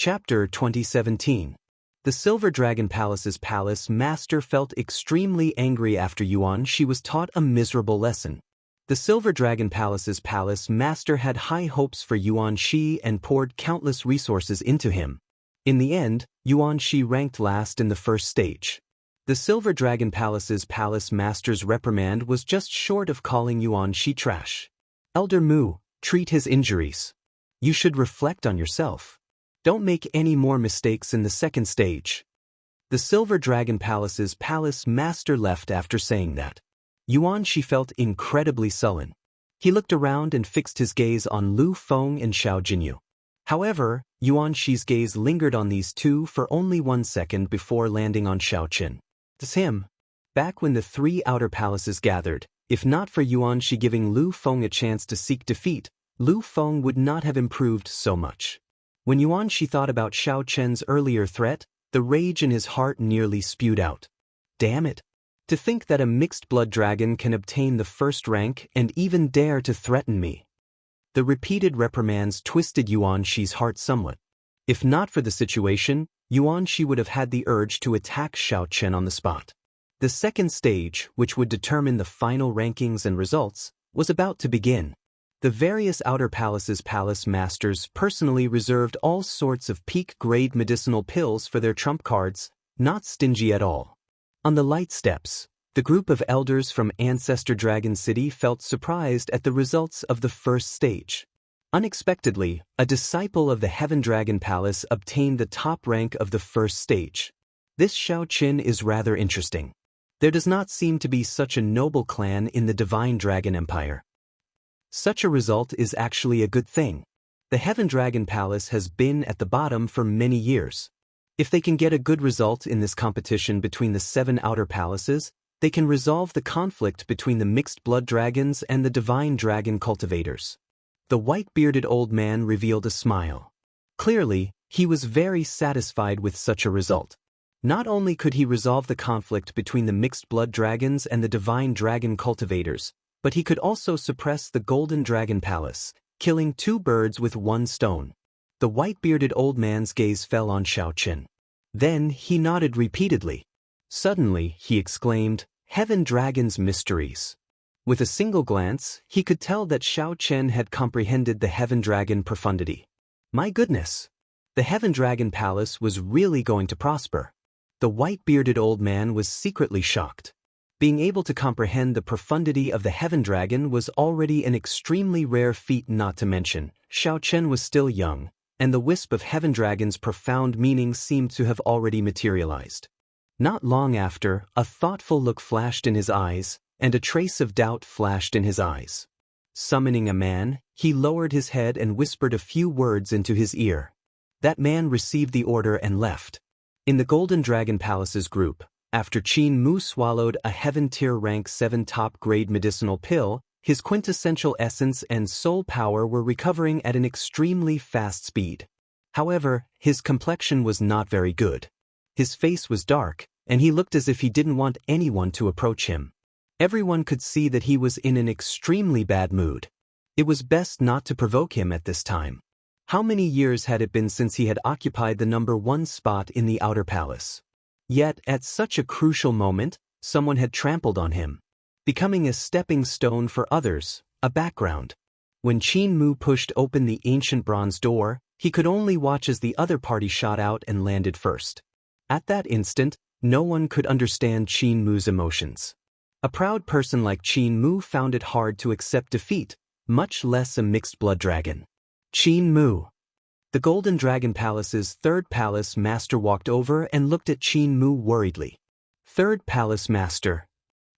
Chapter 2017. The Silver Dragon Palace's palace master felt extremely angry after Yuan Shi was taught a miserable lesson. The Silver Dragon Palace's palace master had high hopes for Yuan Shi and poured countless resources into him. In the end, Yuan Shi ranked last in the first stage. The Silver Dragon Palace's palace master's reprimand was just short of calling Yuan Shi trash. Elder Mu, treat his injuries. You should reflect on yourself. Don't make any more mistakes in the second stage. The Silver Dragon Palace's palace master left after saying that. Yuan Shi felt incredibly sullen. He looked around and fixed his gaze on Lu Feng and Xiao Jinyu. However, Yuan Shi's gaze lingered on these two for only 1 second before landing on Xiao Qin. It's him. Back when the three outer palaces gathered, if not for Yuan Shi giving Lu Feng a chance to seek defeat, Lu Feng would not have improved so much. When Yuan Shi thought about Xiao Chen's earlier threat, the rage in his heart nearly spewed out. Damn it! To think that a mixed blood dragon can obtain the first rank and even dare to threaten me. The repeated reprimands twisted Yuan Shi's heart somewhat. If not for the situation, Yuan Shi would have had the urge to attack Xiao Chen on the spot. The second stage, which would determine the final rankings and results, was about to begin. The various outer palaces' palace masters personally reserved all sorts of peak-grade medicinal pills for their trump cards, not stingy at all. On the light steps, the group of elders from Ancestor Dragon City felt surprised at the results of the first stage. Unexpectedly, a disciple of the Heaven Dragon Palace obtained the top rank of the first stage. This Xiao Qin is rather interesting. There does not seem to be such a noble clan in the Divine Dragon Empire. Such a result is actually a good thing. The Heaven Dragon Palace has been at the bottom for many years. If they can get a good result in this competition between the 7 outer palaces, they can resolve the conflict between the mixed blood dragons and the divine dragon cultivators. The white-bearded old man revealed a smile. Clearly, he was very satisfied with such a result. Not only could he resolve the conflict between the mixed blood dragons and the divine dragon cultivators, but he could also suppress the Golden Dragon Palace, killing 2 birds with 1 stone. The white-bearded old man's gaze fell on Xiao Qin. Then he nodded repeatedly. Suddenly, he exclaimed, "Heaven Dragon's mysteries." With a single glance, he could tell that Xiao Chen had comprehended the Heaven Dragon profundity. My goodness! The Heaven Dragon Palace was really going to prosper. The white-bearded old man was secretly shocked. Being able to comprehend the profundity of the Heaven Dragon was already an extremely rare feat, not to mention, Xiao Chen was still young, and the wisp of Heaven Dragon's profound meaning seemed to have already materialized. Not long after, a thoughtful look flashed in his eyes, and a trace of doubt flashed in his eyes. Summoning a man, he lowered his head and whispered a few words into his ear. That man received the order and left. In the Golden Dragon Palace's group, after Qin Mu swallowed a Heaven Tier Rank 7 top-grade medicinal pill, his quintessential essence and soul power were recovering at an extremely fast speed. However, his complexion was not very good. His face was dark, and he looked as if he didn't want anyone to approach him. Everyone could see that he was in an extremely bad mood. It was best not to provoke him at this time. How many years had it been since he had occupied the number 1 spot in the outer palace? Yet, at such a crucial moment, someone had trampled on him, becoming a stepping stone for others, a background. When Qin Mu pushed open the ancient bronze door, he could only watch as the other party shot out and landed first. At that instant, no one could understand Qin Mu's emotions. A proud person like Qin Mu found it hard to accept defeat, much less a mixed blood dragon. Qin Mu. The Golden Dragon Palace's 3rd palace master walked over and looked at Qin Mu worriedly. 3rd palace master.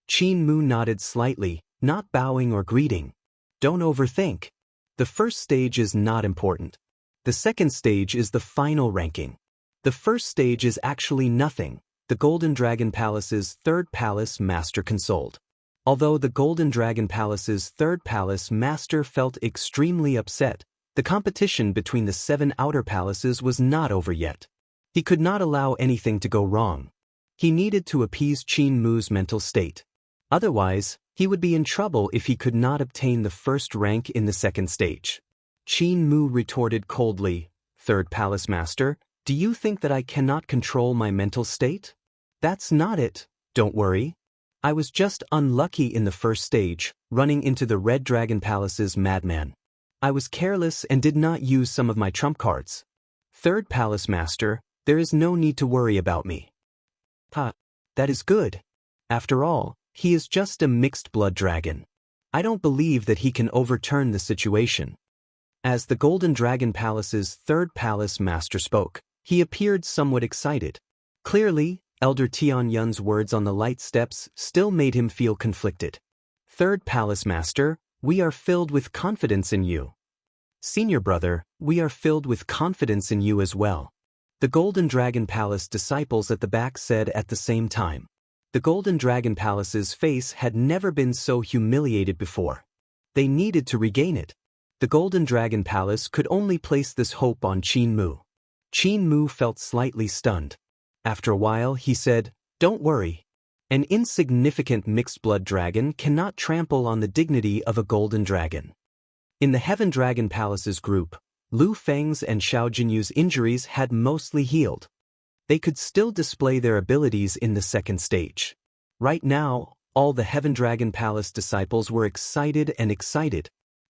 Qin Mu nodded slightly, not bowing or greeting. Don't overthink. The first stage is not important. The second stage is the final ranking. The first stage is actually nothing, the Golden Dragon Palace's 3rd palace master consoled. Although the Golden Dragon Palace's 3rd palace master felt extremely upset, the competition between the 7 outer palaces was not over yet. He could not allow anything to go wrong. He needed to appease Qin Mu's mental state. Otherwise, he would be in trouble if he could not obtain the first rank in the second stage. Qin Mu retorted coldly, Third Palace Master, do you think that I cannot control my mental state? That's not it, don't worry. I was just unlucky in the first stage, running into the Red Dragon Palace's madman. I was careless and did not use some of my trump cards. Third Palace Master, there is no need to worry about me. Ha, that is good. After all, he is just a mixed blood dragon. I don't believe that he can overturn the situation. As the Golden Dragon Palace's Third Palace Master spoke, he appeared somewhat excited. Clearly, Elder Tian Yun's words on the light steps still made him feel conflicted. Third Palace Master, we are filled with confidence in you. Senior brother, we are filled with confidence in you as well. The Golden Dragon Palace disciples at the back said at the same time. The Golden Dragon Palace's face had never been so humiliated before. They needed to regain it. The Golden Dragon Palace could only place this hope on Qin Mu. Qin Mu felt slightly stunned. After a while he said, "Don't worry. An insignificant mixed-blood dragon cannot trample on the dignity of a golden dragon." In the Heaven Dragon Palace's group, Lu Feng's and Xiao Jinyu's injuries had mostly healed. They could still display their abilities in the second stage. Right now, all the Heaven Dragon Palace disciples were excited.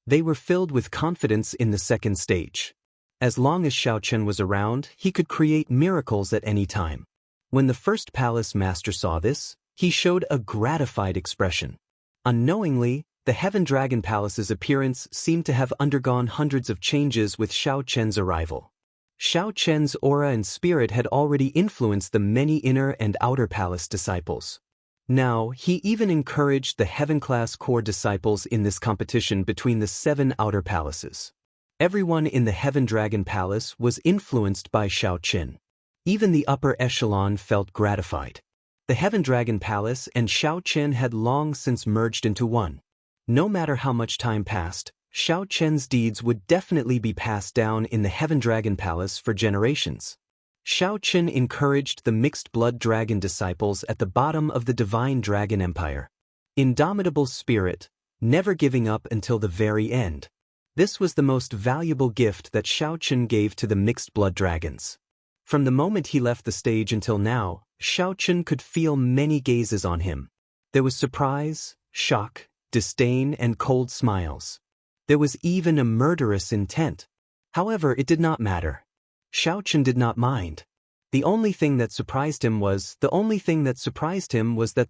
They were filled with confidence in the second stage. As long as Xiao Chen was around, he could create miracles at any time. When the First Palace Master saw this, he showed a gratified expression. Unknowingly, the Heaven Dragon Palace's appearance seemed to have undergone hundreds of changes with Xiao Chen's arrival. Xiao Chen's aura and spirit had already influenced the many inner and outer palace disciples. Now, he even encouraged the Heaven-class core disciples in this competition between the 7 outer palaces. Everyone in the Heaven Dragon Palace was influenced by Xiao Chen. Even the upper echelon felt gratified. The Heaven Dragon Palace and Xiao Chen had long since merged into one. No matter how much time passed, Xiao Chen's deeds would definitely be passed down in the Heaven Dragon Palace for generations. Xiao Chen encouraged the mixed-blood dragon disciples at the bottom of the Divine Dragon Empire. Indomitable spirit, never giving up until the very end. This was the most valuable gift that Xiao Chen gave to the mixed-blood dragons. From the moment he left the stage until now, Xiao Chen could feel many gazes on him. There was surprise, shock, disdain, and cold smiles. There was even a murderous intent. However, it did not matter. Xiao Chen did not mind. The only thing that surprised him was that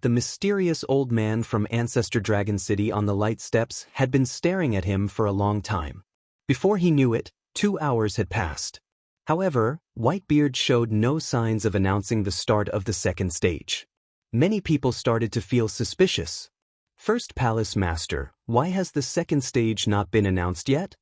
the mysterious old man from Ancestor Dragon City on the light steps had been staring at him for a long time. Before he knew it, 2 hours had passed. However, Whitebeard showed no signs of announcing the start of the second stage. Many people started to feel suspicious. First Palace Master, why has the second stage not been announced yet?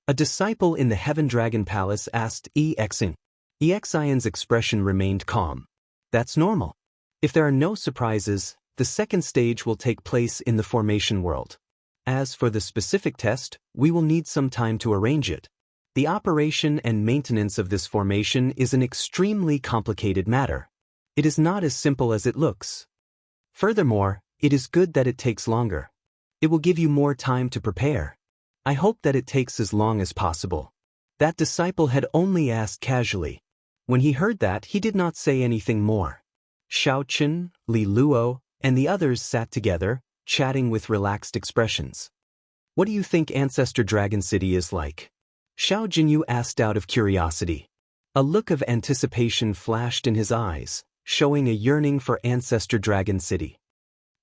A disciple in the Heaven Dragon Palace asked Exin. Exion's expression remained calm. That's normal. If there are no surprises, the second stage will take place in the formation world. As for the specific test, we will need some time to arrange it. The operation and maintenance of this formation is an extremely complicated matter. It is not as simple as it looks. Furthermore, it is good that it takes longer. It will give you more time to prepare. I hope that it takes as long as possible. That disciple had only asked casually. When he heard that, he did not say anything more. Xiao Chen, Li Luo, and the others sat together, chatting with relaxed expressions. What do you think Ancestor Dragon City is like? Xiao Jinyu asked out of curiosity. A look of anticipation flashed in his eyes, showing a yearning for Ancestor Dragon City.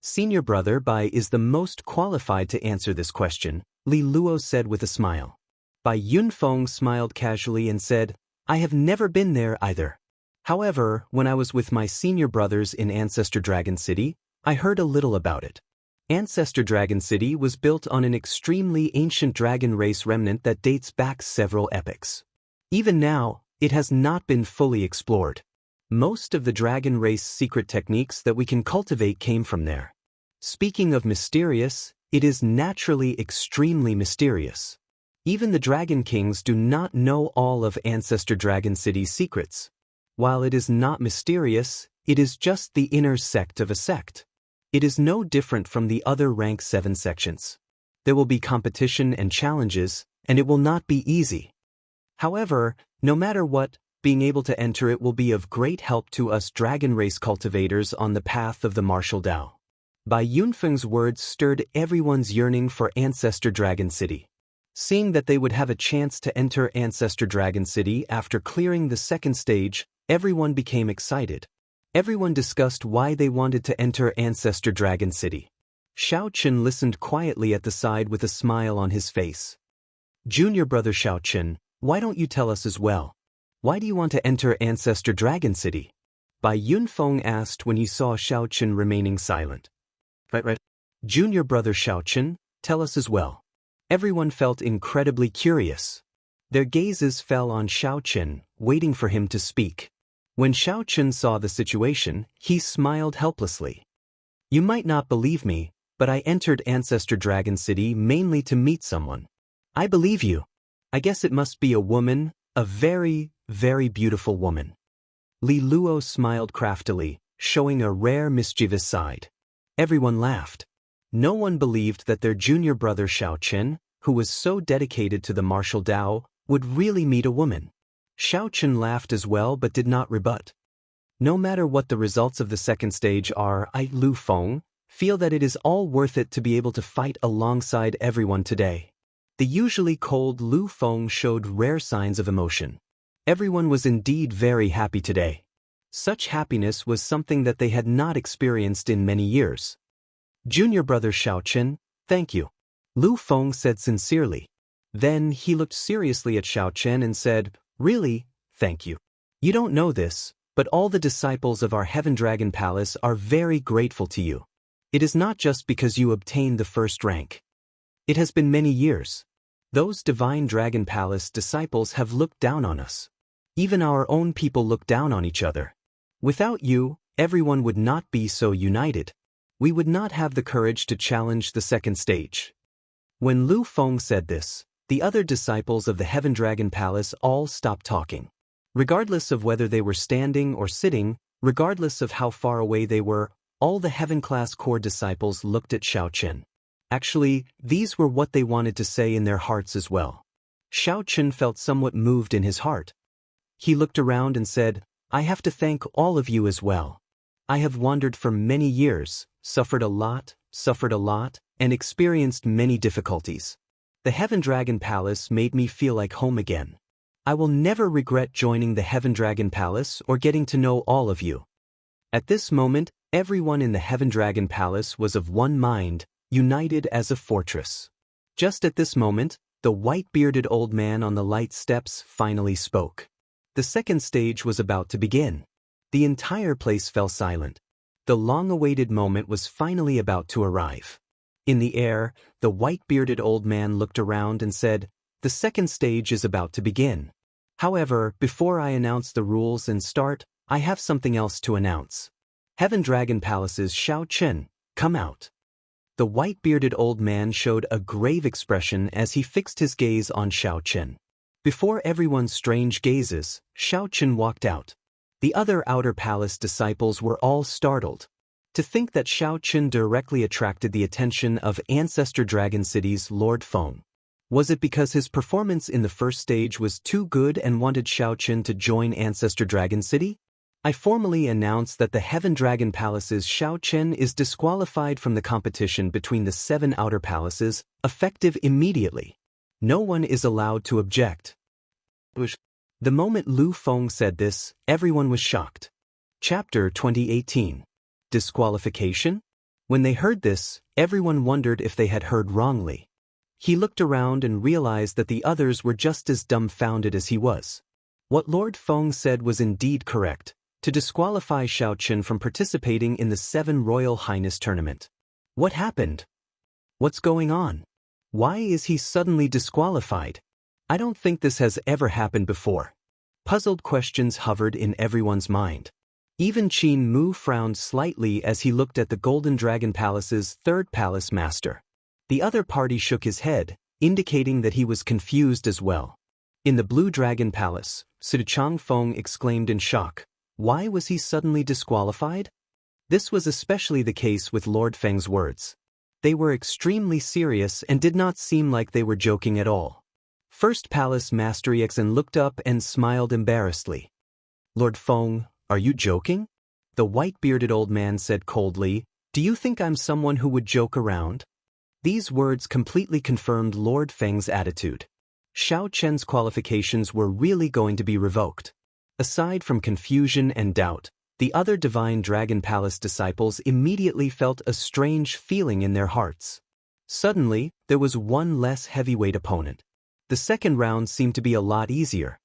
Senior brother Bai is the most qualified to answer this question, Li Luo said with a smile. Bai Yunfeng smiled casually and said, I have never been there either. However, when I was with my senior brothers in Ancestor Dragon City, I heard a little about it. Ancestor Dragon City was built on an extremely ancient dragon race remnant that dates back several epochs. Even now, it has not been fully explored. Most of the dragon race secret techniques that we can cultivate came from there. Speaking of mysterious, it is naturally extremely mysterious. Even the Dragon Kings do not know all of Ancestor Dragon City's secrets. While it is not mysterious, it is just the inner sect of a sect. It is no different from the other Rank 7 sections. There will be competition and challenges, and it will not be easy. However, No matter what, being able to enter it will be of great help to us dragon race cultivators on the path of the martial Tao. Bai Yunfeng's words stirred everyone's yearning for Ancestor Dragon City. Seeing that they would have a chance to enter Ancestor Dragon City after clearing the second stage, everyone became excited. Everyone discussed why they wanted to enter Ancestor Dragon City. Xiao Qin listened quietly at the side with a smile on his face. Junior brother Xiao Qin, why don't you tell us as well? Why do you want to enter Ancestor Dragon City? Bai Yunfeng asked when he saw Xiao Qin remaining silent. Right. Junior brother Xiao Qin, tell us as well. Everyone felt incredibly curious. Their gazes fell on Xiao Qin, waiting for him to speak. When Xiao Qin saw the situation, he smiled helplessly. You might not believe me, but I entered Ancestor Dragon City mainly to meet someone. I believe you. I guess it must be a woman, a very, very beautiful woman. Li Luo smiled craftily, showing a rare mischievous side. Everyone laughed. No one believed that their junior brother Xiao Qin, who was so dedicated to the martial Tao, would really meet a woman. Xiao Qin laughed as well but did not rebut. No matter what the results of the second stage are, I, Lu Feng, feel that it is all worth it to be able to fight alongside everyone today. The usually cold Lu Feng showed rare signs of emotion. Everyone was indeed very happy today. Such happiness was something that they had not experienced in many years. Junior brother Xiao Qin, thank you. Lu Feng said sincerely. Then he looked seriously at Xiao Qin and said, really, thank you. You don't know this, but all the disciples of our Heaven Dragon Palace are very grateful to you. It is not just because you obtained the first rank. It has been many years. Those Divine Dragon Palace disciples have looked down on us. Even our own people look down on each other. Without you, everyone would not be so united. We would not have the courage to challenge the second stage. When Lu Feng said this, the other disciples of the Heaven Dragon Palace all stopped talking. Regardless of whether they were standing or sitting, regardless of how far away they were, all the Heaven Class Core disciples looked at Xiao Qin. Actually, these were what they wanted to say in their hearts as well. Xiao Qin felt somewhat moved in his heart. He looked around and said, I have to thank all of you as well. I have wandered for many years, suffered a lot, and experienced many difficulties. The Heaven Dragon Palace made me feel like home again. I will never regret joining the Heaven Dragon Palace or getting to know all of you. At this moment, everyone in the Heaven Dragon Palace was of one mind, united as a fortress. Just at this moment, the white-bearded old man on the light steps finally spoke. The second stage was about to begin. The entire place fell silent. The long-awaited moment was finally about to arrive. In the air, the white-bearded old man looked around and said, the second stage is about to begin. However, before I announce the rules and start, I have something else to announce. Heaven Dragon Palace's Xiao Qin, come out. The white-bearded old man showed a grave expression as he fixed his gaze on Xiao Qin. Before everyone's strange gazes, Xiao Qin walked out. The other Outer Palace disciples were all startled. To think that Xiao Qin directly attracted the attention of Ancestor Dragon City's Lord Feng. Was it because his performance in the first stage was too good and wanted Xiao Qin to join Ancestor Dragon City? I formally announce that the Heaven Dragon Palace's Xiao Qin is disqualified from the competition between the 7 Outer Palaces, effective immediately. No one is allowed to object. The moment Lu Feng said this, everyone was shocked. Chapter 2018. Disqualification? When they heard this, everyone wondered if they had heard wrongly. He looked around and realized that the others were just as dumbfounded as he was. What Lord Feng said was indeed correct, to disqualify Xiao Qin from participating in the 7 Royal Highness tournament. What happened? What's going on? Why is he suddenly disqualified? I don't think this has ever happened before. Puzzled questions hovered in everyone's mind. Even Qin Mu frowned slightly as he looked at the Golden Dragon Palace's 3rd Palace Master. The other party shook his head, indicating that he was confused as well. In the Blue Dragon Palace, Su Changfeng exclaimed in shock. Why was he suddenly disqualified? This was especially the case with Lord Feng's words. They were extremely serious and did not seem like they were joking at all. First Palace Master Yexin looked up and smiled embarrassedly. Lord Feng, are you joking? The white-bearded old man said coldly, do you think I'm someone who would joke around? These words completely confirmed Lord Feng's attitude. Xiao Chen's qualifications were really going to be revoked. Aside from confusion and doubt, the other Divine Dragon Palace disciples immediately felt a strange feeling in their hearts. Suddenly, there was one less heavyweight opponent. The second round seemed to be a lot easier.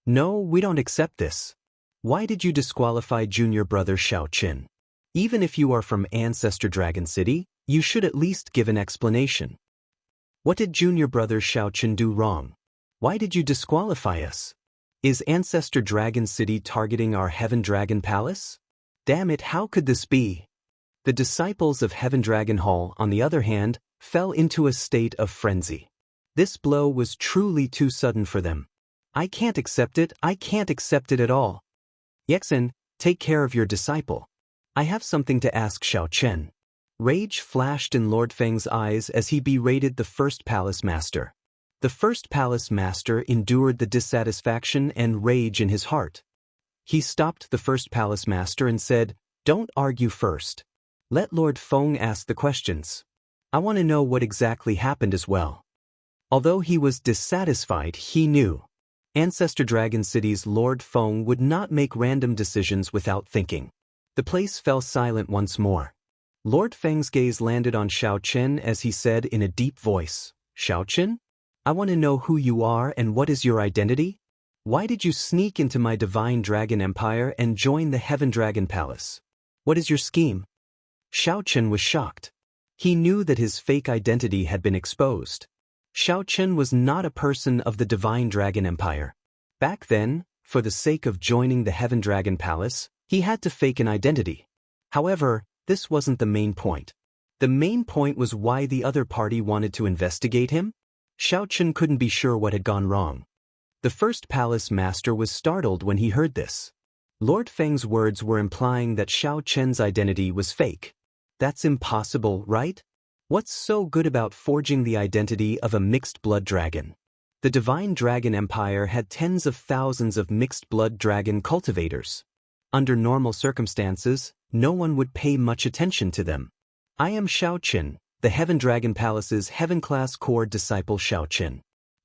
No, we don't accept this. Why did you disqualify junior brother Xiao Qin? Even if you are from Ancestor Dragon City, you should at least give an explanation. What did junior brother Xiao Qin do wrong? Why did you disqualify us? Is Ancestor Dragon City targeting our Heaven Dragon Palace? Damn it, how could this be? The disciples of Heaven Dragon Hall, on the other hand, fell into a state of frenzy. This blow was truly too sudden for them. I can't accept it at all. Yexin, take care of your disciple. I have something to ask Xiao Chen. Rage flashed in Lord Feng's eyes as he berated the First Palace Master. The First Palace Master endured the dissatisfaction and rage in his heart. He stopped the First Palace Master and said, don't argue first. Let Lord Feng ask the questions. I want to know what exactly happened as well. Although he was dissatisfied, he knew. Ancestor Dragon City's Lord Feng would not make random decisions without thinking. The place fell silent once more. Lord Feng's gaze landed on Xiao Chen as he said in a deep voice, Xiao Chen? I want to know who you are and what is your identity? Why did you sneak into my Divine Dragon Empire and join the Heaven Dragon Palace? What is your scheme? Xiao Chen was shocked. He knew that his fake identity had been exposed. Xiao Chen was not a person of the Divine Dragon Empire. Back then, for the sake of joining the Heaven Dragon Palace, he had to fake an identity. However, this wasn't the main point. The main point was why the other party wanted to investigate him. Xiao Chen couldn't be sure what had gone wrong. The First Palace Master was startled when he heard this. Lord Feng's words were implying that Xiao Chen's identity was fake. That's impossible, right? What's so good about forging the identity of a mixed-blood dragon? The Divine Dragon Empire had tens of thousands of mixed-blood dragon cultivators. Under normal circumstances, no one would pay much attention to them. I am Xiao Qin, the Heaven Dragon Palace's Heaven-class core disciple Xiao Qin.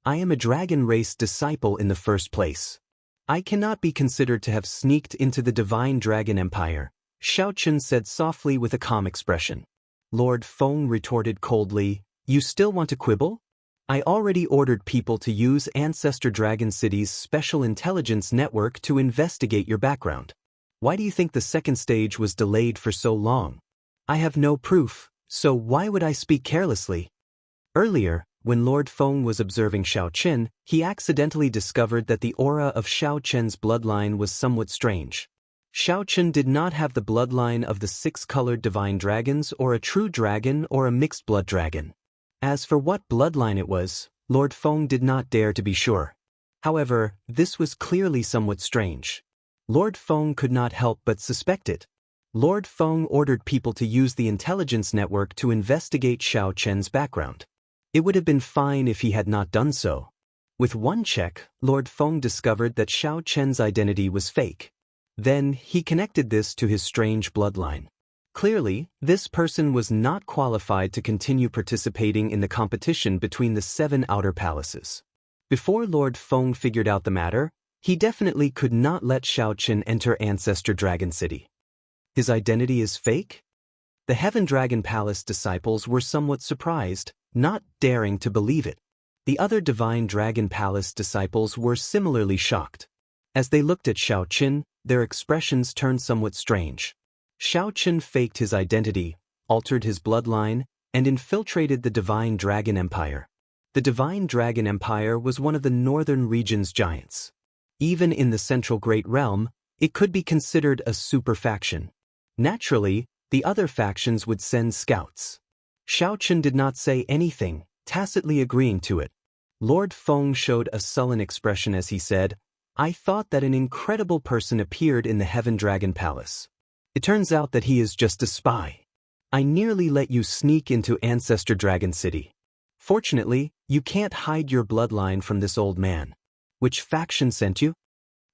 I am a dragon race disciple in the first place. I cannot be considered to have sneaked into the Divine Dragon Empire, Xiao Qin said softly with a calm expression. Lord Feng retorted coldly, you still want to quibble? I already ordered people to use Ancestor Dragon City's Special Intelligence Network to investigate your background. Why do you think the second stage was delayed for so long? I have no proof, so why would I speak carelessly? Earlier, when Lord Feng was observing Xiao Qin, he accidentally discovered that the aura of Xiao Chen's bloodline was somewhat strange. Xiao Qin did not have the bloodline of the six-colored divine dragons or a true dragon or a mixed-blood dragon. As for what bloodline it was, Lord Feng did not dare to be sure. However, this was clearly somewhat strange. Lord Feng could not help but suspect it. Lord Feng ordered people to use the intelligence network to investigate Xiao Chen's background. It would have been fine if he had not done so. With one check, Lord Feng discovered that Xiao Chen's identity was fake. Then, he connected this to his strange bloodline. Clearly, this person was not qualified to continue participating in the competition between the 7 outer palaces. Before Lord Feng figured out the matter, he definitely could not let Xiao Qin enter Ancestor Dragon City. His identity is fake? The Heaven Dragon Palace disciples were somewhat surprised, not daring to believe it. The other Divine Dragon Palace disciples were similarly shocked. As they looked at Xiao Qin, their expressions turned somewhat strange. Xiao Qin faked his identity, altered his bloodline, and infiltrated the Divine Dragon Empire. The Divine Dragon Empire was one of the northern region's giants. Even in the Central Great Realm, it could be considered a super faction. Naturally, the other factions would send scouts. Xiao Qin did not say anything, tacitly agreeing to it. Lord Feng showed a sullen expression as he said, I thought that an incredible person appeared in the Heaven Dragon Palace. It turns out that he is just a spy. I nearly let you sneak into Ancestor Dragon City. Fortunately, You can't hide your bloodline from this old man. Which faction sent you?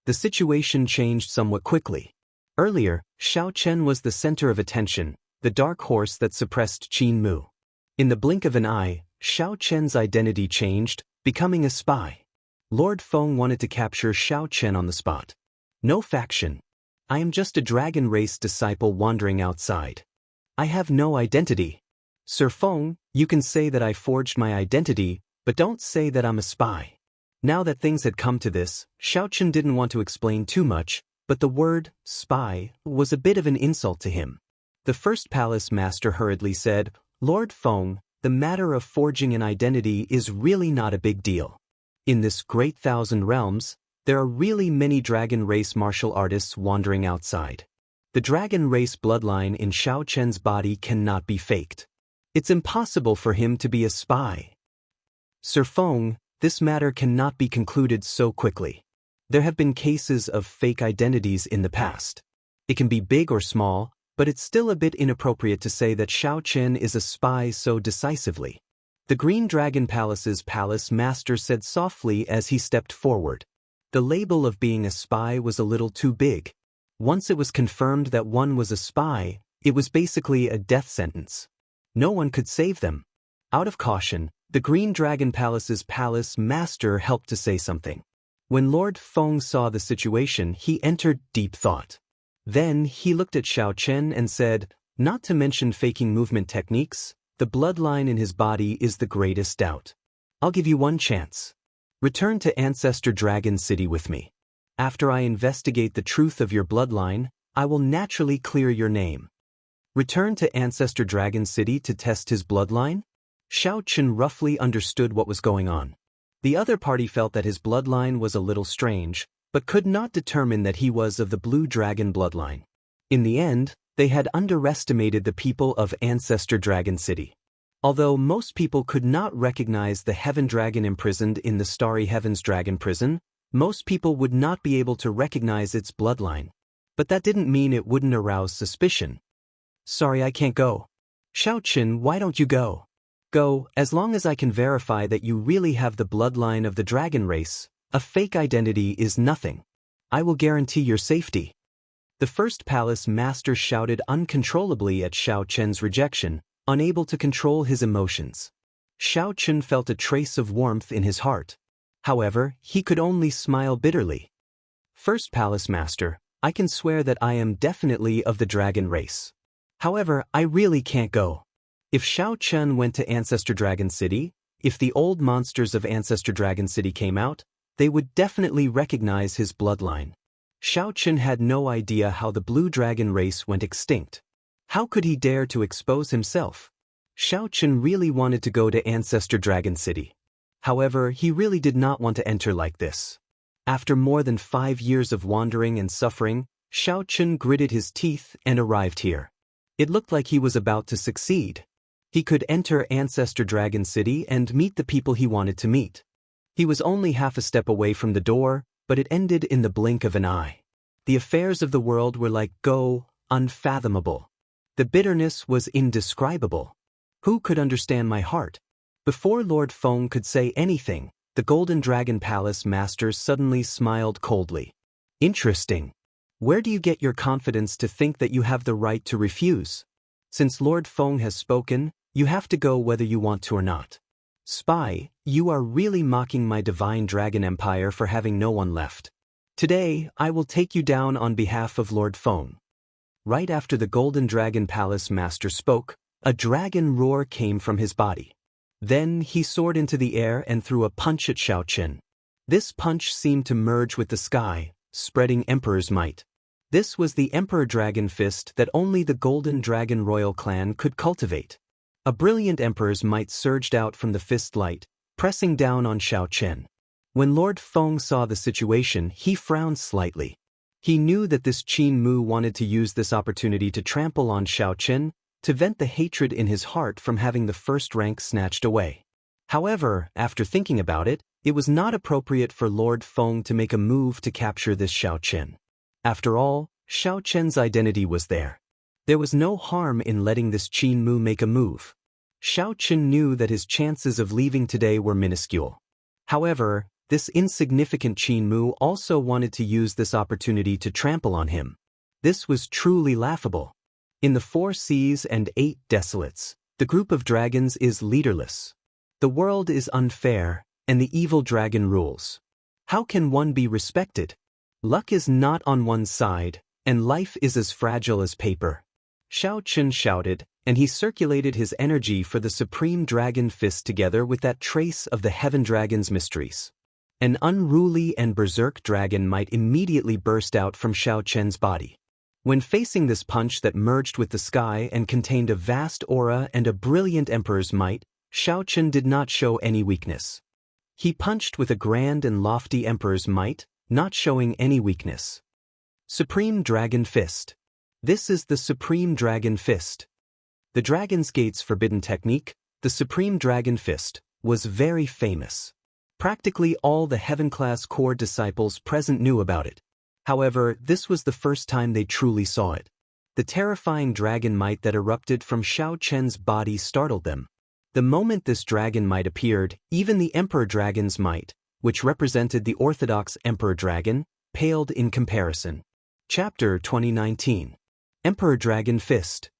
The situation changed somewhat quickly. Earlier, Xiao Chen was the center of attention, the dark horse that suppressed Qin Mu. In the blink of an eye, Xiao Chen's identity changed, becoming a spy. Lord Feng wanted to capture Xiao Chen on the spot. No faction. I am just a dragon race disciple wandering outside. I have no identity. Sir Feng, you can say that I forged my identity, but don't say that I'm a spy. Now that things had come to this, Xiao Chen didn't want to explain too much, but the word, spy, was a bit of an insult to him. The first palace master hurriedly said, Lord Feng, the matter of forging an identity is really not a big deal. In this great thousand realms, there are really many dragon race martial artists wandering outside. The dragon race bloodline in Xiao Chen's body cannot be faked. It's impossible for him to be a spy. Sir Feng, this matter cannot be concluded so quickly. There have been cases of fake identities in the past. It can be big or small, but it's still a bit inappropriate to say that Xiao Chen is a spy so decisively. The Green Dragon Palace's palace master said softly as he stepped forward. The label of being a spy was a little too big. Once it was confirmed that one was a spy, it was basically a death sentence. No one could save them. Out of caution, the Green Dragon Palace's palace master helped to say something. When Lord Feng saw the situation, he entered deep thought. Then he looked at Xiao Chen and said, not to mention faking movement techniques, the bloodline in his body is the greatest doubt. I'll give you one chance. Return to Ancestor Dragon City with me. After I investigate the truth of your bloodline, I will naturally clear your name. Return to Ancestor Dragon City to test his bloodline? Xiao Chen roughly understood what was going on. The other party felt that his bloodline was a little strange, but could not determine that he was of the Blue Dragon bloodline. In the end, they had underestimated the people of Ancestor Dragon City. Although most people could not recognize the Heaven Dragon imprisoned in the Starry Heavens Dragon prison, most people would not be able to recognize its bloodline. But that didn't mean it wouldn't arouse suspicion. Sorry, I can't go. Xiao Chen, why don't you go? Go, as long as I can verify that you really have the bloodline of the dragon race. A fake identity is nothing. I will guarantee your safety. The first palace master shouted uncontrollably at Xiao Chen's rejection, unable to control his emotions. Xiao Chen felt a trace of warmth in his heart. However, he could only smile bitterly. First palace master, I can swear that I am definitely of the dragon race. However, I really can't go. If Xiao Chen went to Ancestor Dragon City, if the old monsters of Ancestor Dragon City came out, they would definitely recognize his bloodline. Xiao Chen had no idea how the blue dragon race went extinct. How could he dare to expose himself? Xiao Chen really wanted to go to Ancestor Dragon City. However, he really did not want to enter like this. After more than 5 years of wandering and suffering, Xiao Chen gritted his teeth and arrived here. It looked like he was about to succeed. He could enter Ancestor Dragon City and meet the people he wanted to meet. He was only half a step away from the door, but it ended in the blink of an eye. The affairs of the world were like unfathomable. The bitterness was indescribable. Who could understand my heart? Before Lord Feng could say anything, the Golden Dragon Palace master suddenly smiled coldly. Interesting. Where do you get your confidence to think that you have the right to refuse? Since Lord Feng has spoken, you have to go whether you want to or not. Spy, you are really mocking my divine dragon empire for having no one left. Today, I will take you down on behalf of Lord Feng. Right after the Golden Dragon Palace master spoke, a dragon roar came from his body. Then he soared into the air and threw a punch at Xiao Chen. This punch seemed to merge with the sky, spreading Emperor's might. This was the Emperor Dragon Fist that only the Golden Dragon Royal Clan could cultivate. A brilliant Emperor's might surged out from the fist light, pressing down on Xiao Chen. When Lord Feng saw the situation, he frowned slightly. He knew that this Qin Mu wanted to use this opportunity to trample on Xiao Chen, to vent the hatred in his heart from having the first rank snatched away. However, after thinking about it, it was not appropriate for Lord Feng to make a move to capture this Xiao Chen. After all, Xiao Chen's identity was there. There was no harm in letting this Qin Mu make a move. Xiao Qin knew that his chances of leaving today were minuscule. However, this insignificant Qin Mu also wanted to use this opportunity to trample on him. This was truly laughable. In the 4 seas and 8 desolates, the group of dragons is leaderless. The world is unfair, and the evil dragon rules. How can one be respected? Luck is not on one's side, and life is as fragile as paper. Xiao Qin shouted, and he circulated his energy for the Supreme Dragon Fist together with that trace of the Heaven Dragon's mysteries. An unruly and berserk dragon might immediately burst out from Xiao Qin's body. When facing this punch that merged with the sky and contained a vast aura and a brilliant emperor's might, Xiao Qin did not show any weakness. He punched with a grand and lofty emperor's might, not showing any weakness. Supreme Dragon Fist. This is the Supreme Dragon Fist. The Dragon's Gate's forbidden technique, the Supreme Dragon Fist, was very famous. Practically all the Heaven-class core disciples present knew about it. However, this was the first time they truly saw it. The terrifying dragon might that erupted from Xiao Qin's body startled them. The moment this dragon might appeared, even the Emperor Dragon's might, which represented the orthodox Emperor Dragon, paled in comparison. Chapter 2019. Emperor Dragon Fist.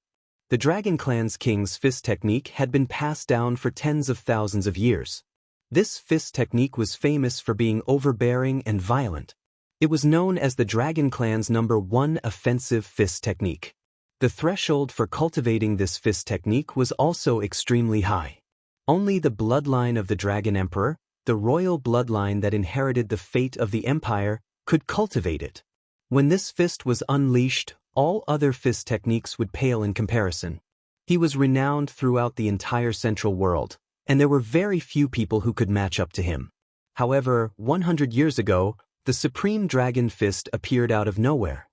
The Dragon Clan's King's Fist technique had been passed down for tens of thousands of years. This fist technique was famous for being overbearing and violent. It was known as the Dragon Clan's #1 offensive fist technique. The threshold for cultivating this fist technique was also extremely high. Only the bloodline of the Dragon Emperor, the royal bloodline that inherited the fate of the empire, could cultivate it. When this fist was unleashed, all other fist techniques would pale in comparison. He was renowned throughout the entire Central world, and there were very few people who could match up to him. However, 100 years ago, the Supreme Dragon Fist appeared out of nowhere.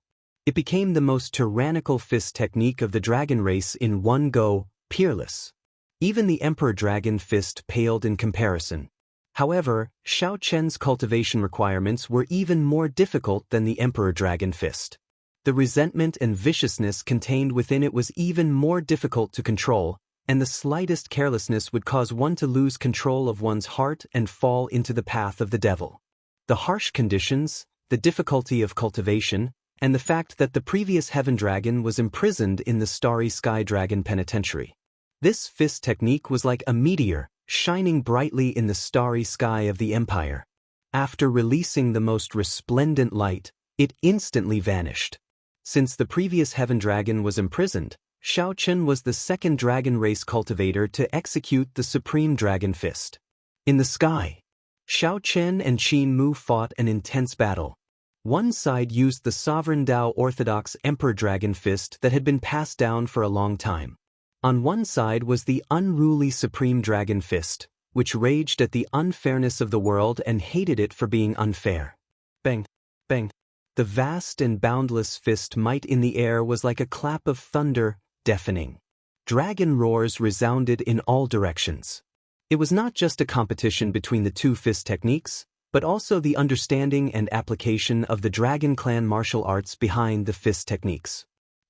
It became the most tyrannical fist technique of the dragon race in one go, peerless. Even the Emperor Dragon Fist paled in comparison. However, Xiao Qin's cultivation requirements were even more difficult than the Emperor Dragon Fist. The resentment and viciousness contained within it was even more difficult to control, and the slightest carelessness would cause one to lose control of one's heart and fall into the path of the devil. The harsh conditions, the difficulty of cultivation, and the fact that the previous Heaven Dragon was imprisoned in the Starry Sky Dragon Penitentiary. This fist technique was like a meteor, shining brightly in the starry sky of the Empire. After releasing the most resplendent light, it instantly vanished. Since the previous Heaven Dragon was imprisoned, Xiao Qin was the second dragon race cultivator to execute the Supreme Dragon Fist. In the sky, Xiao Qin and Qin Mu fought an intense battle. One side used the Sovereign Dao Orthodox Emperor Dragon Fist that had been passed down for a long time. On one side was the unruly Supreme Dragon Fist, which raged at the unfairness of the world and hated it for being unfair. Bang! Bang! The vast and boundless fist might in the air was like a clap of thunder, deafening. Dragon roars resounded in all directions. It was not just a competition between the two fist techniques, but also the understanding and application of the Dragon Clan martial arts behind the fist techniques.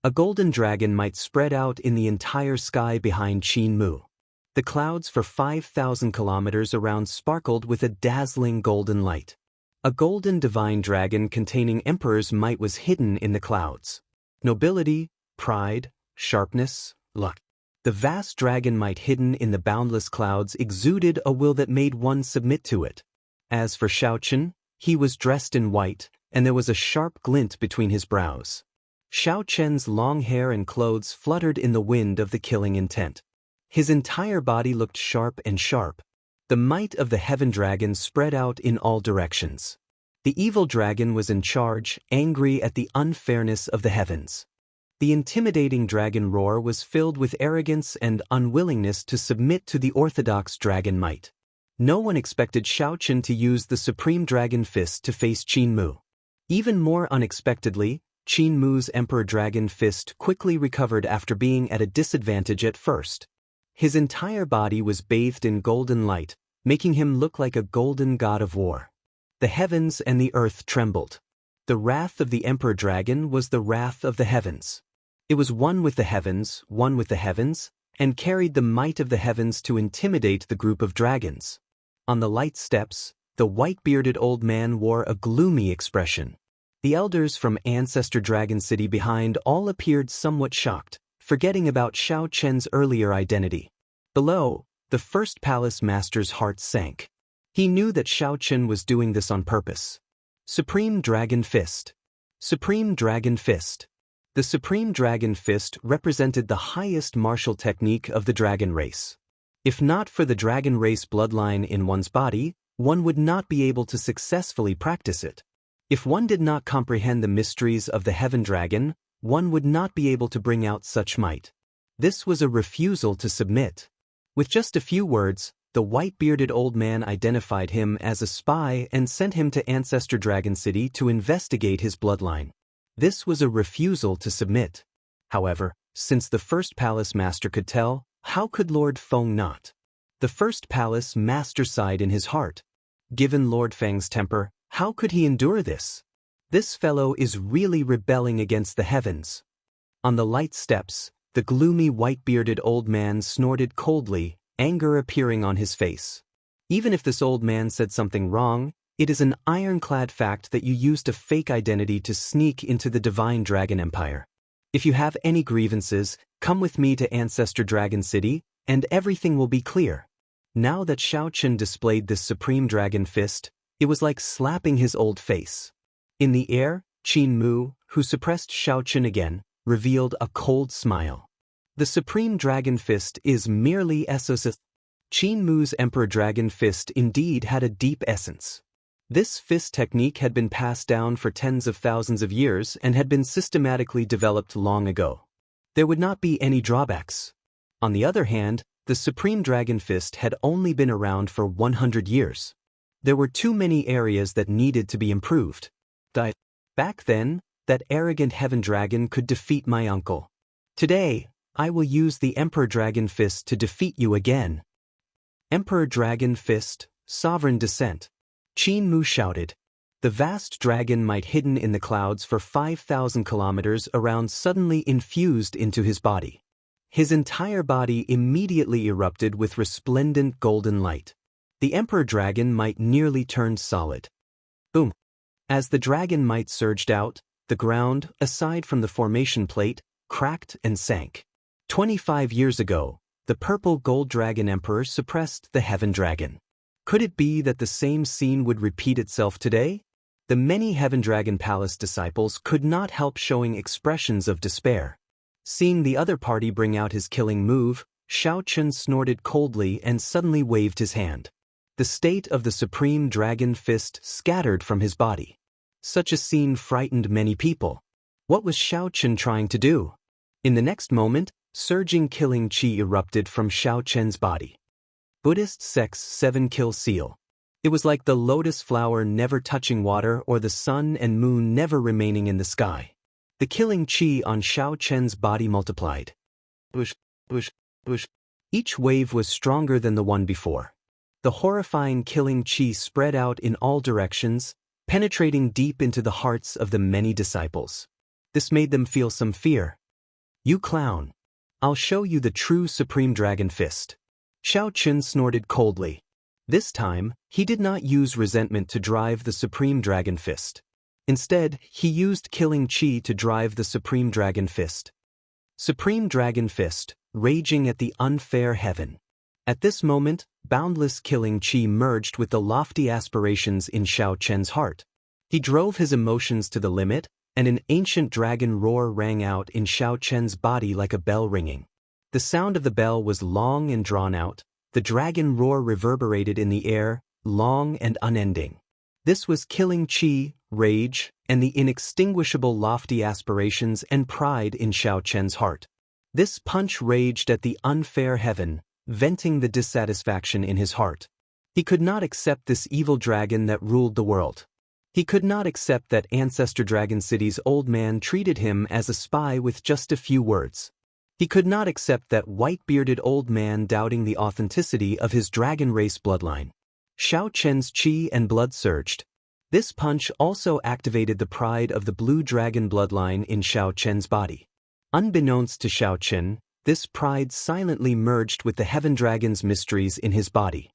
A golden dragon might spread out in the entire sky behind Qin Mu. The clouds for 5,000 kilometers around sparkled with a dazzling golden light. A golden divine dragon containing emperor's might was hidden in the clouds. Nobility, pride, sharpness, luck. The vast dragon might hidden in the boundless clouds exuded a will that made one submit to it. As for Xiao Qin, he was dressed in white, and there was a sharp glint between his brows. Xiao Qin's long hair and clothes fluttered in the wind of the killing intent. His entire body looked sharp and sharp. The might of the Heaven Dragon spread out in all directions. The evil dragon was in charge, angry at the unfairness of the heavens. The intimidating dragon roar was filled with arrogance and unwillingness to submit to the orthodox dragon might. No one expected Xiao Qin to use the Supreme Dragon Fist to face Qin Mu. Even more unexpectedly, Qin Mu's Emperor Dragon Fist quickly recovered after being at a disadvantage at first. His entire body was bathed in golden light, making him look like a golden god of war. The heavens and the earth trembled. The wrath of the Emperor Dragon was the wrath of the heavens. It was one with the heavens, and carried the might of the heavens to intimidate the group of dragons. On the light steps, the white-bearded old man wore a gloomy expression. The elders from Ancestor Dragon City behind all appeared somewhat shocked, forgetting about Xiao Chen's earlier identity. Below, the first palace master's heart sank. He knew that Xiao Chen was doing this on purpose. Supreme Dragon Fist. Supreme Dragon Fist. The Supreme Dragon Fist represented the highest martial technique of the dragon race. If not for the dragon race bloodline in one's body, one would not be able to successfully practice it. If one did not comprehend the mysteries of the Heaven Dragon, one would not be able to bring out such might. This was a refusal to submit. With just a few words, the white-bearded old man identified him as a spy and sent him to Ancestor Dragon City to investigate his bloodline. This was a refusal to submit. However, since the first palace master could tell, how could Lord Feng not? The first palace master sighed in his heart. Given Lord Feng's temper, how could he endure this? This fellow is really rebelling against the heavens. On the light steps, the gloomy white-bearded old man snorted coldly, anger appearing on his face. Even if this old man said something wrong, it is an ironclad fact that you used a fake identity to sneak into the Divine Dragon Empire. If you have any grievances, come with me to Ancestor Dragon City, and everything will be clear. Now that Xiao Chen displayed this Supreme Dragon Fist, it was like slapping his old face. In the air, Qin Mu, who suppressed Xiao Chen again, revealed a cold smile. The Supreme Dragon Fist is merely essence. Qin Mu's Emperor Dragon Fist indeed had a deep essence. This fist technique had been passed down for tens of thousands of years and had been systematically developed long ago. There would not be any drawbacks. On the other hand, the Supreme Dragon Fist had only been around for 100 years. There were too many areas that needed to be improved. Back then, that arrogant Heaven Dragon could defeat my uncle. Today, I will use the Emperor Dragon Fist to defeat you again. Emperor Dragon Fist, Sovereign Descent. Qin Mu shouted. The vast dragon might hidden in the clouds for 5,000 kilometers around suddenly infused into his body. His entire body immediately erupted with resplendent golden light. The Emperor Dragon might nearly turned solid. Boom! As the dragon might surged out, the ground, aside from the formation plate, cracked and sank. 25 years ago, the purple gold dragon emperor suppressed the Heaven Dragon. Could it be that the same scene would repeat itself today? The many Heaven Dragon Palace disciples could not help showing expressions of despair. Seeing the other party bring out his killing move, Xiao Chen snorted coldly and suddenly waved his hand. The state of the Supreme Dragon Fist scattered from his body. Such a scene frightened many people. What was Xiao Chen trying to do? In the next moment, surging killing chi erupted from Xiao Chen's body. Buddhist sect's 7-kill seal. It was like the lotus flower never touching water or the sun and moon never remaining in the sky. The killing chi on Xiao Chen's body multiplied. Bush, bush, bush. Each wave was stronger than the one before. The horrifying killing chi spread out in all directions, penetrating deep into the hearts of the many disciples. This made them feel some fear. You clown! I'll show you the true Supreme Dragon Fist. Xiao Chen snorted coldly. This time, he did not use resentment to drive the Supreme Dragon Fist. Instead, he used killing chi to drive the Supreme Dragon Fist. Supreme Dragon Fist, raging at the unfair heaven. At this moment, boundless killing chi merged with the lofty aspirations in Xiao Chen's heart. He drove his emotions to the limit, and an ancient dragon roar rang out in Xiao Chen's body like a bell ringing. The sound of the bell was long and drawn out. The dragon roar reverberated in the air, long and unending. This was killing chi, rage, and the inextinguishable lofty aspirations and pride in Xiao Chen's heart. This punch raged at the unfair heaven, venting the dissatisfaction in his heart. He could not accept this evil dragon that ruled the world. He could not accept that Ancestor Dragon City's old man treated him as a spy with just a few words. He could not accept that white-bearded old man doubting the authenticity of his dragon race bloodline. Xiao Chen's chi and blood surged. This punch also activated the pride of the blue dragon bloodline in Xiao Chen's body. Unbeknownst to Xiao Chen, This pride silently merged with the heaven dragon's mysteries in his body.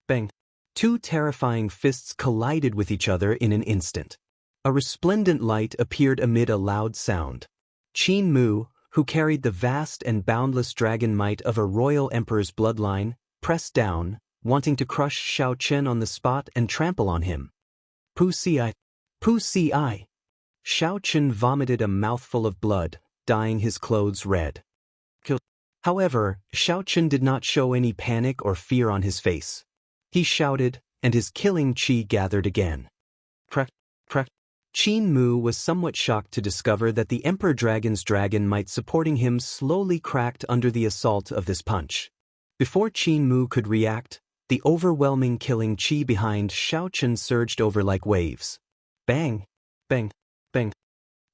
Bang! Two terrifying fists collided with each other in an instant. A resplendent light appeared amid a loud sound. Qin Mu, who carried the vast and boundless dragon might of a royal emperor's bloodline, pressed down, wanting to crush Xiao Chen on the spot and trample on him. Pu ci. Pu ci. Xiao Chen vomited a mouthful of blood, dyeing his clothes red. However, Xiao Chen did not show any panic or fear on his face. He shouted, and his killing qi gathered again. Crack, crack. Qin Mu was somewhat shocked to discover that the Emperor Dragon's dragon might supporting him slowly cracked under the assault of this punch. Before Qin Mu could react, the overwhelming killing qi behind Xiao Chen surged over like waves. Bang! Bang! Bang!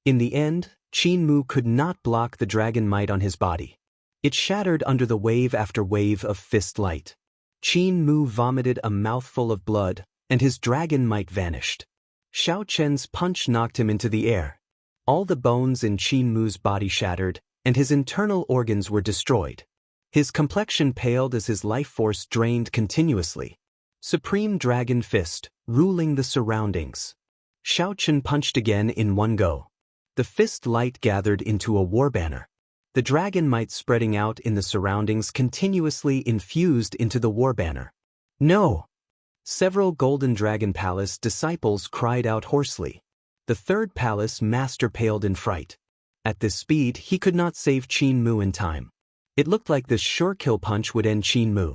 In the end, Qin Mu could not block the dragon might on his body. It shattered under the wave after wave of fist light. Qin Mu vomited a mouthful of blood, and his dragon might vanished. Xiao Chen's punch knocked him into the air. All the bones in Qin Mu's body shattered, and his internal organs were destroyed. His complexion paled as his life force drained continuously. Supreme Dragon Fist, ruling the surroundings. Xiao Chen punched again in one go. The fist light gathered into a war banner. The dragon might spreading out in the surroundings continuously infused into the war banner. No! Several Golden Dragon Palace disciples cried out hoarsely. The third palace master paled in fright. At this speed, he could not save Qin Mu in time. It looked like this sure kill punch would end Qin Mu.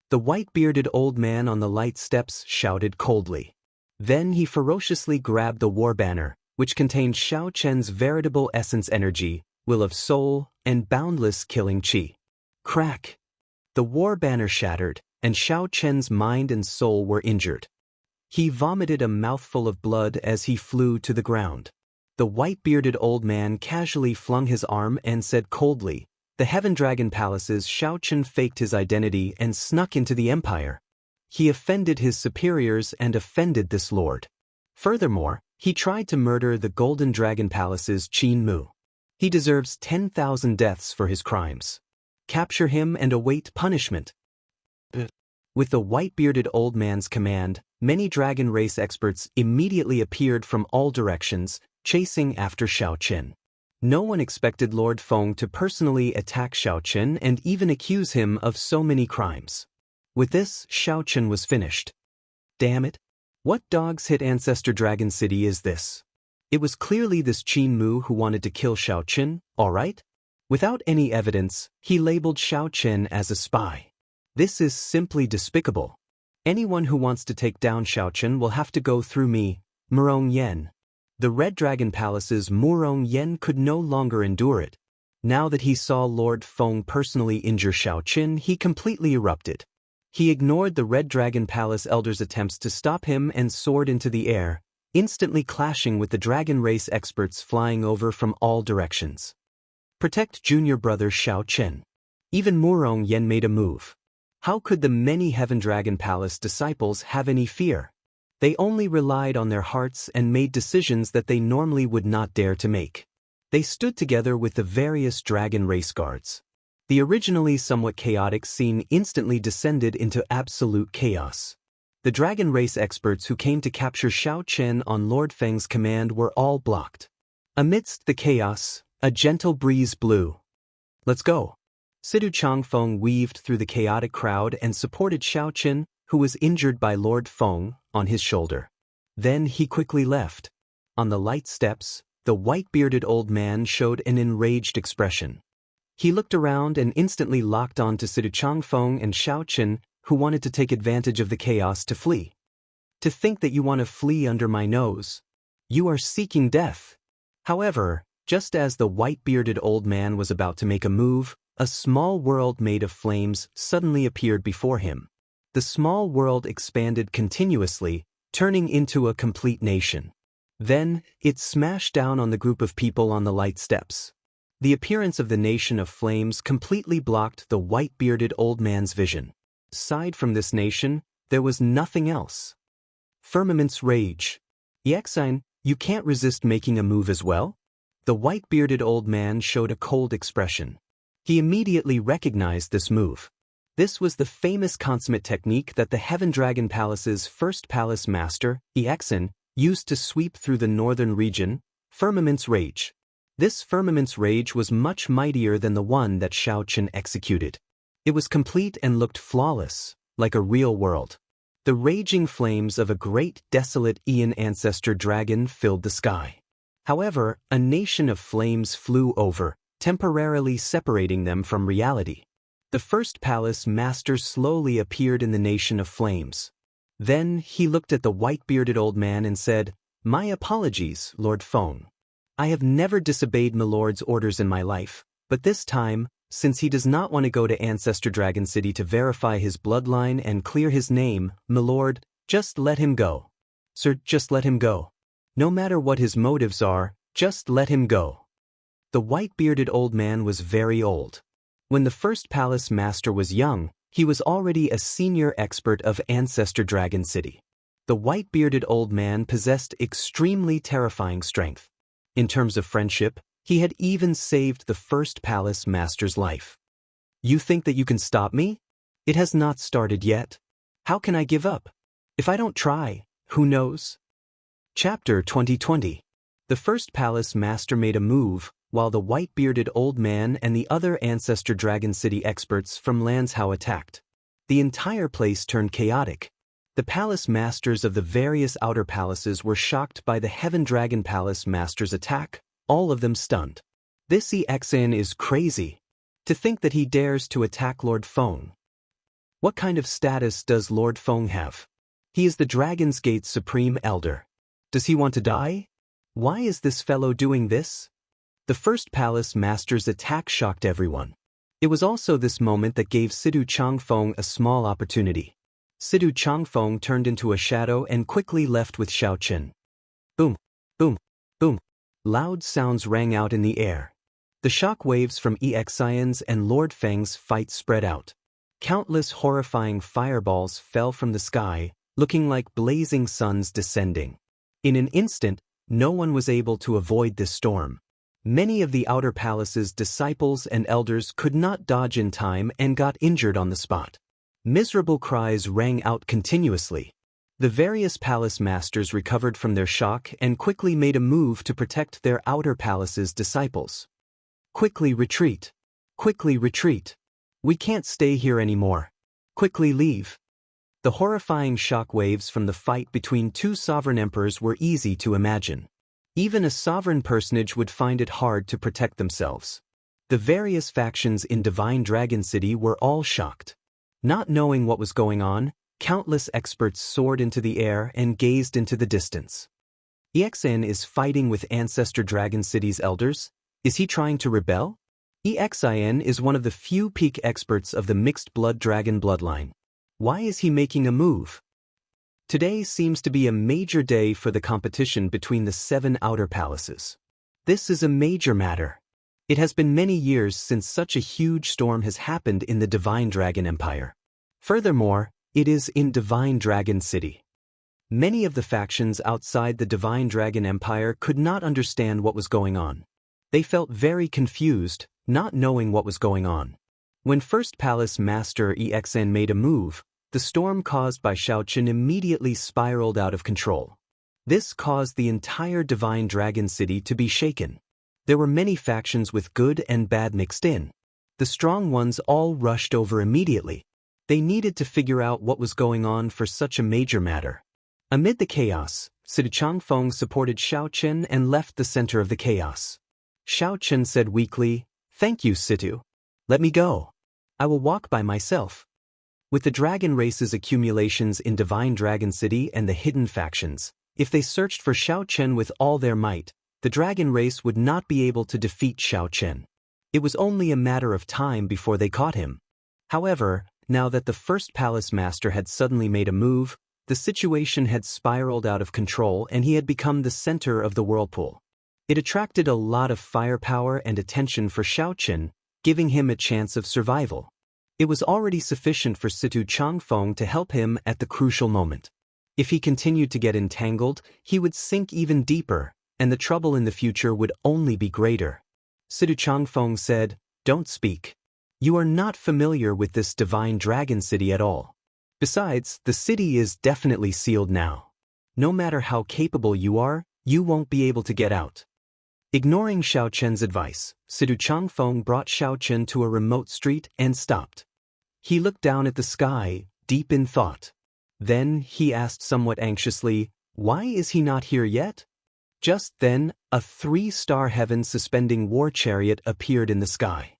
The white-bearded old man on the light steps shouted coldly. Then he ferociously grabbed the war banner, which contained Xiao Chen's veritable essence energy, will of soul, and boundless killing qi. Crack! The war banner shattered, and Xiao Chen's mind and soul were injured. He vomited a mouthful of blood as he flew to the ground. The white-bearded old man casually flung his arm and said coldly, "The Heaven Dragon Palace's Xiao Chen faked his identity and snuck into the empire. He offended his superiors and offended this lord. Furthermore, he tried to murder the Golden Dragon Palace's Qin Mu. He deserves 10,000 deaths for his crimes. Capture him and await punishment." With the white-bearded old man's command, many dragon race experts immediately appeared from all directions, chasing after Xiao Chen. No one expected Lord Feng to personally attack Xiao Chen and even accuse him of so many crimes. With this, Xiao Chen was finished. Damn it! What dog's hit Ancestor Dragon City is this? It was clearly this Qin Mu who wanted to kill Xiao Chen, alright? Without any evidence, he labeled Xiao Chen as a spy. This is simply despicable. Anyone who wants to take down Xiao Chen will have to go through me, Murong Yen. The Red Dragon Palace's Murong Yen could no longer endure it. Now that he saw Lord Feng personally injure Xiao Chen, he completely erupted. He ignored the Red Dragon Palace Elder's attempts to stop him and soared into the air, instantly clashing with the dragon race experts flying over from all directions. Protect junior brother Xiao Chen. Even Murong Yen made a move. How could the many Heaven Dragon Palace disciples have any fear? They only relied on their hearts and made decisions that they normally would not dare to make. They stood together with the various dragon race guards. The originally somewhat chaotic scene instantly descended into absolute chaos. The dragon race experts who came to capture Xiao Chen on Lord Feng's command were all blocked. Amidst the chaos, a gentle breeze blew. "Let's go." Sidu Changfeng weaved through the chaotic crowd and supported Xiao Chen, who was injured by Lord Feng, on his shoulder. Then he quickly left. On the light steps, the white-bearded old man showed an enraged expression. He looked around and instantly locked on to Sidu Changfeng and Xiao Chen, who wanted to take advantage of the chaos to flee. "To think that you want to flee under my nose. You are seeking death." However, just as the white-bearded old man was about to make a move, a small world made of flames suddenly appeared before him. The small world expanded continuously, turning into a complete nation. Then, it smashed down on the group of people on the light steps. The appearance of the nation of flames completely blocked the white-bearded old man's vision. Aside from this nation, there was nothing else. Firmament's rage. "Yexine, you can't resist making a move as well?" The white-bearded old man showed a cold expression. He immediately recognized this move. This was the famous consummate technique that the Heaven Dragon Palace's first palace master, Exin, used to sweep through the northern region, Firmament's Rage. This Firmament's Rage was much mightier than the one that Xiao Chen executed. It was complete and looked flawless, like a real world. The raging flames of a great desolate Aeon ancestor dragon filled the sky. However, a nation of flames flew over, temporarily separating them from reality. The first palace master slowly appeared in the nation of flames. Then he looked at the white-bearded old man and said, "My apologies, Lord Feng. I have never disobeyed Milord's orders in my life, but this time, since he does not want to go to Ancestor Dragon City to verify his bloodline and clear his name, Milord, just let him go. Sir, just let him go. No matter what his motives are, just let him go." The white-bearded old man was very old. When the first palace master was young, he was already a senior expert of Ancestor Dragon City. The white-bearded old man possessed extremely terrifying strength. In terms of friendship, he had even saved the first palace master's life. "You think that you can stop me? It has not started yet. How can I give up? If I don't try, who knows?" Chapter 2020. The first palace master made a move, while the white-bearded old man and the other Ancestor Dragon City experts from Lanzhou attacked. The entire place turned chaotic. The palace masters of the various outer palaces were shocked by the Heaven Dragon Palace master's attack, all of them stunned. This Exin is crazy. To think that he dares to attack Lord Feng. What kind of status does Lord Feng have? He is the Dragon's Gate's supreme elder. Does he want to die? Why is this fellow doing this? The first palace master's attack shocked everyone. It was also this moment that gave Sidu Changfeng a small opportunity. Sidu Changfeng turned into a shadow and quickly left with Xiao Chen. Boom, boom, boom. Loud sounds rang out in the air. The shock waves from Exion's and Lord Feng's fight spread out. Countless horrifying fireballs fell from the sky, looking like blazing suns descending. In an instant, no one was able to avoid this storm. Many of the outer palace's disciples and elders could not dodge in time and got injured on the spot. Miserable cries rang out continuously. The various palace masters recovered from their shock and quickly made a move to protect their outer palace's disciples. "Quickly retreat! Quickly retreat! We can't stay here anymore. Quickly leave!" The horrifying shock waves from the fight between two sovereign emperors were easy to imagine. Even a sovereign personage would find it hard to protect themselves. The various factions in Divine Dragon City were all shocked. Not knowing what was going on, countless experts soared into the air and gazed into the distance. Exin is fighting with Ancestor Dragon City's elders? Is he trying to rebel? Exin is one of the few peak experts of the mixed blood dragon bloodline. Why is he making a move? Today seems to be a major day for the competition between the 7 outer palaces. This is a major matter. It has been many years since such a huge storm has happened in the Divine Dragon Empire. Furthermore, it is in Divine Dragon City. Many of the factions outside the Divine Dragon Empire could not understand what was going on. They felt very confused, not knowing what was going on. When First Palace Master Exin made a move, the storm caused by Xiao Chen immediately spiraled out of control. This caused the entire Divine Dragon City to be shaken. There were many factions with good and bad mixed in. The strong ones all rushed over immediately. They needed to figure out what was going on for such a major matter. Amid the chaos, Sidu Changfeng supported Xiao Chen and left the center of the chaos. Xiao Chen said weakly, "Thank you, Sidu. Let me go. I will walk by myself." With the dragon race's accumulations in Divine Dragon City and the hidden factions, if they searched for Xiao Chen with all their might, the dragon race would not be able to defeat Xiao Chen. It was only a matter of time before they caught him. However, now that the first palace master had suddenly made a move, the situation had spiraled out of control and he had become the center of the whirlpool. It attracted a lot of firepower and attention for Xiao Chen, giving him a chance of survival. It was already sufficient for Situ Changfeng to help him at the crucial moment. If he continued to get entangled, he would sink even deeper, and the trouble in the future would only be greater. Situ Changfeng said, Don't speak. You are not familiar with this divine dragon city at all. Besides, the city is definitely sealed now. No matter how capable you are, you won't be able to get out. Ignoring Xiao Chen's advice, Sidu Changfeng brought Xiao Chen to a remote street and stopped. He looked down at the sky, deep in thought. Then he asked somewhat anxiously, "Why is he not here yet?" Just then, a 3-star heaven-suspending war chariot appeared in the sky.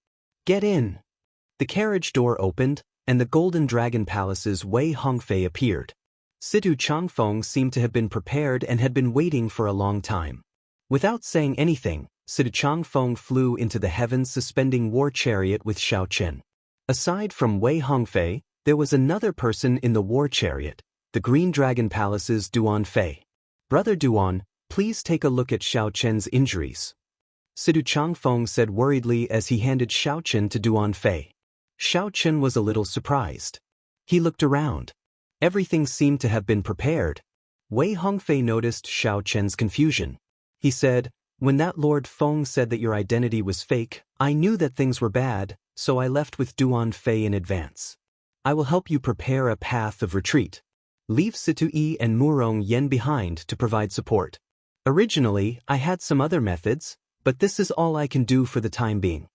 "Get in!" The carriage door opened, and the Golden Dragon Palace's Wei Hongfei appeared. Sidu Changfeng seemed to have been prepared and had been waiting for a long time. Without saying anything, Sidu Changfeng flew into the heaven-suspending war chariot with Xiao Chen. Aside from Wei Hongfei, there was another person in the war chariot, the Green Dragon Palace's Duan Fei. "Brother Duan, please take a look at Xiao Chen's injuries," Sidu Changfeng said worriedly as he handed Xiao Chen to Duan Fei. Xiao Chen was a little surprised. He looked around. Everything seemed to have been prepared. Wei Hongfei noticed Xiao Chen's confusion. He said, "When that Lord Feng said that your identity was fake, I knew that things were bad, so I left with Duan Fei in advance. I will help you prepare a path of retreat. Leave Situ Yi and Murong Yen behind to provide support. Originally, I had some other methods, but this is all I can do for the time being."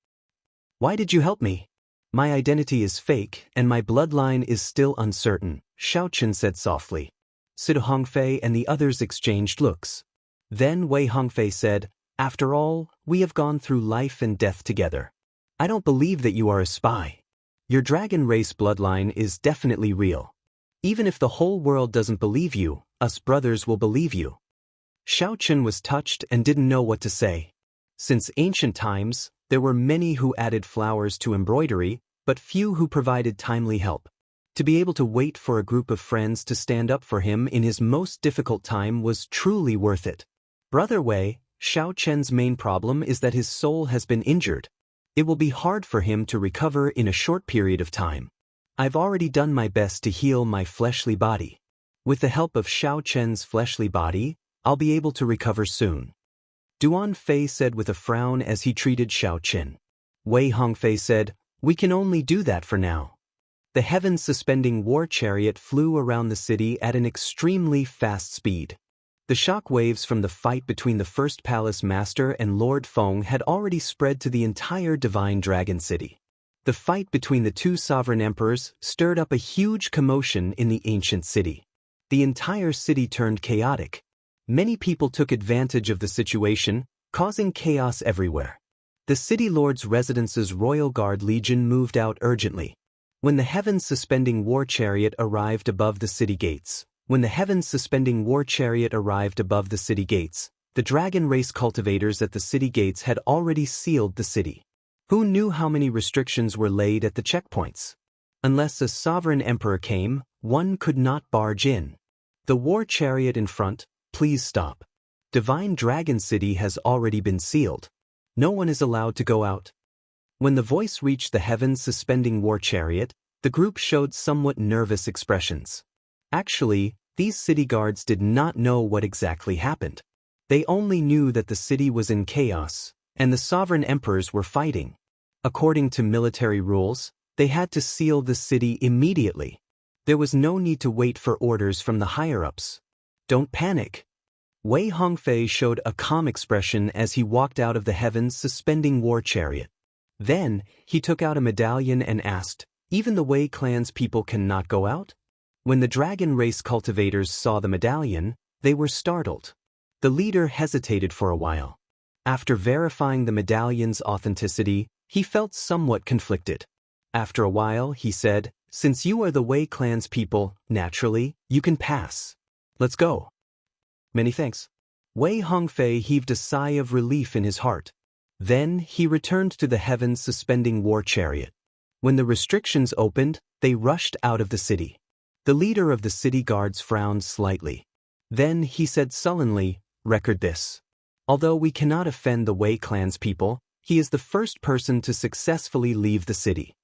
"Why did you help me?" "My identity is fake and my bloodline is still uncertain," Xiao Chen said softly. Sidu Hongfei and the others exchanged looks. Then Wei Hongfei said, "After all, we have gone through life and death together. I don't believe that you are a spy. Your dragon race bloodline is definitely real. Even if the whole world doesn't believe you, us brothers will believe you." Xiao Chen was touched and didn't know what to say. Since ancient times, there were many who added flowers to embroidery, but few who provided timely help. To be able to wait for a group of friends to stand up for him in his most difficult time was truly worth it. "Brother Wei, Xiao Chen's main problem is that his soul has been injured. It will be hard for him to recover in a short period of time. I've already done my best to heal my fleshly body. With the help of Xiao Chen's fleshly body, I'll be able to recover soon," Duan Fei said with a frown as he treated Xiao Chen. Wei Hongfei said, "We can only do that for now." The heaven-suspending war chariot flew around the city at an extremely fast speed. The shock waves from the fight between the first palace master and Lord Feng had already spread to the entire divine dragon city. The fight between the two sovereign emperors stirred up a huge commotion in the ancient city. The entire city turned chaotic. Many people took advantage of the situation, causing chaos everywhere. The city lord's residence's royal guard legion moved out urgently. When the heaven-suspending war chariot arrived above the city gates, the dragon race cultivators at the city gates had already sealed the city. Who knew how many restrictions were laid at the checkpoints? Unless a sovereign emperor came, one could not barge in. "The war chariot in front, please stop. Divine Dragon City has already been sealed. No one is allowed to go out." When the voice reached the heaven-suspending war chariot, the group showed somewhat nervous expressions. Actually, these city guards did not know what exactly happened. They only knew that the city was in chaos, and the sovereign emperors were fighting. According to military rules, they had to seal the city immediately. There was no need to wait for orders from the higher-ups. "Don't panic." Wei Hongfei showed a calm expression as he walked out of the heavens-suspending war chariot. Then, he took out a medallion and asked, "Even the Wei clan's people cannot go out?" When the dragon race cultivators saw the medallion, they were startled. The leader hesitated for a while. After verifying the medallion's authenticity, he felt somewhat conflicted. After a while, he said, "Since you are the Wei clan's people, naturally, you can pass. Let's go." "Many thanks." Wei Hongfei heaved a sigh of relief in his heart. Then he returned to the heaven-suspending war chariot. When the restrictions opened, they rushed out of the city. The leader of the city guards frowned slightly. Then he said sullenly, "Record this. Although we cannot offend the Wei clan's people, he is the first person to successfully leave the city."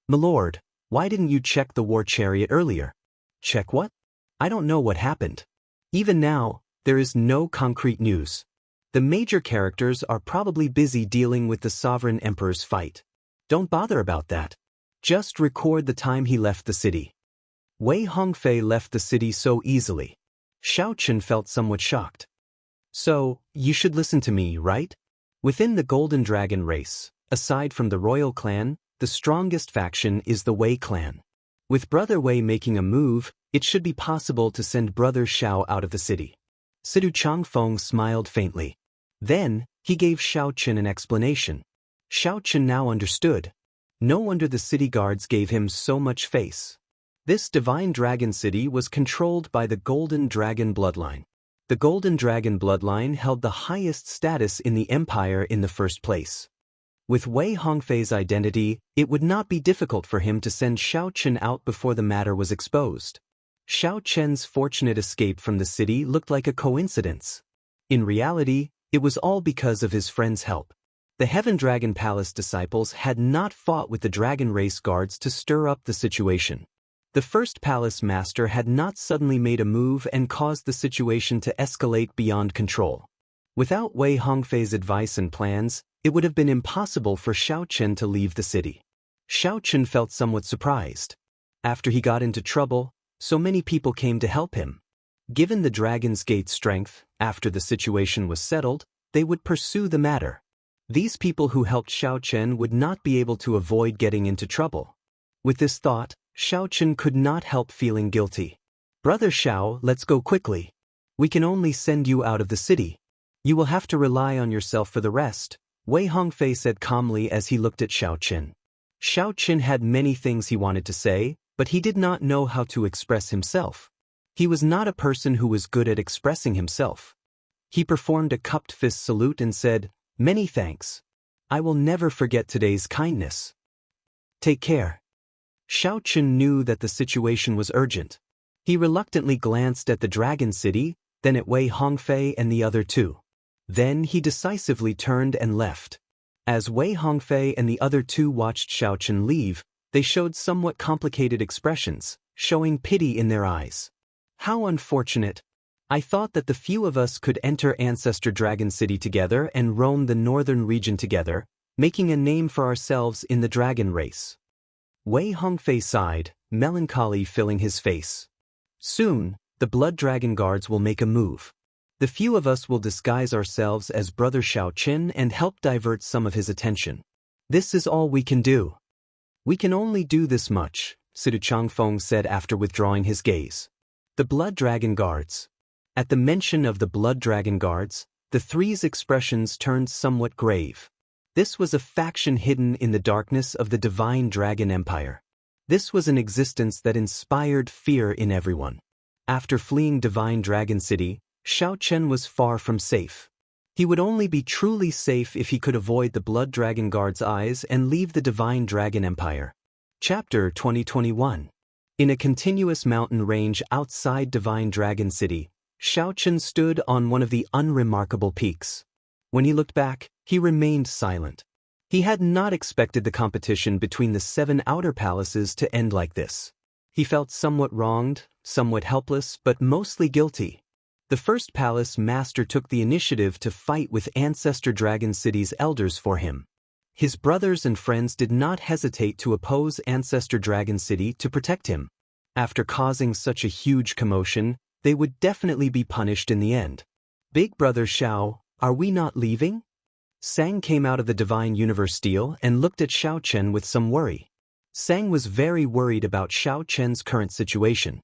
"Milord, why didn't you check the war chariot earlier?" "Check what?" "I don't know what happened. Even now, there is no concrete news. The major characters are probably busy dealing with the Sovereign Emperor's fight. Don't bother about that. Just record the time he left the city. Wei Hongfei left the city so easily. Xiao Chen felt somewhat shocked. So, you should listen to me, right? Within the Golden Dragon race, aside from the royal clan, the strongest faction is the Wei clan. With Brother Wei making a move, it should be possible to send Brother Xiao out of the city. Sidu Changfeng smiled faintly. Then, he gave Xiao Chen an explanation. Xiao Chen now understood. No wonder the city guards gave him so much face. This divine dragon city was controlled by the Golden Dragon bloodline. The Golden Dragon bloodline held the highest status in the empire in the first place. With Wei Hongfei's identity, it would not be difficult for him to send Xiao Chen out before the matter was exposed. Xiao Chen's fortunate escape from the city looked like a coincidence. In reality, it was all because of his friend's help. The Heaven Dragon Palace disciples had not fought with the Dragon Race guards to stir up the situation. The first palace master had not suddenly made a move and caused the situation to escalate beyond control. Without Wei Hongfei's advice and plans, it would have been impossible for Xiao Chen to leave the city. Xiao Chen felt somewhat surprised. After he got into trouble, so many people came to help him. Given the Dragon's Gate's strength, after the situation was settled, they would pursue the matter. These people who helped Xiao Chen would not be able to avoid getting into trouble. With this thought, Xiao Chen could not help feeling guilty. Brother Xiao, let's go quickly. We can only send you out of the city. You will have to rely on yourself for the rest, Wei Hongfei said calmly as he looked at Xiao Chen. Xiao Chen had many things he wanted to say, but he did not know how to express himself. He was not a person who was good at expressing himself. He performed a cupped fist salute and said, "Many thanks. I will never forget today's kindness. Take care." Xiao Chen knew that the situation was urgent. He reluctantly glanced at the Dragon City, then at Wei Hongfei and the other two. Then he decisively turned and left. As Wei Hongfei and the other two watched Xiao Chen leave, they showed somewhat complicated expressions, showing pity in their eyes. How unfortunate. I thought that the few of us could enter Ancestor Dragon City together and roam the northern region together, making a name for ourselves in the dragon race. Wei Hongfei sighed, melancholy filling his face. Soon, the Blood Dragon guards will make a move. The few of us will disguise ourselves as Brother Xiao Chen and help divert some of his attention. This is all we can do. We can only do this much, Sidu Changfeng said after withdrawing his gaze. The Blood Dragon guards. At the mention of the Blood Dragon guards, the three's expressions turned somewhat grave. This was a faction hidden in the darkness of the Divine Dragon Empire. This was an existence that inspired fear in everyone. After fleeing Divine Dragon City, Xiao Chen was far from safe. He would only be truly safe if he could avoid the Blood Dragon Guard's eyes and leave the Divine Dragon Empire. Chapter 2021. In a continuous mountain range outside Divine Dragon City, Xiao Chen stood on one of the unremarkable peaks. When he looked back, he remained silent. He had not expected the competition between the 7 outer palaces to end like this. He felt somewhat wronged, somewhat helpless, but mostly guilty. The first palace master took the initiative to fight with Ancestor Dragon City's elders for him. His brothers and friends did not hesitate to oppose Ancestor Dragon City to protect him. After causing such a huge commotion, they would definitely be punished in the end. Big Brother Xiao, are we not leaving? Sang came out of the Divine Universe Steel and looked at Xiao Chen with some worry. Sang was very worried about Xiao Chen's current situation.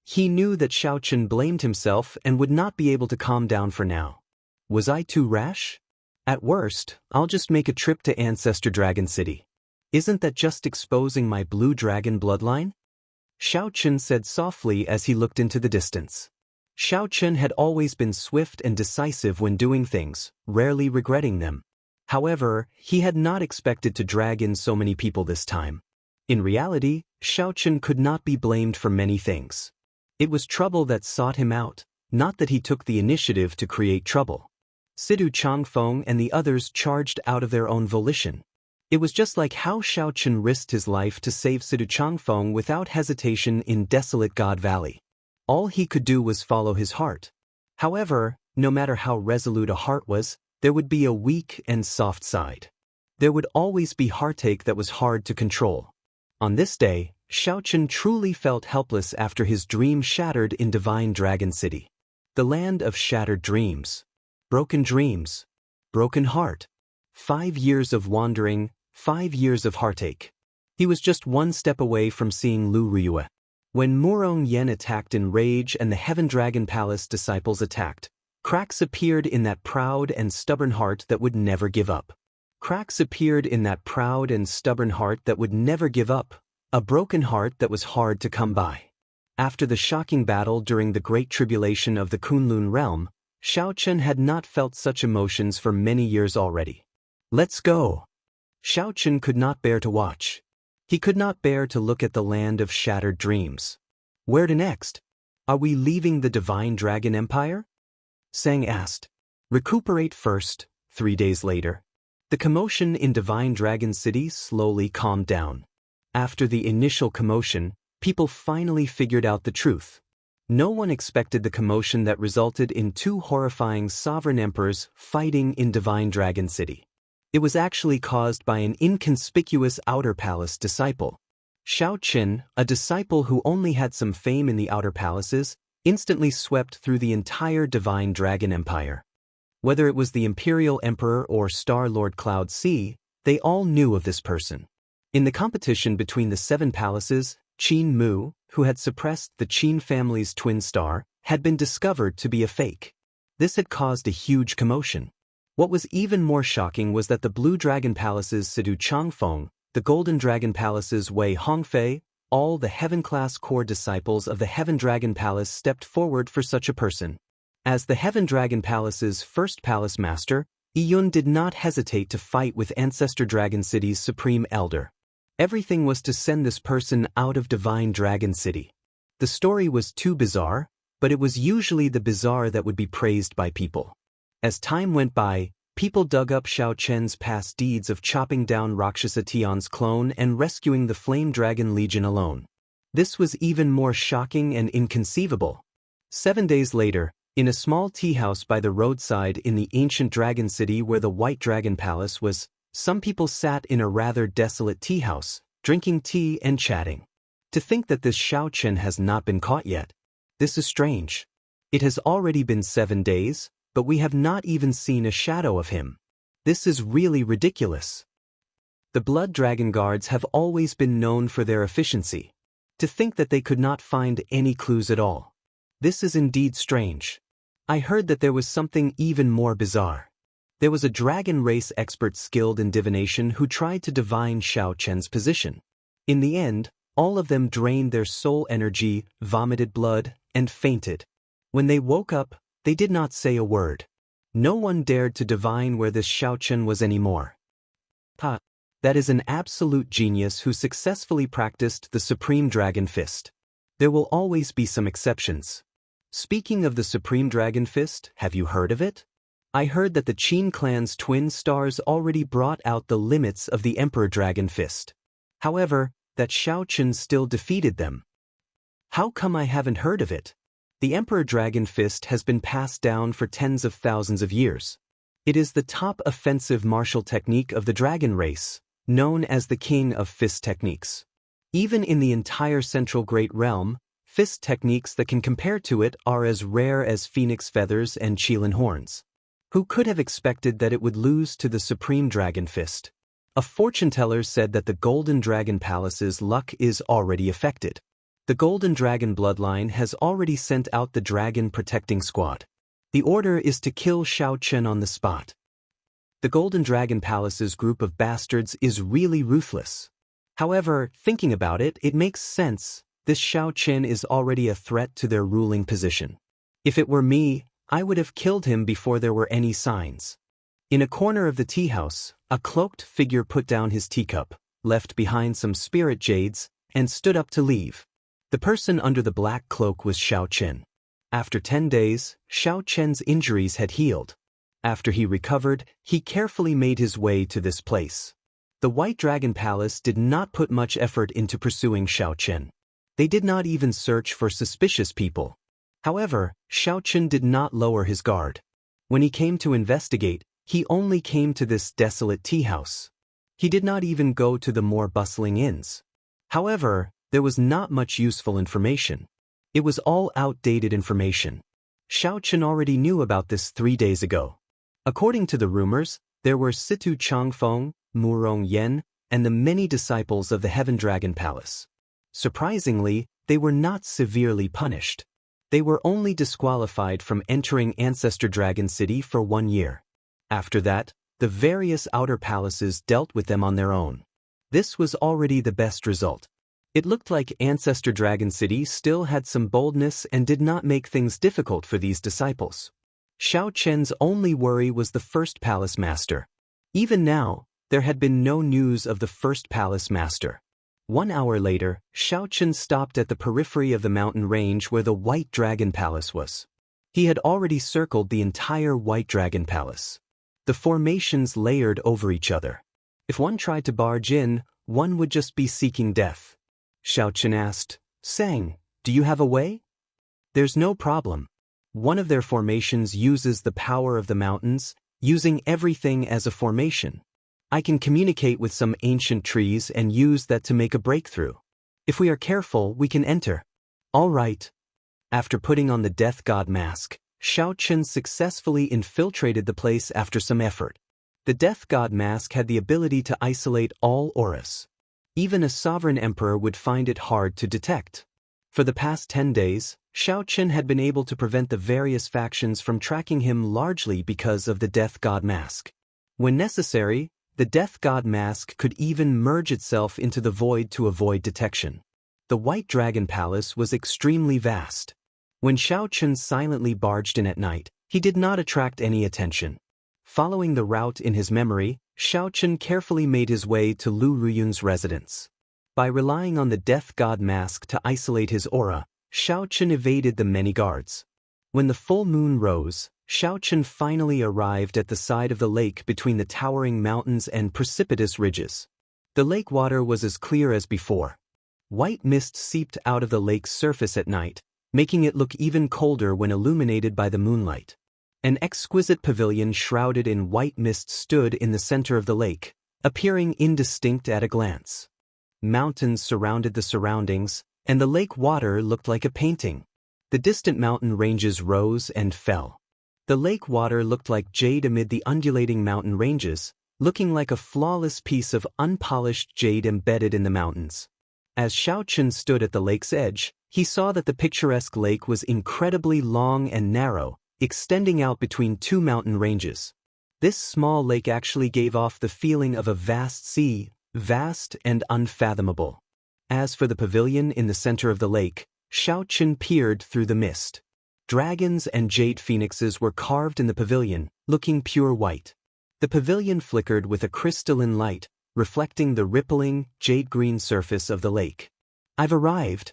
He knew that Xiao Chen blamed himself and would not be able to calm down for now. Was I too rash? At worst, I'll just make a trip to Ancestor Dragon City. Isn't that just exposing my blue dragon bloodline? Xiao Chen said softly as he looked into the distance. Xiao Chen had always been swift and decisive when doing things, rarely regretting them. However, he had not expected to drag in so many people this time. In reality, Xiao Chen could not be blamed for many things. It was trouble that sought him out, not that he took the initiative to create trouble. Sidu Changfeng and the others charged out of their own volition. It was just like how Xiao Chen risked his life to save Sidu Changfeng without hesitation in desolate God Valley. All he could do was follow his heart. However, No matter how resolute a heart was, there would be a weak and soft side. There would always be heartache that was hard to control. On this day, Xiaochen truly felt helpless after his dream shattered in Divine Dragon City. The land of shattered dreams. Broken dreams. Broken heart. 5 years of wandering, 5 years of heartache. He was just one step away from seeing Lu Riyue. When Murong Yen attacked in rage and the Heaven Dragon Palace disciples attacked, cracks appeared in that proud and stubborn heart that would never give up. Cracks appeared in that proud and stubborn heart that would never give up, a broken heart that was hard to come by. After the shocking battle during the Great Tribulation of the Kunlun realm, Xiaochen had not felt such emotions for many years already. Let's go! Xiaochen could not bear to watch. He could not bear to look at the land of shattered dreams. Where to next? Are we leaving the Divine Dragon Empire? Sang asked. Recuperate first. 3 days later. The commotion in Divine Dragon City slowly calmed down. After the initial commotion, people finally figured out the truth. No one expected the commotion that resulted in 2 horrifying sovereign emperors fighting in Divine Dragon City. It was actually caused by an inconspicuous Outer Palace disciple. Xiaochen, a disciple who only had some fame in the Outer Palaces, instantly swept through the entire Divine Dragon Empire. Whether it was the Imperial Emperor or Star-Lord Cloud Sea, they all knew of this person. In the competition between the 7 palaces, Qin Mu, who had suppressed the Qin family's twin star, had been discovered to be a fake. This had caused a huge commotion. What was even more shocking was that the Blue Dragon Palace's Sidu Changfeng, the Golden Dragon Palace's Wei Hongfei, all the Heaven-class core disciples of the Heaven Dragon Palace stepped forward for such a person. As the Heaven Dragon Palace's first palace master, Yiyun did not hesitate to fight with Ancestor Dragon City's Supreme Elder. Everything was to send this person out of Divine Dragon City. The story was too bizarre, but it was usually the bizarre that would be praised by people. As time went by, people dug up Xiaochen's past deeds of chopping down Rakshasa Tian's clone and rescuing the Flame Dragon Legion alone. This was even more shocking and inconceivable. 7 days later, in a small tea house by the roadside in the ancient dragon city where the White Dragon Palace was, some people sat in a rather desolate tea house, drinking tea and chatting. To think that this Xiaochen has not been caught yet. This is strange. It has already been 7 days, but we have not even seen a shadow of him. This is really ridiculous. The Blood Dragon Guards have always been known for their efficiency. To think that they could not find any clues at all. This is indeed strange. I heard that there was something even more bizarre. There was a dragon race expert skilled in divination who tried to divine Xiaochen's position. In the end, all of them drained their soul energy, vomited blood, and fainted. When they woke up, they did not say a word. No one dared to divine where this Xiaochen was anymore. That is an absolute genius who successfully practiced the Supreme Dragon Fist. There will always be some exceptions. Speaking of the Supreme Dragon Fist, have you heard of it? I heard that the Qin clan's twin stars already brought out the limits of the Emperor Dragon Fist. However, that Xiaochen still defeated them. How come I haven't heard of it? The Emperor Dragon Fist has been passed down for tens of thousands of years. It is the top offensive martial technique of the dragon race, known as the King of Fist Techniques. Even in the entire Central Great Realm, fist techniques that can compare to it are as rare as phoenix feathers and Qilin horns. Who could have expected that it would lose to the Supreme Dragon Fist? A fortune-teller said that the Golden Dragon Palace's luck is already affected. The Golden Dragon bloodline has already sent out the Dragon Protecting Squad. The order is to kill Xiaochen on the spot. The Golden Dragon Palace's group of bastards is really ruthless. However, thinking about it, it makes sense. This Xiaochen is already a threat to their ruling position. If it were me, I would have killed him before there were any signs. In a corner of the tea house, a cloaked figure put down his teacup, left behind some spirit jades, and stood up to leave. The person under the black cloak was Xiaochen. After 10 days, Xiaochen's injuries had healed. After he recovered, he carefully made his way to this place. The White Dragon Palace did not put much effort into pursuing Xiaochen. They did not even search for suspicious people. However, Xiaochen did not lower his guard. When he came to investigate, he only came to this desolate tea house. He did not even go to the more bustling inns. However, there was not much useful information. It was all outdated information. Xiao Chen already knew about this 3 days ago. According to the rumors, there were Situ Changfeng, Murong Yen, and the many disciples of the Heaven Dragon Palace. Surprisingly, they were not severely punished. They were only disqualified from entering Ancestor Dragon City for 1 year. After that, the various outer palaces dealt with them on their own. This was already the best result. It looked like Ancestor Dragon City still had some boldness and did not make things difficult for these disciples. Xiao Chen's only worry was the first palace master. Even now, there had been no news of the first palace master. 1 hour later, Xiao Chen stopped at the periphery of the mountain range where the White Dragon Palace was. He had already circled the entire White Dragon Palace. The formations layered over each other. If one tried to barge in, one would just be seeking death. Xiao Chen asked, "Sang, do you have a way?" "There's no problem. One of their formations uses the power of the mountains, using everything as a formation. I can communicate with some ancient trees and use that to make a breakthrough. If we are careful, we can enter." "All right." After putting on the Death God mask, Xiao Chen successfully infiltrated the place after some effort. The Death God mask had the ability to isolate all auras. Even a sovereign emperor would find it hard to detect. For the past 10 days, Xiao Chen had been able to prevent the various factions from tracking him largely because of the Death God mask. When necessary, the Death God mask could even merge itself into the void to avoid detection. The White Dragon Palace was extremely vast. When Xiao Chen silently barged in at night, he did not attract any attention. Following the route in his memory, Xiao Chen carefully made his way to Lu Ruyun's residence. By relying on the Death God mask to isolate his aura, Xiao Chen evaded the many guards. When the full moon rose, Xiao Chen finally arrived at the side of the lake between the towering mountains and precipitous ridges. The lake water was as clear as before. White mist seeped out of the lake's surface at night, making it look even colder when illuminated by the moonlight. An exquisite pavilion shrouded in white mist stood in the center of the lake, appearing indistinct at a glance. Mountains surrounded the surroundings, and the lake water looked like a painting. The distant mountain ranges rose and fell. The lake water looked like jade amid the undulating mountain ranges, looking like a flawless piece of unpolished jade embedded in the mountains. As Xiao Chen stood at the lake's edge, he saw that the picturesque lake was incredibly long and narrow, extending out between 2 mountain ranges. This small lake actually gave off the feeling of a vast sea, vast and unfathomable. As for the pavilion in the center of the lake, Xiao Chen peered through the mist. Dragons and jade phoenixes were carved in the pavilion, looking pure white. The pavilion flickered with a crystalline light, reflecting the rippling, jade-green surface of the lake. "I've arrived,"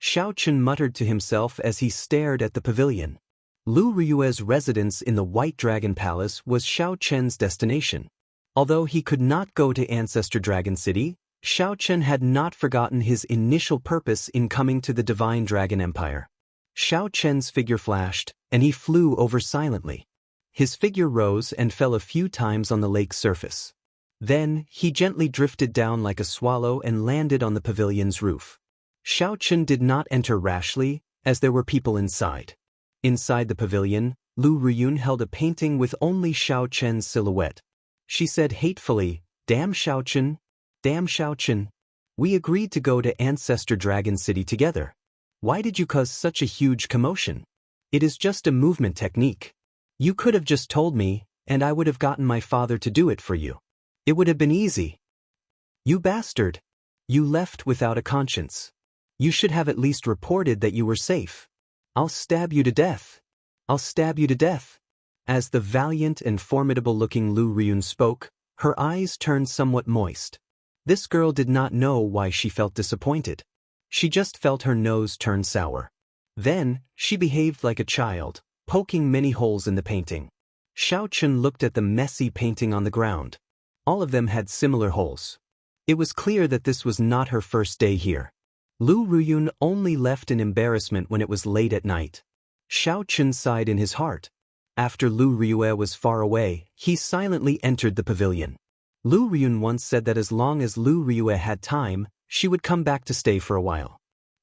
Xiao Chen muttered to himself as he stared at the pavilion. Lu Ruyue's residence in the White Dragon Palace was Xiao Chen's destination. Although he could not go to Ancestor Dragon City, Xiao Chen had not forgotten his initial purpose in coming to the Divine Dragon Empire. Xiao Chen's figure flashed, and he flew over silently. His figure rose and fell a few times on the lake's surface. Then, he gently drifted down like a swallow and landed on the pavilion's roof. Xiao Chen did not enter rashly, as there were people inside. Inside the pavilion, Lu Ruyun held a painting with only Xiao Chen's silhouette. She said hatefully, "Damn Xiao Chen. Damn Xiao Chen. We agreed to go to Ancestor Dragon City together. Why did you cause such a huge commotion? It is just a movement technique. You could have just told me, and I would have gotten my father to do it for you. It would have been easy. You bastard. You left without a conscience. You should have at least reported that you were safe. I'll stab you to death. I'll stab you to death." As the valiant and formidable-looking Lu Ruyun spoke, her eyes turned somewhat moist. This girl did not know why she felt disappointed. She just felt her nose turn sour. Then, she behaved like a child, poking many holes in the painting. Xiao Chen looked at the messy painting on the ground. All of them had similar holes. It was clear that this was not her first day here. Lu Ruyun only left in embarrassment when it was late at night. Xiao Chen sighed in his heart. After Lu Ryue was far away, he silently entered the pavilion. Lu Ryun once said that as long as Lu Ryue had time, she would come back to stay for a while.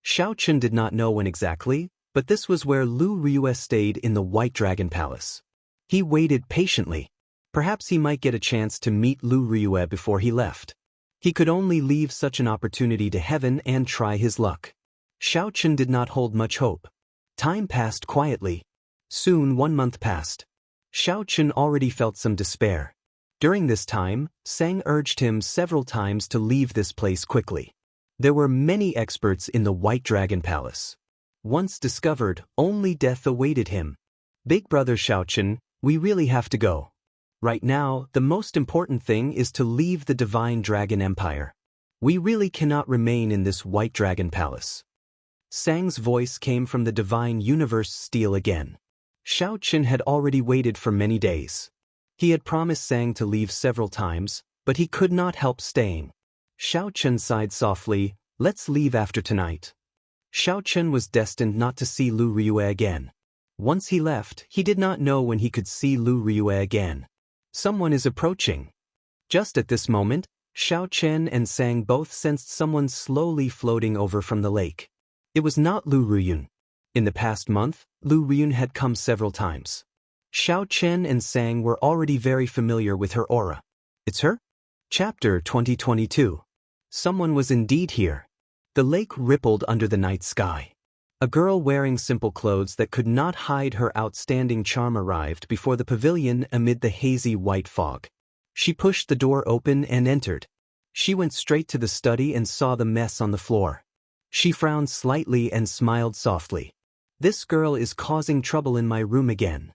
Xiao Chen did not know when exactly, but this was where Lu Ryue stayed in the White Dragon Palace. He waited patiently. Perhaps he might get a chance to meet Lu Ryue before he left. He could only leave such an opportunity to heaven and try his luck. Xiao Chen did not hold much hope. Time passed quietly. Soon 1 month passed. Xiao Chen already felt some despair. During this time, Sang urged him several times to leave this place quickly. There were many experts in the White Dragon Palace. Once discovered, only death awaited him. Big brother Xiao Chen, we really have to go. Right now, the most important thing is to leave the Divine Dragon Empire. We really cannot remain in this White Dragon Palace. Sang's voice came from the Divine Universe Steel again. Xiao Chen had already waited for many days. He had promised Sang to leave several times, but he could not help staying. Xiao Chen sighed softly, let's leave after tonight. Xiao Chen was destined not to see Lu Ryue again. Once he left, he did not know when he could see Lu Ryue again. Someone is approaching. Just at this moment, Xiao Chen and Sang both sensed someone slowly floating over from the lake. It was not Lu Ryun. In the past month, Lu Ryun had come several times. Xiao Chen and Sang were already very familiar with her aura. It's her? Chapter 2022. Someone was indeed here. The lake rippled under the night sky. A girl wearing simple clothes that could not hide her outstanding charm arrived before the pavilion amid the hazy white fog. She pushed the door open and entered. She went straight to the study and saw the mess on the floor. She frowned slightly and smiled softly. This girl is causing trouble in my room again.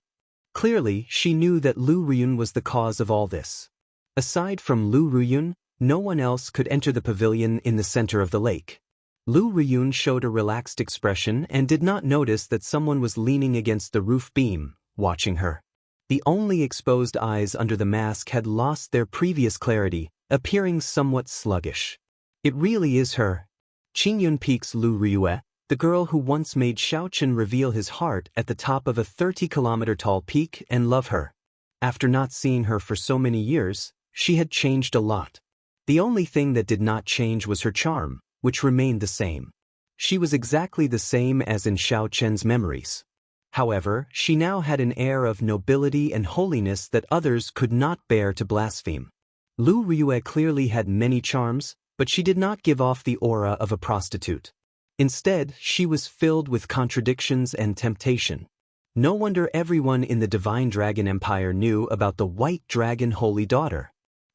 Clearly, she knew that Lu Ryun was the cause of all this. Aside from Lu Ryun, no one else could enter the pavilion in the center of the lake. Lu Ryun showed a relaxed expression and did not notice that someone was leaning against the roof beam, watching her. The only exposed eyes under the mask had lost their previous clarity, appearing somewhat sluggish. It really is her. Qingyun Peak's Lu Ryue, the girl who once made Xiao Chen reveal his heart at the top of a 30-kilometer-tall peak and love her. After not seeing her for so many years, she had changed a lot. The only thing that did not change was her charm, which remained the same. She was exactly the same as in Xiao Chen's memories. However, she now had an air of nobility and holiness that others could not bear to blaspheme. Lu Ryue clearly had many charms, but she did not give off the aura of a prostitute. Instead, she was filled with contradictions and temptation. No wonder everyone in the Divine Dragon Empire knew about the White Dragon Holy Daughter.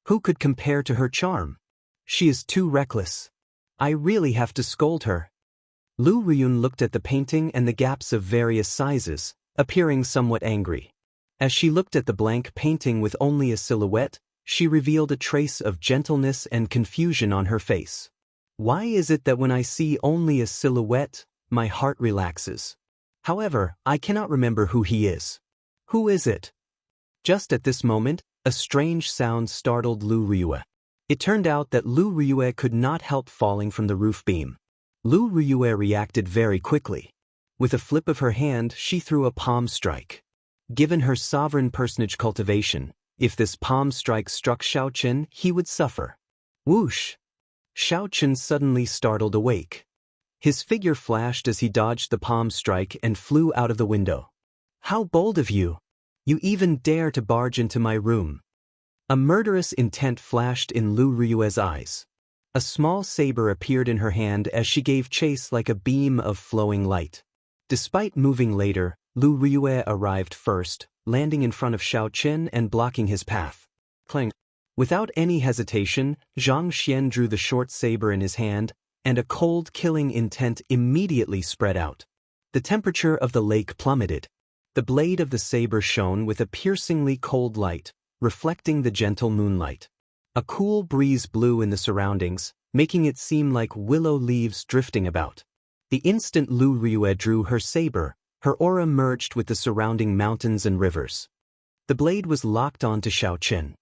Who could compare to her charm? She is too reckless. I really have to scold her. Lu Ryun looked at the painting and the gaps of various sizes, appearing somewhat angry. As she looked at the blank painting with only a silhouette, she revealed a trace of gentleness and confusion on her face. Why is it that when I see only a silhouette, my heart relaxes? However, I cannot remember who he is. Who is it? Just at this moment, a strange sound startled Lu Ryue. It turned out that Lu Ryue could not help falling from the roof beam. Lu Ryue reacted very quickly. With a flip of her hand, she threw a palm strike. Given her sovereign personage cultivation, if this palm strike struck Xiao Chen, he would suffer. Whoosh! Xiao Chen suddenly startled awake. His figure flashed as he dodged the palm strike and flew out of the window. How bold of you! You even dare to barge into my room. A murderous intent flashed in Lu Ryue's eyes. A small saber appeared in her hand as she gave chase like a beam of flowing light. Despite moving later, Lu Ryue arrived first, landing in front of Xiao Chen and blocking his path. Clang! Without any hesitation, Zhang Xian drew the short saber in his hand, and a cold killing intent immediately spread out. The temperature of the lake plummeted. The blade of the saber shone with a piercingly cold light, reflecting the gentle moonlight. A cool breeze blew in the surroundings, making it seem like willow leaves drifting about. The instant Lu Ryue drew her saber, her aura merged with the surrounding mountains and rivers. The blade was locked onto Xiao Chen.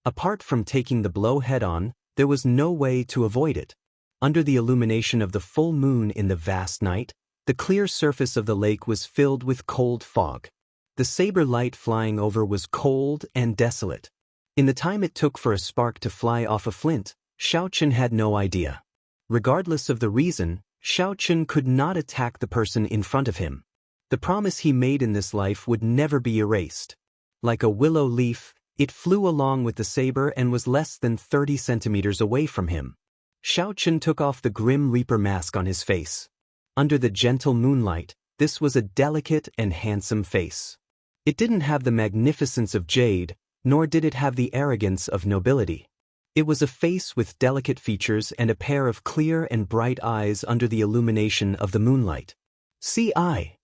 Apart from taking the blow head-on, there was no way to avoid it. Under the illumination of the full moon in the vast night, the clear surface of the lake was filled with cold fog. The saber light flying over was cold and desolate. In the time it took for a spark to fly off a flint, Xiaochen had no idea. Regardless of the reason, Xiaochen could not attack the person in front of him. The promise he made in this life would never be erased. Like a willow leaf, it flew along with the saber and was less than 30 centimeters away from him. Xiaochen took off the Grim Reaper mask on his face. Under the gentle moonlight, this was a delicate and handsome face. It didn't have the magnificence of jade, nor did it have the arrogance of nobility. It was a face with delicate features and a pair of clear and bright eyes under the illumination of the moonlight. See eye.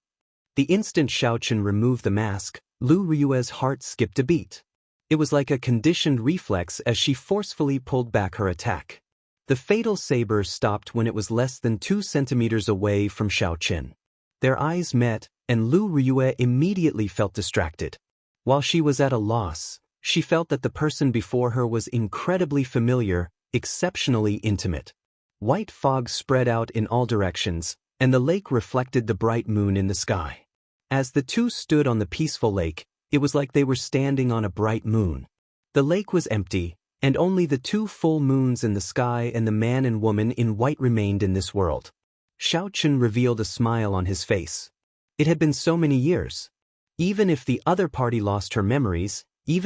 The instant Xiaochen removed the mask, Lu Ryue's heart skipped a beat. It was like a conditioned reflex as she forcefully pulled back her attack. The fatal saber stopped when it was less than 2 centimeters away from Xiaochen. Their eyes met, and Lu Ryue immediately felt distracted. While she was at a loss, she felt that the person before her was incredibly familiar, exceptionally intimate. White fog spread out in all directions, and the lake reflected the bright moon in the sky. As the two stood on the peaceful lake, it was like they were standing on a bright moon. The lake was empty, and only the 2 full moons in the sky and the man and woman in white remained in this world. Xiaochen revealed a smile on his face. It had been so many years. Even if the other party lost her memories, she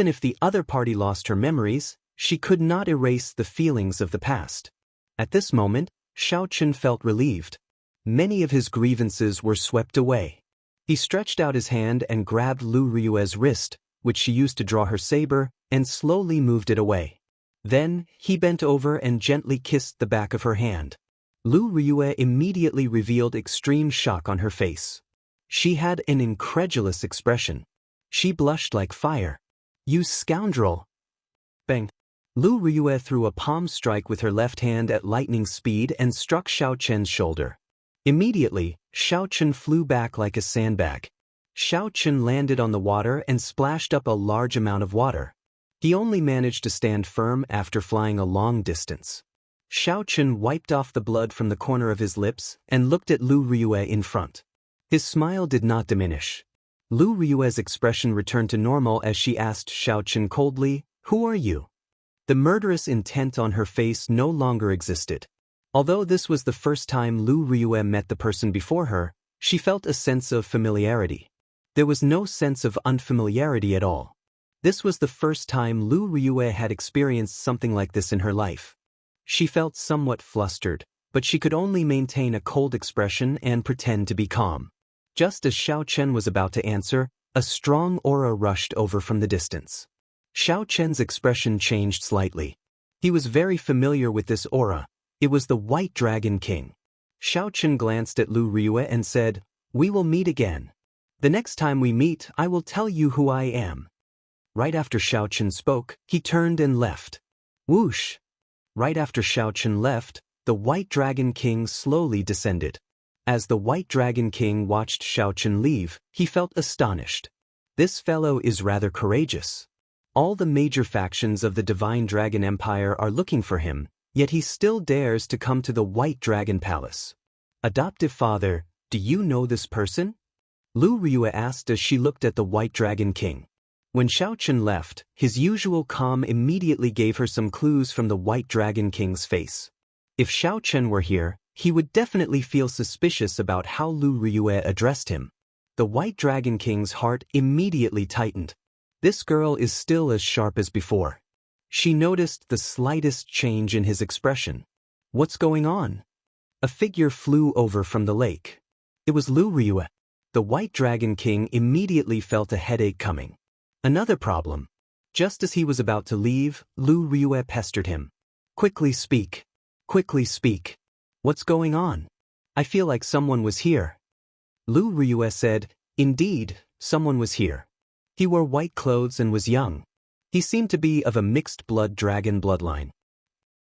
could not erase the feelings of the past. At this moment, Xiaochen felt relieved. Many of his grievances were swept away. He stretched out his hand and grabbed Lu Ryue's wrist, which she used to draw her saber, and slowly moved it away. Then, he bent over and gently kissed the back of her hand. Lu Ryue immediately revealed extreme shock on her face. She had an incredulous expression. She blushed like fire. "You scoundrel!" Bang! Lu Ryue threw a palm strike with her left hand at lightning speed and struck Xiaochen's shoulder. Immediately, Xiaochen flew back like a sandbag. Xiaochen landed on the water and splashed up a large amount of water. He only managed to stand firm after flying a long distance. Xiaochen wiped off the blood from the corner of his lips and looked at Lu Ryue in front. His smile did not diminish. Lu Ryue's expression returned to normal as she asked Xiaochen coldly, "Who are you?" The murderous intent on her face no longer existed. Although this was the first time Lu Ryue met the person before her, she felt a sense of familiarity. There was no sense of unfamiliarity at all. This was the first time Lu Ryue had experienced something like this in her life. She felt somewhat flustered, but she could only maintain a cold expression and pretend to be calm. Just as Xiaochen was about to answer, a strong aura rushed over from the distance. Xiaochen's expression changed slightly. He was very familiar with this aura. It was the White Dragon King. Xiaochen glanced at Lu Ryue and said, "We will meet again. The next time we meet, I will tell you who I am." Right after Xiaochen spoke, he turned and left. Whoosh! Right after Xiaochen left, the White Dragon King slowly descended. As the White Dragon King watched Xiaochen leave, he felt astonished. This fellow is rather courageous. All the major factions of the Divine Dragon Empire are looking for him, yet he still dares to come to the White Dragon Palace. "Adoptive father, do you know this person?" Lu Ryue asked as she looked at the White Dragon King. When Xiaochen left, his usual calm immediately gave her some clues from the White Dragon King's face. If Xiaochen were here, he would definitely feel suspicious about how Lu Ryue addressed him. The White Dragon King's heart immediately tightened. This girl is still as sharp as before. She noticed the slightest change in his expression. "What's going on?" A figure flew over from the lake. It was Lu Ryue. The White Dragon King immediately felt a headache coming. Another problem. Just as he was about to leave, Lu Ryue pestered him. "Quickly speak. Quickly speak. What's going on? I feel like someone was here." Lu Ryue said, "Indeed, someone was here. He wore white clothes and was young. He seemed to be of a mixed-blood dragon bloodline."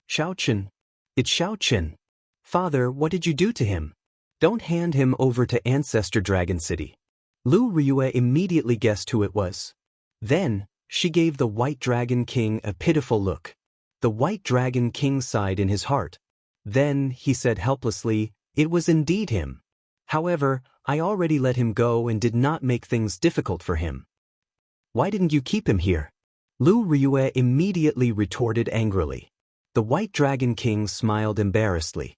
"Xiaochen. It's Xiaochen. Father, what did you do to him? Don't hand him over to Ancestor Dragon City." Lu Ryue immediately guessed who it was. Then, she gave the White Dragon King a pitiful look. The White Dragon King sighed in his heart. Then, he said helplessly, "It was indeed him." However, I already let him go and did not make things difficult for him. Why didn't you keep him here? Lu Ryue immediately retorted angrily. The White Dragon King smiled embarrassedly.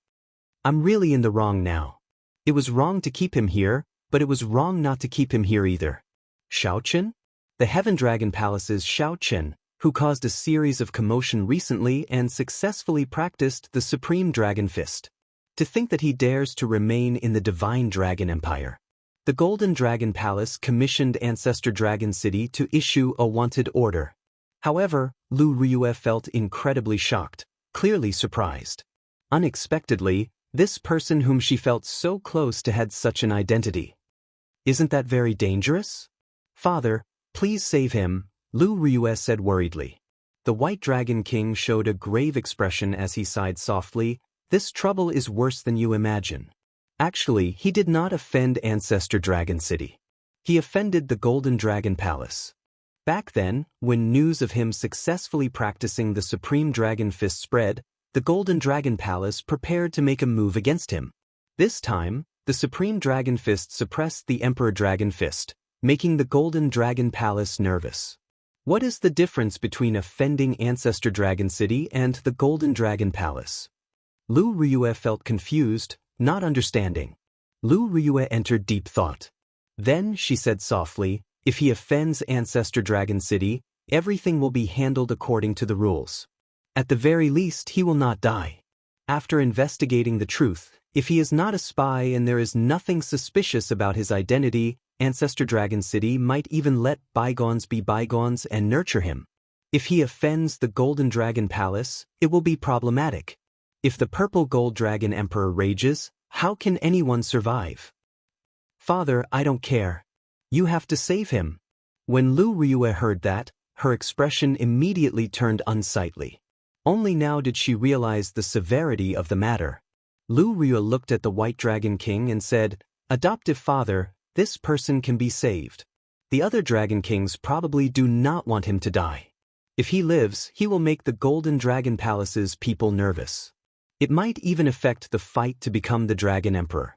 I'm really in the wrong now. It was wrong to keep him here, but it was wrong not to keep him here either. Xiaochen? The Heaven Dragon Palace's Xiaochen, who caused a series of commotion recently and successfully practiced the Supreme Dragon Fist. To think that he dares to remain in the Divine Dragon Empire. The Golden Dragon Palace commissioned Ancestor Dragon City to issue a wanted order. However, Lu Ryue felt incredibly shocked, clearly surprised. Unexpectedly, this person whom she felt so close to had such an identity. Isn't that very dangerous? Father, please save him, Lu Ryue said worriedly. The White Dragon King showed a grave expression as he sighed softly. This trouble is worse than you imagine. Actually, he did not offend Ancestor Dragon City. He offended the Golden Dragon Palace. Back then, when news of him successfully practicing the Supreme Dragon Fist spread, the Golden Dragon Palace prepared to make a move against him. This time, the Supreme Dragon Fist suppressed the Emperor Dragon Fist, making the Golden Dragon Palace nervous. What is the difference between offending Ancestor Dragon City and the Golden Dragon Palace? Lu Ryue felt confused, not understanding. Lu Ryue entered deep thought. Then she said softly, if he offends Ancestor Dragon City, everything will be handled according to the rules. At the very least, he will not die. After investigating the truth, if he is not a spy and there is nothing suspicious about his identity, Ancestor Dragon City might even let bygones be bygones and nurture him. If he offends the Golden Dragon Palace, it will be problematic. If the Purple Gold Dragon Emperor rages, how can anyone survive? Father, I don't care. You have to save him. When Lu Ryue heard that, her expression immediately turned unsightly. Only now did she realize the severity of the matter. Lu Ryue looked at the White Dragon King and said, Adoptive father, this person can be saved. The other Dragon Kings probably do not want him to die. If he lives, he will make the Golden Dragon Palace's people nervous. It might even affect the fight to become the Dragon Emperor.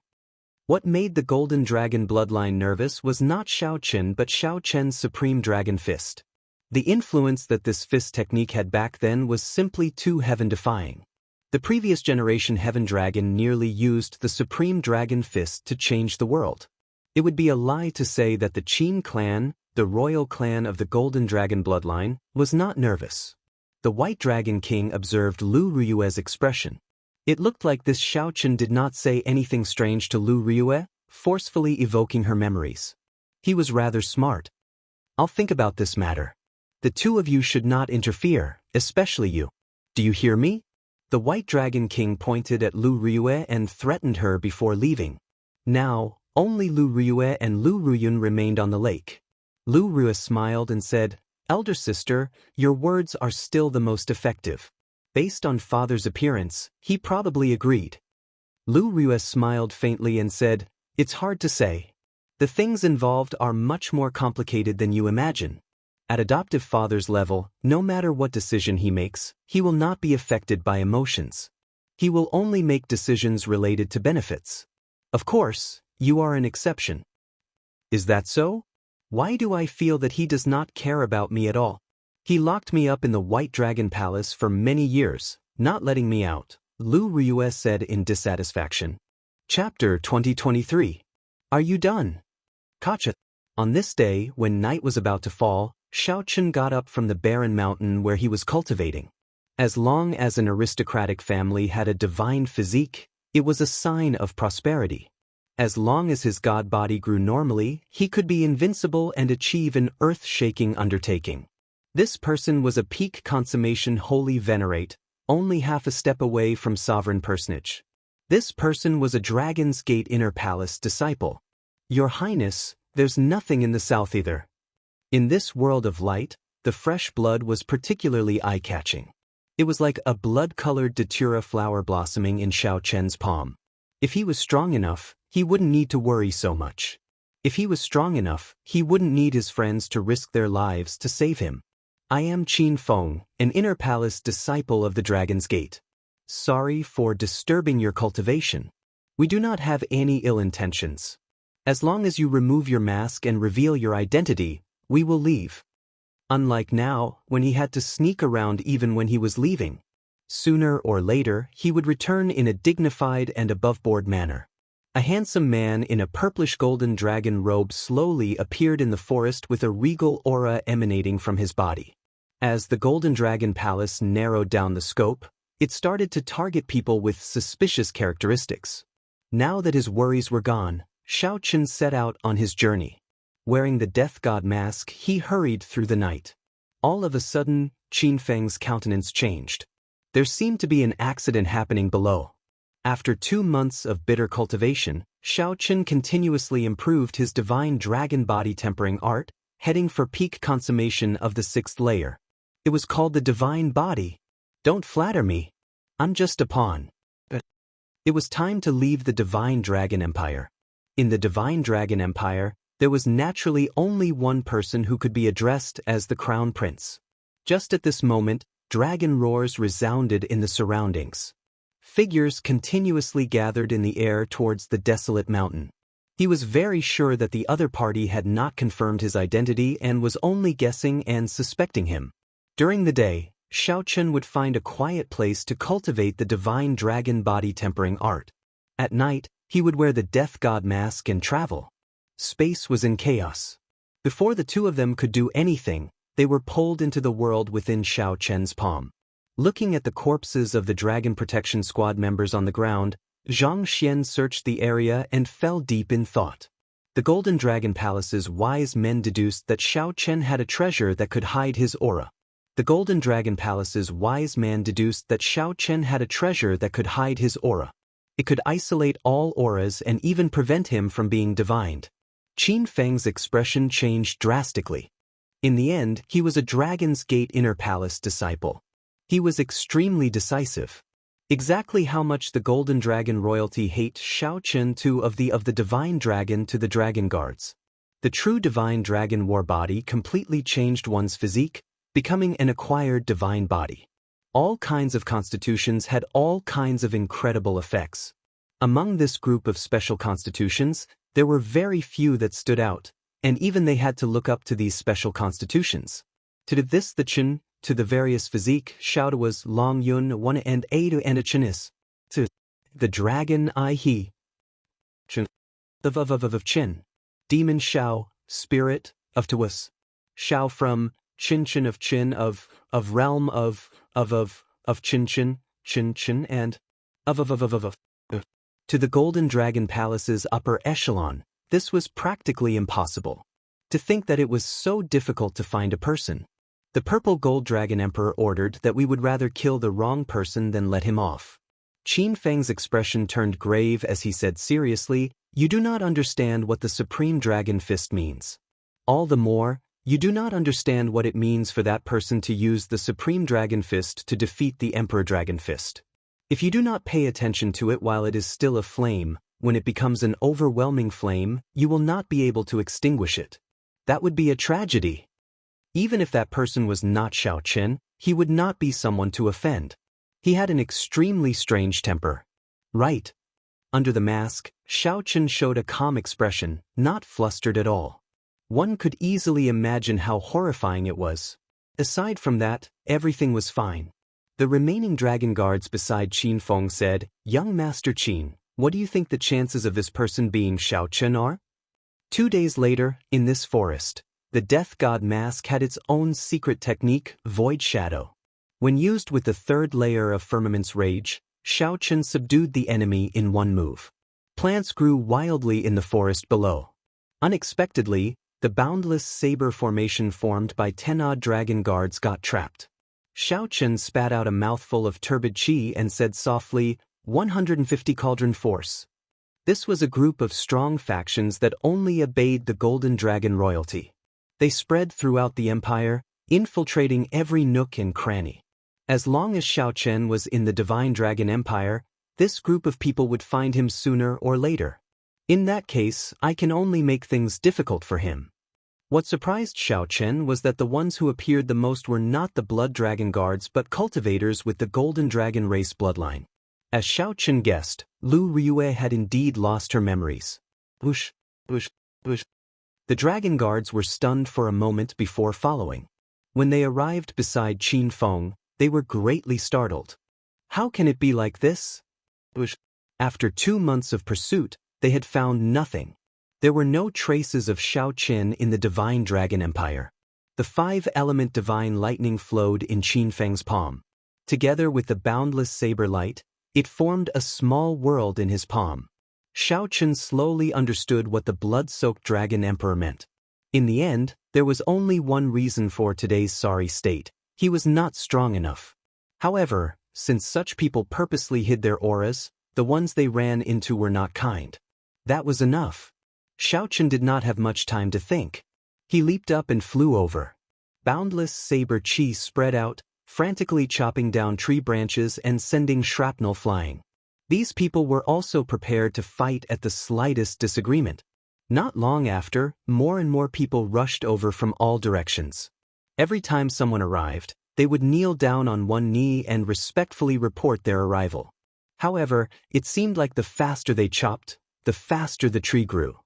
What made the Golden Dragon bloodline nervous was not Xiaochen but Xiaochen's Supreme Dragon Fist. The influence that this fist technique had back then was simply too heaven-defying. The previous generation Heaven Dragon nearly used the Supreme Dragon Fist to change the world. It would be a lie to say that the Qin clan, the royal clan of the Golden Dragon bloodline, was not nervous. The White Dragon King observed Lu Ryue's expression. It looked like this Xiaochen did not say anything strange to Lu Ryue, forcefully evoking her memories. He was rather smart. I'll think about this matter. The two of you should not interfere, especially you. Do you hear me? The White Dragon King pointed at Lu Ryue and threatened her before leaving. Now, only Lu Ryue and Lu Ruyun remained on the lake. Lu Ryue smiled and said, Elder sister, your words are still the most effective. Based on father's appearance, he probably agreed. Lu Ryue smiled faintly and said, It's hard to say. The things involved are much more complicated than you imagine. At adoptive father's level, no matter what decision he makes, he will not be affected by emotions. He will only make decisions related to benefits. Of course, you are an exception. Is that so? Why do I feel that he does not care about me at all? He locked me up in the White Dragon Palace for many years, not letting me out, Lu Ryue said in dissatisfaction. Chapter 2023. Are you done? Kacha. On this day, when night was about to fall, Xiaochen got up from the barren mountain where he was cultivating. As long as an aristocratic family had a divine physique, it was a sign of prosperity. As long as his god body grew normally, he could be invincible and achieve an earth-shaking undertaking. This person was a peak consummation holy venerate, only half a step away from sovereign personage. This person was a Dragon's Gate Inner Palace disciple. Your Highness, there's nothing in the south either. In this world of light, the fresh blood was particularly eye-catching. It was like a blood-colored datura flower blossoming in Xiaochen's palm. If he was strong enough, he wouldn't need to worry so much. If he was strong enough, he wouldn't need his friends to risk their lives to save him. I am Qin Feng, an Inner Palace disciple of the Dragon's Gate. Sorry for disturbing your cultivation. We do not have any ill intentions. As long as you remove your mask and reveal your identity, we will leave. Unlike now, when he had to sneak around even when he was leaving. Sooner or later, he would return in a dignified and above-board manner. A handsome man in a purplish-golden dragon robe slowly appeared in the forest with a regal aura emanating from his body. As the Golden Dragon Palace narrowed down the scope, it started to target people with suspicious characteristics. Now that his worries were gone, Xiao Chen set out on his journey. Wearing the death god mask, he hurried through the night. All of a sudden, Qin Feng's countenance changed. There seemed to be an accident happening below. After 2 months of bitter cultivation, Xiao Chen continuously improved his divine dragon body tempering art, heading for peak consummation of the 6th layer. It was called the divine body. Don't flatter me. I'm just a pawn. It was time to leave the Divine Dragon Empire. In the Divine Dragon Empire, there was naturally only one person who could be addressed as the Crown Prince. Just at this moment, dragon roars resounded in the surroundings. Figures continuously gathered in the air towards the desolate mountain. He was very sure that the other party had not confirmed his identity and was only guessing and suspecting him. During the day, Xiao Chen would find a quiet place to cultivate the divine dragon body tempering art. At night, he would wear the death god mask and travel. Space was in chaos. Before the two of them could do anything, they were pulled into the world within Xiao Chen's palm. Looking at the corpses of the Dragon Protection Squad members on the ground, Zhang Xian searched the area and fell deep in thought. The Golden Dragon Palace's wise men deduced that Xiao Chen had a treasure that could hide his aura. The Golden Dragon Palace's wise man deduced that Xiao Chen had a treasure that could hide his aura. It could isolate all auras and even prevent him from being divined. Qin Feng's expression changed drastically. In the end, he was a Dragon's Gate Inner Palace disciple. He was extremely decisive. Exactly how much the Golden Dragon royalty hate Xiao Chen of the Divine Dragon to the Dragon Guards. The true Divine Dragon war body completely changed one's physique, becoming an acquired divine body. All kinds of constitutions had all kinds of incredible effects. Among this group of special constitutions, there were very few that stood out, and even they had to look up to these special constitutions. To this the Qin, to the various physique, Xiao was Long Yun 1 and A to and a Qinis. To the dragon I he. Qin. The of Qin. Demon Xiao, spirit, of to us. Xiao from Qin of Qin of realm of Qin and of. To the Golden Dragon Palace's upper echelon, this was practically impossible. To think that it was so difficult to find a person. The Purple Gold Dragon Emperor ordered that we would rather kill the wrong person than let him off. Qin Feng's expression turned grave as he said seriously, "You do not understand what the Supreme Dragon Fist means. All the more, you do not understand what it means for that person to use the Supreme Dragon Fist to defeat the Emperor Dragon Fist. If you do not pay attention to it while it is still a flame, when it becomes an overwhelming flame, you will not be able to extinguish it. That would be a tragedy. Even if that person was not Xiao Chen, he would not be someone to offend. He had an extremely strange temper. Right. Under the mask, Xiao Chen showed a calm expression, not flustered at all. One could easily imagine how horrifying it was. Aside from that, everything was fine. The remaining dragon guards beside Qin Feng said, "Young Master Qin, what do you think the chances of this person being Xiao Chen are?" 2 days later, in this forest, the Death God mask had its own secret technique, Void Shadow. When used with the 3rd layer of Firmament's Rage, Xiao Chen subdued the enemy in one move. Plants grew wildly in the forest below. Unexpectedly, the boundless saber formation formed by 10 odd dragon guards got trapped. Xiao Chen spat out a mouthful of turbid qi and said softly, 150 cauldron force. This was a group of strong factions that only obeyed the Golden Dragon royalty. They spread throughout the empire, infiltrating every nook and cranny. As long as Xiao Chen was in the Divine Dragon Empire, this group of people would find him sooner or later. In that case, I can only make things difficult for him. What surprised Xiao Chen was that the ones who appeared the most were not the Blood Dragon Guards but cultivators with the Golden Dragon race bloodline. As Xiao Chen guessed, Lu Ryue had indeed lost her memories. Whoosh, whoosh, whoosh. The dragon guards were stunned for a moment before following. When they arrived beside Qin Feng, they were greatly startled. How can it be like this? Whoosh. After 2 months of pursuit, they had found nothing. There were no traces of Xiao Chen in the Divine Dragon Empire. The 5-element divine lightning flowed in Qin Feng's palm. Together with the boundless saber light, it formed a small world in his palm. Xiao Chen slowly understood what the blood-soaked Dragon Emperor meant. In the end, there was only one reason for today's sorry state: he was not strong enough. However, since such people purposely hid their auras, the ones they ran into were not kind. That was enough. Xiao Chen did not have much time to think. He leaped up and flew over. Boundless saber chi spread out, frantically chopping down tree branches and sending shrapnel flying. These people were also prepared to fight at the slightest disagreement. Not long after, more and more people rushed over from all directions. Every time someone arrived, they would kneel down on one knee and respectfully report their arrival. However, it seemed like the faster they chopped, the faster the tree grew.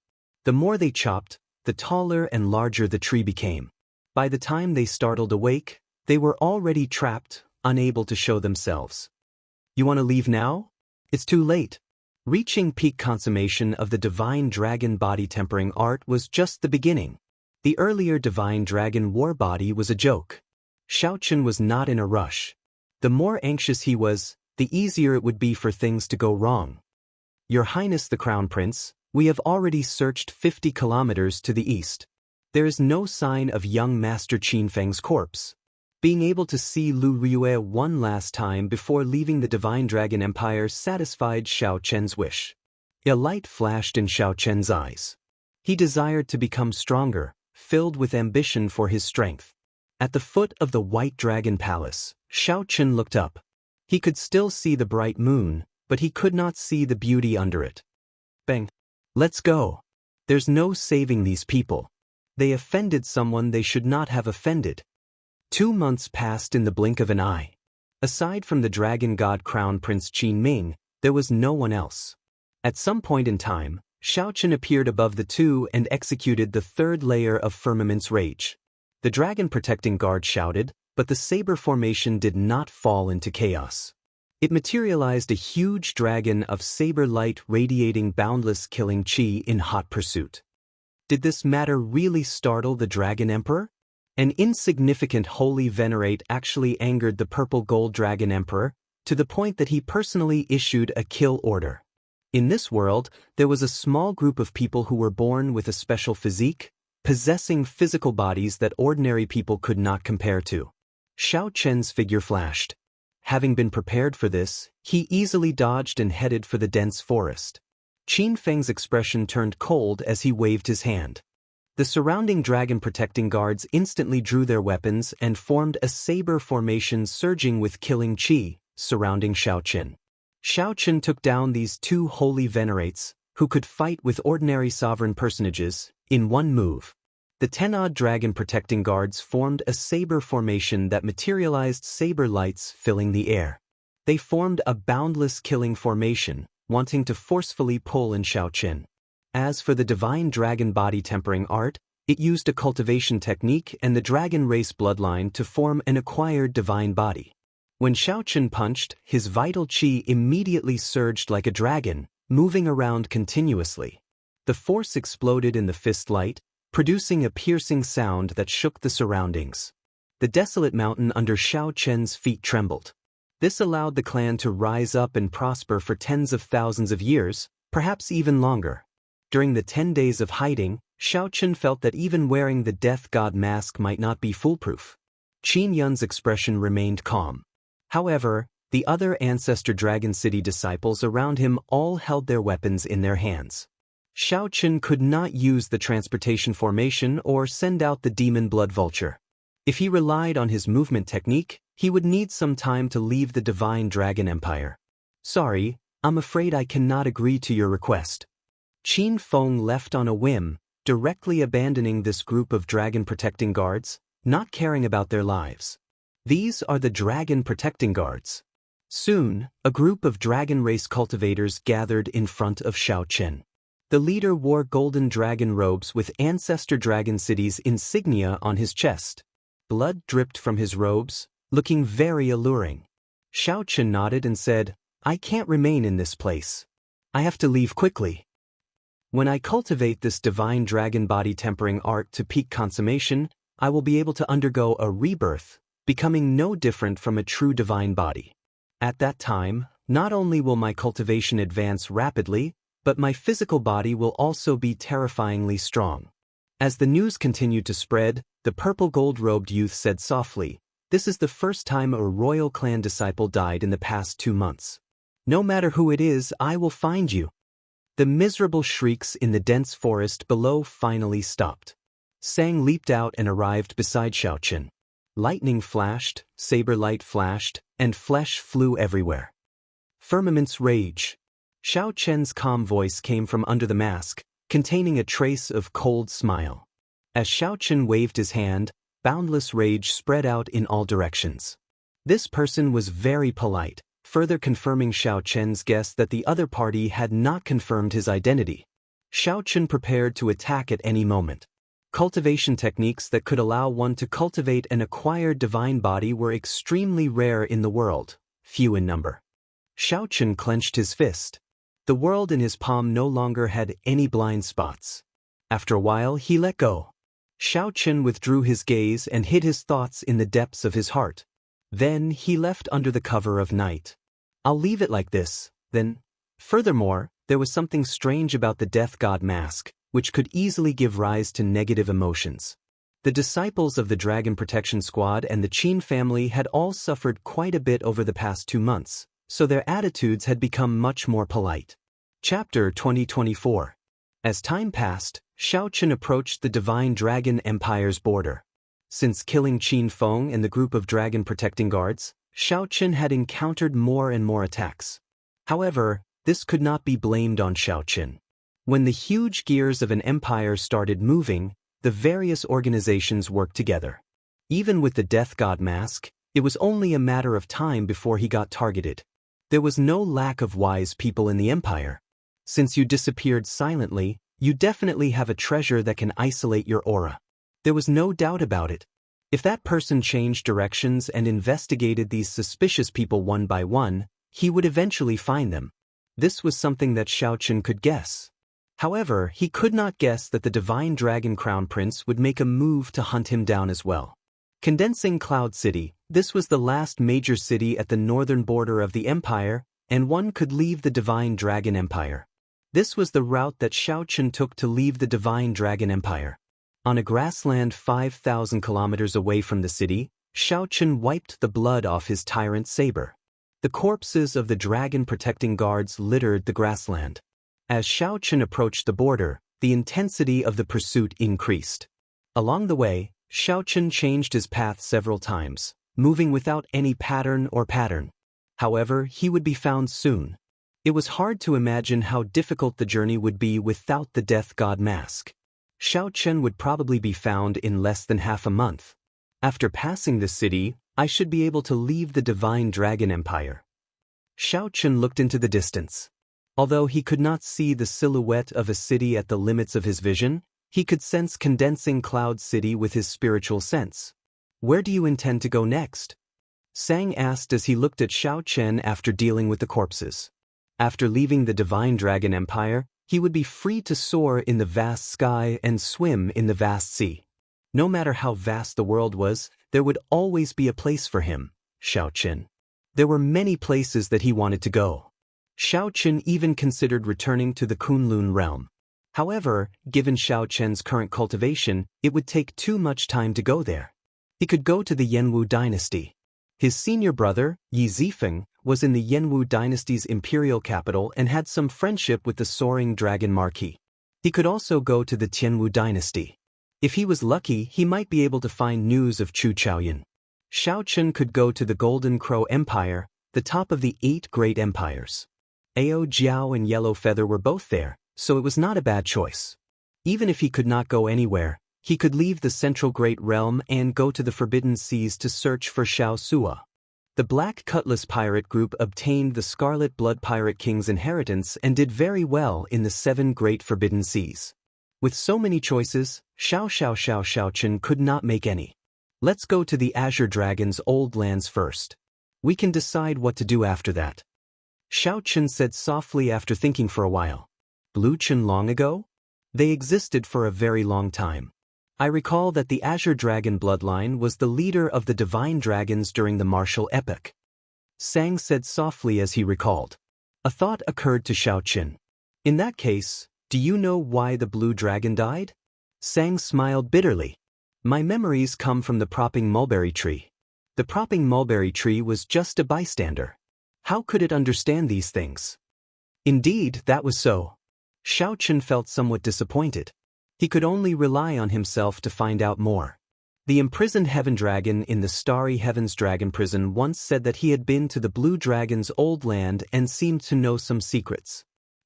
The more they chopped, the taller and larger the tree became. By the time they startled awake, they were already trapped, unable to show themselves. You want to leave now? It's too late. Reaching peak consummation of the Divine Dragon body tempering art was just the beginning. The earlier Divine Dragon war body was a joke. Xiao Chen was not in a rush. The more anxious he was, the easier it would be for things to go wrong. Your Highness the Crown Prince, we have already searched 50 kilometers to the east. There is no sign of young Master Qin Feng's corpse. Being able to see Lu Ryue one last time before leaving the Divine Dragon Empire satisfied Xiao Chen's wish. A light flashed in Xiao Chen's eyes. He desired to become stronger, filled with ambition for his strength. At the foot of the White Dragon Palace, Xiao Chen looked up. He could still see the bright moon, but he could not see the beauty under it. Bang! Let's go. There's no saving these people. They offended someone they should not have offended. 2 months passed in the blink of an eye. Aside from the dragon god crown Prince Qin Ming, there was no one else. At some point in time, Xiao Chen appeared above the two and executed the 3rd layer of Firmament's Rage. The dragon protecting guard shouted, but the saber formation did not fall into chaos. It materialized a huge dragon of saber light radiating boundless killing chi in hot pursuit. Did this matter really startle the Dragon Emperor? An insignificant holy venerate actually angered the purple gold Dragon Emperor, to the point that he personally issued a kill order. In this world, there was a small group of people who were born with a special physique, possessing physical bodies that ordinary people could not compare to. Xiao Chen's figure flashed. Having been prepared for this, he easily dodged and headed for the dense forest. Qin Feng's expression turned cold as he waved his hand. The surrounding dragon-protecting guards instantly drew their weapons and formed a saber formation surging with killing chi, surrounding Xiao Chen. Xiao Chen took down these 2 holy venerates, who could fight with ordinary sovereign personages, in one move. The 10-odd dragon-protecting guards formed a saber formation that materialized saber lights filling the air. They formed a boundless killing formation, wanting to forcefully pull in Xiao Chen. As for the Divine Dragon body tempering art, it used a cultivation technique and the dragon race bloodline to form an acquired divine body. When Xiao Chen punched, his vital chi immediately surged like a dragon, moving around continuously. The force exploded in the fist light, producing a piercing sound that shook the surroundings. The desolate mountain under Xiao Chen's feet trembled. This allowed the clan to rise up and prosper for tens of thousands of years, perhaps even longer. During the 10 days of hiding, Xiao Chen felt that even wearing the death god mask might not be foolproof. Qin Yun's expression remained calm. However, the other Ancestor Dragon City disciples around him all held their weapons in their hands. Xiao Chen could not use the transportation formation or send out the demon blood vulture. If he relied on his movement technique, he would need some time to leave the Divine Dragon Empire. Sorry, I'm afraid I cannot agree to your request. Qin Feng left on a whim, directly abandoning this group of dragon-protecting guards, not caring about their lives. These are the dragon-protecting guards. Soon, a group of dragon race cultivators gathered in front of Xiao Chen. The leader wore golden dragon robes with Ancestor Dragon City's insignia on his chest. Blood dripped from his robes, looking very alluring. Xiao Chen nodded and said, "I can't remain in this place. I have to leave quickly. When I cultivate this divine dragon body tempering art to peak consummation, I will be able to undergo a rebirth, becoming no different from a true divine body. At that time, not only will my cultivation advance rapidly, but my physical body will also be terrifyingly strong." As the news continued to spread, the purple gold-robed youth said softly, "This is the first time a royal clan disciple died in the past 2 months. No matter who it is, I will find you." The miserable shrieks in the dense forest below finally stopped. Sang leaped out and arrived beside Xiao Chen. Lightning flashed, saber light flashed, and flesh flew everywhere. Firmament's rage. Xiao Chen's calm voice came from under the mask, containing a trace of cold smile. As Xiao Chen waved his hand, boundless rage spread out in all directions. This person was very polite, further confirming Xiao Chen's guess that the other party had not confirmed his identity. Xiao Chen prepared to attack at any moment. Cultivation techniques that could allow one to cultivate an acquired divine body were extremely rare in the world, few in number. Xiao Chen clenched his fist. The world in his palm no longer had any blind spots. After a while, he let go. Xiao Chen withdrew his gaze and hid his thoughts in the depths of his heart. Then he left under the cover of night. "I'll leave it like this, then." Furthermore, there was something strange about the death god mask, which could easily give rise to negative emotions. The disciples of the Dragon Protection Squad and the Qin family had all suffered quite a bit over the past 2 months, so their attitudes had become much more polite. Chapter 2024. As time passed, Xiao Chen approached the Divine Dragon Empire's border. Since killing Qin Feng and the group of dragon protecting guards, Xiao Chen had encountered more and more attacks. However, this could not be blamed on Xiao Chen. When the huge gears of an empire started moving, the various organizations worked together. Even with the death god mask, it was only a matter of time before he got targeted. There was no lack of wise people in the empire. Since you disappeared silently, you definitely have a treasure that can isolate your aura. There was no doubt about it. If that person changed directions and investigated these suspicious people one by one, he would eventually find them. This was something that Xiao Chen could guess. However, he could not guess that the Divine Dragon Crown Prince would make a move to hunt him down as well. Condensing Cloud City, this was the last major city at the northern border of the Empire, and one could leave the Divine Dragon Empire. This was the route that Xiao Chen took to leave the Divine Dragon Empire. On a grassland 5,000 kilometers away from the city, Xiao Chen wiped the blood off his tyrant saber. The corpses of the dragon-protecting guards littered the grassland. As Xiao Chen approached the border, the intensity of the pursuit increased. Along the way, Xiao Chen changed his path several times, moving without any pattern. However, he would be found soon. It was hard to imagine how difficult the journey would be without the death god mask. Xiao Chen would probably be found in less than half a month. After passing the city, I should be able to leave the Divine Dragon Empire. Xiao Chen looked into the distance. Although he could not see the silhouette of a city at the limits of his vision, he could sense Condensing Cloud City with his spiritual sense. "Where do you intend to go next?" Sang asked as he looked at Xiao Chen after dealing with the corpses. After leaving the Divine Dragon Empire, he would be free to soar in the vast sky and swim in the vast sea. No matter how vast the world was, there would always be a place for him, Xiao Chen. There were many places that he wanted to go. Xiao Chen even considered returning to the Kunlun realm. However, given Xiao Chen's current cultivation, it would take too much time to go there. He could go to the Yanwu dynasty. His senior brother, Yi Zifeng, was in the Yanwu dynasty's imperial capital and had some friendship with the soaring dragon marquis. He could also go to the Tianwu dynasty. If he was lucky, he might be able to find news of Chu Chaoyan. Xiao Chen could go to the Golden Crow Empire, the top of the 8 great empires. Ao Jiao and Yellow Feather were both there, so it was not a bad choice. Even if he could not go anywhere, he could leave the Central Great Realm and go to the Forbidden Seas to search for Xiao Sua. The Black Cutlass Pirate Group obtained the Scarlet Blood Pirate King's inheritance and did very well in the 7 Great Forbidden Seas. With so many choices, Xiao Chen could not make any. Let's go to the Azure Dragon's old lands first. We can decide what to do after that. Xiao Chen said softly after thinking for a while. Blue Chen long ago? They existed for a very long time. I recall that the Azure Dragon bloodline was the leader of the Divine Dragons during the martial epoch. Sang said softly as he recalled. A thought occurred to Xiao Chen. In that case, do you know why the blue dragon died? Sang smiled bitterly. My memories come from the propping mulberry tree. The propping mulberry tree was just a bystander. How could it understand these things? Indeed, that was so. Xiao Chen felt somewhat disappointed. He could only rely on himself to find out more. The imprisoned Heaven Dragon in the Starry Heavens Dragon Prison once said that he had been to the Blue Dragon's old land and seemed to know some secrets.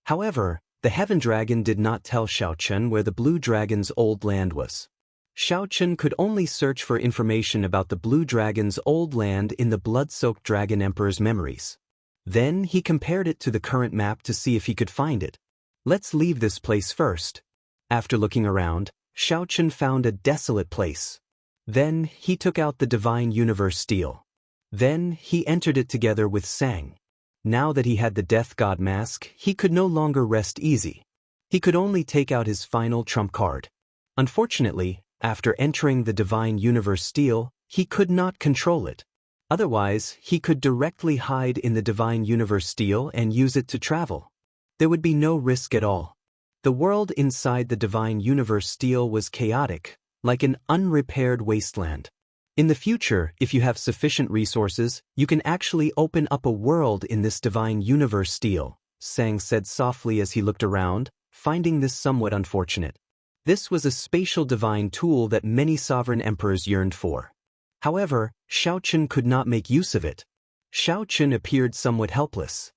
However, the Heaven Dragon did not tell Xiao Chen where the Blue Dragon's old land was. Xiao Chen could only search for information about the Blue Dragon's old land in the blood-soaked Dragon Emperor's memories. Then he compared it to the current map to see if he could find it. Let's leave this place first. After looking around, Xiao Chen found a desolate place. Then he took out the Divine Universe Steel. Then he entered it together with Sang. Now that he had the Death God mask, he could no longer rest easy. He could only take out his final trump card. Unfortunately, after entering the Divine Universe Steel, he could not control it. Otherwise, he could directly hide in the Divine Universe Steel and use it to travel. There would be no risk at all. The world inside the Divine Universe Steel was chaotic, like an unrepaired wasteland. In the future, if you have sufficient resources, you can actually open up a world in this Divine Universe Steel, Sang said softly as he looked around, finding this somewhat unfortunate. This was a spatial divine tool that many sovereign emperors yearned for. However, Xiao Chen could not make use of it. Xiao Chen appeared somewhat helpless.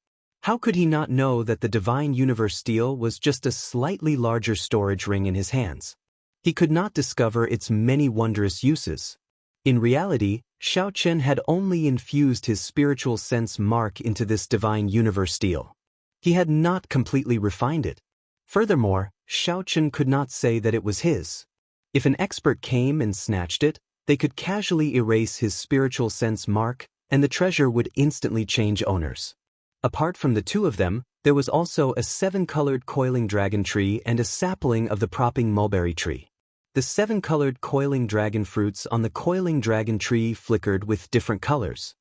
How could he not know that the Divine Universe Steel was just a slightly larger storage ring in his hands? He could not discover its many wondrous uses. In reality, Xiao Chen had only infused his spiritual sense mark into this Divine Universe Steel. He had not completely refined it. Furthermore, Xiao Chen could not say that it was his. If an expert came and snatched it, they could casually erase his spiritual sense mark, and the treasure would instantly change owners. Apart from the two of them, there was also a 7-colored coiling dragon tree and a sapling of the propping mulberry tree. The 7-colored coiling dragon fruits on the coiling dragon tree flickered with different colors.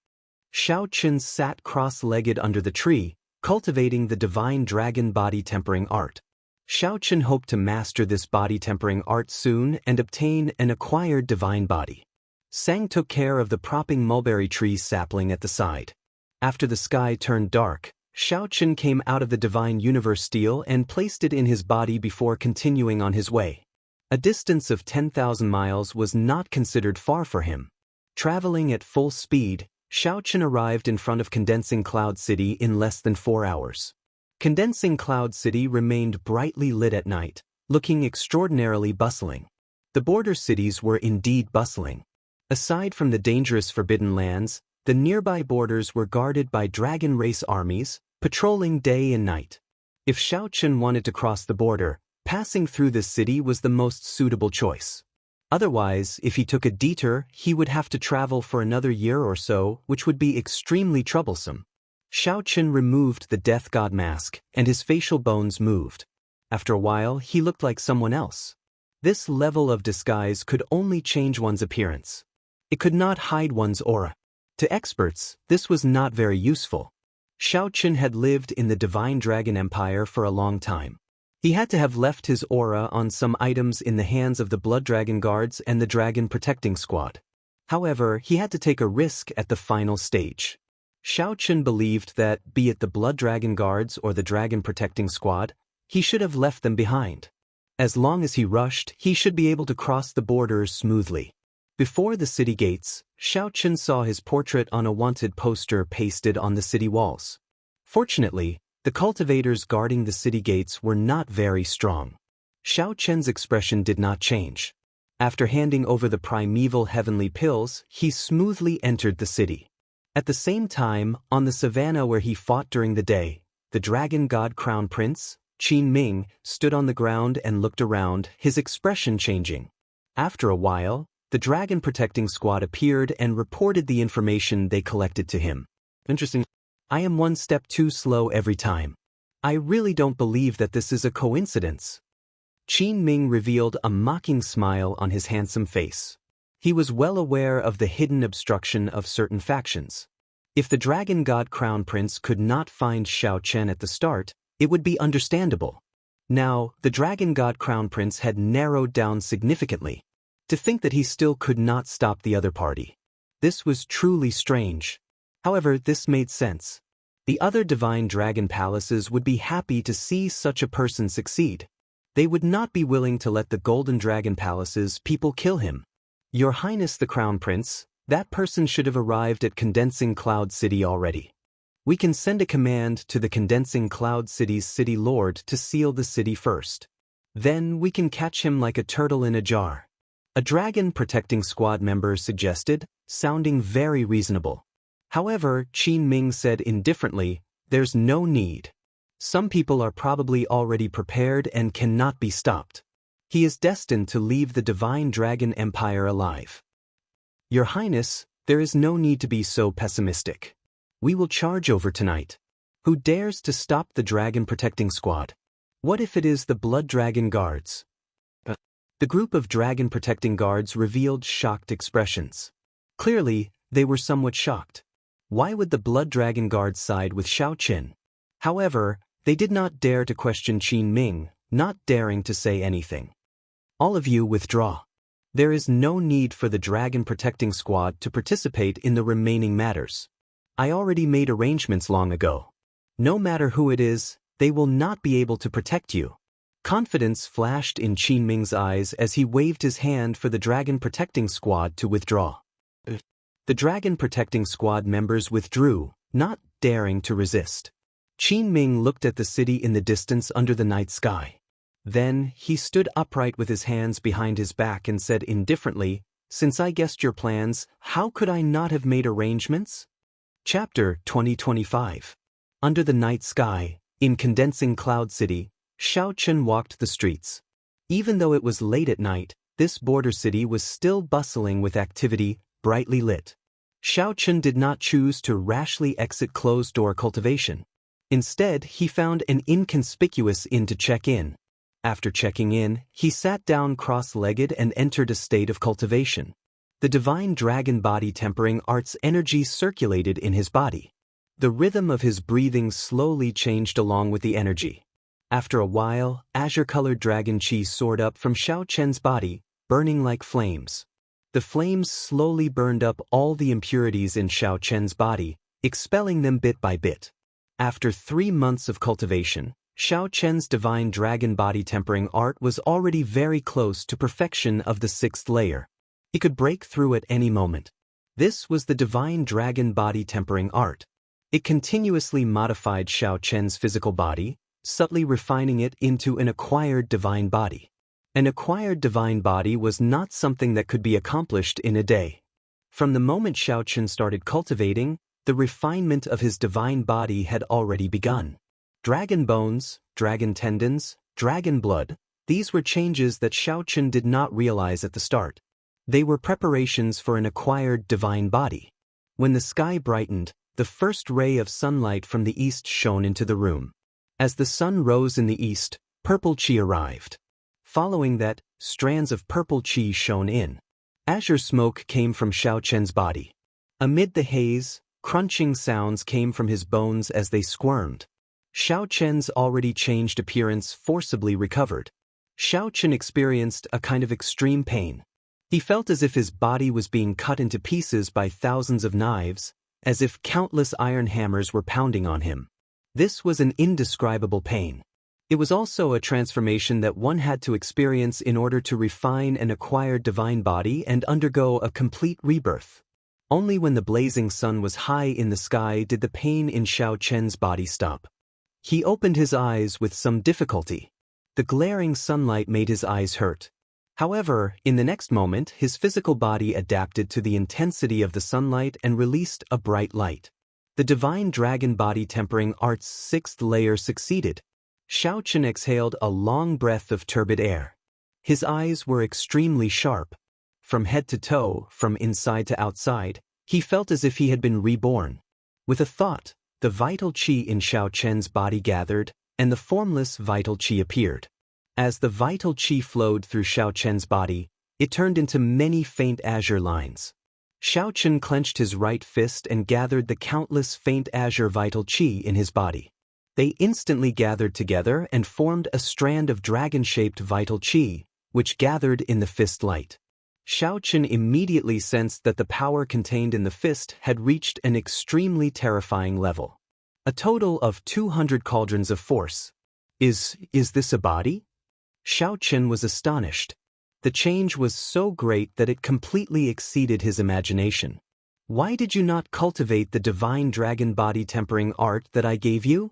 Xiao Chen sat cross-legged under the tree, cultivating the divine dragon body tempering art. Xiao Chen hoped to master this body tempering art soon and obtain an acquired divine body. Sang took care of the propping mulberry tree sapling at the side. After the sky turned dark, Xiao Chen came out of the Divine Universe Steel and placed it in his body before continuing on his way. A distance of 10,000 miles was not considered far for him. Traveling at full speed, Xiao Chen arrived in front of Condensing Cloud City in less than 4 hours. Condensing Cloud City remained brightly lit at night, looking extraordinarily bustling. The border cities were indeed bustling. Aside from the dangerous forbidden lands, the nearby borders were guarded by dragon race armies, patrolling day and night. If Xiao Chen wanted to cross the border, passing through this city was the most suitable choice. Otherwise, if he took a detour, he would have to travel for another year or so, which would be extremely troublesome. Xiao Chen removed the Death God mask, and his facial bones moved. After a while, he looked like someone else. This level of disguise could only change one's appearance. It could not hide one's aura. To experts, this was not very useful. Xiao Chen had lived in the Divine Dragon Empire for a long time. He had to have left his aura on some items in the hands of the Blood Dragon Guards and the Dragon Protecting Squad. However, he had to take a risk at the final stage. Xiao Chen believed that, be it the Blood Dragon Guards or the Dragon Protecting Squad, he should have left them behind. As long as he rushed, he should be able to cross the borders smoothly. Before the city gates, Xiao Chen saw his portrait on a wanted poster pasted on the city walls. Fortunately, the cultivators guarding the city gates were not very strong. Xiao Chen's expression did not change. After handing over the primeval heavenly pills, he smoothly entered the city. At the same time, on the savannah where he fought during the day, the dragon god crown prince, Qin Ming, stood on the ground and looked around, his expression changing. After a while, the dragon protecting squad appeared and reported the information they collected to him. Interesting. I am one step too slow every time. I really don't believe that this is a coincidence. Qin Ming revealed a mocking smile on his handsome face. He was well aware of the hidden obstruction of certain factions. If the dragon god crown prince could not find Xiao Chen at the start, it would be understandable. Now, the dragon god crown prince had narrowed down significantly. To think that he still could not stop the other party. This was truly strange. However, this made sense. The other divine dragon palaces would be happy to see such a person succeed. They would not be willing to let the golden dragon palace's people kill him. Your Highness the Crown Prince, that person should have arrived at Condensing Cloud City already. We can send a command to the Condensing Cloud City's city lord to seal the city first. Then we can catch him like a turtle in a jar. A dragon protecting squad member suggested, sounding very reasonable. However, Qin Ming said indifferently, there's no need. Some people are probably already prepared and cannot be stopped. He is destined to leave the Divine Dragon Empire alive. Your Highness, there is no need to be so pessimistic. We will charge over tonight. Who dares to stop the dragon protecting squad? What if it is the Blood Dragon Guards? The group of dragon protecting guards revealed shocked expressions. Clearly, they were somewhat shocked. Why would the Blood Dragon Guards side with Xiao Chen? However, they did not dare to question Qin Ming, not daring to say anything. All of you withdraw. There is no need for the dragon protecting squad to participate in the remaining matters. I already made arrangements long ago. No matter who it is, they will not be able to protect you. Confidence flashed in Qin Ming's eyes as he waved his hand for the dragon protecting squad to withdraw. The dragon protecting squad members withdrew, not daring to resist. Qin Ming looked at the city in the distance under the night sky. Then, he stood upright with his hands behind his back and said indifferently, since I guessed your plans, how could I not have made arrangements? Chapter 2025. Under the night sky, in Condensing Cloud City, Xiao Chen walked the streets. Even though it was late at night, this border city was still bustling with activity, brightly lit. Xiao Chen did not choose to rashly exit closed-door cultivation. Instead, he found an inconspicuous inn to check in. After checking in, he sat down cross-legged and entered a state of cultivation. The divine dragon body tempering art's energy circulated in his body. The rhythm of his breathing slowly changed along with the energy. After a while, azure-colored dragon chi soared up from Xiao Chen's body, burning like flames. The flames slowly burned up all the impurities in Xiao Chen's body, expelling them bit by bit. After 3 months of cultivation, Xiao Chen's divine dragon body tempering art was already very close to perfection of the 6th layer. He could break through at any moment. This was the divine dragon body tempering art. It continuously modified Xiao Chen's physical body, subtly refining it into an acquired divine body. An acquired divine body was not something that could be accomplished in a day. From the moment Xiao Chen started cultivating, the refinement of his divine body had already begun. Dragon bones, dragon tendons, dragon blood, these were changes that Xiao Chen did not realize at the start. They were preparations for an acquired divine body. When the sky brightened, the first ray of sunlight from the east shone into the room. As the sun rose in the east, purple chi arrived. Following that, strands of purple chi shone in. Azure smoke came from Xiao Chen's body. Amid the haze, crunching sounds came from his bones as they squirmed. Xiao Chen's already changed appearance forcibly recovered. Xiao Chen experienced a kind of extreme pain. He felt as if his body was being cut into pieces by thousands of knives, as if countless iron hammers were pounding on him. This was an indescribable pain. It was also a transformation that one had to experience in order to refine an acquired divine body and undergo a complete rebirth. Only when the blazing sun was high in the sky did the pain in Xiao Chen's body stop. He opened his eyes with some difficulty. The glaring sunlight made his eyes hurt. However, in the next moment, his physical body adapted to the intensity of the sunlight and released a bright light. The divine dragon body tempering art's sixth layer succeeded. Xiao Chen exhaled a long breath of turbid air. His eyes were extremely sharp. From head to toe, from inside to outside, he felt as if he had been reborn. With a thought, the vital qi in Xiao Chen's body gathered, and the formless vital qi appeared. As the vital qi flowed through Xiao Chen's body, it turned into many faint azure lines. Xiao Chen clenched his right fist and gathered the countless faint azure vital qi in his body. They instantly gathered together and formed a strand of dragon-shaped vital qi, which gathered in the fist light. Xiao Chen immediately sensed that the power contained in the fist had reached an extremely terrifying level. A total of 200 cauldrons of force. Is this a body? Xiao Chen was astonished. The change was so great that it completely exceeded his imagination. Why did you not cultivate the divine dragon body tempering art that I gave you?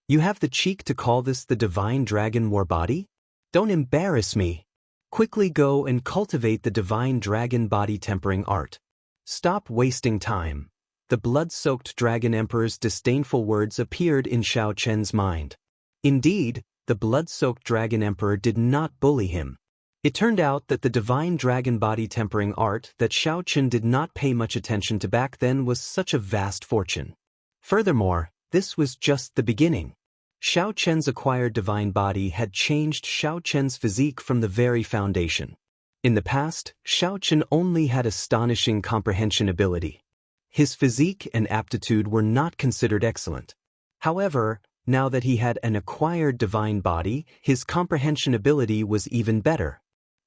You have the cheek to call this the divine dragon war body? Don't embarrass me. Quickly go and cultivate the divine dragon body tempering art. Stop wasting time. The blood-soaked dragon emperor's disdainful words appeared in Xiao Chen's mind. Indeed, the blood-soaked dragon emperor did not bully him. It turned out that the divine dragon body tempering art that Xiao Chen did not pay much attention to back then was such a vast fortune. Furthermore, this was just the beginning. Xiao Chen's acquired divine body had changed Xiao Chen's physique from the very foundation. In the past, Xiao Chen only had astonishing comprehension ability. His physique and aptitude were not considered excellent. However, now that he had an acquired divine body, his comprehension ability was even better.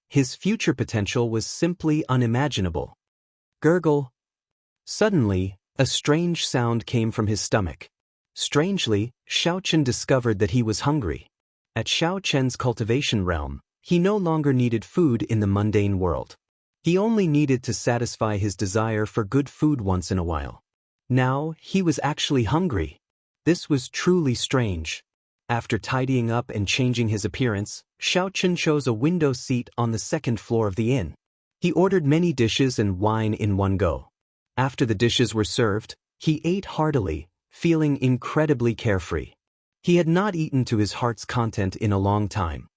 His future potential was simply unimaginable. Gurgle. Suddenly, a strange sound came from his stomach. Strangely, Xiao Chen discovered that he was hungry. At Xiao Chen's cultivation realm, he no longer needed food in the mundane world. He only needed to satisfy his desire for good food once in a while. Now, he was actually hungry. This was truly strange. After tidying up and changing his appearance, Xiao Chen chose a window seat on the second floor of the inn. He ordered many dishes and wine in one go. After the dishes were served, he ate heartily, feeling incredibly carefree. He had not eaten to his heart's content in a long time.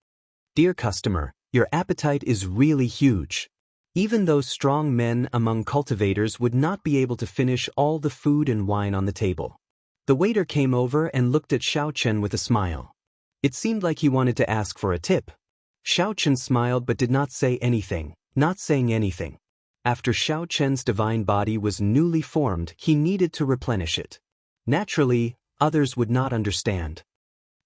Dear customer, your appetite is really huge. Even those strong men among cultivators would not be able to finish all the food and wine on the table. The waiter came over and looked at Xiao Chen with a smile. It seemed like he wanted to ask for a tip. Xiao Chen smiled but did not say anything, not saying anything. After Xiao Chen's divine body was newly formed, he needed to replenish it. Naturally, others would not understand.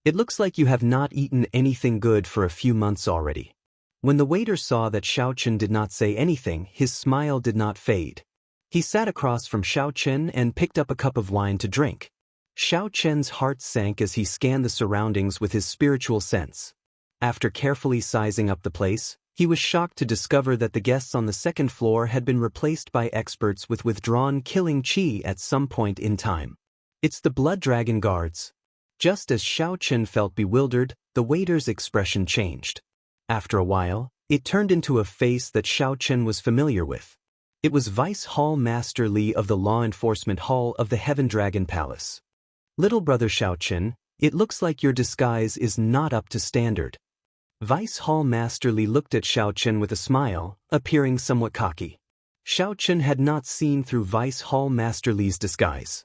It looks like you have not eaten anything good for a few months already. When the waiter saw that Xiao Chen did not say anything, his smile did not fade. He sat across from Xiao Chen and picked up a cup of wine to drink. Xiao Chen's heart sank as he scanned the surroundings with his spiritual sense. After carefully sizing up the place, he was shocked to discover that the guests on the second floor had been replaced by experts with withdrawn killing qi at some point in time. It's the blood dragon guards. Just as Xiao Chen felt bewildered, the waiter's expression changed. After a while, it turned into a face that Xiao Chen was familiar with. It was Vice Hall Master Li of the Law Enforcement Hall of the Heaven Dragon Palace. Little brother Xiao Chen, it looks like your disguise is not up to standard. Vice Hall Master Li looked at Xiao Chen with a smile, appearing somewhat cocky. Xiao Chen had not seen through Vice Hall Master Li's disguise.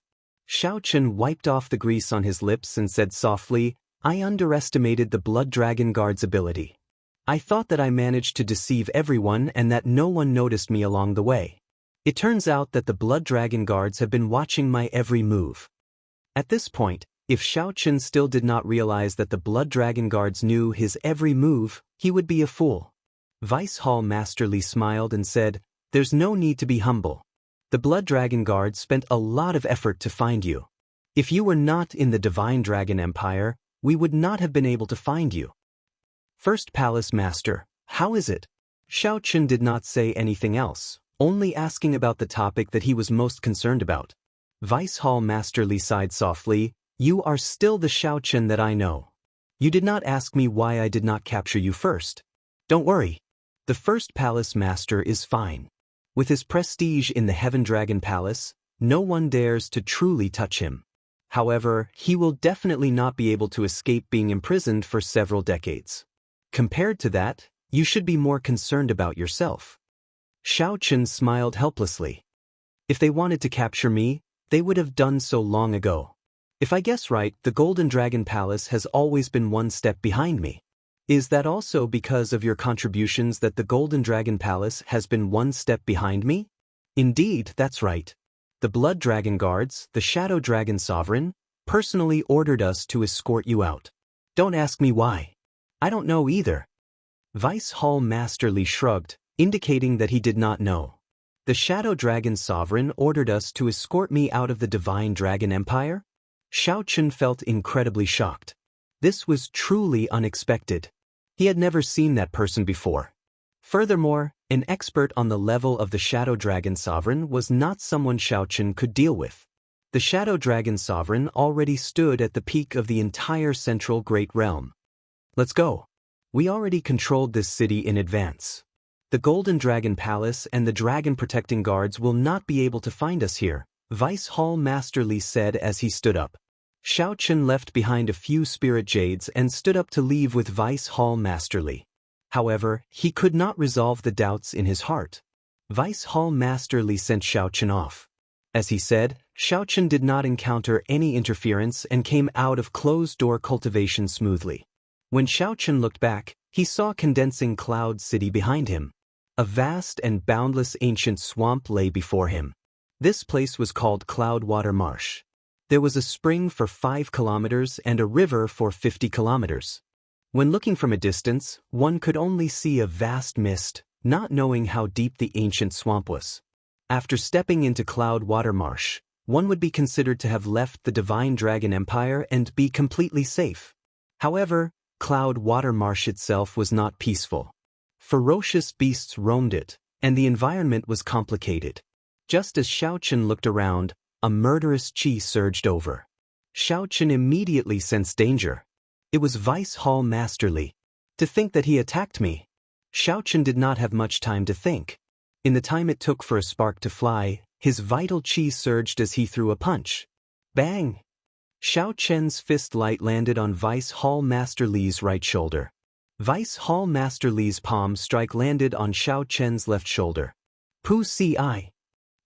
Xiao Chen wiped off the grease on his lips and said softly, I underestimated the Blood Dragon Guard's ability. I thought that I managed to deceive everyone and that no one noticed me along the way. It turns out that the Blood Dragon Guards have been watching my every move. At this point, if Xiao Chen still did not realize that the Blood Dragon Guards knew his every move, he would be a fool. Vice Hall Master Li smiled and said, There's no need to be humble. The Blood Dragon Guards spent a lot of effort to find you. If you were not in the Divine Dragon Empire, we would not have been able to find you. First Palace Master, how is it? Xiao Chen did not say anything else, only asking about the topic that he was most concerned about. Vice Hall Master Li sighed softly, You are still the Xiao Chen that I know. You did not ask me why I did not capture you first. Don't worry. The first palace master is fine. With his prestige in the Heaven Dragon Palace, no one dares to truly touch him. However, he will definitely not be able to escape being imprisoned for several decades. Compared to that, you should be more concerned about yourself. Xiao Chen smiled helplessly. If they wanted to capture me, they would have done so long ago. If I guess right, the Golden Dragon Palace has always been one step behind me. Is that also because of your contributions that the Golden Dragon Palace has been one step behind me? Indeed, that's right. The Blood Dragon Guards, the Shadow Dragon Sovereign, personally ordered us to escort you out. Don't ask me why. I don't know either. Vice Hall Master Li shrugged, indicating that he did not know. The Shadow Dragon Sovereign ordered us to escort me out of the Divine Dragon Empire? Xiao Chen felt incredibly shocked. This was truly unexpected. He had never seen that person before. Furthermore, an expert on the level of the Shadow Dragon Sovereign was not someone Xiao Chen could deal with. The Shadow Dragon Sovereign already stood at the peak of the entire Central Great Realm. Let's go. We already controlled this city in advance. The Golden Dragon Palace and the Dragon Protecting Guards will not be able to find us here, Vice Hall Master Li said as he stood up. Xiao Chen left behind a few spirit jades and stood up to leave with Vice Hall Master Li. However, he could not resolve the doubts in his heart. Vice Hall Master Li sent Xiao Chen off. As he said, Xiao Chen did not encounter any interference and came out of closed-door cultivation smoothly. When Xiao Chen looked back, he saw Condensing Cloud City behind him. A vast and boundless ancient swamp lay before him. This place was called Cloudwater Marsh. There was a spring for 5 kilometers and a river for 50 kilometers. When looking from a distance, one could only see a vast mist, not knowing how deep the ancient swamp was. After stepping into Cloudwater Marsh, one would be considered to have left the Divine Dragon Empire and be completely safe. However, Cloudwater Marsh itself was not peaceful. Ferocious beasts roamed it, and the environment was complicated. Just as Xiao Chen looked around, a murderous chi surged over. Xiao Chen immediately sensed danger. It was Vice Hall Master Li. To think that he attacked me. Xiao Chen did not have much time to think. In the time it took for a spark to fly, his vital chi surged as he threw a punch. Bang! Xiao Chen's fist light landed on Vice Hall Master Li's right shoulder. Vice Hall Master Li's palm strike landed on Xiao Chen's left shoulder. Pu Si.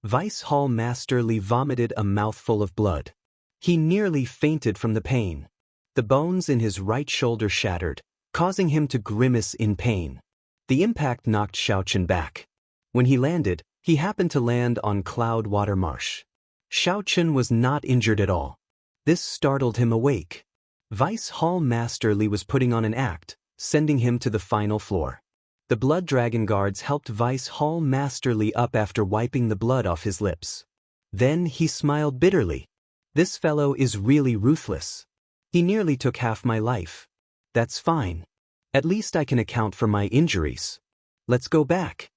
Vice Hall Master Li vomited a mouthful of blood. He nearly fainted from the pain. The bones in his right shoulder shattered, causing him to grimace in pain. The impact knocked Xiao Chen back. When he landed, he happened to land on Cloudwater Marsh. Xiao Chen was not injured at all. This startled him awake. Vice Hall Master Li was putting on an act, sending him to the final floor. The Blood Dragon Guards helped Vice Hall Master Li up after wiping the blood off his lips. Then he smiled bitterly. This fellow is really ruthless. He nearly took half my life. That's fine. At least I can account for my injuries. Let's go back.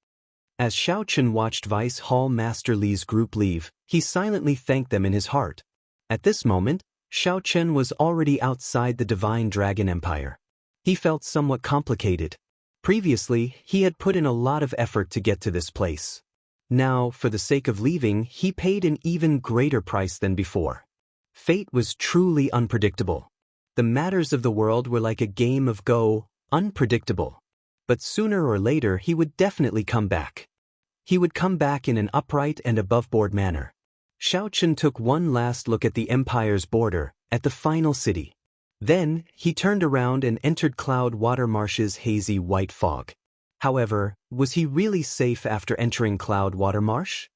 As Xiao Chen watched Vice Hall Master Li's group leave, he silently thanked them in his heart. At this moment, Xiao Chen was already outside the Divine Dragon Empire. He felt somewhat complicated. Previously, he had put in a lot of effort to get to this place. Now, for the sake of leaving, he paid an even greater price than before. Fate was truly unpredictable. The matters of the world were like a game of Go, unpredictable. But sooner or later he would definitely come back. He would come back in an upright and above-board manner. Xiao Chen took one last look at the Empire's border, at the final city. Then, he turned around and entered Cloudwater Marsh's hazy white fog. However, was he really safe after entering Cloudwater Marsh?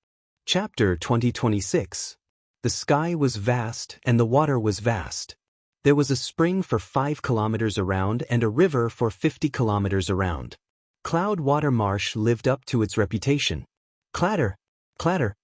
Chapter 2026. The sky was vast and the water was vast. There was a spring for 5 kilometers around and a river for 50 kilometers around. Cloudwater Marsh lived up to its reputation. Clatter! Clatter!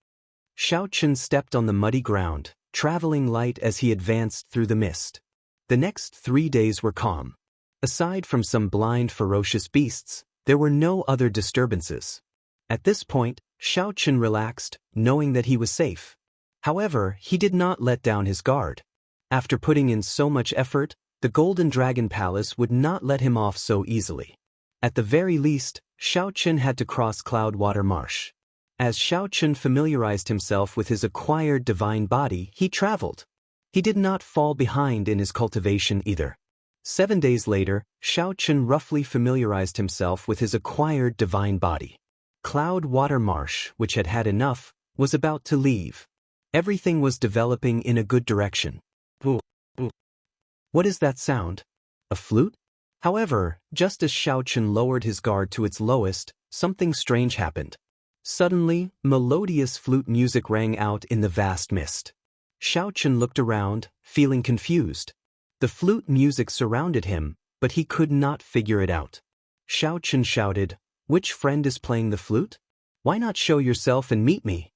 Xiao Chen stepped on the muddy ground, traveling light as he advanced through the mist. The next 3 days were calm. Aside from some blind ferocious beasts, there were no other disturbances. At this point, Xiao Chen relaxed, knowing that he was safe. However, he did not let down his guard. After putting in so much effort, the Golden Dragon Palace would not let him off so easily. At the very least, Xiao Chen had to cross Cloudwater Marsh. As Xiao Chen familiarized himself with his acquired divine body, he traveled. He did not fall behind in his cultivation either. 7 days later, Xiao Chen roughly familiarized himself with his acquired divine body. Cloudwater Marsh, which had had enough, was about to leave. Everything was developing in a good direction. What is that sound? A flute? However, just as Xiao Chen lowered his guard to its lowest, something strange happened. Suddenly, melodious flute music rang out in the vast mist. Xiao Chen looked around, feeling confused. The flute music surrounded him, but he could not figure it out. Xiao Chen shouted, "Which friend is playing the flute? Why not show yourself and meet me?"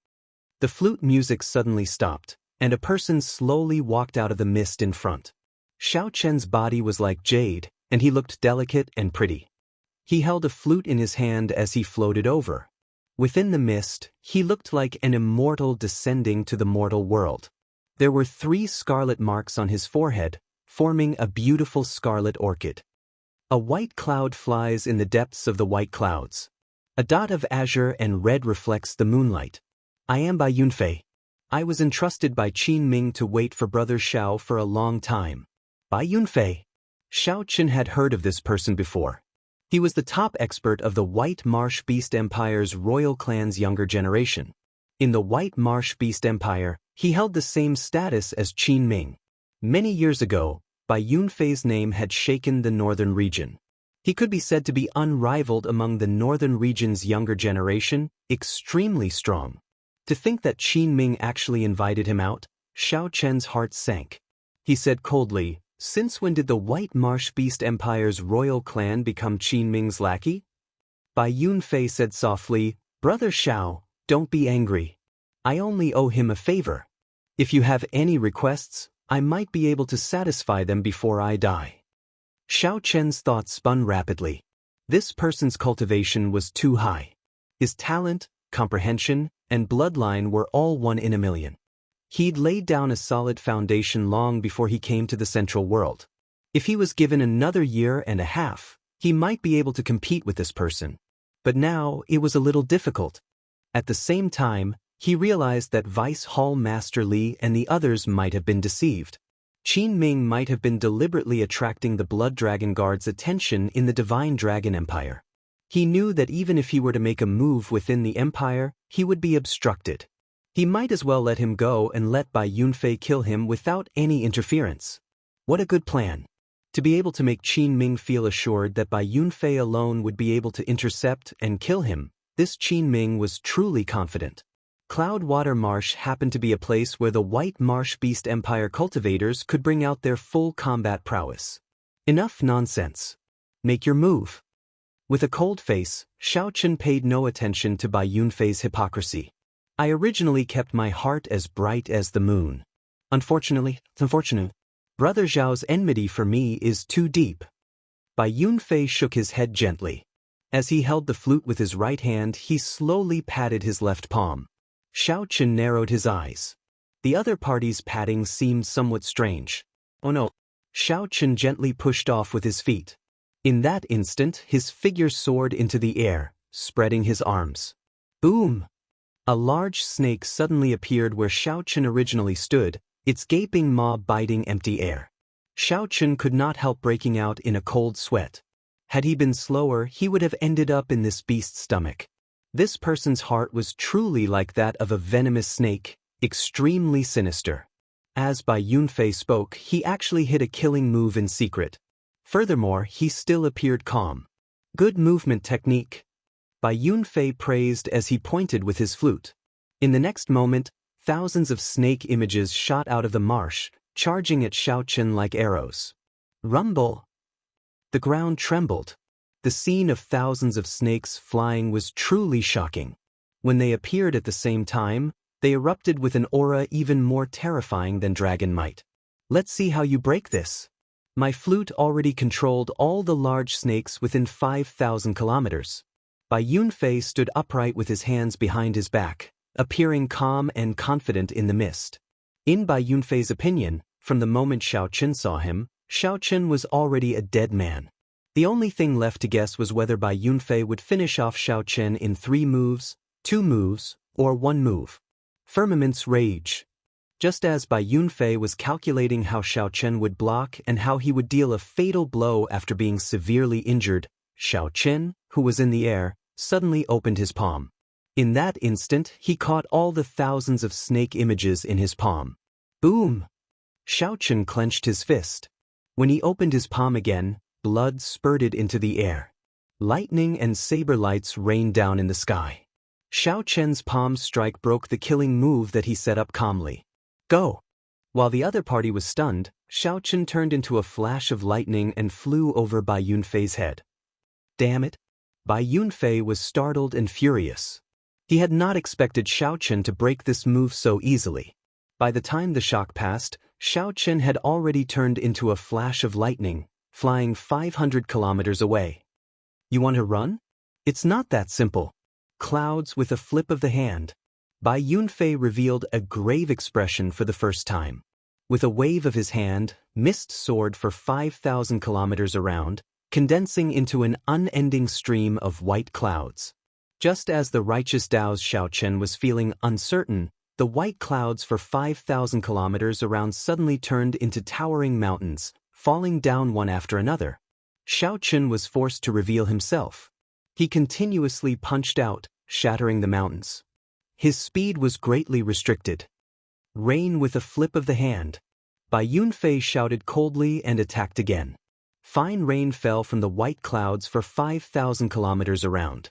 The flute music suddenly stopped, and a person slowly walked out of the mist in front. Xiao Chen's body was like jade, and he looked delicate and pretty. He held a flute in his hand as he floated over. Within the mist, he looked like an immortal descending to the mortal world. There were 3 scarlet marks on his forehead, forming a beautiful scarlet orchid. A white cloud flies in the depths of the white clouds. A dot of azure and red reflects the moonlight. I am Bai Yunfei. I was entrusted by Qin Ming to wait for Brother Xiao for a long time. Bai Yunfei. Xiao Chen had heard of this person before. He was the top expert of the White Marsh Beast Empire's royal clan's younger generation. In the White Marsh Beast Empire, he held the same status as Qin Ming. Many years ago, Bai Yunfei's name had shaken the northern region. He could be said to be unrivaled among the northern region's younger generation, extremely strong. To think that Qin Ming actually invited him out, Xiao Chen's heart sank. He said coldly, "Since when did the White Marsh Beast Empire's royal clan become Qin Ming's lackey?" Bai Yunfei said softly, "Brother Xiao, don't be angry. I only owe him a favor. If you have any requests, I might be able to satisfy them before I die." Xiao Chen's thoughts spun rapidly. This person's cultivation was too high. His talent, comprehension, and bloodline were all 1 in a million. He'd laid down a solid foundation long before he came to the Central World. If he was given another year and a half, he might be able to compete with this person. But now it was a little difficult. At the same time, he realized that Vice Hall Master Li and the others might have been deceived. Qin Ming might have been deliberately attracting the Blood Dragon Guard's attention in the Divine Dragon Empire. He knew that even if he were to make a move within the Empire, he would be obstructed. He might as well let him go and let Bai Yunfei kill him without any interference. What a good plan. To be able to make Qin Ming feel assured that Bai Yunfei alone would be able to intercept and kill him, this Qin Ming was truly confident. Cloudwater Marsh happened to be a place where the White Marsh Beast Empire cultivators could bring out their full combat prowess. Enough nonsense. Make your move. With a cold face, Xiao Chen paid no attention to Bai Yunfei's hypocrisy. I originally kept my heart as bright as the moon. Unfortunately, Brother Zhao's enmity for me is too deep. Bai Yunfei shook his head gently. As he held the flute with his right hand, he slowly patted his left palm. Xiao Chen narrowed his eyes. The other party's patting seemed somewhat strange. Oh no. Xiao Chen gently pushed off with his feet. In that instant, his figure soared into the air, spreading his arms. Boom! A large snake suddenly appeared where Xiao Chen originally stood, its gaping maw biting empty air. Xiao Chen could not help breaking out in a cold sweat. Had he been slower, he would have ended up in this beast's stomach. This person's heart was truly like that of a venomous snake, extremely sinister. As Bai Yunfei spoke, he actually hit a killing move in secret. Furthermore, he still appeared calm. Good movement technique. Bai Yunfei praised as he pointed with his flute. In the next moment, thousands of snake images shot out of the marsh, charging at Xiao Chen like arrows. Rumble! The ground trembled. The scene of thousands of snakes flying was truly shocking. When they appeared at the same time, they erupted with an aura even more terrifying than dragon might. Let's see how you break this. My flute already controlled all the large snakes within 5,000 kilometers. Bai Yunfei stood upright with his hands behind his back, appearing calm and confident in the mist. In Bai Yunfei's opinion, from the moment Xiao Chen saw him, Xiao Chen was already a dead man. The only thing left to guess was whether Bai Yunfei would finish off Xiao Chen in 3 moves, 2 moves, or 1 move. Firmament's rage. Just as Bai Yunfei was calculating how Xiao Chen would block and how he would deal a fatal blow after being severely injured, Xiao Chen, who was in the air, suddenly opened his palm. In that instant, he caught all the thousands of snake images in his palm. Boom! Xiao Chen clenched his fist. When he opened his palm again, blood spurted into the air. Lightning and saber lights rained down in the sky. Xiao Chen's palm strike broke the killing move that he set up calmly. Go! While the other party was stunned, Xiao Chen turned into a flash of lightning and flew over Bai Yunfei's head. Damn it! Bai Yunfei was startled and furious. He had not expected Xiao Chen to break this move so easily. By the time the shock passed, Xiao Chen had already turned into a flash of lightning, flying 500 kilometers away. You want to run? It's not that simple. Clouds with a flip of the hand. Bai Yunfei revealed a grave expression for the first time. With a wave of his hand, mist soared for 5,000 kilometers around, condensing into an unending stream of white clouds. Just as the righteous Dao's Xiao Chen was feeling uncertain, the white clouds for 5,000 kilometers around suddenly turned into towering mountains, falling down one after another. Xiao Chen was forced to reveal himself. He continuously punched out, shattering the mountains. His speed was greatly restricted. Rain with a flip of the hand. Bai Yunfei shouted coldly and attacked again. Fine rain fell from the white clouds for 5,000 kilometers around.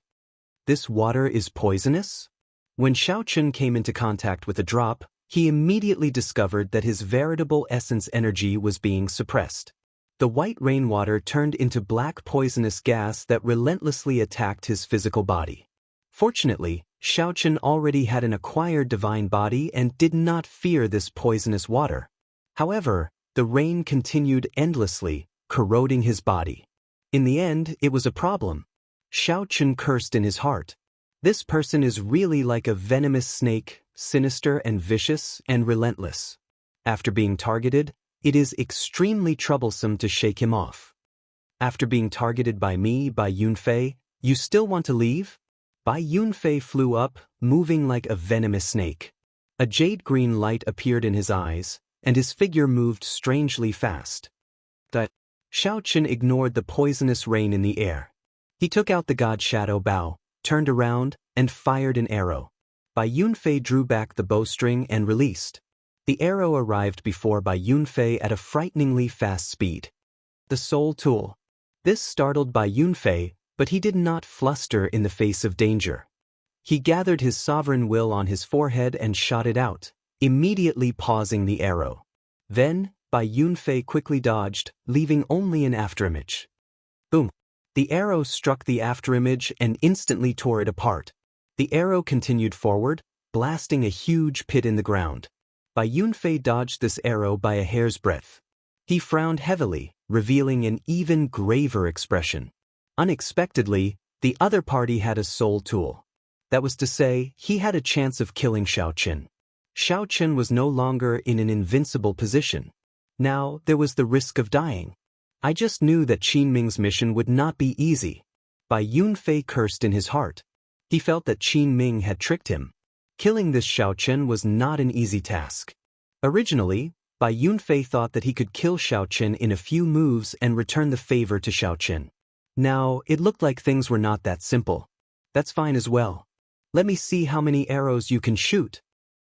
This water is poisonous? When Xiao Chen came into contact with a drop, he immediately discovered that his veritable essence energy was being suppressed. The white rainwater turned into black poisonous gas that relentlessly attacked his physical body. Fortunately, Xiao Chen already had an acquired divine body and did not fear this poisonous water. However, the rain continued endlessly, corroding his body. In the end, it was a problem. Xiao Chen cursed in his heart. This person is really like a venomous snake, sinister and vicious and relentless. After being targeted, it is extremely troublesome to shake him off. After being targeted by me, Bai Yunfei, you still want to leave? Bai Yunfei flew up, moving like a venomous snake. A jade-green light appeared in his eyes, and his figure moved strangely fast. Xiao Chen ignored the poisonous rain in the air. He took out the god shadow bow, turned around, and fired an arrow. Bai Yunfei drew back the bowstring and released. The arrow arrived before Bai Yunfei at a frighteningly fast speed. The soul tool. This startled Bai Yunfei, but he did not fluster in the face of danger. He gathered his sovereign will on his forehead and shot it out, immediately pausing the arrow. Then, Bai Yunfei quickly dodged, leaving only an afterimage. Boom! The arrow struck the afterimage and instantly tore it apart. The arrow continued forward, blasting a huge pit in the ground. Bai Yunfei dodged this arrow by a hair's breadth. He frowned heavily, revealing an even graver expression. Unexpectedly, the other party had a soul tool. That was to say, he had a chance of killing Xiao Chen. Xiao Chen was no longer in an invincible position. Now, there was the risk of dying. I just knew that Qin Ming's mission would not be easy. Bai Yunfei cursed in his heart. He felt that Qin Ming had tricked him. Killing this Xiao Chen was not an easy task. Originally, Bai Yunfei thought that he could kill Xiao Chen in a few moves and return the favor to Xiao Chen. Now, it looked like things were not that simple. That's fine as well. Let me see how many arrows you can shoot.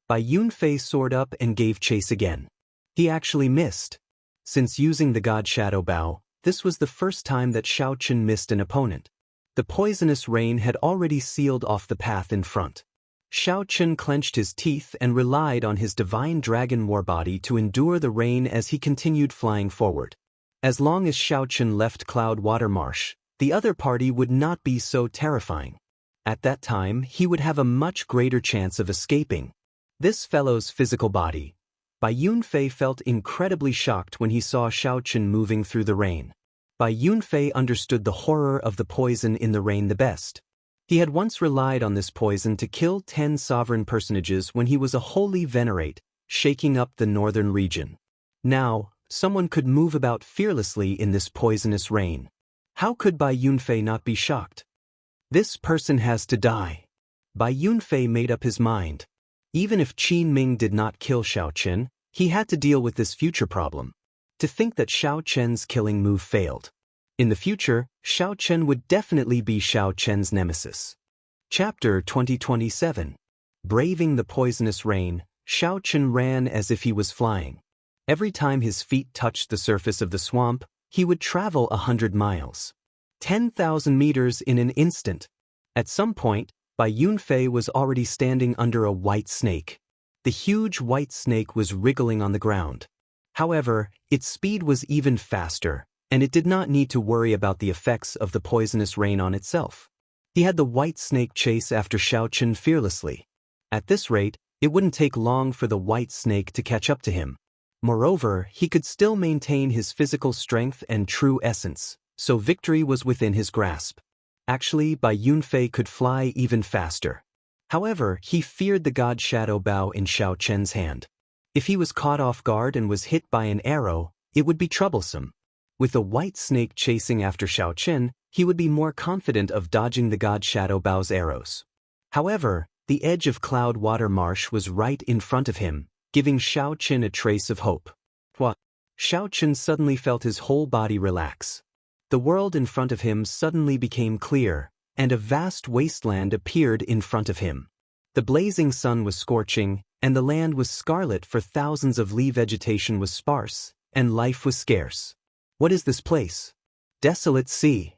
Bai Yunfei soared up and gave chase again. He actually missed. Since using the God Shadow Bow, this was the first time that Xiao Chen missed an opponent. The poisonous rain had already sealed off the path in front. Xiao Chen clenched his teeth and relied on his divine dragon war body to endure the rain as he continued flying forward. As long as Xiao Chen left Cloud Water Marsh, the other party would not be so terrifying. At that time, he would have a much greater chance of escaping. This fellow's physical body. Bai Yunfei felt incredibly shocked when he saw Xiao Chen moving through the rain. Bai Yunfei understood the horror of the poison in the rain the best. He had once relied on this poison to kill 10 sovereign personages when he was a holy venerate, shaking up the northern region. Now, someone could move about fearlessly in this poisonous rain. How could Bai Yunfei not be shocked? This person has to die. Bai Yunfei made up his mind. Even if Qin Ming did not kill Xiao Chen, he had to deal with this future problem. To think that Xiao Chen's killing move failed. In the future, Xiao Chen would definitely be Xiao Chen's nemesis. Chapter 2027. Braving the poisonous rain, Xiao Chen ran as if he was flying. Every time his feet touched the surface of the swamp, he would travel 100 miles. 10,000 meters in an instant. At some point, Bai Yunfei was already standing under a white snake. The huge white snake was wriggling on the ground. However, its speed was even faster, and it did not need to worry about the effects of the poisonous rain on itself. He had the white snake chase after Xiao Chen fearlessly. At this rate, it wouldn't take long for the white snake to catch up to him. Moreover, he could still maintain his physical strength and true essence, so victory was within his grasp. Actually, Bai Yunfei could fly even faster. However, he feared the god shadow bow in Xiao Chen's hand. If he was caught off guard and was hit by an arrow, it would be troublesome. With the white snake chasing after Xiao Chen, he would be more confident of dodging the god shadow bow's arrows. However, the edge of Cloud Water Marsh was right in front of him, giving Xiao Chen a trace of hope. What? Xiao Chen suddenly felt his whole body relax. The world in front of him suddenly became clear, and a vast wasteland appeared in front of him. The blazing sun was scorching, and the land was scarlet, for thousands of li vegetation was sparse, and life was scarce. What is this place? Desolate Sea.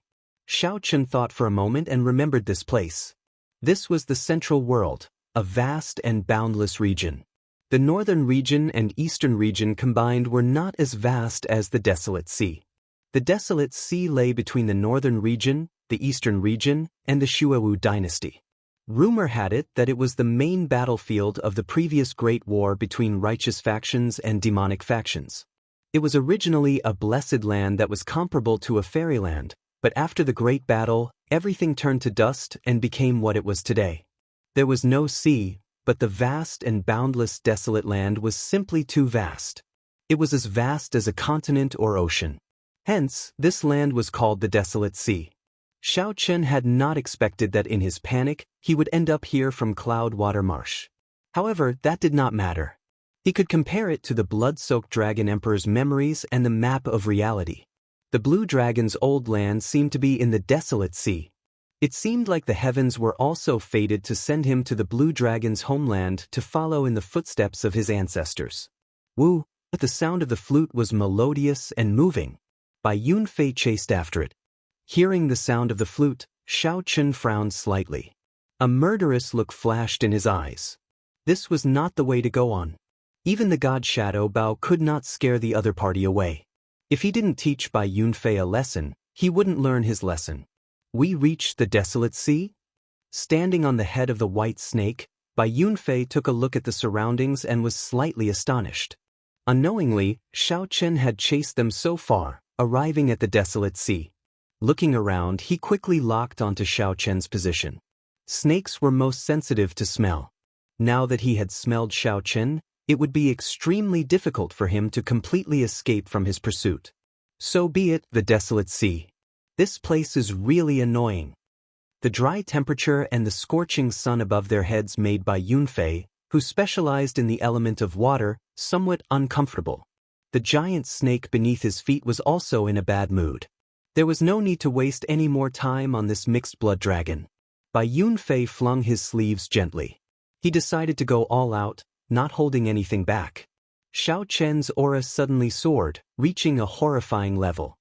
Xiao Chen thought for a moment and remembered this place. This was the Central World, a vast and boundless region. The northern region and eastern region combined were not as vast as the Desolate Sea. The Desolate Sea lay between the northern region, the eastern region, and the Xuewu dynasty. Rumor had it that it was the main battlefield of the previous Great War between righteous factions and demonic factions. It was originally a blessed land that was comparable to a fairyland, but after the Great Battle, everything turned to dust and became what it was today. There was no sea, but the vast and boundless desolate land was simply too vast. It was as vast as a continent or ocean. Hence, this land was called the Desolate Sea. Xiao Chen had not expected that in his panic, he would end up here from Cloud Water Marsh. However, that did not matter. He could compare it to the blood-soaked Dragon Emperor's memories and the map of reality. The Blue Dragon's old land seemed to be in the Desolate Sea. It seemed like the heavens were also fated to send him to the Blue Dragon's homeland to follow in the footsteps of his ancestors. Woo, but the sound of the flute was melodious and moving. Bai Yunfei chased after it. Hearing the sound of the flute, Xiao Chen frowned slightly. A murderous look flashed in his eyes. This was not the way to go on. Even the god Shadow Bao could not scare the other party away. If he didn't teach Bai Yunfei a lesson, he wouldn't learn his lesson. We reached the Desolate Sea? Standing on the head of the white snake, Bai Yunfei took a look at the surroundings and was slightly astonished. Unknowingly, Xiao Chen had chased them so far, arriving at the Desolate Sea. Looking around, he quickly locked onto Xiao Chen's position. Snakes were most sensitive to smell. Now that he had smelled Xiao Chen, it would be extremely difficult for him to completely escape from his pursuit. So be it, the Desolate Sea. This place is really annoying. The dry temperature and the scorching sun above their heads made Bai Yunfei, who specialized in the element of water, somewhat uncomfortable. The giant snake beneath his feet was also in a bad mood. There was no need to waste any more time on this mixed-blood dragon. Bai Yunfei flung his sleeves gently. He decided to go all out, not holding anything back. Xiao Chen's aura suddenly soared, reaching a horrifying level.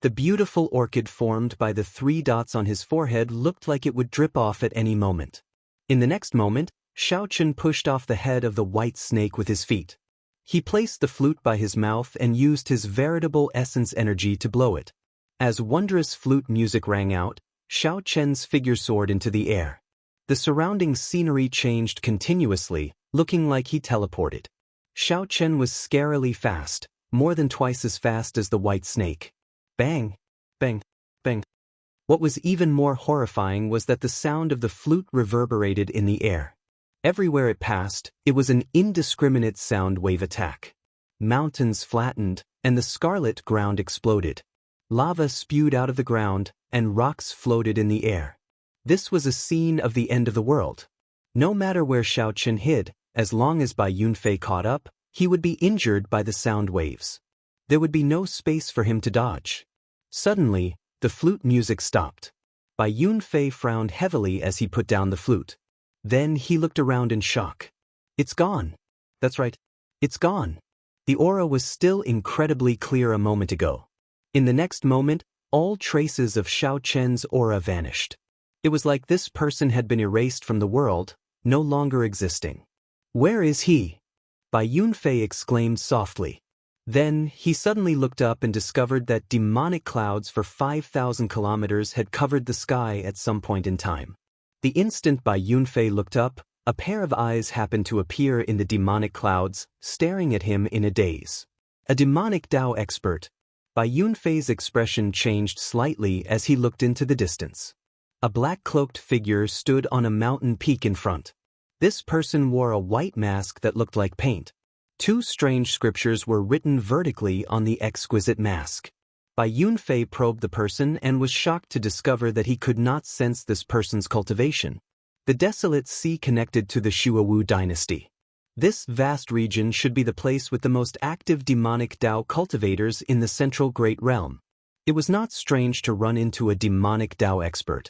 The beautiful orchid formed by the 3 dots on his forehead looked like it would drip off at any moment. In the next moment, Xiao Chen pushed off the head of the white snake with his feet. He placed the flute by his mouth and used his veritable essence energy to blow it. As wondrous flute music rang out, Xiao Chen's figure soared into the air. The surrounding scenery changed continuously, looking like he teleported. Xiao Chen was scarily fast, more than twice as fast as the white snake. Bang! Bang! Bang! What was even more horrifying was that the sound of the flute reverberated in the air. Everywhere it passed, it was an indiscriminate sound wave attack. Mountains flattened, and the scarlet ground exploded. Lava spewed out of the ground, and rocks floated in the air. This was a scene of the end of the world. No matter where Xiaochen hid, as long as Bai Yunfei caught up, he would be injured by the sound waves. There would be no space for him to dodge. Suddenly, the flute music stopped. Bai Yunfei frowned heavily as he put down the flute. Then he looked around in shock. It's gone. That's right. It's gone. The aura was still incredibly clear a moment ago. In the next moment, all traces of Xiaochen's aura vanished. It was like this person had been erased from the world, no longer existing. Where is he? Bai Yunfei exclaimed softly. Then, he suddenly looked up and discovered that demonic clouds for 5,000 kilometers had covered the sky at some point in time. The instant Bai Yunfei looked up, a pair of eyes happened to appear in the demonic clouds, staring at him in a daze. A demonic Dao expert. Bai Yunfei's expression changed slightly as he looked into the distance. A black-cloaked figure stood on a mountain peak in front. This person wore a white mask that looked like paint. Two strange scriptures were written vertically on the exquisite mask. Bai Yunfei probed the person and was shocked to discover that he could not sense this person's cultivation. The desolate sea connected to the Shuawu dynasty. This vast region should be the place with the most active demonic Dao cultivators in the central Great Realm. It was not strange to run into a demonic Dao expert.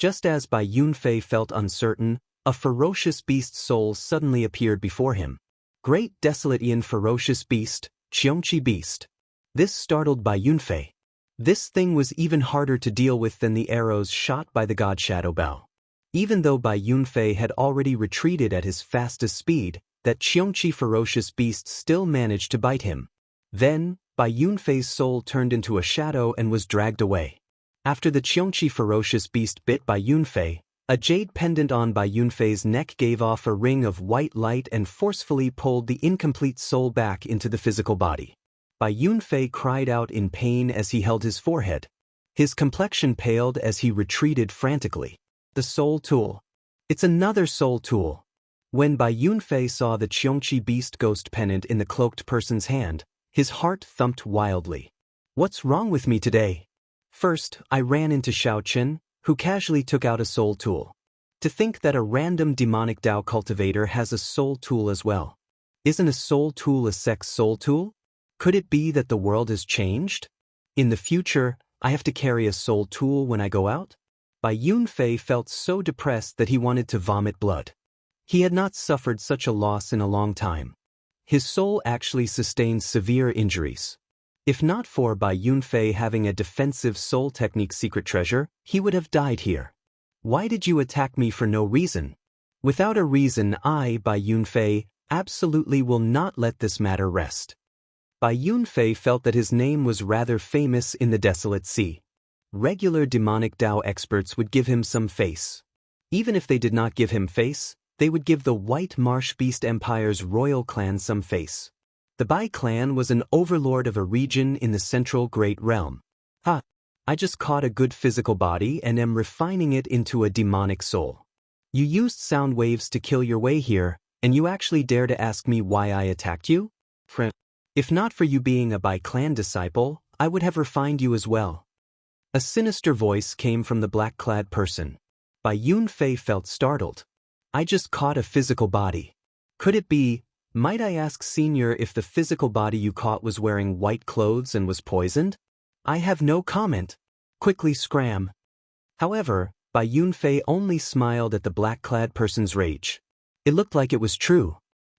Just as Bai Yunfei felt uncertain, a ferocious beast soul suddenly appeared before him. Great desolate Ian ferocious beast, Qiongqi beast. This startled Bai Yunfei. This thing was even harder to deal with than the arrows shot by the god Shadow Bao. Even though Bai Yunfei had already retreated at his fastest speed, that Qiongqi ferocious beast still managed to bite him. Then, Bai Yunfei's soul turned into a shadow and was dragged away. After the Qiongqi ferocious beast bit Bai Yunfei, a jade pendant on Bai Yunfei's neck gave off a ring of white light and forcefully pulled the incomplete soul back into the physical body. Bai Yunfei cried out in pain as he held his forehead. His complexion paled as he retreated frantically. The soul tool. It's another soul tool. When Bai Yunfei saw the Qiongqi beast ghost pendant in the cloaked person's hand, his heart thumped wildly. What's wrong with me today? First, I ran into Xiaochen, who casually took out a soul tool. To think that a random demonic Dao cultivator has a soul tool as well. Isn't a soul tool a sex soul tool? Could it be that the world has changed? In the future, I have to carry a soul tool when I go out? Bai Yunfei felt so depressed that he wanted to vomit blood. He had not suffered such a loss in a long time. His soul actually sustained severe injuries. If not for Bai Yunfei having a defensive soul technique secret treasure, he would have died here. Why did you attack me for no reason? Without a reason, I, Bai Yunfei, absolutely will not let this matter rest. Bai Yunfei felt that his name was rather famous in the desolate sea. Regular demonic Dao experts would give him some face. Even if they did not give him face, they would give the White Marsh Beast Empire's royal clan some face. The Bai clan was an overlord of a region in the central Great Realm. I just caught a good physical body and am refining it into a demonic soul. You used sound waves to kill your way here, and you actually dare to ask me why I attacked you? If not for you being a Bai clan disciple, I would have refined you as well. A sinister voice came from the black-clad person. Bai Yunfei felt startled. I just caught a physical body. Could it be, might I ask Senior if the physical body you caught was wearing white clothes and was poisoned? I have no comment. Quickly scram. However, Bai Yunfei only smiled at the black-clad person's rage. It looked like it was true.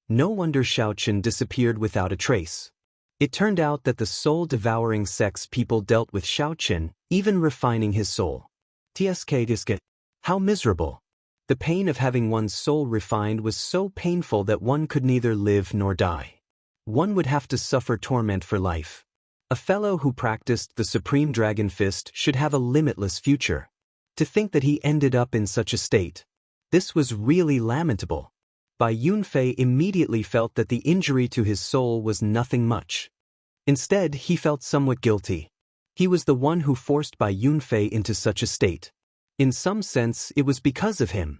No wonder Xiaochen disappeared without a trace. It turned out that the soul-devouring sex people dealt with Xiaochen, even refining his soul. Tsk. How miserable. The pain of having one's soul refined was so painful that one could neither live nor die. One would have to suffer torment for life. A fellow who practiced the Supreme Dragon Fist should have a limitless future. To think that he ended up in such a state. This was really lamentable. Bai Yunfei immediately felt that the injury to his soul was nothing much. Instead, he felt somewhat guilty. He was the one who forced Bai Yunfei into such a state. In some sense, it was because of him.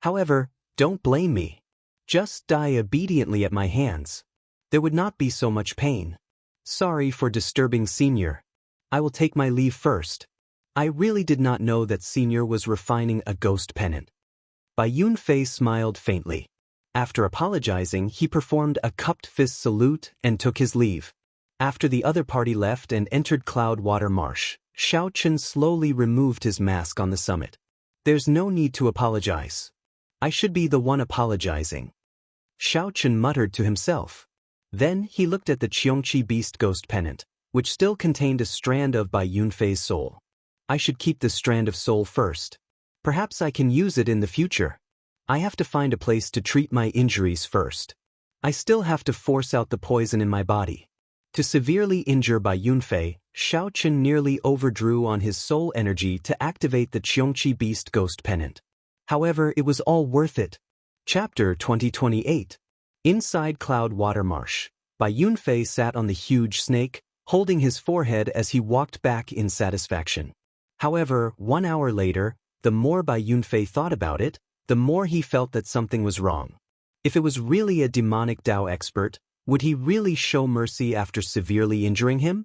However, don't blame me. Just die obediently at my hands. There would not be so much pain. Sorry for disturbing Senior. I will take my leave first. I really did not know that Senior was refining a ghost pennant. Bai Yunfei smiled faintly. After apologizing, he performed a cupped fist salute and took his leave. After the other party left and entered Cloudwater Marsh, Xiao Chen slowly removed his mask on the summit. There's no need to apologize. I should be the one apologizing. Xiao Chen muttered to himself. Then he looked at the Qiongqi Beast Ghost Pennant, which still contained a strand of Bai Yunfei's soul. I should keep this strand of soul first. Perhaps I can use it in the future. I have to find a place to treat my injuries first. I still have to force out the poison in my body. To severely injure Bai Yunfei, Xiao Chen nearly overdrew on his soul energy to activate the Qiongqi Beast Ghost Pennant. However, it was all worth it. Chapter 2028. Inside Cloudwater Marsh, Bai Yunfei sat on the huge snake, holding his forehead as he walked back in satisfaction. However, 1 hour later, the more Bai Yunfei thought about it, the more he felt that something was wrong. If it was really a demonic Dao expert, would he really show mercy after severely injuring him?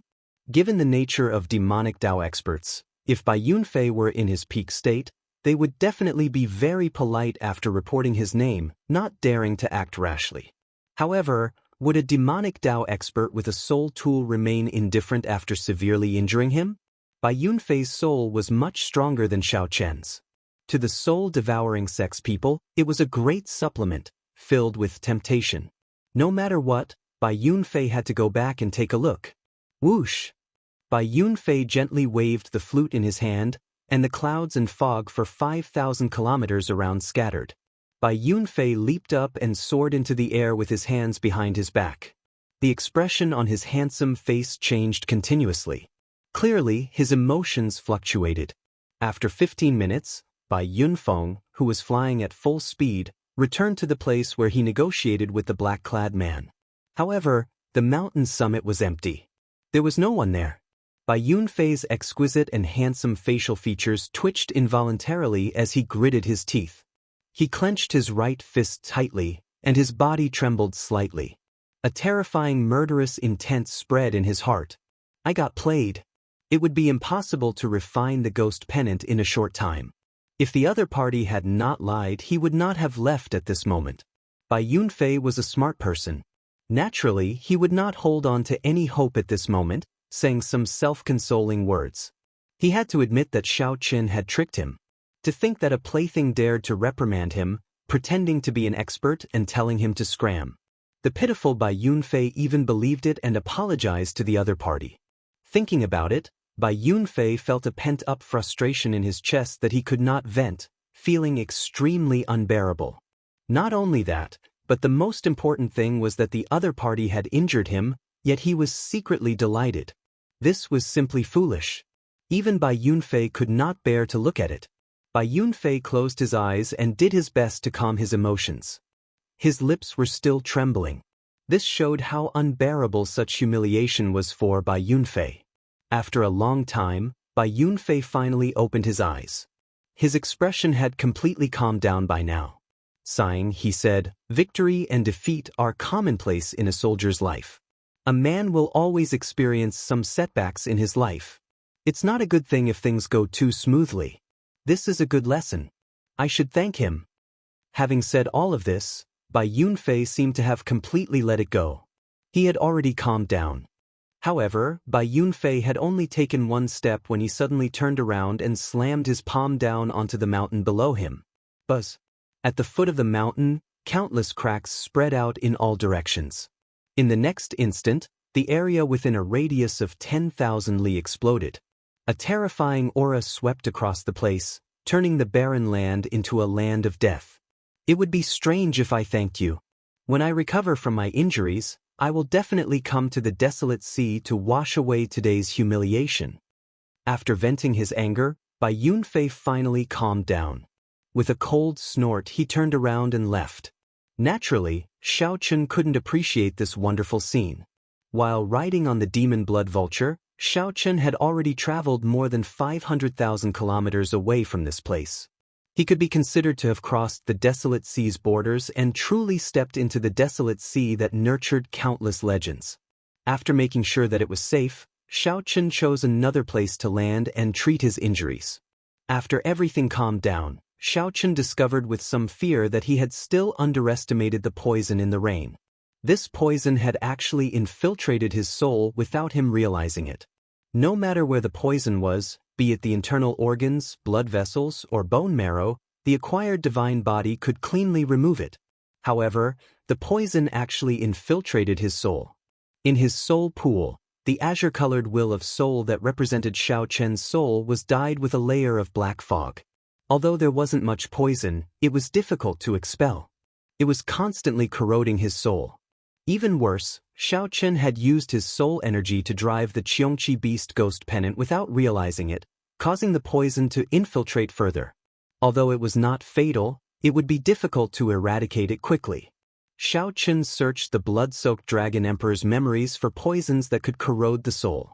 Given the nature of demonic Dao experts, if Bai Yunfei were in his peak state, they would definitely be very polite after reporting his name, not daring to act rashly. However, would a demonic Dao expert with a soul tool remain indifferent after severely injuring him? Bai Yunfei's soul was much stronger than Xiao Chen's. To the soul-devouring sex people, it was a great supplement, filled with temptation. No matter what, Bai Yunfei had to go back and take a look. Whoosh! Bai Yunfei gently waved the flute in his hand, and the clouds and fog for 5,000 kilometers around scattered. Bai Yunfei leaped up and soared into the air with his hands behind his back. The expression on his handsome face changed continuously. Clearly, his emotions fluctuated. After 15 minutes, Bai Yunfeng, who was flying at full speed, returned to the place where he negotiated with the black-clad man. However, the mountain summit was empty. There was no one there. Bai Yunfei's exquisite and handsome facial features twitched involuntarily as he gritted his teeth. He clenched his right fist tightly, and his body trembled slightly. A terrifying murderous intent spread in his heart. I got played. It would be impossible to refine the ghost pennant in a short time. If the other party had not lied, he would not have left at this moment. Bai Yunfei was a smart person. Naturally, he would not hold on to any hope at this moment, saying some self-consoling words. He had to admit that Xiao Chen had tricked him. To think that a plaything dared to reprimand him, pretending to be an expert and telling him to scram. The pitiful Bai Yunfei even believed it and apologized to the other party. Thinking about it, Bai Yunfei felt a pent-up frustration in his chest that he could not vent, feeling extremely unbearable. Not only that, but the most important thing was that the other party had injured him, yet he was secretly delighted. This was simply foolish. Even Bai Yunfei could not bear to look at it. Bai Yunfei closed his eyes and did his best to calm his emotions. His lips were still trembling. This showed how unbearable such humiliation was for Bai Yunfei. After a long time, Bai Yunfei finally opened his eyes. His expression had completely calmed down by now. Sighing, he said, "Victory and defeat are commonplace in a soldier's life. A man will always experience some setbacks in his life. It's not a good thing if things go too smoothly. This is a good lesson. I should thank him." Having said all of this, Bai Yunfei seemed to have completely let it go. He had already calmed down. However, Bai Yunfei had only taken one step when he suddenly turned around and slammed his palm down onto the mountain below him. Buzz! At the foot of the mountain, countless cracks spread out in all directions. In the next instant, the area within a radius of 10,000 li exploded. A terrifying aura swept across the place, turning the barren land into a land of death. It would be strange if I thanked you. When I recover from my injuries, I will definitely come to the desolate sea to wash away today's humiliation. After venting his anger, Bai Yunfei finally calmed down. With a cold snort, he turned around and left. Naturally, Xiao Chen couldn't appreciate this wonderful scene. While riding on the demon blood vulture, Xiao Chen had already traveled more than 500,000 kilometers away from this place. He could be considered to have crossed the desolate sea's borders and truly stepped into the desolate sea that nurtured countless legends. After making sure that it was safe, Xiao Chen chose another place to land and treat his injuries. After everything calmed down, Xiao Chen discovered with some fear that he had still underestimated the poison in the rain. This poison had actually infiltrated his soul without him realizing it. No matter where the poison was, be it the internal organs, blood vessels, or bone marrow, the acquired divine body could cleanly remove it. However, the poison actually infiltrated his soul. In his soul pool, the azure-colored will of soul that represented Xiao Chen's soul was dyed with a layer of black fog. Although there wasn't much poison, it was difficult to expel. It was constantly corroding his soul. Even worse, Xiao Chen had used his soul energy to drive the Qiongqi beast ghost pennant without realizing it, causing the poison to infiltrate further. Although it was not fatal, it would be difficult to eradicate it quickly. Xiao Chen searched the blood-soaked Dragon Emperor's memories for poisons that could corrode the soul.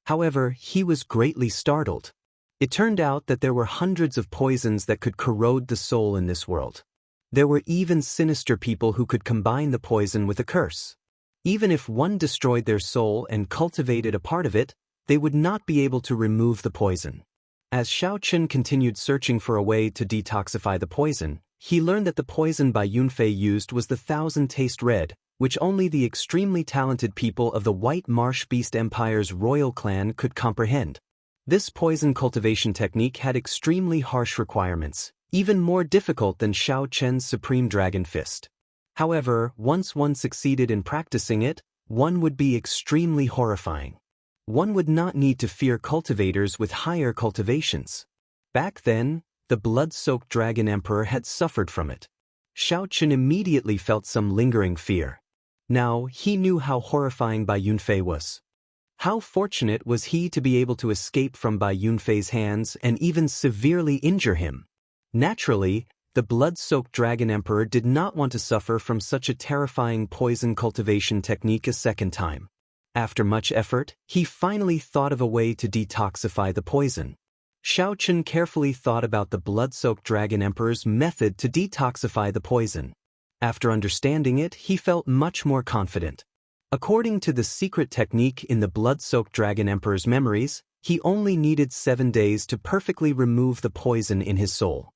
However, he was greatly startled. It turned out that there were hundreds of poisons that could corrode the soul in this world. There were even sinister people who could combine the poison with a curse. Even if one destroyed their soul and cultivated a part of it, they would not be able to remove the poison. As Xiao Chen continued searching for a way to detoxify the poison, he learned that the poison Bai Yunfei used was the Thousand Taste Red, which only the extremely talented people of the White Marsh Beast Empire's royal clan could comprehend. This poison cultivation technique had extremely harsh requirements, even more difficult than Xiao Chen's Supreme Dragon Fist. However, once one succeeded in practicing it, one would be extremely horrifying. One would not need to fear cultivators with higher cultivations. Back then, the blood-soaked Dragon Emperor had suffered from it. Xiao Chen immediately felt some lingering fear. Now, he knew how horrifying Bai Yunfei was. How fortunate was he to be able to escape from Bai Yunfei's hands and even severely injure him. Naturally, the blood-soaked Dragon Emperor did not want to suffer from such a terrifying poison cultivation technique a second time. After much effort, he finally thought of a way to detoxify the poison. Xiao Chen carefully thought about the blood-soaked Dragon Emperor's method to detoxify the poison. After understanding it, he felt much more confident. According to the secret technique in the blood-soaked Dragon Emperor's memories, he only needed 7 days to perfectly remove the poison in his soul.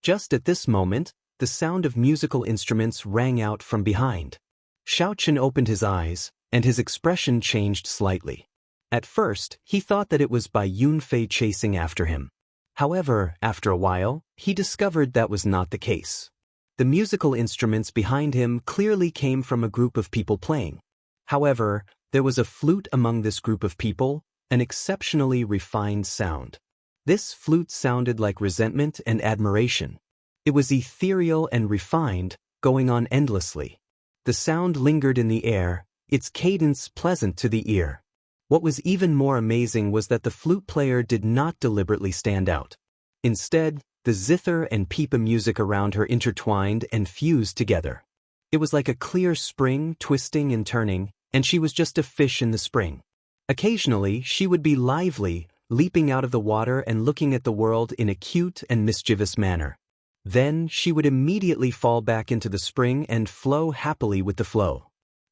Just at this moment, the sound of musical instruments rang out from behind. Xiao Chen opened his eyes, and his expression changed slightly. At first, he thought that it was Bai Yunfei chasing after him. However, after a while, he discovered that was not the case. The musical instruments behind him clearly came from a group of people playing. However, there was a flute among this group of people, an exceptionally refined sound. This flute sounded like resentment and admiration. It was ethereal and refined, going on endlessly. The sound lingered in the air, its cadence pleasant to the ear. What was even more amazing was that the flute player did not deliberately stand out. Instead, the zither and pipa music around her intertwined and fused together. It was like a clear spring twisting and turning, and she was just a fish in the spring. Occasionally, she would be lively, leaping out of the water and looking at the world in a cute and mischievous manner. Then, she would immediately fall back into the spring and flow happily with the flow.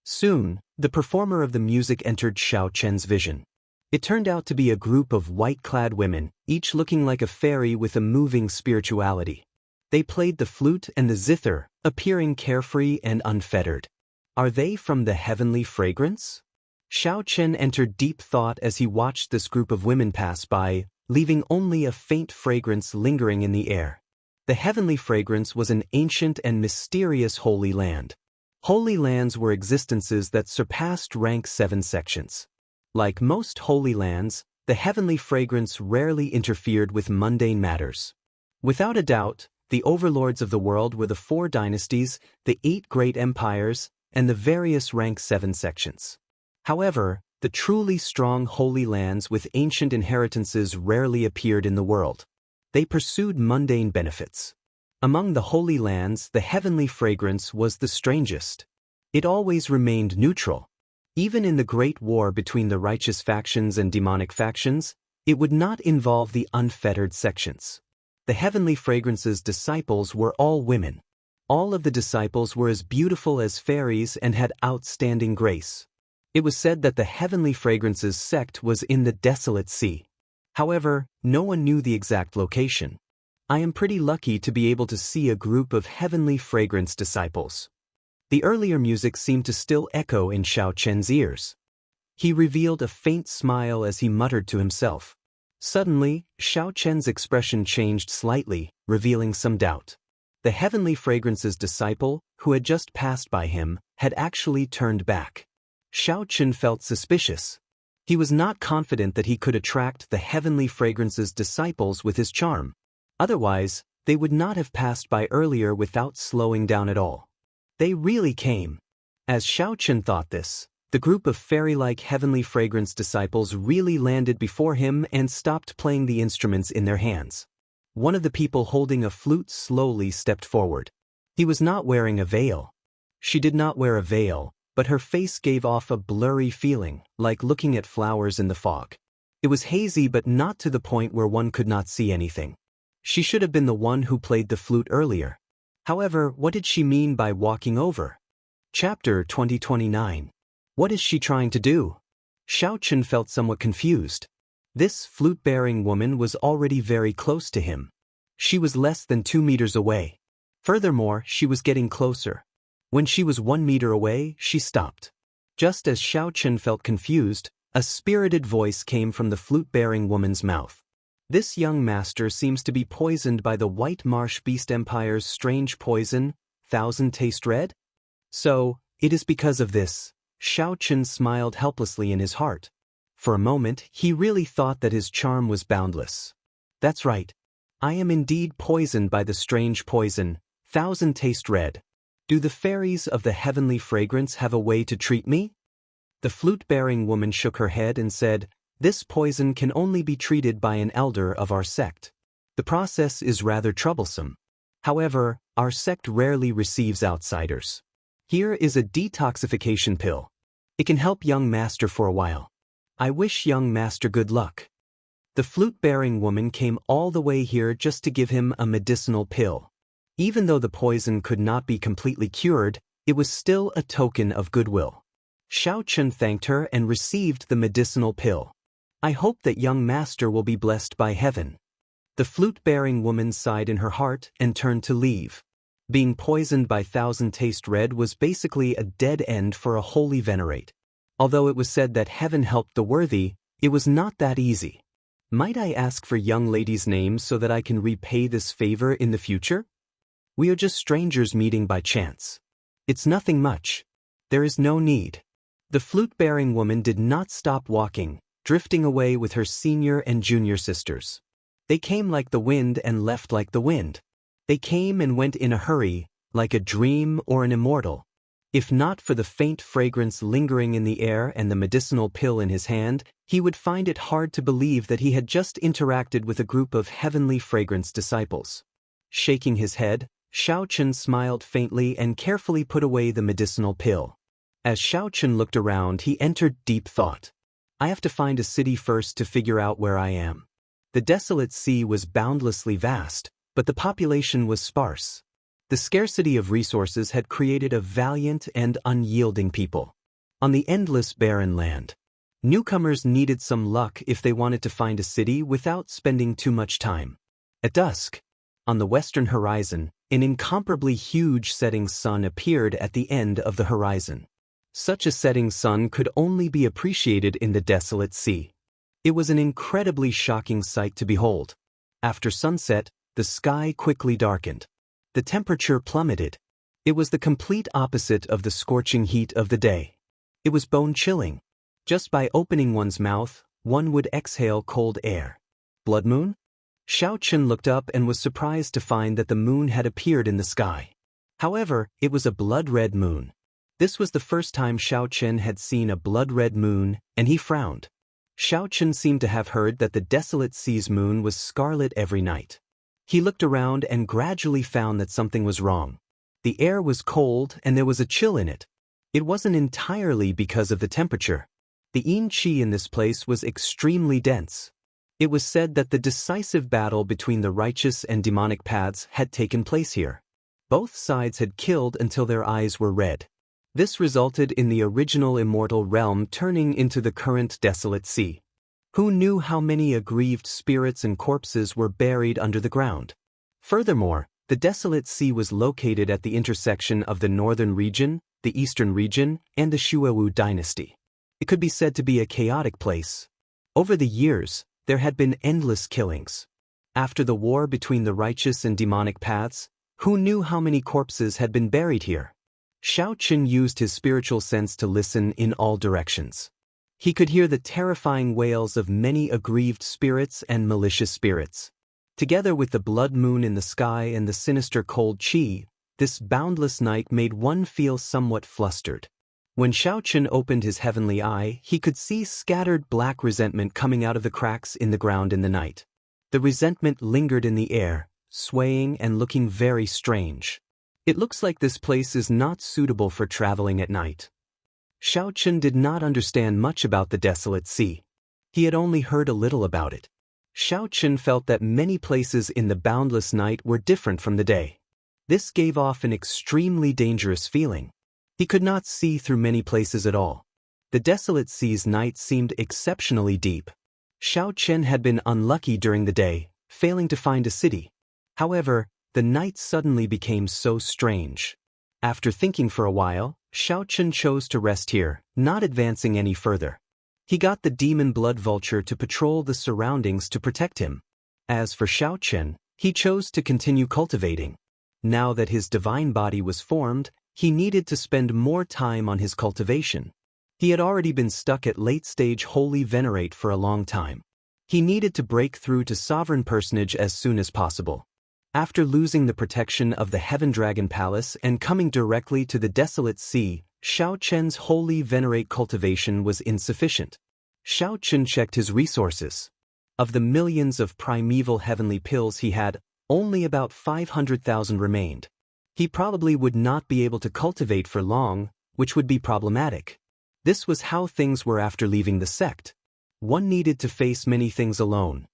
Soon, the performer of the music entered Xiao Chen's vision. It turned out to be a group of white-clad women, each looking like a fairy with a moving spirituality. They played the flute and the zither, appearing carefree and unfettered. Are they from the heavenly fragrance? Xiao Chen entered deep thought as he watched this group of women pass by, leaving only a faint fragrance lingering in the air. The heavenly fragrance was an ancient and mysterious holy land. Holy lands were existences that surpassed rank 7 sections. Like most holy lands, the heavenly fragrance rarely interfered with mundane matters. Without a doubt, the overlords of the world were the 4 dynasties, the 8 great empires, and the various rank 7 sections. However, the truly strong holy lands with ancient inheritances rarely appeared in the world. They pursued mundane benefits. Among the holy lands, the heavenly fragrance was the strangest. It always remained neutral. Even in the great war between the righteous factions and demonic factions, it would not involve the unfettered sections. The heavenly fragrance's disciples were all women. All of the disciples were as beautiful as fairies and had outstanding grace. It was said that the Heavenly Fragrances sect was in the Desolate Sea. However, no one knew the exact location. I am pretty lucky to be able to see a group of Heavenly Fragrance disciples. The earlier music seemed to still echo in Xiao Chen's ears. He revealed a faint smile as he muttered to himself. Suddenly, Xiao Chen's expression changed slightly, revealing some doubt. The Heavenly Fragrances disciple, who had just passed by him, had actually turned back. Xiao Chen felt suspicious. He was not confident that he could attract the Heavenly Fragrances disciples with his charm. Otherwise, they would not have passed by earlier without slowing down at all. They really came. As Xiao Chen thought this, the group of fairy-like Heavenly Fragrance disciples really landed before him and stopped playing the instruments in their hands. One of the people holding a flute slowly stepped forward. He was not wearing a veil. She did not wear a veil, but her face gave off a blurry feeling, like looking at flowers in the fog. It was hazy but not to the point where one could not see anything. She should have been the one who played the flute earlier. However, what did she mean by walking over? Chapter 2029. What is she trying to do? Xiao Chen felt somewhat confused. This flute-bearing woman was already very close to him. She was less than 2 meters away. Furthermore, she was getting closer. When she was 1 meter away, she stopped. Just as Xiao Chen felt confused, a spirited voice came from the flute-bearing woman's mouth. This young master seems to be poisoned by the White Marsh Beast Empire's strange poison, Thousand Taste Red? So, it is because of this. Xiao Chen smiled helplessly in his heart. For a moment, he really thought that his charm was boundless. That's right. I am indeed poisoned by the strange poison, Thousand Taste Red. Do the fairies of the Heavenly Fragrance have a way to treat me? The flute-bearing woman shook her head and said, "This poison can only be treated by an elder of our sect. The process is rather troublesome. However, our sect rarely receives outsiders. Here is a detoxification pill. It can help young master for a while. I wish young master good luck." The flute-bearing woman came all the way here just to give him a medicinal pill. Even though the poison could not be completely cured, it was still a token of goodwill. Xiao Chen thanked her and received the medicinal pill. I hope that young master will be blessed by heaven. The flute-bearing woman sighed in her heart and turned to leave. Being poisoned by Thousand Taste Red was basically a dead end for a holy venerate. Although it was said that heaven helped the worthy, it was not that easy. Might I ask for young lady's name so that I can repay this favor in the future? We are just strangers meeting by chance. It's nothing much. There is no need. The flute-bearing woman did not stop walking, drifting away with her senior and junior sisters. They came like the wind and left like the wind. They came and went in a hurry, like a dream or an immortal. If not for the faint fragrance lingering in the air and the medicinal pill in his hand, he would find it hard to believe that he had just interacted with a group of Heavenly Fragrance disciples. Shaking his head, Xiao Chen smiled faintly and carefully put away the medicinal pill. As Xiao Chen looked around, he entered deep thought. I have to find a city first to figure out where I am. The desolate sea was boundlessly vast, but the population was sparse. The scarcity of resources had created a valiant and unyielding people. On the endless barren land, newcomers needed some luck if they wanted to find a city without spending too much time. At dusk, on the western horizon, an incomparably huge setting sun appeared at the end of the horizon. Such a setting sun could only be appreciated in the desolate sea. It was an incredibly shocking sight to behold. After sunset, the sky quickly darkened. The temperature plummeted. It was the complete opposite of the scorching heat of the day. It was bone-chilling. Just by opening one's mouth, one would exhale cold air. Blood moon? Xiao Chen looked up and was surprised to find that the moon had appeared in the sky. However, it was a blood-red moon. This was the first time Xiao Chen had seen a blood-red moon, and he frowned. Xiao Chen seemed to have heard that the desolate sea's moon was scarlet every night. He looked around and gradually found that something was wrong. The air was cold and there was a chill in it. It wasn't entirely because of the temperature. The yin qi in this place was extremely dense. It was said that the decisive battle between the righteous and demonic paths had taken place here. Both sides had killed until their eyes were red. This resulted in the original immortal realm turning into the current desolate sea. Who knew how many aggrieved spirits and corpses were buried under the ground? Furthermore, the desolate sea was located at the intersection of the northern region, the eastern region, and the Shuowu dynasty. It could be said to be a chaotic place. Over the years, there had been endless killings. After the war between the righteous and demonic paths, who knew how many corpses had been buried here? Xiao Qin used his spiritual sense to listen in all directions. He could hear the terrifying wails of many aggrieved spirits and malicious spirits. Together with the blood moon in the sky and the sinister cold qi, this boundless night made one feel somewhat flustered. When Xiao Qin opened his heavenly eye, he could see scattered black resentment coming out of the cracks in the ground in the night. The resentment lingered in the air, swaying and looking very strange. It looks like this place is not suitable for traveling at night. Xiao Qin did not understand much about the desolate sea. He had only heard a little about it. Xiao Qin felt that many places in the boundless night were different from the day. This gave off an extremely dangerous feeling. He could not see through many places at all. The desolate sea's night seemed exceptionally deep. Xiao Qin had been unlucky during the day, failing to find a city. However, the night suddenly became so strange. After thinking for a while, Xiao Qin chose to rest here, not advancing any further. He got the demon blood vulture to patrol the surroundings to protect him. As for Xiao Qin, he chose to continue cultivating. Now that his divine body was formed, he needed to spend more time on his cultivation. He had already been stuck at late-stage Holy Venerate for a long time. He needed to break through to Sovereign Personage as soon as possible. After losing the protection of the Heaven Dragon Palace and coming directly to the desolate sea, Xiao Qin's Holy Venerate cultivation was insufficient. Xiao Qin checked his resources. Of the millions of primeval heavenly pills he had, only about 500,000 remained. He probably would not be able to cultivate for long, which would be problematic. This was how things were after leaving the sect. One needed to face many things alone.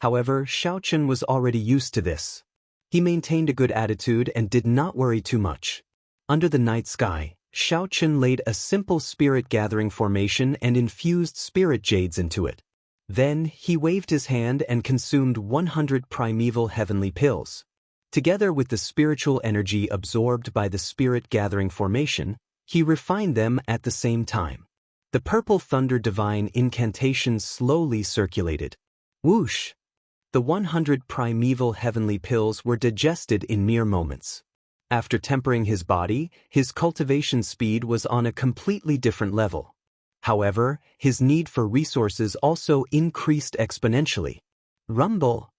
However, Xiao Qin was already used to this. He maintained a good attitude and did not worry too much. Under the night sky, Xiao Qin laid a simple spirit gathering formation and infused spirit jades into it. Then, he waved his hand and consumed 100 primeval heavenly pills. Together with the spiritual energy absorbed by the spirit gathering formation, he refined them at the same time. The purple thunder divine incantation slowly circulated. Whoosh! The 100 primeval heavenly pills were digested in mere moments. After tempering his body, his cultivation speed was on a completely different level. However, his need for resources also increased exponentially. Rumble!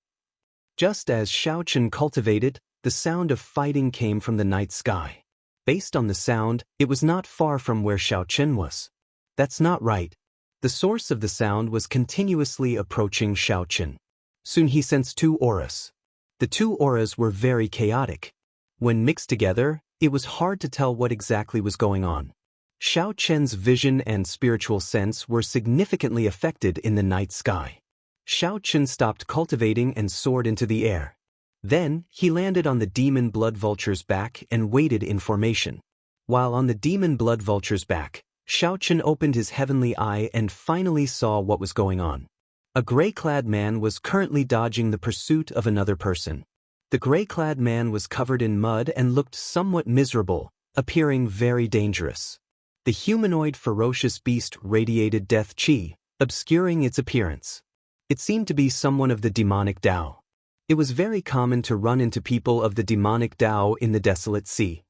Just as Xiao Qin cultivated, the sound of fighting came from the night sky. Based on the sound, it was not far from where Xiao Qin was. That's not right. The source of the sound was continuously approaching Xiao Qin. Soon he sensed two auras. The two auras were very chaotic. When mixed together, it was hard to tell what exactly was going on. Xiao Qin's vision and spiritual sense were significantly affected in the night sky. Xiao Qin stopped cultivating and soared into the air. Then, he landed on the demon blood vulture's back and waited in formation. While on the demon blood vulture's back, Xiao Qin opened his heavenly eye and finally saw what was going on. A gray-clad man was currently dodging the pursuit of another person. The gray-clad man was covered in mud and looked somewhat miserable, appearing very dangerous. The humanoid ferocious beast radiated death qi, obscuring its appearance. It seemed to be someone of the demonic Tao. It was very common to run into people of the demonic Tao in the desolate sea.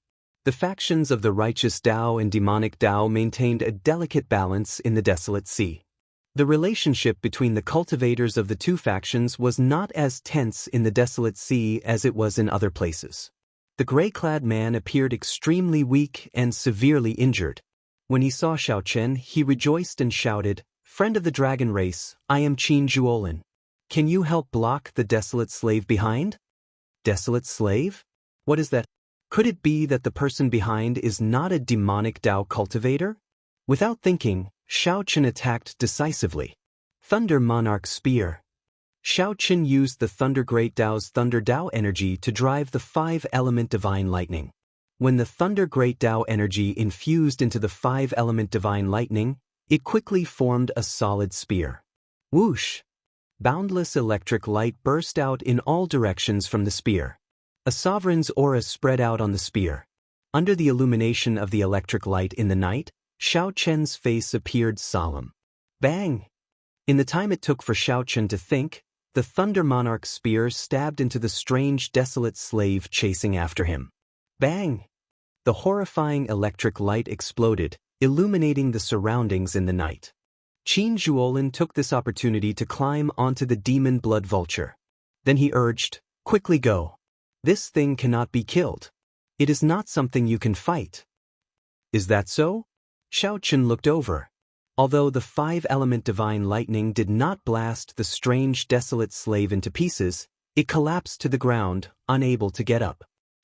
The factions of the righteous Tao and demonic Tao maintained a delicate balance in the desolate sea. The relationship between the cultivators of the two factions was not as tense in the desolate sea as it was in other places. The gray-clad man appeared extremely weak and severely injured. When he saw Xiao Qin, he rejoiced and shouted, "Friend of the dragon race, I am Qin Zhuolin. Can you help block the desolate slave behind?" Desolate slave? What is that? Could it be that the person behind is not a demonic Tao cultivator? Without thinking, Xiao Qin attacked decisively. Thunder Monarch Spear. Xiao Qin used the Thunder Great Tao's Thunder Tao energy to drive the 5-element divine lightning. When the Thunder Great Tao energy infused into the 5-element divine lightning, it quickly formed a solid spear. Whoosh! Boundless electric light burst out in all directions from the spear. A sovereign's aura spread out on the spear. Under the illumination of the electric light in the night, Xiao Chen's face appeared solemn. Bang! In the time it took for Xiao Chen to think, the Thunder Monarch's spear stabbed into the strange, desolate slave chasing after him. Bang! The horrifying electric light exploded, illuminating the surroundings in the night. Qin Zhuolin took this opportunity to climb onto the demon blood vulture. Then he urged, "Quickly go. This thing cannot be killed. It is not something you can fight." "Is that so?" Xiao Chen looked over. Although the 5-element divine lightning did not blast the strange, desolate slave into pieces, it collapsed to the ground, unable to get up.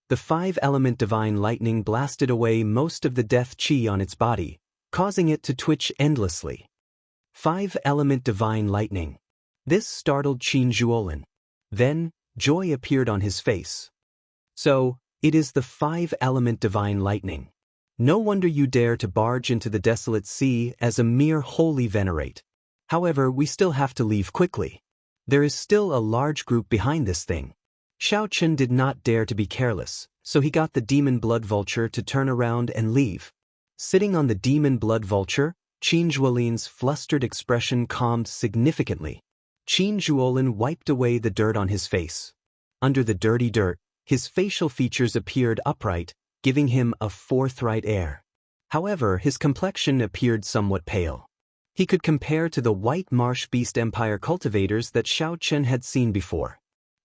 The 5-element divine lightning blasted away most of the death chi on its body, causing it to twitch endlessly. 5-element divine lightning. This startled Qin Zhuolin. Then, joy appeared on his face. "So, it is the 5-element divine lightning. No wonder you dare to barge into the desolate sea as a mere holy venerate. However, we still have to leave quickly. There is still a large group behind this thing." Xiao Chen did not dare to be careless, so he got the demon blood vulture to turn around and leave. Sitting on the demon blood vulture, Qin Zhuolin's flustered expression calmed significantly. Qin Zhuolin wiped away the dirt on his face. Under the dirty dirt, his facial features appeared upright, giving him a forthright air. However, his complexion appeared somewhat pale. He could compare to the white marsh beast empire cultivators that Xiao Chen had seen before.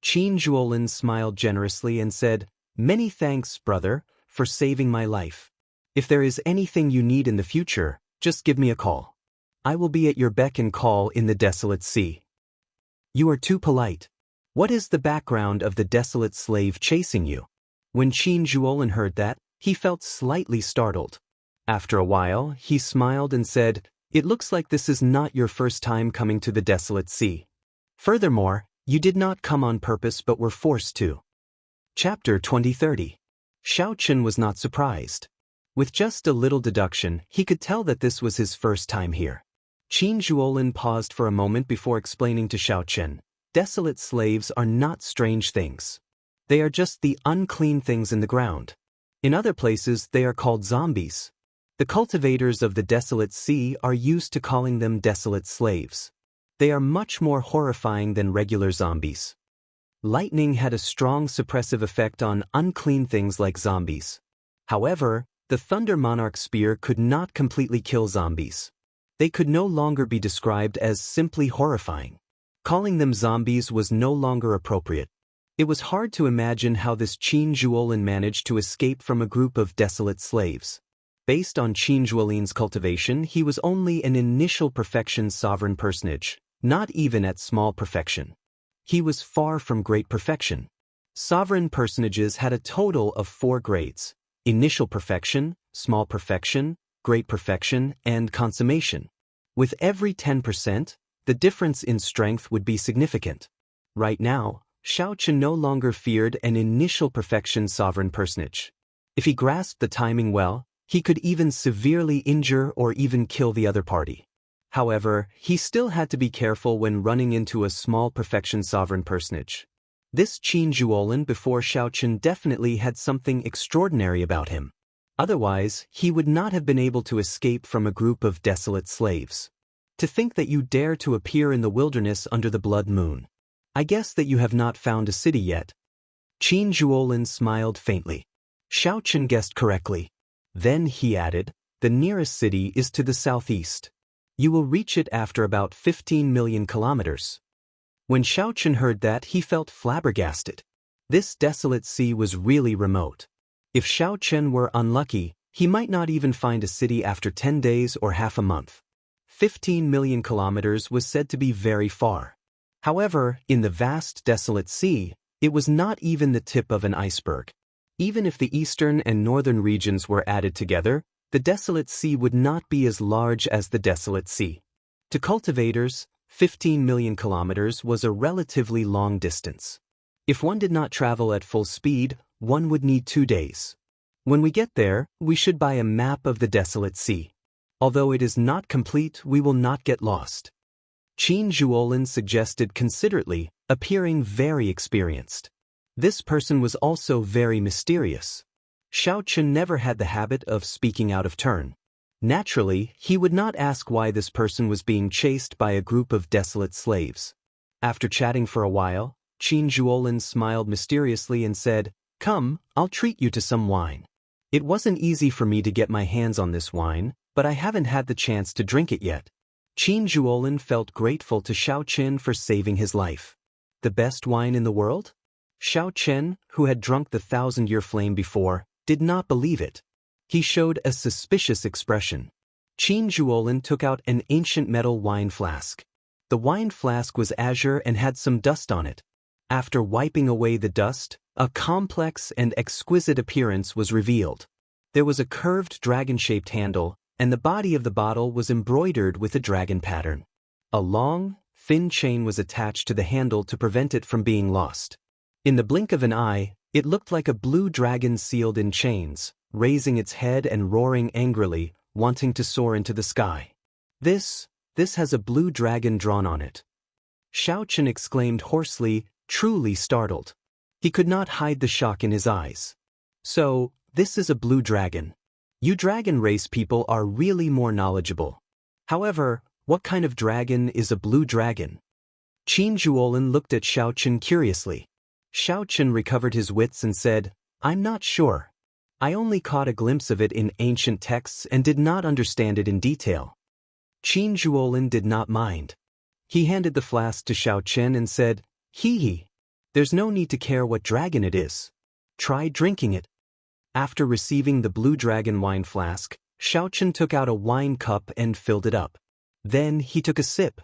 Qin Zhuolin smiled generously and said, "Many thanks, brother, for saving my life. If there is anything you need in the future, just give me a call. I will be at your beck and call in the desolate sea." "You are too polite. What is the background of the desolate slave chasing you?" When Qin Zhuolin heard that, he felt slightly startled. After a while, he smiled and said, "It looks like this is not your first time coming to the desolate sea. Furthermore, you did not come on purpose but were forced to." Chapter 2030. Xiao Chen was not surprised. With just a little deduction, he could tell that this was his first time here. Qin Zhuolin paused for a moment before explaining to Xiao Chen, "Desolate slaves are not strange things. They are just the unclean things in the ground. In other places, they are called zombies. The cultivators of the desolate sea are used to calling them desolate slaves. They are much more horrifying than regular zombies." Lightning had a strong suppressive effect on unclean things like zombies. However, the Thunder Monarch spear could not completely kill zombies. They could no longer be described as simply horrifying. Calling them zombies was no longer appropriate. It was hard to imagine how this Qin Zhuolin managed to escape from a group of desolate slaves. Based on Qin Zhuolin's cultivation, he was only an initial perfection sovereign personage, not even at small perfection. He was far from great perfection. Sovereign personages had a total of 4 grades: initial perfection, small perfection, great perfection, and consummation. With every 10%, the difference in strength would be significant. Right now, Xiao Chen no longer feared an initial perfection sovereign personage. If he grasped the timing well, he could even severely injure or even kill the other party. However, he still had to be careful when running into a small perfection sovereign personage. This Qin Zhuolin before Xiao Chen definitely had something extraordinary about him. Otherwise, he would not have been able to escape from a group of desolate slaves. To think that you dare to appear in the wilderness under the blood moon. I guess that you have not found a city yet." Qin Zhuolin smiled faintly. Xiao Chen guessed correctly. Then he added, "The nearest city is to the southeast. You will reach it after about 15 million kilometers." When Xiao Chen heard that, he felt flabbergasted. This desolate sea was really remote. If Xiao Chen were unlucky, he might not even find a city after 10 days or half a month. 15 million kilometers was said to be very far. However, in the vast desolate sea, it was not even the tip of an iceberg. Even if the eastern and northern regions were added together, the desolate sea would not be as large as the desolate sea. To cultivators, 15 million kilometers was a relatively long distance. If one did not travel at full speed, one would need 2 days. When we get there, we should buy a map of the desolate sea. Although it is not complete, we will not get lost. Qin Zhuolin suggested considerately, appearing very experienced. This person was also very mysterious. Xiao Chen never had the habit of speaking out of turn. Naturally, he would not ask why this person was being chased by a group of desolate slaves. After chatting for a while, Qin Zhuolin smiled mysteriously and said, "Come, I'll treat you to some wine." It wasn't easy for me to get my hands on this wine, but I haven't had the chance to drink it yet. Qin Zhuolin felt grateful to Xiao Chen for saving his life. The best wine in the world? Xiao Chen, who had drunk the 1,000-year flame before, did not believe it. He showed a suspicious expression. Qin Zhuolin took out an ancient metal wine flask. The wine flask was azure and had some dust on it. After wiping away the dust, a complex and exquisite appearance was revealed. There was a curved dragon-shaped handle, and the body of the bottle was embroidered with a dragon pattern. A long, thin chain was attached to the handle to prevent it from being lost. In the blink of an eye, it looked like a blue dragon sealed in chains, raising its head and roaring angrily, wanting to soar into the sky. This has a blue dragon drawn on it. Xiao Chen exclaimed hoarsely, truly startled. He could not hide the shock in his eyes. So, this is a blue dragon. You dragon race people are really more knowledgeable. However, what kind of dragon is a blue dragon? Qin Zhuolin looked at Xiao Chen curiously. Xiao Chen recovered his wits and said, "I'm not sure. I only caught a glimpse of it in ancient texts and did not understand it in detail." Qin Zhuolin did not mind. He handed the flask to Xiao Chen and said, "Hee. There's no need to care what dragon it is. Try drinking it." After receiving the blue dragon wine flask, Xiao Chen took out a wine cup and filled it up. Then he took a sip.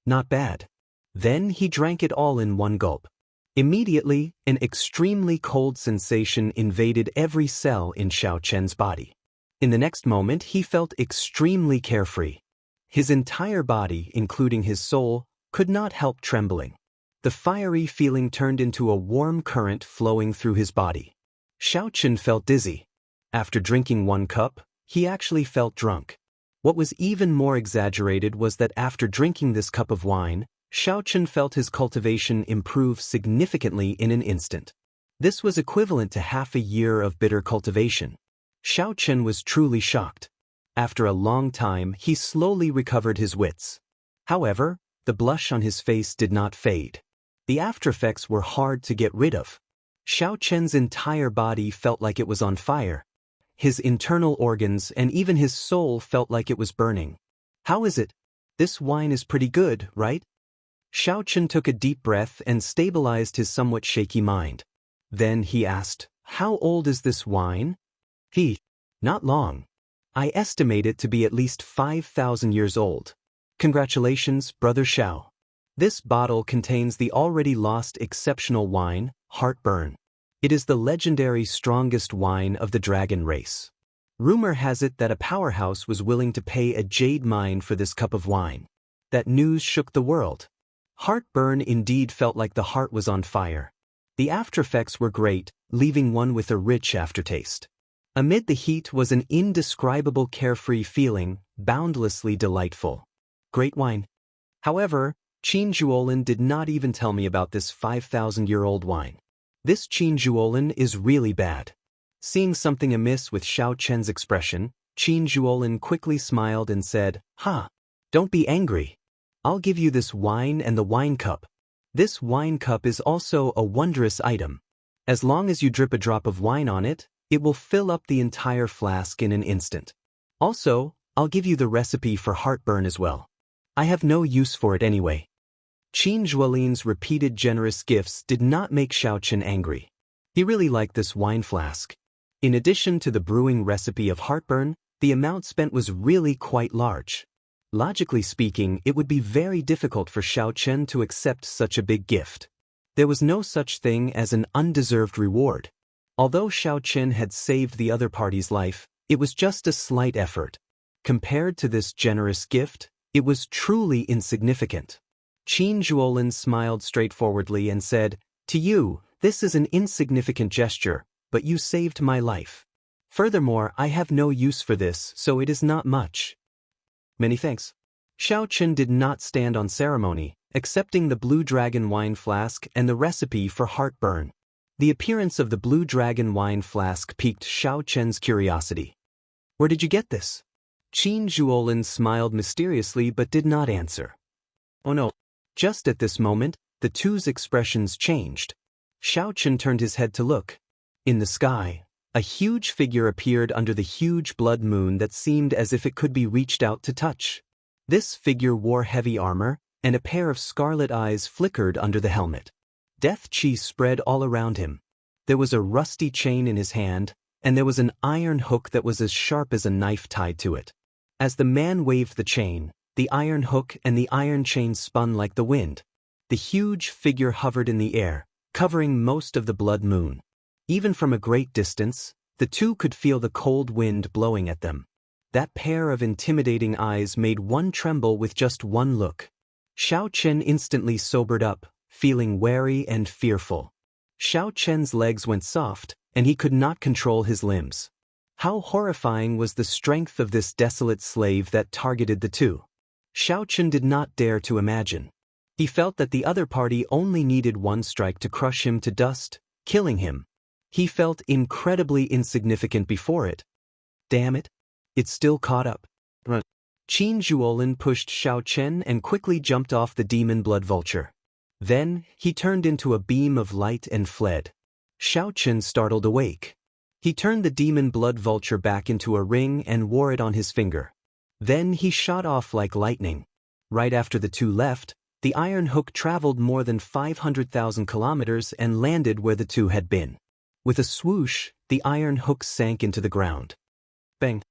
Not bad. Then he drank it all in one gulp. Immediately, an extremely cold sensation invaded every cell in Xiao Chen's body. In the next moment, he felt extremely carefree. His entire body, including his soul, could not help trembling. The fiery feeling turned into a warm current flowing through his body. Xiao Chen felt dizzy. After drinking one cup, he actually felt drunk. What was even more exaggerated was that after drinking this cup of wine, Xiao Chen felt his cultivation improve significantly in an instant. This was equivalent to half a year of bitter cultivation. Xiao Chen was truly shocked. After a long time, he slowly recovered his wits. However, the blush on his face did not fade. The aftereffects were hard to get rid of. Xiao Chen's entire body felt like it was on fire. His internal organs and even his soul felt like it was burning. "How is it? This wine is pretty good, right?" Xiao Chen took a deep breath and stabilized his somewhat shaky mind. Then he asked, "How old is this wine?" "Not long. I estimate it to be at least 5,000 years old. Congratulations, Brother Xiao. This bottle contains the already lost exceptional wine, Heartburn. It is the legendary strongest wine of the dragon race. Rumor has it that a powerhouse was willing to pay a jade mine for this cup of wine. That news shook the world. Heartburn indeed felt like the heart was on fire. The aftereffects were great, leaving one with a rich aftertaste. Amid the heat was an indescribable carefree feeling, boundlessly delightful. Great wine. However, Qin Zhuolin did not even tell me about this 5,000-year-old wine. This Qin Zhuolin is really bad. Seeing something amiss with Xiao Chen's expression, Qin Zhuolin quickly smiled and said, "Don't be angry. I'll give you this wine and the wine cup. This wine cup is also a wondrous item. As long as you drip a drop of wine on it, it will fill up the entire flask in an instant. Also, I'll give you the recipe for heartburn as well. I have no use for it anyway." Qin Zhuolin's repeated generous gifts did not make Xiao Chen angry. He really liked this wine flask. In addition to the brewing recipe of heartburn, the amount spent was really quite large. Logically speaking, it would be very difficult for Xiao Chen to accept such a big gift. There was no such thing as an undeserved reward. Although Xiao Chen had saved the other party's life, it was just a slight effort. Compared to this generous gift, it was truly insignificant. Qin Zhuolin smiled straightforwardly and said, "To you, this is an insignificant gesture, but you saved my life. Furthermore, I have no use for this, so it is not much. Many thanks. Xiao Chen did not stand on ceremony, accepting the Blue Dragon wine flask and the recipe for heartburn. The appearance of the Blue Dragon wine flask piqued Xiao Chen's curiosity. Where did you get this? Qin Zhuolin smiled mysteriously but did not answer. Oh no. Just at this moment, the two's expressions changed. Xiao Chen turned his head to look. In the sky, a huge figure appeared under the huge blood moon that seemed as if it could be reached out to touch. This figure wore heavy armor, and a pair of scarlet eyes flickered under the helmet. Death Qi spread all around him. There was a rusty chain in his hand, and there was an iron hook that was as sharp as a knife tied to it. As the man waved the chain, the iron hook and the iron chain spun like the wind. The huge figure hovered in the air, covering most of the blood moon. Even from a great distance, the two could feel the cold wind blowing at them. That pair of intimidating eyes made one tremble with just one look. Xiao Chen instantly sobered up, feeling wary and fearful. Xiao Chen's legs went soft, and he could not control his limbs. How horrifying was the strength of this desolate slave that targeted the two. Xiao Chen did not dare to imagine. He felt that the other party only needed one strike to crush him to dust, killing him. He felt incredibly insignificant before it. Damn it. It still caught up. Qin Zhuolin pushed Xiao Chen and quickly jumped off the demon blood vulture. Then, he turned into a beam of light and fled. Xiao Chen startled awake. He turned the demon blood vulture back into a ring and wore it on his finger. Then he shot off like lightning. Right after the two left, the iron hook traveled more than 500,000 kilometers and landed where the two had been. With a swoosh, the iron hook sank into the ground. Bang!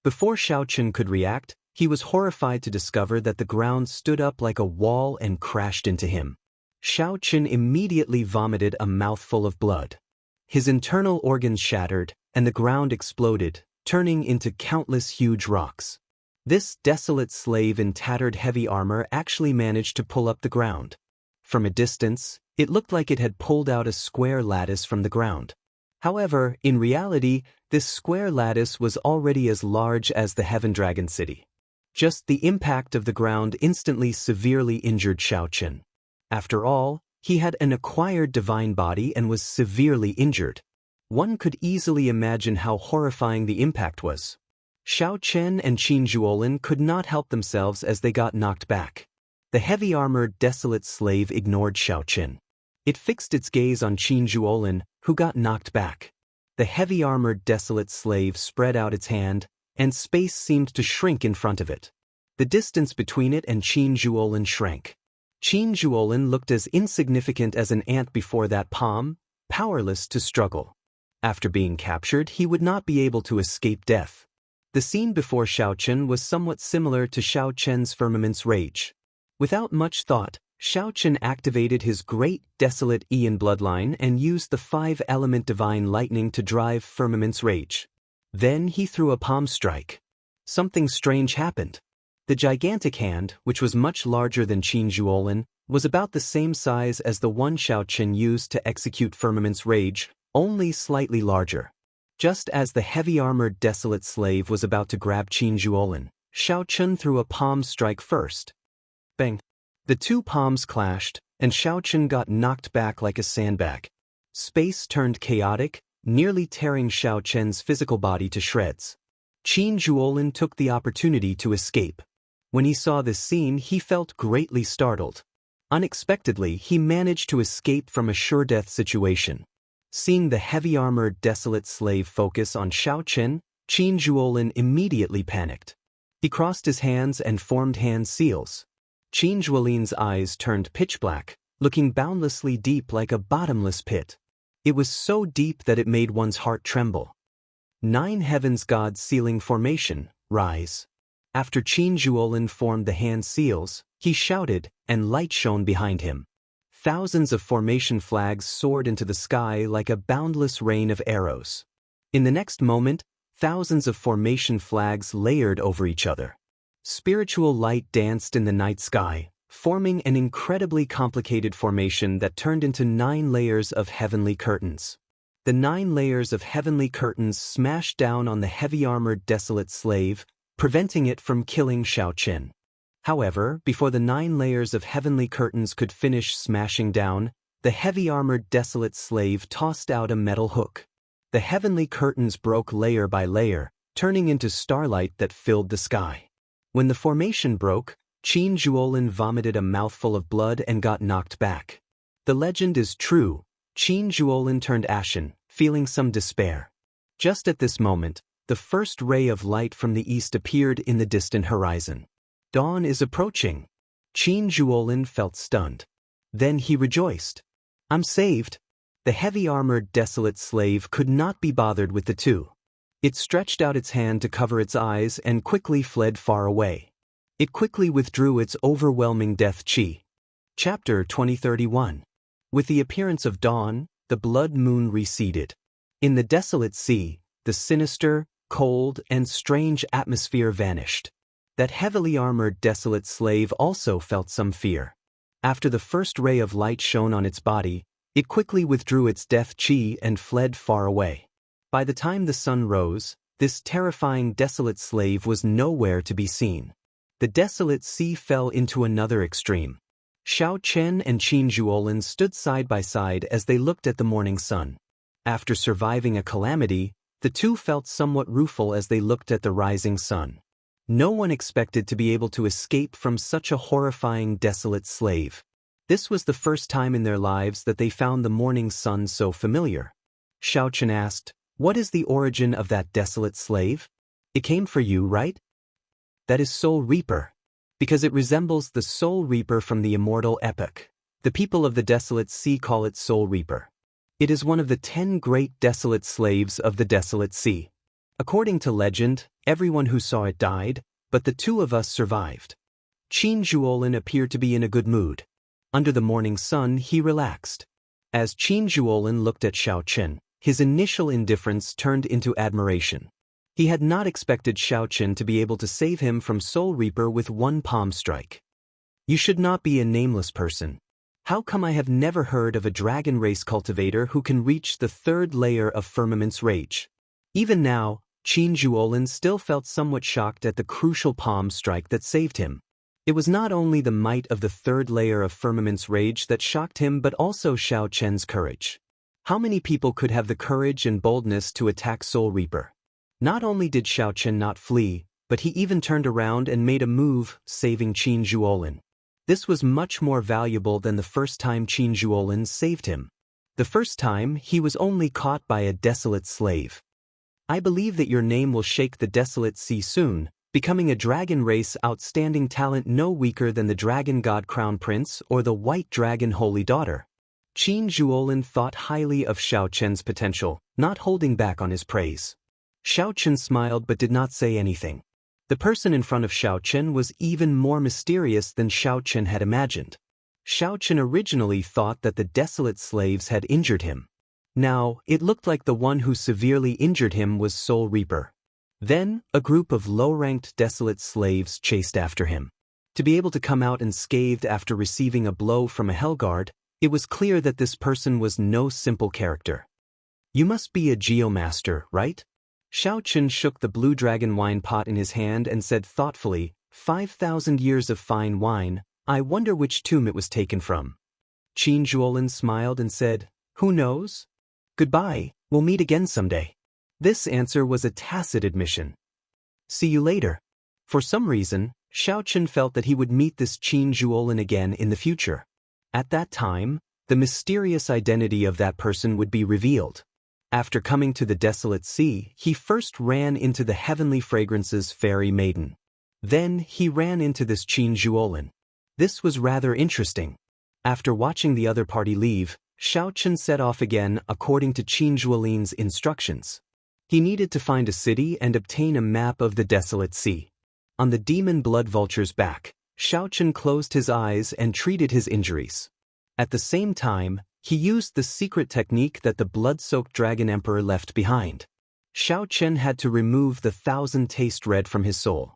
Before Xiao Chen could react, he was horrified to discover that the ground stood up like a wall and crashed into him. Xiao Chen immediately vomited a mouthful of blood. His internal organs shattered, and the ground exploded, turning into countless huge rocks. This desolate slave in tattered heavy armor actually managed to pull up the ground. From a distance, it looked like it had pulled out a square lattice from the ground. However, in reality, this square lattice was already as large as the Heaven Dragon City. Just the impact of the ground instantly severely injured Xiao Chen. After all, he had an acquired divine body and was severely injured. One could easily imagine how horrifying the impact was. Xiao Chen and Qin Zhuolin could not help themselves as they got knocked back. The heavy-armored desolate slave ignored Xiao Chen. It fixed its gaze on Qin Zhuolin, who got knocked back. The heavy-armored desolate slave spread out its hand, and space seemed to shrink in front of it. The distance between it and Qin Zhuolin shrank. Qin Zhuolin looked as insignificant as an ant before that palm, powerless to struggle. After being captured, he would not be able to escape death. The scene before Xiao Chen was somewhat similar to Xiao Chen's firmament's rage. Without much thought, Xiao Chen activated his great desolate Ian bloodline and used the 5-element divine lightning to drive firmament's rage. Then he threw a palm strike. Something strange happened. The gigantic hand, which was much larger than Qin Zhuolin, was about the same size as the one Xiao Chen used to execute firmament's rage, only slightly larger. Just as the heavy-armored desolate slave was about to grab Qin Zhuolin, Xiao Chen threw a palm strike first. Bang! The two palms clashed, and Xiao Chen got knocked back like a sandbag. Space turned chaotic, nearly tearing Xiao Chen's physical body to shreds. Qin Zhuolin took the opportunity to escape. When he saw this scene, he felt greatly startled. Unexpectedly, he managed to escape from a sure-death situation. Seeing the heavy-armored desolate slave focus on Xiao Chen, Qin Zhuolin immediately panicked. He crossed his hands and formed hand seals. Qin Zhuolin's eyes turned pitch black, looking boundlessly deep like a bottomless pit. It was so deep that it made one's heart tremble. 9 heavens gods sealing formation, rise. After Qin Zhuolin formed the hand seals, he shouted, and light shone behind him. Thousands of formation flags soared into the sky like a boundless rain of arrows. In the next moment, thousands of formation flags layered over each other. Spiritual light danced in the night sky, forming an incredibly complicated formation that turned into 9 layers of heavenly curtains. The 9 layers of heavenly curtains smashed down on the heavy-armored desolate slave, preventing it from killing Xiao Chen. However, before the 9 layers of heavenly curtains could finish smashing down, the heavy-armored desolate slave tossed out a metal hook. The heavenly curtains broke layer by layer, turning into starlight that filled the sky. When the formation broke, Qin Zhuolin vomited a mouthful of blood and got knocked back. The legend is true. Qin Zhuolin turned ashen, feeling some despair. Just at this moment, the first ray of light from the east appeared in the distant horizon. Dawn is approaching. Qin Zhuolin felt stunned. Then he rejoiced. I'm saved. The heavy-armored desolate slave could not be bothered with the two. It stretched out its hand to cover its eyes and quickly fled far away. It quickly withdrew its overwhelming death qi. Chapter 2031. With the appearance of dawn, the blood moon receded. In the desolate sea, the sinister, cold, and strange atmosphere vanished. That heavily armored desolate slave also felt some fear. After the first ray of light shone on its body, it quickly withdrew its death qi and fled far away. By the time the sun rose, this terrifying desolate slave was nowhere to be seen. The desolate sea fell into another extreme. Xiao Chen and Qin Zhuolin stood side by side as they looked at the morning sun. After surviving a calamity, the two felt somewhat rueful as they looked at the rising sun. No one expected to be able to escape from such a horrifying desolate slave. This was the first time in their lives that they found the morning sun so familiar. Xiao Chen asked, "What is the origin of that desolate slave? It came for you, right?" "That is Soul Reaper. Because it resembles the Soul Reaper from the Immortal epic. The people of the desolate sea call it Soul Reaper. It is one of the 10 great desolate slaves of the desolate sea. According to legend, everyone who saw it died, but the two of us survived." Qin Zhuolin appeared to be in a good mood. Under the morning sun, he relaxed. As Qin Zhuolin looked at Xiao Chen, his initial indifference turned into admiration. He had not expected Xiao Chen to be able to save him from Soul Reaper with one palm strike. "You should not be a nameless person. How come I have never heard of a dragon race cultivator who can reach the 3rd layer of Firmament's Rage?" Even now, Qin Zhuolin still felt somewhat shocked at the crucial palm strike that saved him. It was not only the might of the 3rd layer of Firmament's Rage that shocked him but also Xiao Chen's courage. How many people could have the courage and boldness to attack Soul Reaper? Not only did Xiao Chen not flee, but he even turned around and made a move, saving Qin Zhuolin. This was much more valuable than the first time Qin Zhuolin saved him. The first time, he was only caught by a desolate slave. "I believe that your name will shake the desolate sea soon, becoming a dragon race outstanding talent no weaker than the Dragon God Crown Prince or the White Dragon Holy Daughter." Qin Zhuolin thought highly of Xiao Chen's potential, not holding back on his praise. Xiao Chen smiled but did not say anything. The person in front of Xiao Chen was even more mysterious than Xiao Chen had imagined. Xiao Chen originally thought that the desolate slaves had injured him. Now, it looked like the one who severely injured him was Soul Reaper. Then, a group of low-ranked desolate slaves chased after him. To be able to come out unscathed after receiving a blow from a Hellguard, it was clear that this person was no simple character. "You must be a Geomaster, right?" Xiao Chen shook the blue dragon wine pot in his hand and said thoughtfully, 5,000 years of fine wine, I wonder which tomb it was taken from." Qin Zhuolin smiled and said, "Who knows? Goodbye, we'll meet again someday." This answer was a tacit admission. "See you later." For some reason, Xiao Chen felt that he would meet this Qin Zhuolin again in the future. At that time, the mysterious identity of that person would be revealed. After coming to the desolate sea, he first ran into the heavenly fragrances fairy maiden. Then he ran into this Qin Zhuolin. This was rather interesting. After watching the other party leave, Xiao Chen set off again according to Qin Zhuolin's instructions. He needed to find a city and obtain a map of the desolate sea. On the demon blood vulture's back, Xiao Chen closed his eyes and treated his injuries. At the same time, he used the secret technique that the blood-soaked Dragon Emperor left behind. Xiao Chen had to remove the 1,000 taste red from his soul.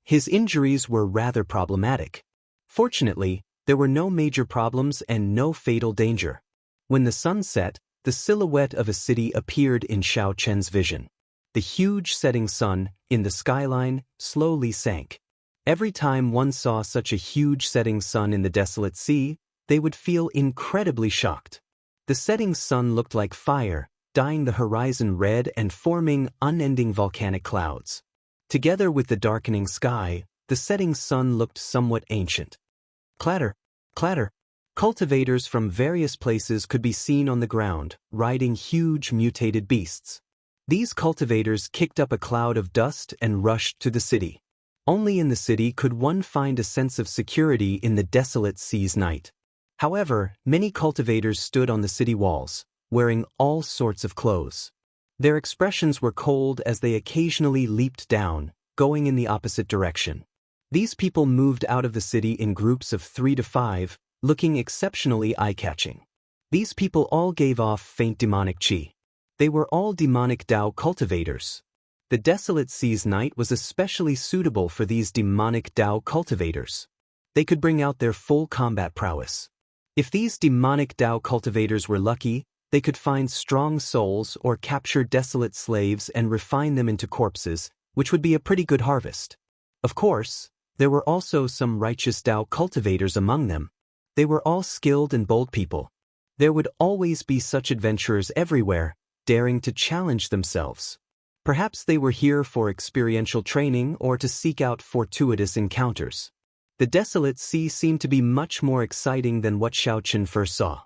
His injuries were rather problematic. Fortunately, there were no major problems and no fatal danger. When the sun set, the silhouette of a city appeared in Xiao Chen's vision. The huge setting sun, in the skyline, slowly sank. Every time one saw such a huge setting sun in the desolate sea, they would feel incredibly shocked. The setting sun looked like fire, dyeing the horizon red and forming unending volcanic clouds. Together with the darkening sky, the setting sun looked somewhat ancient. Clatter, clatter. Cultivators from various places could be seen on the ground, riding huge mutated beasts. These cultivators kicked up a cloud of dust and rushed to the city. Only in the city could one find a sense of security in the desolate sea's night. However, many cultivators stood on the city walls, wearing all sorts of clothes. Their expressions were cold as they occasionally leaped down, going in the opposite direction. These people moved out of the city in groups of 3 to 5, looking exceptionally eye-catching. These people all gave off faint demonic qi. They were all demonic Dao cultivators. The desolate sea's night was especially suitable for these demonic Dao cultivators. They could bring out their full combat prowess. If these demonic Dao cultivators were lucky, they could find strong souls or capture desolate slaves and refine them into corpses, which would be a pretty good harvest. Of course, there were also some righteous Dao cultivators among them. They were all skilled and bold people. There would always be such adventurers everywhere, daring to challenge themselves. Perhaps they were here for experiential training or to seek out fortuitous encounters. The desolate sea seemed to be much more exciting than what Xiao Chen first saw.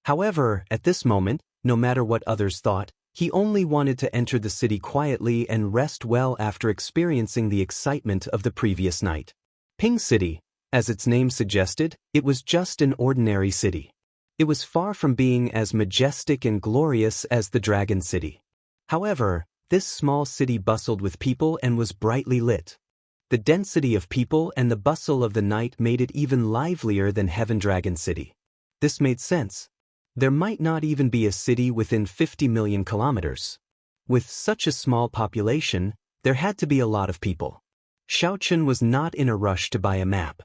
However, at this moment, no matter what others thought, he only wanted to enter the city quietly and rest well after experiencing the excitement of the previous night. Ping City, as its name suggested, it was just an ordinary city. It was far from being as majestic and glorious as the Dragon City. However, this small city bustled with people and was brightly lit. The density of people and the bustle of the night made it even livelier than Heaven Dragon City. This made sense. There might not even be a city within 50 million kilometers. With such a small population, there had to be a lot of people. Xiao Chen was not in a rush to buy a map.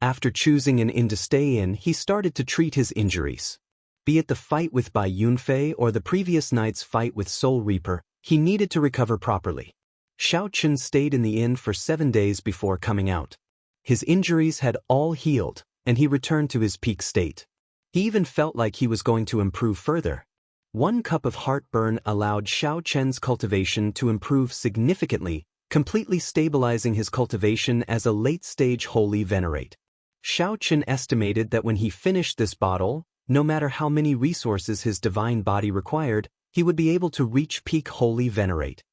After choosing an inn to stay in, he started to treat his injuries. Be it the fight with Bai Yunfei or the previous night's fight with Soul Reaper, he needed to recover properly. Xiao Chen stayed in the inn for 7 days before coming out. His injuries had all healed, and he returned to his peak state. He even felt like he was going to improve further. 1 cup of heartburn allowed Xiao Chen's cultivation to improve significantly, completely stabilizing his cultivation as a late-stage holy venerate. Xiao Chen estimated that when he finished this bottle, no matter how many resources his divine body required, he would be able to reach peak holy venerate.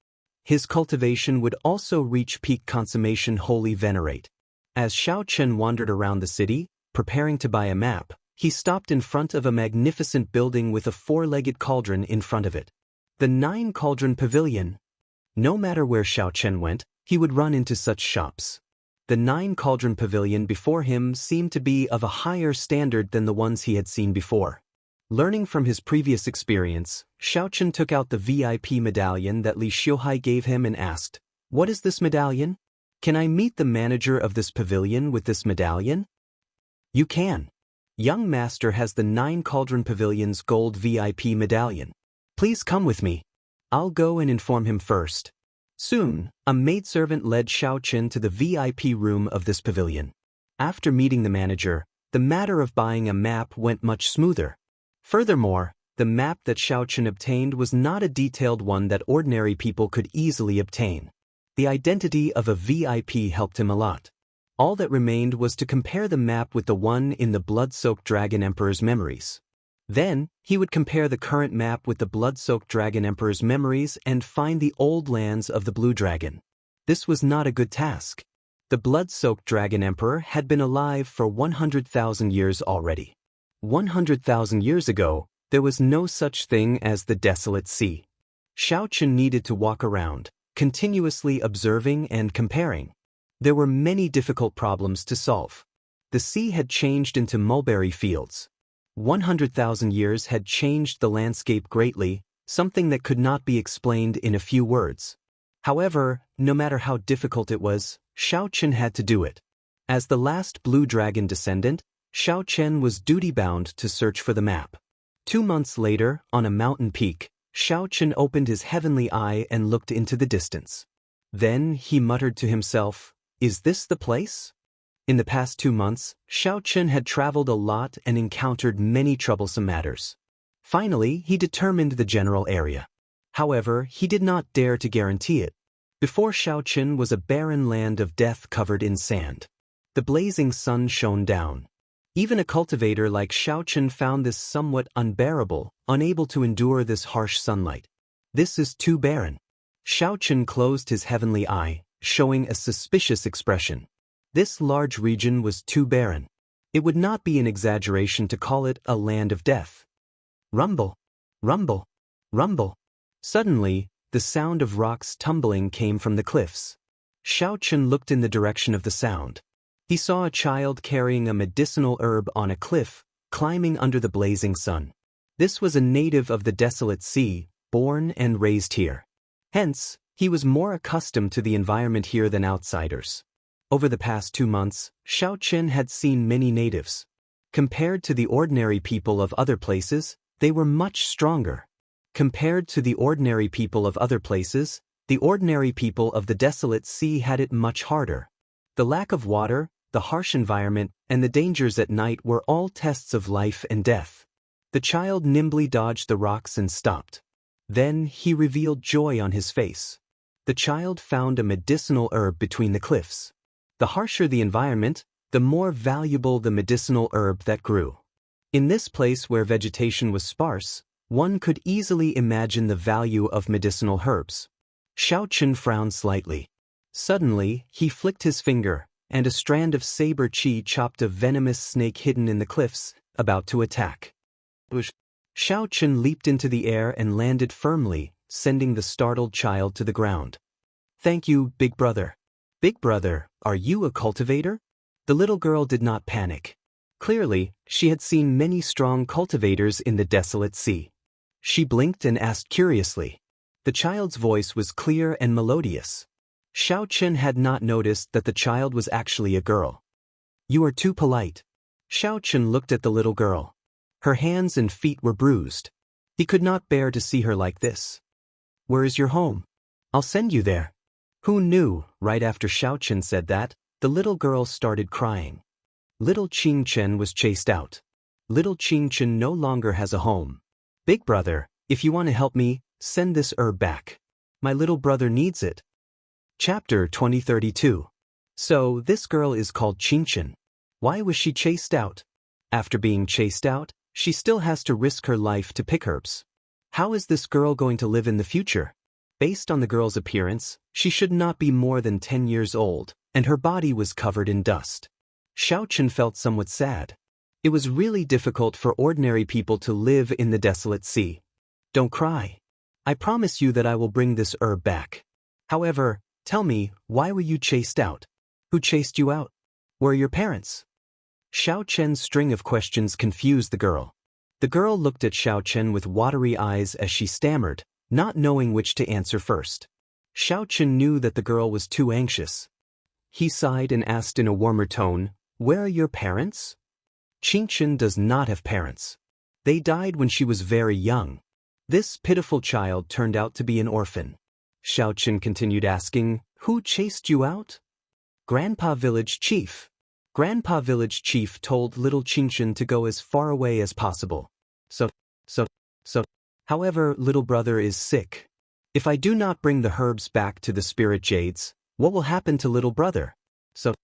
His cultivation would also reach peak consummation holy venerate. As Xiao Chen wandered around the city, preparing to buy a map, he stopped in front of a magnificent building with a 4-legged cauldron in front of it. The 9-cauldron pavilion. No matter where Xiao Chen went, he would run into such shops. The 9-cauldron pavilion before him seemed to be of a higher standard than the ones he had seen before. Learning from his previous experience, Xiao Chen took out the VIP medallion that Li Xiuhai gave him and asked, "What is this medallion? Can I meet the manager of this pavilion with this medallion?" "You can. Young Master has the 9-cauldron pavilion's gold VIP medallion. Please come with me. I'll go and inform him first." Soon, a maidservant led Xiao Chen to the VIP room of this pavilion. After meeting the manager, the matter of buying a map went much smoother. Furthermore, the map that Xiao Chen obtained was not a detailed one that ordinary people could easily obtain. The identity of a VIP helped him a lot. All that remained was to compare the map with the one in the blood-soaked Dragon Emperor's memories. Then, he would compare the current map with the blood-soaked Dragon Emperor's memories and find the old lands of the Blue Dragon. This was not a good task. The blood-soaked Dragon Emperor had been alive for 100,000 years already. 100,000 years ago, there was no such thing as the desolate sea. Xiao Chen needed to walk around, continuously observing and comparing. There were many difficult problems to solve. The sea had changed into mulberry fields. 100,000 years had changed the landscape greatly, something that could not be explained in a few words. However, no matter how difficult it was, Xiao Chen had to do it. As the last Blue Dragon descendant, Xiao Chen was duty-bound to search for the map. 2 months later, on a mountain peak, Xiaochen opened his heavenly eye and looked into the distance. Then he muttered to himself, "Is this the place?" In the past 2 months, Xiaochen had traveled a lot and encountered many troublesome matters. Finally, he determined the general area. However, he did not dare to guarantee it. Before Xiaochen was a barren land of death covered in sand. The blazing sun shone down. Even a cultivator like Xiaochen found this somewhat unbearable, unable to endure this harsh sunlight. This is too barren. Xiaochen closed his heavenly eye, showing a suspicious expression. This large region was too barren. It would not be an exaggeration to call it a land of death. Rumble, rumble, rumble. Suddenly, the sound of rocks tumbling came from the cliffs. Xiaochen looked in the direction of the sound. He saw a child carrying a medicinal herb on a cliff, climbing under the blazing sun. This was a native of the desolate sea, born and raised here. Hence, he was more accustomed to the environment here than outsiders. Over the past 2 months, Xiaochen had seen many natives. Compared to the ordinary people of other places, they were much stronger. Compared to the ordinary people of other places, the ordinary people of the desolate sea had it much harder. The lack of water, the harsh environment, and the dangers at night were all tests of life and death. The child nimbly dodged the rocks and stopped. Then he revealed joy on his face. The child found a medicinal herb between the cliffs. The harsher the environment, the more valuable the medicinal herb that grew. In this place where vegetation was sparse, one could easily imagine the value of medicinal herbs. Xiaochen frowned slightly. Suddenly, he flicked his finger, and a strand of saber chi chopped a venomous snake hidden in the cliffs, about to attack. Xiaochen leaped into the air and landed firmly, sending the startled child to the ground. "Thank you, big brother." "Big brother, are you a cultivator?" The little girl did not panic. Clearly, she had seen many strong cultivators in the desolate sea. She blinked and asked curiously. The child's voice was clear and melodious. Xiaochen had not noticed that the child was actually a girl. "You are too polite." Xiaochen looked at the little girl. Her hands and feet were bruised. He could not bear to see her like this. "Where is your home? I'll send you there." Who knew, right after Xiaochen said that, the little girl started crying. Little Qingchen was chased out. Little Qingchen no longer has a home. "Big brother, if you want to help me, send this herb back. My little brother needs it." Chapter 2032. So, this girl is called Qingchen. Why was she chased out? After being chased out, she still has to risk her life to pick herbs. How is this girl going to live in the future? Based on the girl's appearance, she should not be more than 10 years old, and her body was covered in dust. Xiaochen felt somewhat sad. It was really difficult for ordinary people to live in the desolate sea. "Don't cry. I promise you that I will bring this herb back. However, tell me, why were you chased out? Who chased you out? Where are your parents?" Xiaochen's string of questions confused the girl. The girl looked at Xiaochen with watery eyes as she stammered, not knowing which to answer first. Xiaochen knew that the girl was too anxious. He sighed and asked in a warmer tone, "Where are your parents?" Qingchen does not have parents. They died when she was very young. This pitiful child turned out to be an orphan. Xiaochen continued asking, "Who chased you out?" "Grandpa Village Chief." Grandpa Village Chief told little Qingchen to go as far away as possible. So. However, little brother is sick. If I do not bring the herbs back to the spirit jades, what will happen to little brother? So.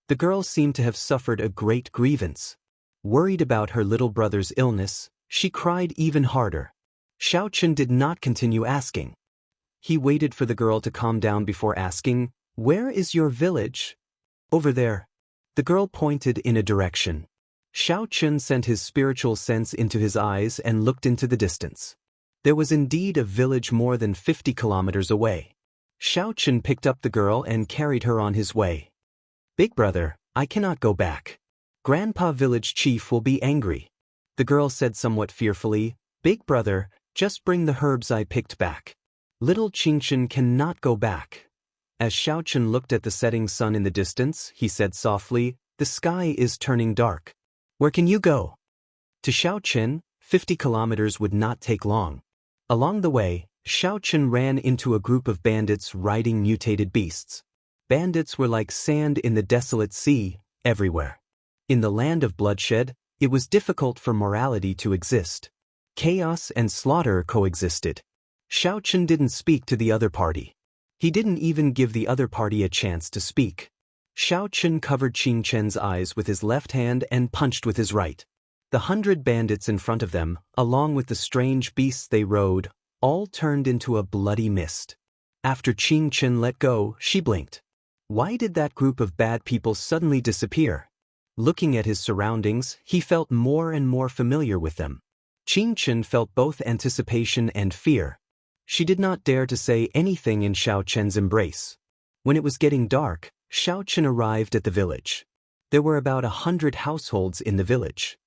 The girl seemed to have suffered a great grievance. Worried about her little brother's illness, she cried even harder. Xiaochen did not continue asking. He waited for the girl to calm down before asking, "Where is your village?" "Over there." The girl pointed in a direction. Xiaochen sent his spiritual sense into his eyes and looked into the distance. There was indeed a village more than 50 kilometers away. Xiaochen picked up the girl and carried her on his way. "Big brother, I cannot go back. Grandpa Village Chief will be angry." The girl said somewhat fearfully, "Big brother, just bring the herbs I picked back. Little Qingchen cannot go back." As Xiaochen looked at the setting sun in the distance, he said softly, "The sky is turning dark. Where can you go?" To Xiaochen, 50 kilometers would not take long. Along the way, Xiaochen ran into a group of bandits riding mutated beasts. Bandits were like sand in the desolate sea, everywhere. In the land of bloodshed, it was difficult for morality to exist. Chaos and slaughter coexisted. Xiaochen didn't speak to the other party. He didn't even give the other party a chance to speak. Xiaochen covered Qingchen's eyes with his left hand and punched with his right. The 100 bandits in front of them, along with the strange beasts they rode, all turned into a bloody mist. After Qingchen let go, she blinked. Why did that group of bad people suddenly disappear? Looking at his surroundings, he felt more and more familiar with them. Qingchen felt both anticipation and fear. She did not dare to say anything in Xiaochen's embrace. When it was getting dark, Xiaochen arrived at the village. There were about 100 households in the village.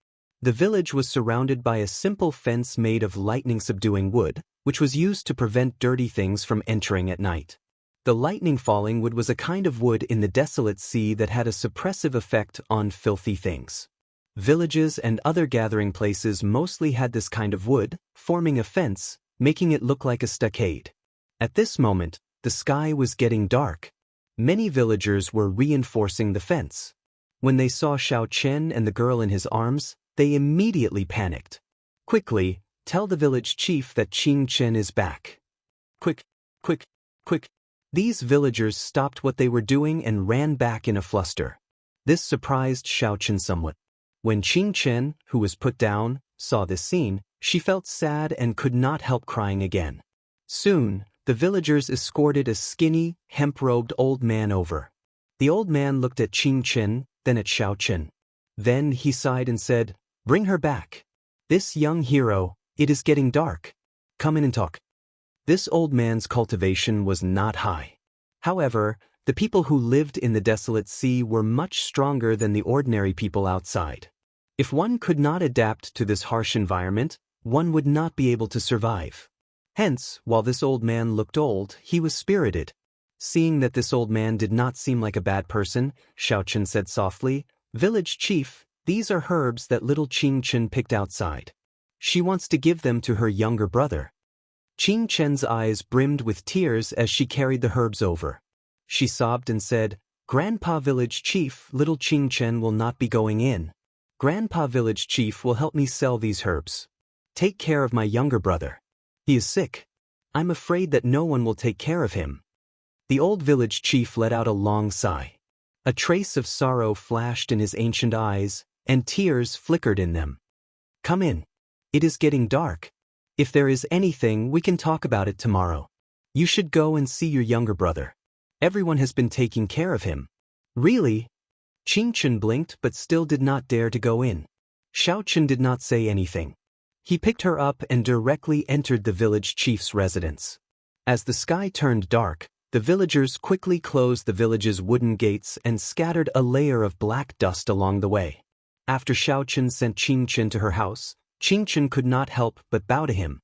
The village was surrounded by a simple fence made of lightning-subduing wood, which was used to prevent dirty things from entering at night. The lightning-falling wood was a kind of wood in the desolate sea that had a suppressive effect on filthy things. Villages and other gathering places mostly had this kind of wood, forming a fence, making it look like a stockade. At this moment, the sky was getting dark. Many villagers were reinforcing the fence. When they saw Xiaochen and the girl in his arms, they immediately panicked. Quickly, tell the village chief that Qingchen is back. Quick, quick, quick. These villagers stopped what they were doing and ran back in a fluster. This surprised Xiaochen somewhat. When Qingchen, who was put down, saw this scene, she felt sad and could not help crying again. Soon, the villagers escorted a skinny, hemp-robed old man over. The old man looked at Qingchen, then at Xiaochen. Then he sighed and said, "Bring her back. This young hero, it is getting dark. Come in and talk." This old man's cultivation was not high. However, the people who lived in the desolate sea were much stronger than the ordinary people outside. If one could not adapt to this harsh environment, one would not be able to survive. Hence, while this old man looked old, he was spirited. Seeing that this old man did not seem like a bad person, Xiaochen said softly, "Village chief, these are herbs that little Qingchen picked outside. She wants to give them to her younger brother." Qingchen's eyes brimmed with tears as she carried the herbs over. She sobbed and said, "Grandpa village chief, little Qingchen will not be going in. Grandpa village chief will help me sell these herbs. Take care of my younger brother. He is sick. I'm afraid that no one will take care of him." The old village chief let out a long sigh. A trace of sorrow flashed in his ancient eyes, and tears flickered in them. "Come in. It is getting dark. If there is anything, we can talk about it tomorrow. You should go and see your younger brother. Everyone has been taking care of him." "Really?" Qingchen blinked but still did not dare to go in. Xiaochen did not say anything. He picked her up and directly entered the village chief's residence. As the sky turned dark, the villagers quickly closed the village's wooden gates and scattered a layer of black dust along the way. After Xiaochen sent Qingchen to her house, Qingchen could not help but bow to him.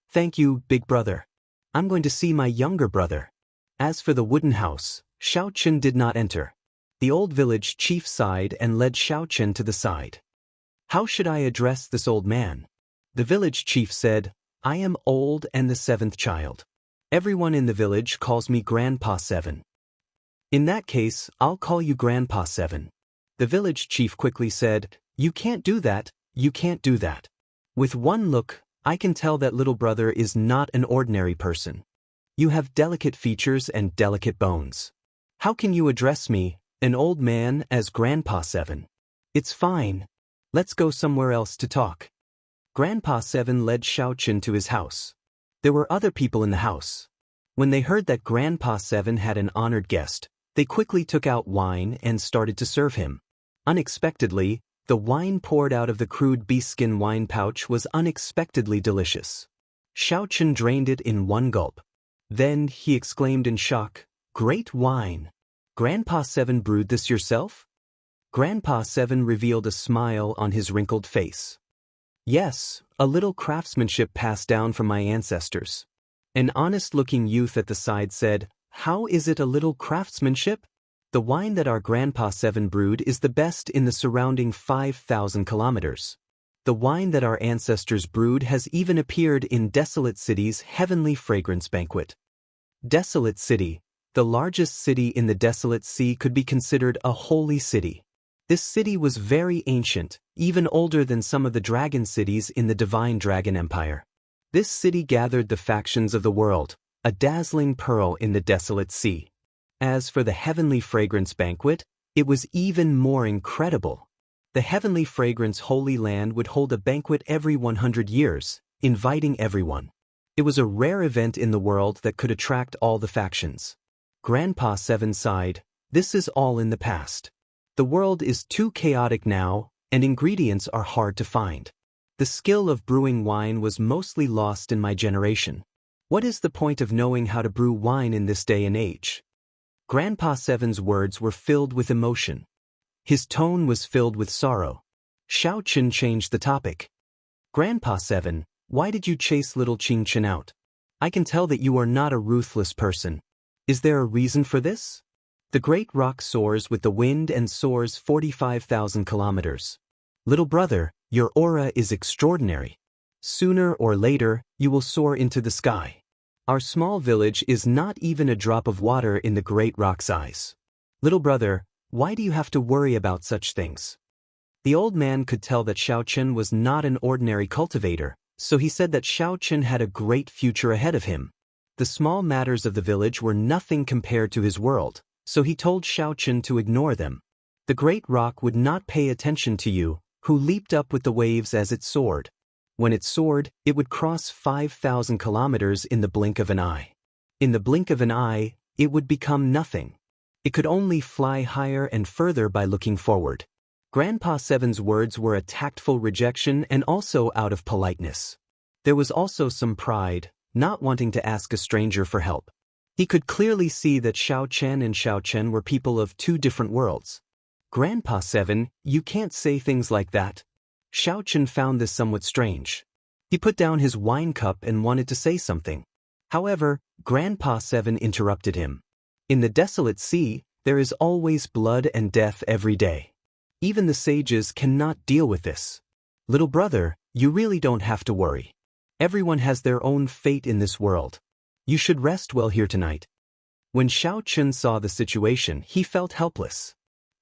"Thank you, big brother. I'm going to see my younger brother." As for the wooden house, Xiaochen did not enter. The old village chief sighed and led Xiaochen to the side. "How should I address this old man?" The village chief said, "I am old and the 7th child. Everyone in the village calls me Grandpa 7. In that case, I'll call you Grandpa 7. The village chief quickly said, "You can't do that, you can't do that. With one look, I can tell that little brother is not an ordinary person. You have delicate features and delicate bones. How can you address me, an old man, as Grandpa 7? It's fine. Let's go somewhere else to talk." Grandpa 7 led Xiaochen to his house. There were other people in the house. When they heard that Grandpa 7 had an honored guest, they quickly took out wine and started to serve him. Unexpectedly, the wine poured out of the crude beeskin wine pouch was unexpectedly delicious. Xiaochen drained it in one gulp. Then he exclaimed in shock, "Great wine! Grandpa 7 brewed this yourself?" Grandpa 7 revealed a smile on his wrinkled face. "Yes, a little craftsmanship passed down from my ancestors." An honest-looking youth at the side said, "How is it a little craftsmanship? The wine that our Grandpa 7 brewed is the best in the surrounding 5,000 kilometers. The wine that our ancestors brewed has even appeared in Desolate City's Heavenly Fragrance Banquet. Desolate City, the largest city in the Desolate Sea, could be considered a holy city. This city was very ancient, even older than some of the dragon cities in the Divine Dragon Empire. This city gathered the factions of the world, a dazzling pearl in the Desolate Sea. As for the Heavenly Fragrance Banquet, it was even more incredible. The Heavenly Fragrance Holy Land would hold a banquet every 100 years, inviting everyone. It was a rare event in the world that could attract all the factions. Grandpa Seven sighed, "This is all in the past. The world is too chaotic now, and ingredients are hard to find. The skill of brewing wine was mostly lost in my generation. What is the point of knowing how to brew wine in this day and age?" Grandpa Seven's words were filled with emotion. His tone was filled with sorrow. Xiao Chen changed the topic. "Grandpa Seven, why did you chase little Qing Chen out? I can tell that you are not a ruthless person. Is there a reason for this? The great rock soars with the wind and soars 45,000 kilometers. Little brother, your aura is extraordinary. Sooner or later, you will soar into the sky. Our small village is not even a drop of water in the great rock's eyes. Little brother, why do you have to worry about such things?" The old man could tell that Xiao Chen was not an ordinary cultivator, so he said that Xiao Chen had a great future ahead of him. The small matters of the village were nothing compared to his world, so he told Xiao Chen to ignore them. The great rock would not pay attention to you, who leaped up with the waves as it soared. When it soared, it would cross 5,000 kilometers in the blink of an eye. In the blink of an eye, it would become nothing. It could only fly higher and further by looking forward. Grandpa Seven's words were a tactful rejection and also out of politeness. There was also some pride, not wanting to ask a stranger for help. He could clearly see that Xiao Chen and Xiao Chen were people of two different worlds. "Grandpa Seven, you can't say things like that." Xiao Chen found this somewhat strange. He put down his wine cup and wanted to say something. However, Grandpa Seven interrupted him. "In the Desolate Sea, there is always blood and death every day. Even the sages cannot deal with this. Little brother, you really don't have to worry. Everyone has their own fate in this world. You should rest well here tonight." When Xiao Chen saw the situation, he felt helpless.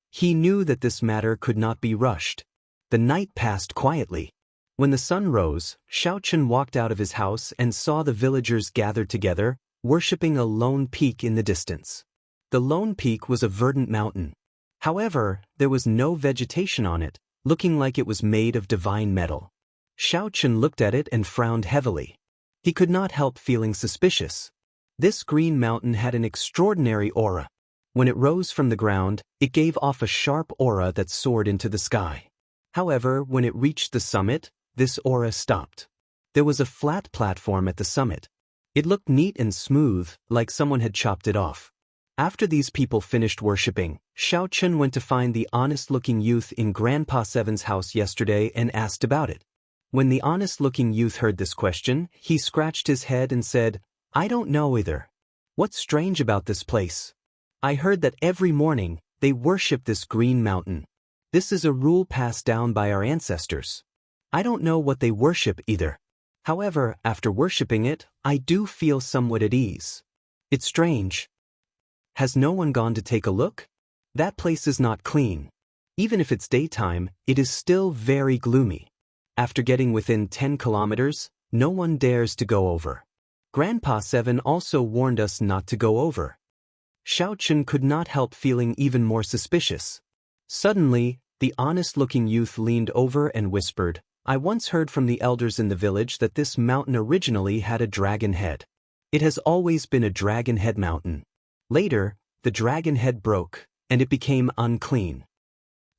He knew that this matter could not be rushed. The night passed quietly. When the sun rose, Xiao Chen walked out of his house and saw the villagers gathered together, worshipping a lone peak in the distance. The lone peak was a verdant mountain. However, there was no vegetation on it, looking like it was made of divine metal. Xiao Chen looked at it and frowned heavily. He could not help feeling suspicious. This green mountain had an extraordinary aura. When it rose from the ground, it gave off a sharp aura that soared into the sky. However, when it reached the summit, this aura stopped. There was a flat platform at the summit. It looked neat and smooth, like someone had chopped it off. After these people finished worshipping, Xiao Chen went to find the honest-looking youth in Grandpa Seven's house yesterday and asked about it. When the honest-looking youth heard this question, he scratched his head and said, "I don't know either. What's strange about this place? I heard that every morning, they worship this green mountain. This is a rule passed down by our ancestors. I don't know what they worship either. However, after worshipping it, I do feel somewhat at ease. It's strange. Has no one gone to take a look? That place is not clean. Even if it's daytime, it is still very gloomy. After getting within 10 kilometers, no one dares to go over. Grandpa Seven also warned us not to go over." Xiao Chen could not help feeling even more suspicious. Suddenly, the honest-looking youth leaned over and whispered, "I once heard from the elders in the village that this mountain originally had a dragon head. It has always been a dragon head mountain. Later, the dragon head broke, and it became unclean."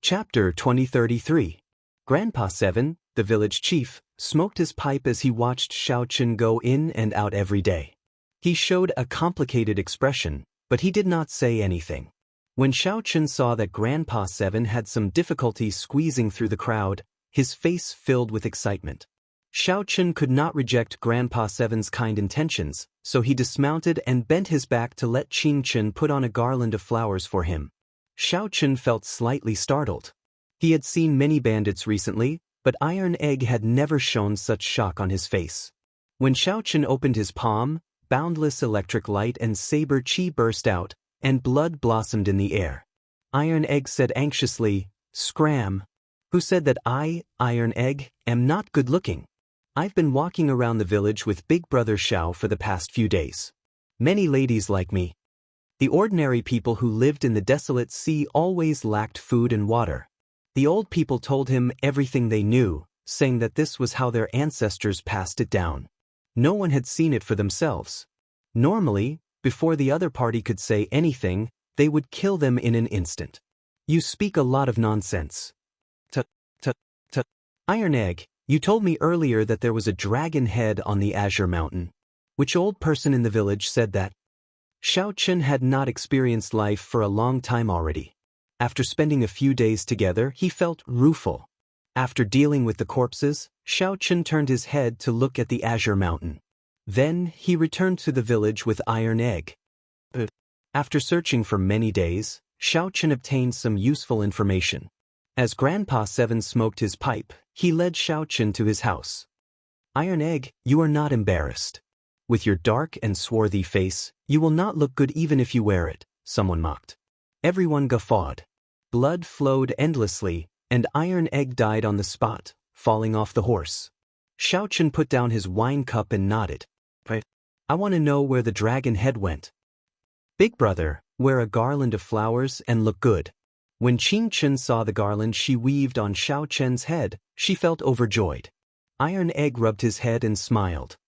Chapter 2033. Grandpa Seven, the village chief, smoked his pipe as he watched Xiao Chen go in and out every day. He showed a complicated expression, but he did not say anything. When Xiao Chen saw that Grandpa Seven had some difficulty squeezing through the crowd, his face filled with excitement. Xiao Chen could not reject Grandpa Seven's kind intentions, so he dismounted and bent his back to let Qing Chen put on a garland of flowers for him. Xiao Chen felt slightly startled. He had seen many bandits recently, But Iron Egg had never shown such shock on his face. When Xiaochen opened his palm, boundless electric light and saber chi burst out, and blood blossomed in the air. Iron Egg said anxiously, "Scram. Who said that I, Iron Egg, am not good-looking? I've been walking around the village with Big Brother Xiao for the past few days. Many ladies like me. The ordinary people who lived in the desolate sea always lacked food and water. The old people told him everything they knew, saying that this was how their ancestors passed it down. No one had seen it for themselves. Normally, before the other party could say anything, they would kill them in an instant. You speak a lot of nonsense. Iron Egg, you told me earlier that there was a dragon head on the Azure Mountain. Which old person in the village said that?" Xiaochen had not experienced life for a long time already. After spending a few days together, he felt rueful. After dealing with the corpses, Xiaochen turned his head to look at the Azure Mountain. Then he returned to the village with Iron Egg. After searching for many days, Xiaochen obtained some useful information. As Grandpa Seven smoked his pipe, he led Xiaochen to his house. "Iron Egg, you are not embarrassed. With your dark and swarthy face, you will not look good even if you wear it," someone mocked. Everyone guffawed. Blood flowed endlessly, and Iron Egg died on the spot, falling off the horse. Xiaochen put down his wine cup and nodded. "I want to know where the dragon head went." "Big Brother, wear a garland of flowers and look good." When Qing Chen saw the garland she weaved on Xiaochen's head, she felt overjoyed. Iron Egg rubbed his head and smiled.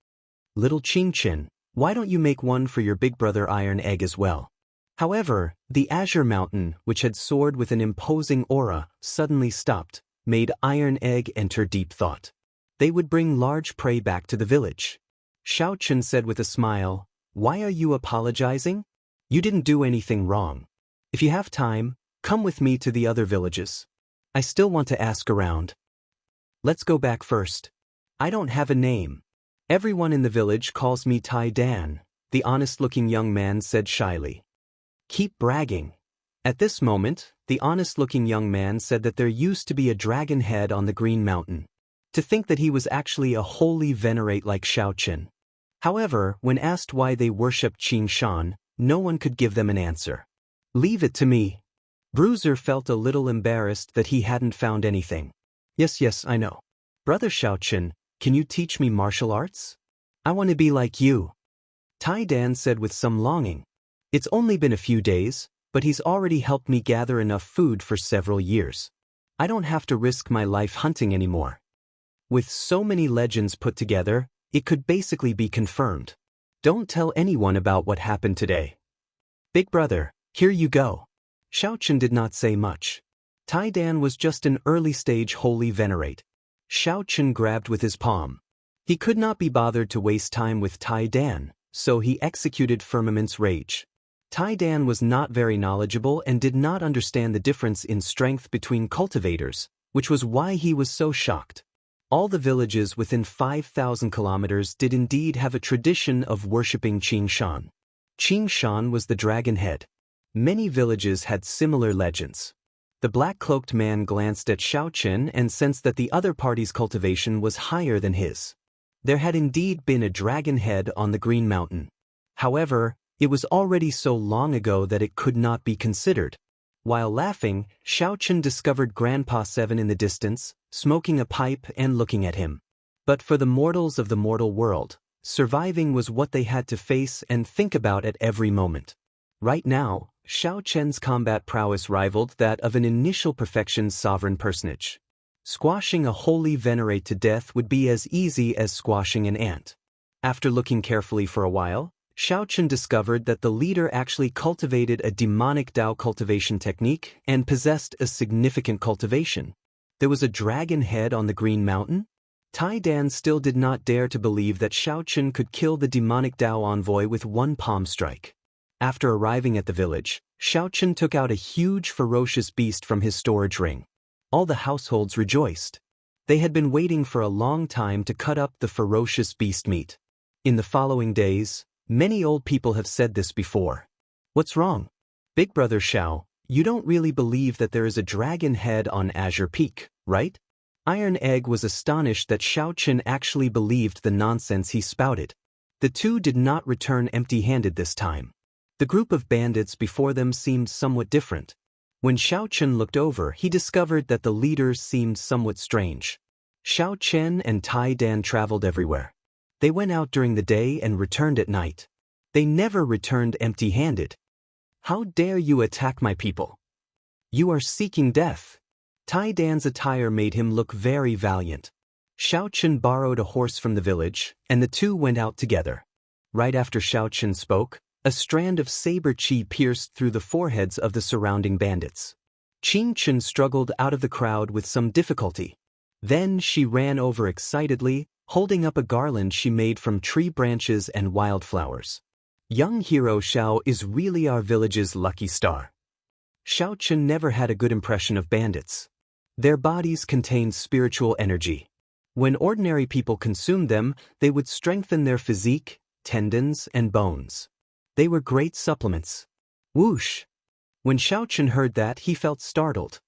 "Little Qing Chen, why don't you make one for your big brother Iron Egg as well?" However, the Azure Mountain, which had soared with an imposing aura, suddenly stopped, made Iron Egg enter deep thought. They would bring large prey back to the village. Xiaochen said with a smile, "Why are you apologizing? You didn't do anything wrong. If you have time, come with me to the other villages. I still want to ask around." "Let's go back first. I don't have a name. Everyone in the village calls me Tai Dan," the honest-looking young man said shyly. "Keep bragging." At this moment, the honest-looking young man said that there used to be a dragon head on the Green Mountain. To think that he was actually a holy venerate like Xiaochen. However, when asked why they worshipped Qing Shan, no one could give them an answer. "Leave it to me." Bruiser felt a little embarrassed that he hadn't found anything. Yes, I know. "Brother Xiaochen, can you teach me martial arts? I want to be like you." Tai Dan said with some longing. "It's only been a few days, but he's already helped me gather enough food for several years. I don't have to risk my life hunting anymore." With so many legends put together, it could basically be confirmed. Don't tell anyone about what happened today. "Big Brother, here you go." Xiaochen did not say much. Tai Dan was just an early-stage holy venerate. Xiaochen grabbed with his palm. He could not be bothered to waste time with Tai Dan, so he executed Firmament's Rage. Tai Dan was not very knowledgeable and did not understand the difference in strength between cultivators, which was why he was so shocked. All the villages within 5,000 kilometers did indeed have a tradition of worshipping Qing Shan. Qing Shan was the dragon head. Many villages had similar legends. The black-cloaked man glanced at Xiaochen and sensed that the other party's cultivation was higher than his. There had indeed been a dragon head on the Green Mountain. However, it was already so long ago that it could not be considered. While laughing, Xiaochen discovered Grandpa Seven in the distance, smoking a pipe and looking at him. But for the mortals of the mortal world, surviving was what they had to face and think about at every moment. Right now, Xiaochen's combat prowess rivaled that of an initial perfection's sovereign personage. Squashing a holy venerate to death would be as easy as squashing an ant. After looking carefully for a while, Xiaochen discovered that the leader actually cultivated a demonic Dao cultivation technique and possessed a significant cultivation. There was a dragon head on the Green Mountain? Tai Dan still did not dare to believe that Xiaochen could kill the demonic Dao envoy with one palm strike. After arriving at the village, Xiaochen took out a huge ferocious beast from his storage ring. All the households rejoiced. They had been waiting for a long time to cut up the ferocious beast meat. In the following days, many old people have said this before. "What's wrong? Big Brother Xiao, you don't really believe that there is a dragon head on Azure Peak, right?" Iron Egg was astonished that Xiao Chen actually believed the nonsense he spouted. The two did not return empty-handed this time. The group of bandits before them seemed somewhat different. When Xiao Chen looked over, he discovered that the leaders seemed somewhat strange. Xiao Chen and Tai Dan traveled everywhere. They went out during the day and returned at night. They never returned empty-handed. How dare you attack my people? You are seeking death. Tai Dan's attire made him look very valiant. Xiao Chen borrowed a horse from the village, and the two went out together. Right after Xiao Chen spoke, a strand of saber chi pierced through the foreheads of the surrounding bandits. Qing Chen struggled out of the crowd with some difficulty. Then she ran over excitedly, holding up a garland she made from tree branches and wildflowers. Young hero Xiao is really our village's lucky star. Xiao Chen never had a good impression of bandits. Their bodies contained spiritual energy. When ordinary people consumed them, they would strengthen their physique, tendons, and bones. They were great supplements. Whoosh! When Xiao Chen heard that, he felt startled.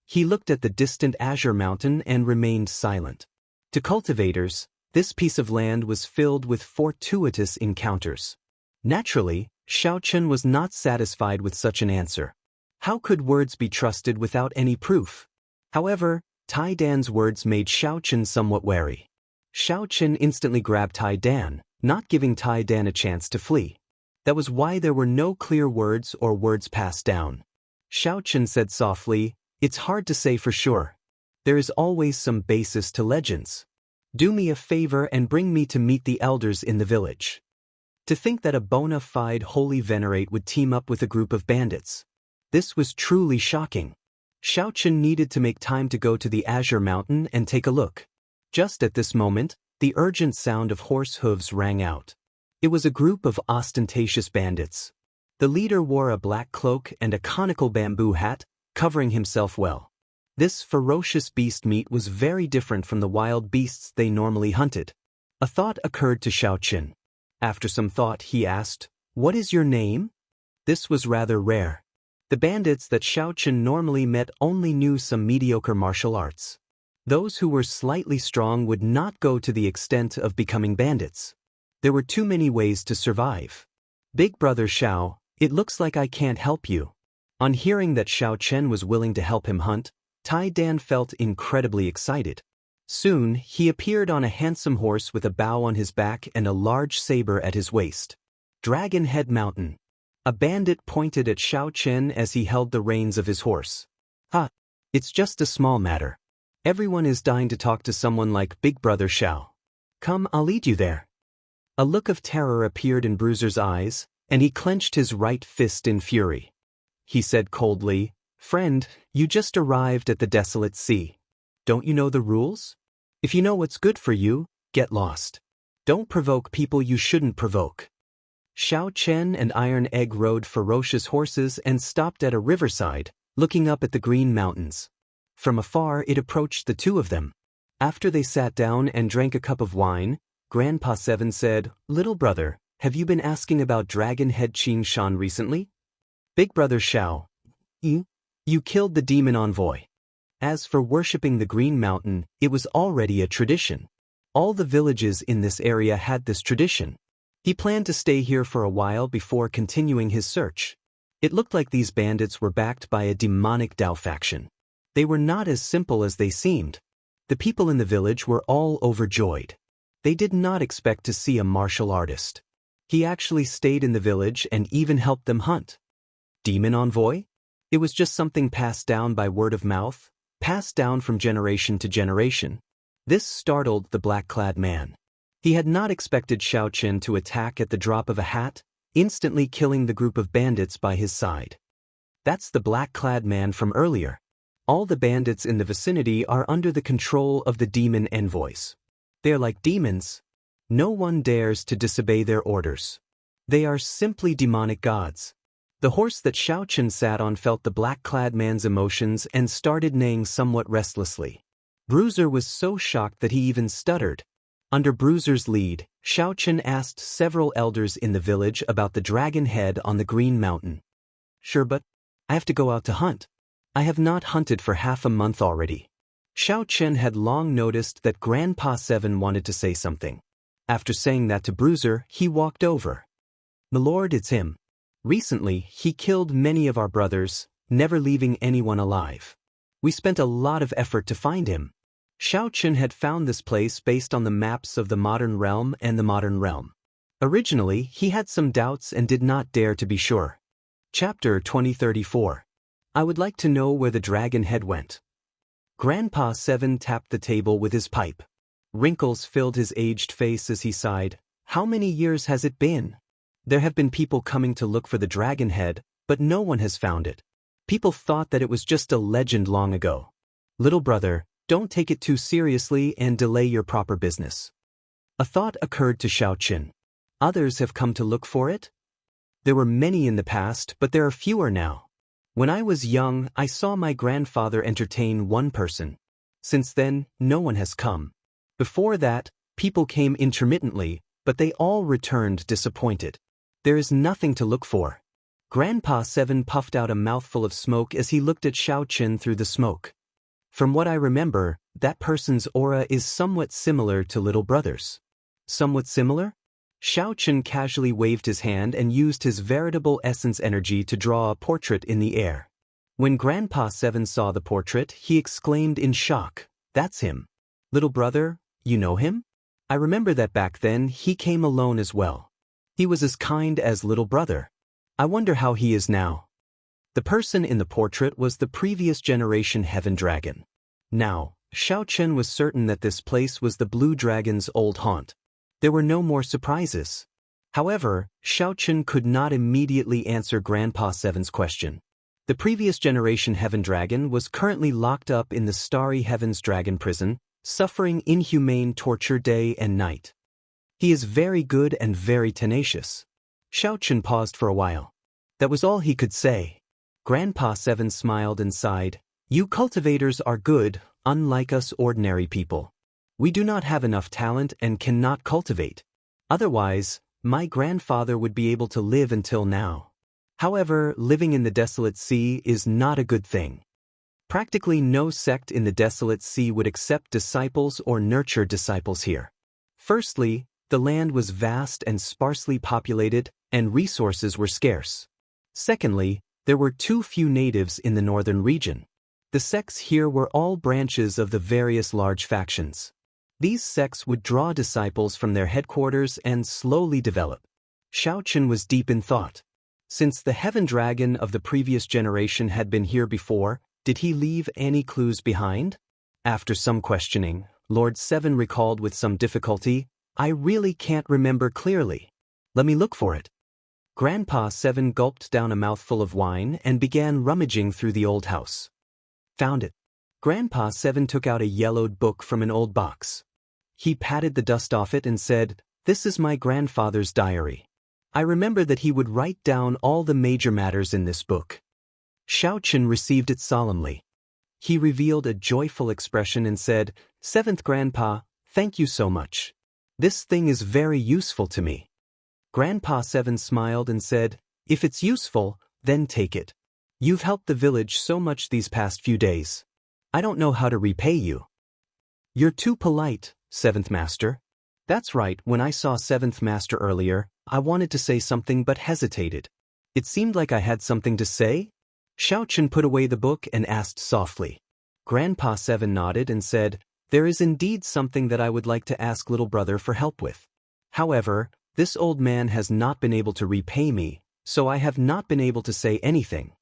He looked at the distant Azure Mountain and remained silent. To cultivators, this piece of land was filled with fortuitous encounters. Naturally, Xiao Chen was not satisfied with such an answer. How could words be trusted without any proof? However, Tai Dan's words made Xiao Chen somewhat wary. Xiao Chen instantly grabbed Tai Dan, not giving Tai Dan a chance to flee. That was why there were no clear words or words passed down. Xiao Chen said softly, "It's hard to say for sure. There is always some basis to legends. Do me a favor and bring me to meet the elders in the village." To think that a bona fide holy venerate would team up with a group of bandits. This was truly shocking. Xiao Chen needed to make time to go to the Azure Mountain and take a look. Just at this moment, the urgent sound of horse hooves rang out. It was a group of ostentatious bandits. The leader wore a black cloak and a conical bamboo hat, covering himself well. This ferocious beast meat was very different from the wild beasts they normally hunted. A thought occurred to Xiao Chen. After some thought, he asked, "What is your name?" This was rather rare. The bandits that Xiao Chen normally met only knew some mediocre martial arts. Those who were slightly strong would not go to the extent of becoming bandits. There were too many ways to survive. "Big brother Xiao, it looks like I can't help you." On hearing that Xiao Chen was willing to help him hunt, Tai Dan felt incredibly excited. Soon, he appeared on a handsome horse with a bow on his back and a large saber at his waist. Dragon Head Mountain. A bandit pointed at Xiao Chen as he held the reins of his horse. "Ha! It's just a small matter. Everyone is dying to talk to someone like Big Brother Xiao. Come, I'll lead you there." A look of terror appeared in Bruiser's eyes, and he clenched his right fist in fury. He said coldly, "Friend, you just arrived at the desolate sea. Don't you know the rules? If you know what's good for you, get lost. Don't provoke people you shouldn't provoke." Xiao Chen and Iron Egg rode ferocious horses and stopped at a riverside, looking up at the green mountains. From afar it approached the two of them. After they sat down and drank a cup of wine, Grandpa Seven said, "Little brother, have you been asking about Dragon Head Qing Shan recently?" "Big brother Xiao, you killed the demon envoy." As for worshipping the Green Mountain, it was already a tradition. All the villages in this area had this tradition. He planned to stay here for a while before continuing his search. It looked like these bandits were backed by a demonic Dao faction. They were not as simple as they seemed. The people in the village were all overjoyed. They did not expect to see a martial artist. He actually stayed in the village and even helped them hunt. Demon envoy? It was just something passed down by word of mouth, passed down from generation to generation. This startled the black-clad man. He had not expected Xiao Chen to attack at the drop of a hat, instantly killing the group of bandits by his side. That's the black-clad man from earlier. All the bandits in the vicinity are under the control of the demon envoys. They are like demons. No one dares to disobey their orders. They are simply demonic gods. The horse that Xiao Chen sat on felt the black-clad man's emotions and started neighing somewhat restlessly. Bruiser was so shocked that he even stuttered. Under Bruiser's lead, Xiao Chen asked several elders in the village about the dragon head on the Green Mountain. "Sure, but I have to go out to hunt. I have not hunted for half a month already." Xiao Chen had long noticed that Grandpa Seven wanted to say something. After saying that to Bruiser, he walked over. "Milord, it's him. Recently, he killed many of our brothers, never leaving anyone alive. We spent a lot of effort to find him." Xiao Chen had found this place based on the maps of the modern realm and the modern realm. Originally, he had some doubts and did not dare to be sure. Chapter 2034. I would like to know where the dragon head went. Grandpa Seven tapped the table with his pipe. Wrinkles filled his aged face as he sighed. "How many years has it been? There have been people coming to look for the dragon head, but no one has found it. People thought that it was just a legend long ago. Little brother, don't take it too seriously and delay your proper business." A thought occurred to Xiao Chen. Others have come to look for it? There were many in the past, but there are fewer now. When I was young, I saw my grandfather entertain one person. Since then, no one has come. Before that, people came intermittently, but they all returned disappointed. There is nothing to look for. Grandpa Seven puffed out a mouthful of smoke as he looked at Xiao Chen through the smoke. From what I remember, that person's aura is somewhat similar to little brother's. Somewhat similar? Xiao Chen casually waved his hand and used his veritable essence energy to draw a portrait in the air. When Grandpa Seven saw the portrait, he exclaimed in shock, "That's him. Little brother, you know him? I remember that back then he came alone as well. He was as kind as little brother. I wonder how he is now." The person in the portrait was the previous generation Heaven Dragon. Now, Xiao Chen was certain that this place was the Blue Dragon's old haunt. There were no more surprises. However, Xiao Chen could not immediately answer Grandpa Seven's question. The previous generation Heaven Dragon was currently locked up in the Starry Heavens Dragon Prison, suffering inhumane torture day and night. He is very good and very tenacious. Xiao Chen paused for a while. That was all he could say. Grandpa Seven smiled and sighed. "You cultivators are good, unlike us ordinary people. We do not have enough talent and cannot cultivate. Otherwise, my grandfather would be able to live until now. However, living in the Desolate Sea is not a good thing. Practically no sect in the Desolate Sea would accept disciples or nurture disciples here. Firstly, the land was vast and sparsely populated, and resources were scarce. Secondly, there were too few natives in the northern region. The sects here were all branches of the various large factions. These sects would draw disciples from their headquarters and slowly develop." Xiao Chen was deep in thought. Since the Heaven Dragon of the previous generation had been here before, did he leave any clues behind? After some questioning, Lord Seven recalled with some difficulty, "I really can't remember clearly. Let me look for it." Grandpa Seven gulped down a mouthful of wine and began rummaging through the old house. "Found it." Grandpa Seven took out a yellowed book from an old box. He patted the dust off it and said, "This is my grandfather's diary. I remember that he would write down all the major matters in this book." Xiao Chen received it solemnly. He revealed a joyful expression and said, "Seventh Grandpa, thank you so much. This thing is very useful to me." Grandpa Seven smiled and said, "If it's useful, then take it. You've helped the village so much these past few days. I don't know how to repay you." "You're too polite, Seventh Master." "That's right, when I saw Seventh Master earlier, I wanted to say something but hesitated. It seemed like I had something to say?" Xiao Chen put away the book and asked softly. Grandpa Seven nodded and said, "There is indeed something that I would like to ask little brother for help with. However, this old man has not been able to repay me, so I have not been able to say anything."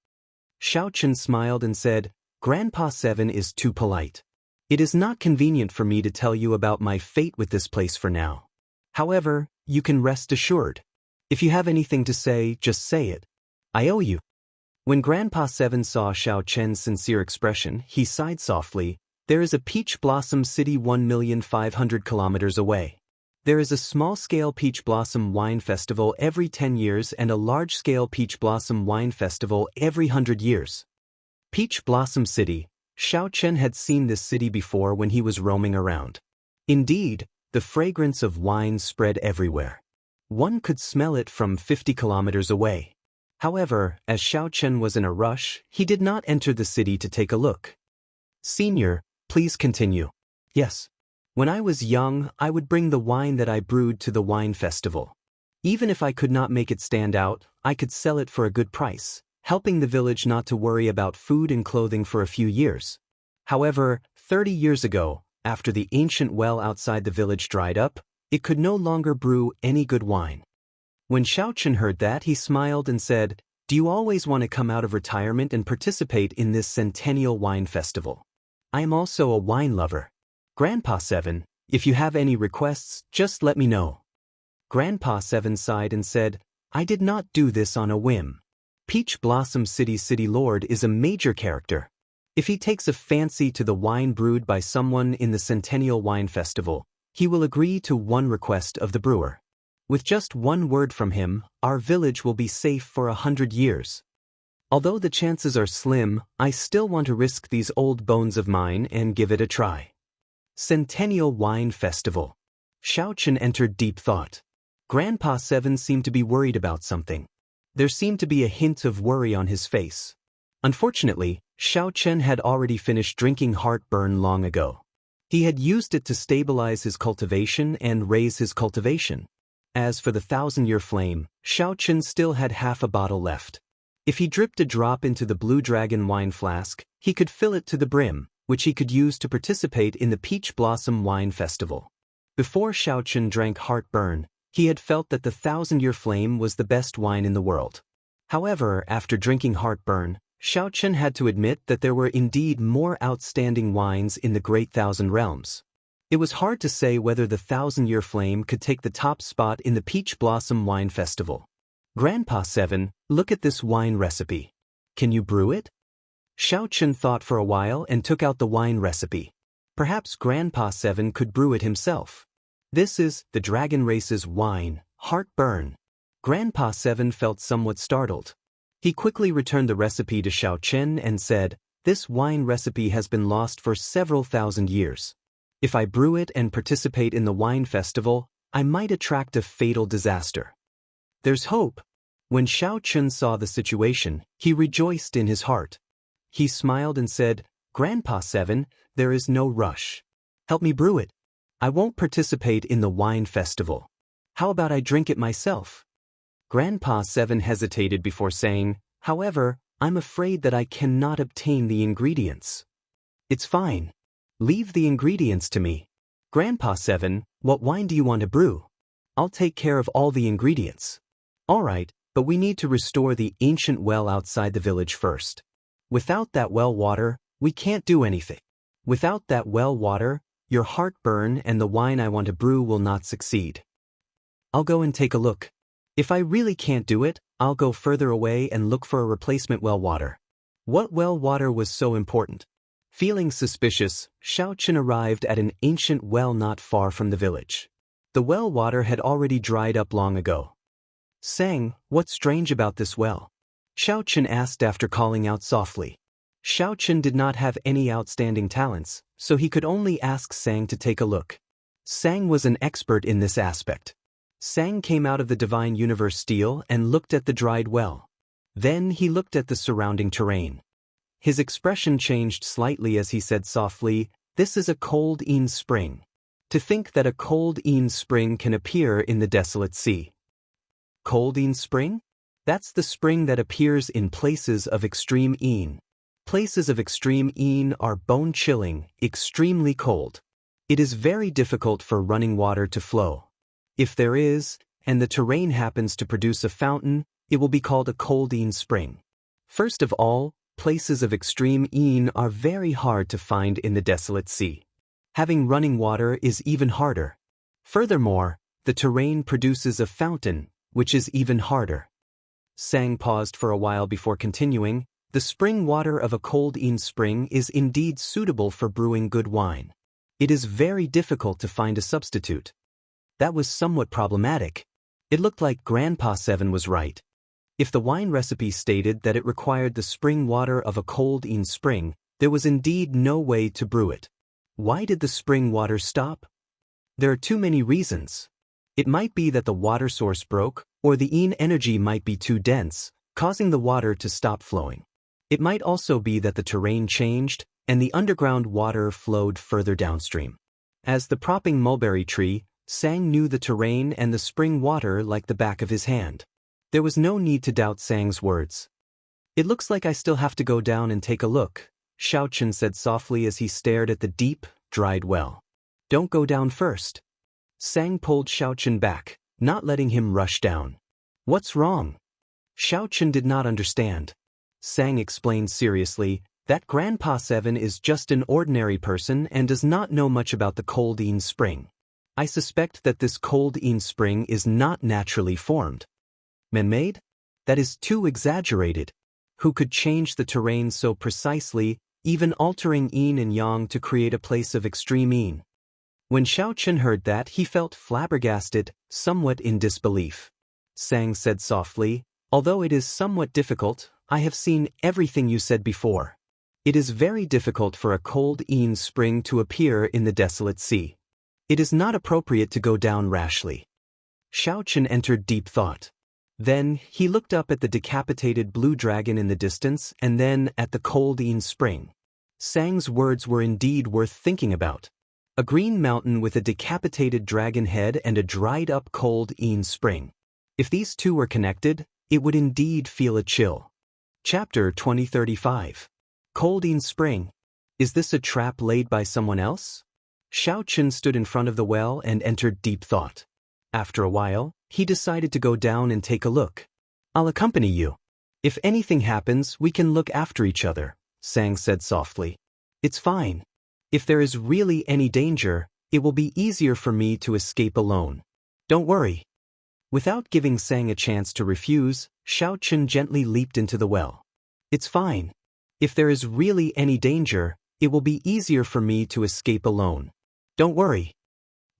Xiao Chen smiled and said, "Grandpa Seven is too polite. It is not convenient for me to tell you about my fate with this place for now. However, you can rest assured. If you have anything to say, just say it. I owe you." When Grandpa Seven saw Xiao Chen's sincere expression, he sighed softly. "There is a peach blossom city 1,500,000 kilometers away. There is a small-scale peach blossom wine festival every 10 years and a large-scale peach blossom wine festival every 100 years. Peach Blossom City. Xiao Chen had seen this city before when he was roaming around. Indeed, the fragrance of wine spread everywhere. One could smell it from 50 kilometers away. However, as Xiao Chen was in a rush, he did not enter the city to take a look. "Senior, Please continue. Yes. When I was young, I would bring the wine that I brewed to the wine festival. Even if I could not make it stand out, I could sell it for a good price, helping the village not to worry about food and clothing for a few years. However, 30 years ago, after the ancient well outside the village dried up, it could no longer brew any good wine. When Xiaochen heard that, he smiled and said, "Do you always want to come out of retirement and participate in this centennial wine festival? I am also a wine lover. Grandpa 7, if you have any requests, just let me know." Grandpa 7 sighed and said, "I did not do this on a whim. Peach Blossom City's city lord is a major character. If he takes a fancy to the wine brewed by someone in the Centennial Wine Festival, he will agree to one request of the brewer. With just one word from him, our village will be safe for 100 years. Although the chances are slim, I still want to risk these old bones of mine and give it a try." Centennial Wine Festival. Xiaochen entered deep thought. Grandpa 7 seemed to be worried about something. There seemed to be a hint of worry on his face. Unfortunately, Xiaochen had already finished drinking heartburn long ago. He had used it to stabilize his cultivation and raise his cultivation. As for the 1,000-year flame, Xiaochen still had half a bottle left. If he dripped a drop into the Blue Dragon wine flask, he could fill it to the brim, which he could use to participate in the Peach Blossom Wine Festival. Before Xiaochen drank heartburn, he had felt that the 1,000-year flame was the best wine in the world. However, after drinking heartburn, Xiaochen had to admit that there were indeed more outstanding wines in the Great Thousand Realms. It was hard to say whether the 1,000-year flame could take the top spot in the Peach Blossom Wine Festival. Grandpa 7, look at this wine recipe. Can you brew it? Xiaochen thought for a while and took out the wine recipe. Perhaps Grandpa 7 could brew it himself. This is the dragon race's wine, heartburn. Grandpa 7 felt somewhat startled. He quickly returned the recipe to Xiaochen and said, "This wine recipe has been lost for several thousand years. If I brew it and participate in the wine festival, I might attract a fatal disaster." There's hope. When Xiaochen saw the situation, he rejoiced in his heart. He smiled and said, "Grandpa 7, there is no rush. Help me brew it. I won't participate in the wine festival. How about I drink it myself?" Grandpa 7 hesitated before saying, "However, I'm afraid that I cannot obtain the ingredients." "It's fine. Leave the ingredients to me. Grandpa 7, what wine do you want to brew? I'll take care of all the ingredients." "All right, but we need to restore the ancient well outside the village first. Without that well water, we can't do anything. Without that well water, your heartburn and the wine I want to brew will not succeed. I'll go and take a look. If I really can't do it, I'll go further away and look for a replacement well water." What well water was so important? Feeling suspicious, Xiaochen arrived at an ancient well not far from the village. The well water had already dried up long ago. "Sang, what's strange about this well?" Xiaochen asked after calling out softly. Xiaochen did not have any outstanding talents, so he could only ask Sang to take a look. Sang was an expert in this aspect. Sang came out of the Divine Universe steel and looked at the dried well. Then he looked at the surrounding terrain. His expression changed slightly as he said softly, "This is a cold spring. To think that a cold spring can appear in the desolate sea." Cold spring? That's the spring that appears in places of extreme een. Places of extreme een are bone-chilling, extremely cold. It is very difficult for running water to flow. If there is, and the terrain happens to produce a fountain, it will be called a cold spring. First of all, places of extreme een are very hard to find in the desolate sea. Having running water is even harder. Furthermore, the terrain produces a fountain, which is even harder. Sang paused for a while before continuing, "The spring water of a cold spring is indeed suitable for brewing good wine. It is very difficult to find a substitute." That was somewhat problematic. It looked like Grandpa 7 was right. If the wine recipe stated that it required the spring water of a cold spring, there was indeed no way to brew it. Why did the spring water stop? There are too many reasons. It might be that the water source broke, or the energy might be too dense, causing the water to stop flowing. It might also be that the terrain changed, and the underground water flowed further downstream. As the propping mulberry tree, Sang knew the terrain and the spring water like the back of his hand. There was no need to doubt Sang's words. "It looks like I still have to go down and take a look," Xiaochen said softly as he stared at the deep, dried well. "Don't go down first." Sang pulled Xiaochen back, not letting him rush down. "What's wrong?" Xiaochen did not understand. Sang explained seriously that Grandpa Seven is just an ordinary person and does not know much about the Coldine Spring. "I suspect that this Coldine Spring is not naturally formed. Man-made? That is too exaggerated. Who could change the terrain so precisely, even altering yin and yang to create a place of extreme yin?" When Xiaochen heard that, he felt flabbergasted, somewhat in disbelief. Sang said softly, "Although it is somewhat difficult, I have seen everything you said before. It is very difficult for a cold yin spring to appear in the desolate sea. It is not appropriate to go down rashly." Xiaochen entered deep thought. Then, he looked up at the decapitated blue dragon in the distance and then at the Coldine Spring. Sang's words were indeed worth thinking about. A green mountain with a decapitated dragon head and a dried-up Coldine Spring. If these two were connected, it would indeed feel a chill. Chapter 2035. Coldine Spring. Is this a trap laid by someone else? Xiaochen stood in front of the well and entered deep thought. After a while, he decided to go down and take a look. "I'll accompany you. If anything happens, we can look after each other," Sang said softly. "It's fine. If there is really any danger, it will be easier for me to escape alone. Don't worry." Without giving Sang a chance to refuse, Xiaochen gently leaped into the well. "It's fine. If there is really any danger, it will be easier for me to escape alone. Don't worry."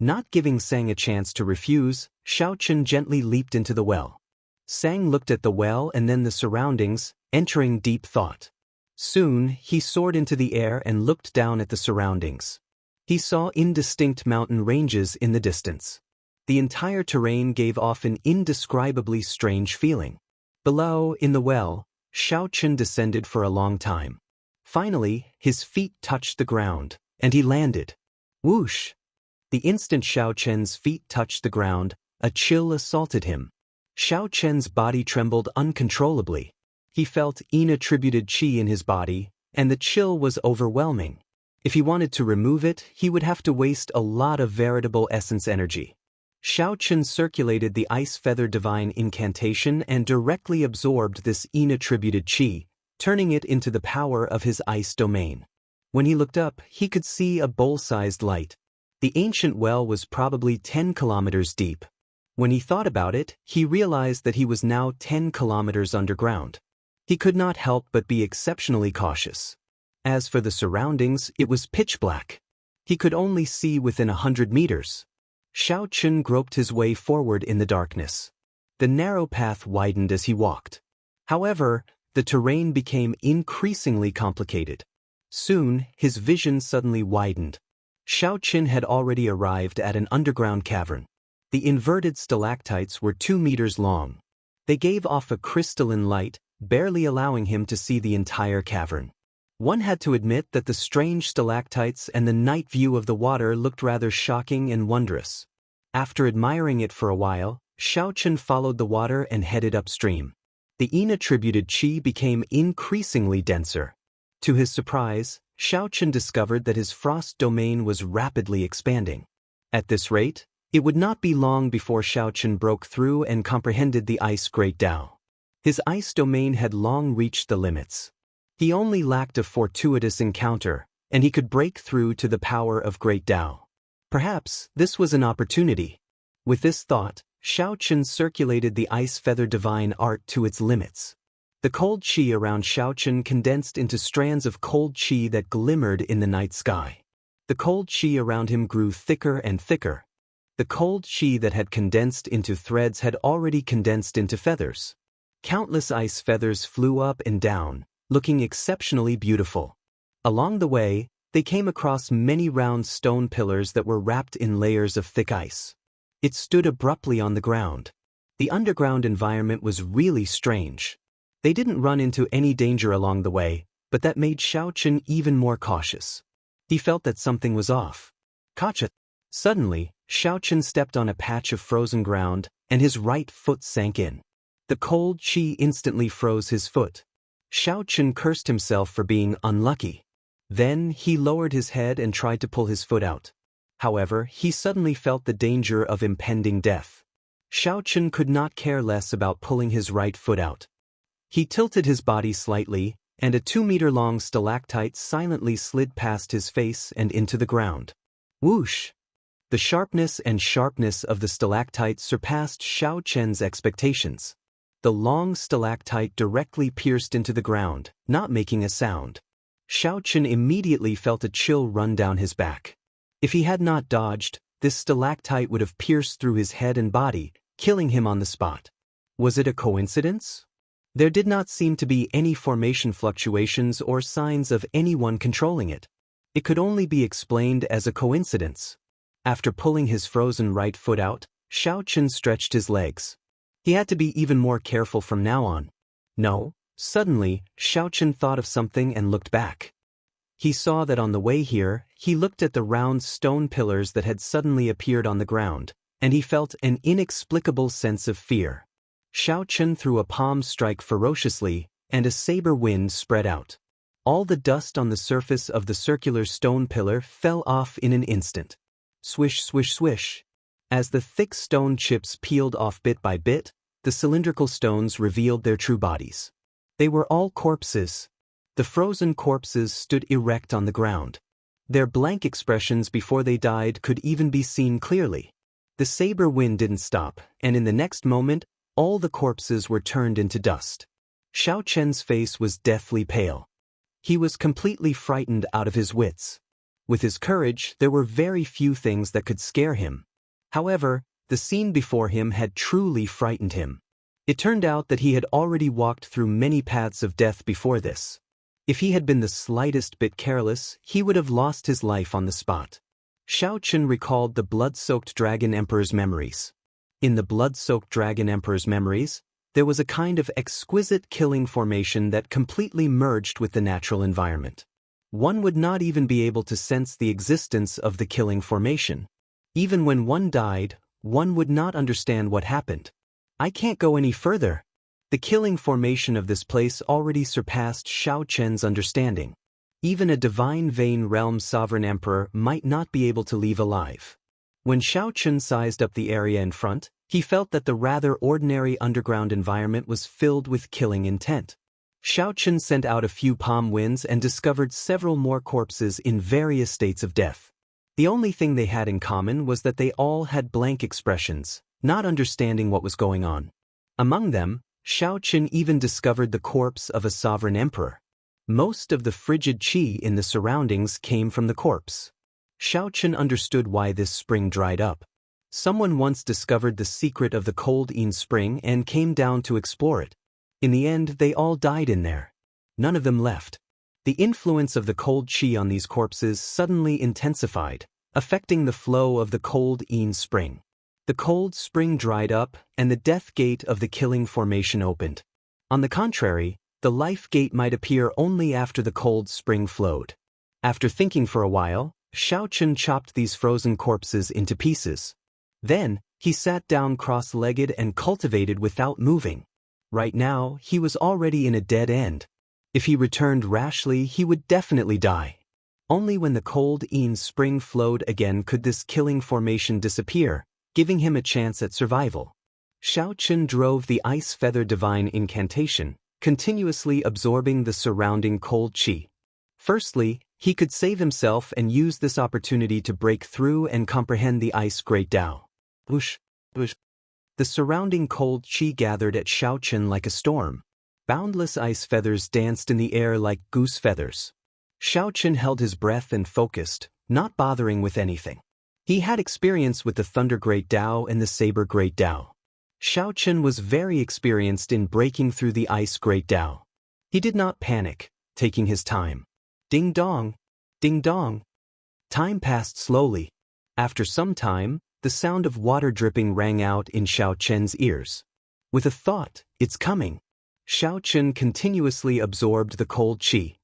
Not giving Sang a chance to refuse, Xiaochen gently leaped into the well. Sang looked at the well and then the surroundings, entering deep thought. Soon, he soared into the air and looked down at the surroundings. He saw indistinct mountain ranges in the distance. The entire terrain gave off an indescribably strange feeling. Below, in the well, Xiaochen descended for a long time. Finally, his feet touched the ground, and he landed. Whoosh! The instant Xiaochen's feet touched the ground, a chill assaulted him. Xiaochen's body trembled uncontrollably. He felt yin-attributed qi in his body, and the chill was overwhelming. If he wanted to remove it, he would have to waste a lot of veritable essence energy. Xiaochen circulated the Ice Feather Divine incantation and directly absorbed this yin-attributed qi, turning it into the power of his ice domain. When he looked up, he could see a bowl-sized light. The ancient well was probably 10 kilometers deep. When he thought about it, he realized that he was now 10 kilometers underground. He could not help but be exceptionally cautious. As for the surroundings, it was pitch black. He could only see within 100 meters. Xiaochen groped his way forward in the darkness. The narrow path widened as he walked. However, the terrain became increasingly complicated. Soon, his vision suddenly widened. Xiaochen had already arrived at an underground cavern. The inverted stalactites were 2 meters long. They gave off a crystalline light, barely allowing him to see the entire cavern. One had to admit that the strange stalactites and the night view of the water looked rather shocking and wondrous. After admiring it for a while, Xiaochen followed the water and headed upstream. The yin-attributed qi became increasingly denser. To his surprise, Xiaochen discovered that his frost domain was rapidly expanding. At this rate, it would not be long before Xiaochen broke through and comprehended the Ice Great Tao. His ice domain had long reached the limits. He only lacked a fortuitous encounter, and he could break through to the power of Great Tao. Perhaps this was an opportunity. With this thought, Xiaochen circulated the Ice Feather Divine art to its limits. The cold qi around Xiaochen condensed into strands of cold qi that glimmered in the night sky. The cold qi around him grew thicker and thicker. The cold qi that had condensed into threads had already condensed into feathers. Countless ice feathers flew up and down, looking exceptionally beautiful. Along the way, they came across many round stone pillars that were wrapped in layers of thick ice. It stood abruptly on the ground. The underground environment was really strange. They didn't run into any danger along the way, but that made Xiao Chen even more cautious. He felt that something was off. Gotcha! Suddenly, Xiao Chen stepped on a patch of frozen ground, and his right foot sank in. The cold qi instantly froze his foot. Xiao Chen cursed himself for being unlucky. Then, he lowered his head and tried to pull his foot out. However, he suddenly felt the danger of impending death. Xiao Chen could not care less about pulling his right foot out. He tilted his body slightly, and a 2-meter-long stalactite silently slid past his face and into the ground. Whoosh! The sharpness of the stalactite surpassed Xiao Chen's expectations. The long stalactite directly pierced into the ground, not making a sound. Xiao Chen immediately felt a chill run down his back. If he had not dodged, this stalactite would have pierced through his head and body, killing him on the spot. Was it a coincidence? There did not seem to be any formation fluctuations or signs of anyone controlling it. It could only be explained as a coincidence. After pulling his frozen right foot out, Xiao Chen stretched his legs. He had to be even more careful from now on. No, suddenly, Xiao Chen thought of something and looked back. He saw that on the way here, he looked at the round stone pillars that had suddenly appeared on the ground, and he felt an inexplicable sense of fear. Xiao Chen threw a palm strike ferociously, and a saber wind spread out. All the dust on the surface of the circular stone pillar fell off in an instant. Swish, swish, swish. As the thick stone chips peeled off bit by bit, the cylindrical stones revealed their true bodies. They were all corpses. The frozen corpses stood erect on the ground. Their blank expressions before they died could even be seen clearly. The saber wind didn't stop, and in the next moment, all the corpses were turned into dust. Xiao Chen's face was deathly pale. He was completely frightened out of his wits. With his courage, there were very few things that could scare him. However, the scene before him had truly frightened him. It turned out that he had already walked through many paths of death before this. If he had been the slightest bit careless, he would have lost his life on the spot. Xiao Chen recalled the blood-soaked Dragon Emperor's memories. In the blood-soaked Dragon Emperor's memories, there was a kind of exquisite killing formation that completely merged with the natural environment. One would not even be able to sense the existence of the killing formation. Even when one died, one would not understand what happened. I can't go any further. The killing formation of this place already surpassed Xiao Chen's understanding. Even a divine vein realm sovereign emperor might not be able to leave alive. When Xiao Chen sized up the area in front, he felt that the rather ordinary underground environment was filled with killing intent. Xiao Chen sent out a few palm winds and discovered several more corpses in various states of death. The only thing they had in common was that they all had blank expressions, not understanding what was going on. Among them, Xiao Chen even discovered the corpse of a sovereign emperor. Most of the frigid qi in the surroundings came from the corpse. Xiao Chen understood why this spring dried up. Someone once discovered the secret of the cold Yin spring and came down to explore it. In the end, they all died in there. None of them left. The influence of the cold qi on these corpses suddenly intensified, affecting the flow of the cold Yin spring. The cold spring dried up, and the death gate of the killing formation opened. On the contrary, the life gate might appear only after the cold spring flowed. After thinking for a while, Xiao Chen chopped these frozen corpses into pieces. Then, he sat down cross-legged and cultivated without moving. Right now, he was already in a dead end. If he returned rashly, he would definitely die. Only when the cold Yin spring flowed again could this killing formation disappear, giving him a chance at survival. Xiao Chen drove the Ice Feather Divine incantation, continuously absorbing the surrounding cold qi. Firstly, he could save himself and use this opportunity to break through and comprehend the Ice Great Tao. Whoosh, whoosh. The surrounding cold qi gathered at Xiao Chen like a storm. Boundless ice feathers danced in the air like goose feathers. Xiao Chen held his breath and focused, not bothering with anything. He had experience with the Thunder Great Tao and the Saber Great Tao. Xiao Chen was very experienced in breaking through the Ice Great Tao. He did not panic, taking his time. Ding dong, ding dong. Time passed slowly. After some time, the sound of water dripping rang out in Xiao Chen's ears. With a thought, "It's coming," Xiao Chen continuously absorbed the cold qi.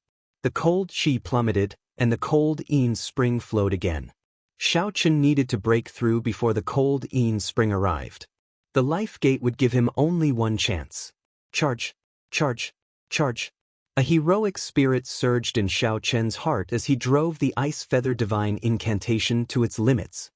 The cold qi plummeted, and the cold yin spring flowed again. Xiao Chen needed to break through before the cold yin spring arrived. The life gate would give him only one chance. Charge, charge, charge. A heroic spirit surged in Xiao Chen's heart as he drove the ice feather divine incantation to its limits.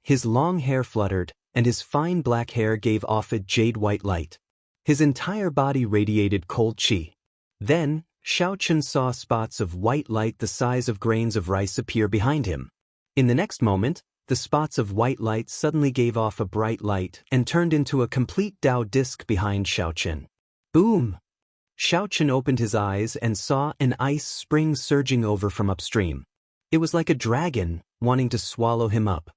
His long hair fluttered, and his fine black hair gave off a jade-white light. His entire body radiated cold qi. Then, Xiao Chen saw spots of white light the size of grains of rice appear behind him. In the next moment, the spots of white light suddenly gave off a bright light and turned into a complete Dao disc behind Xiao Chen. Boom! Xiao Chen opened his eyes and saw an ice spring surging over from upstream. It was like a dragon, wanting to swallow him up.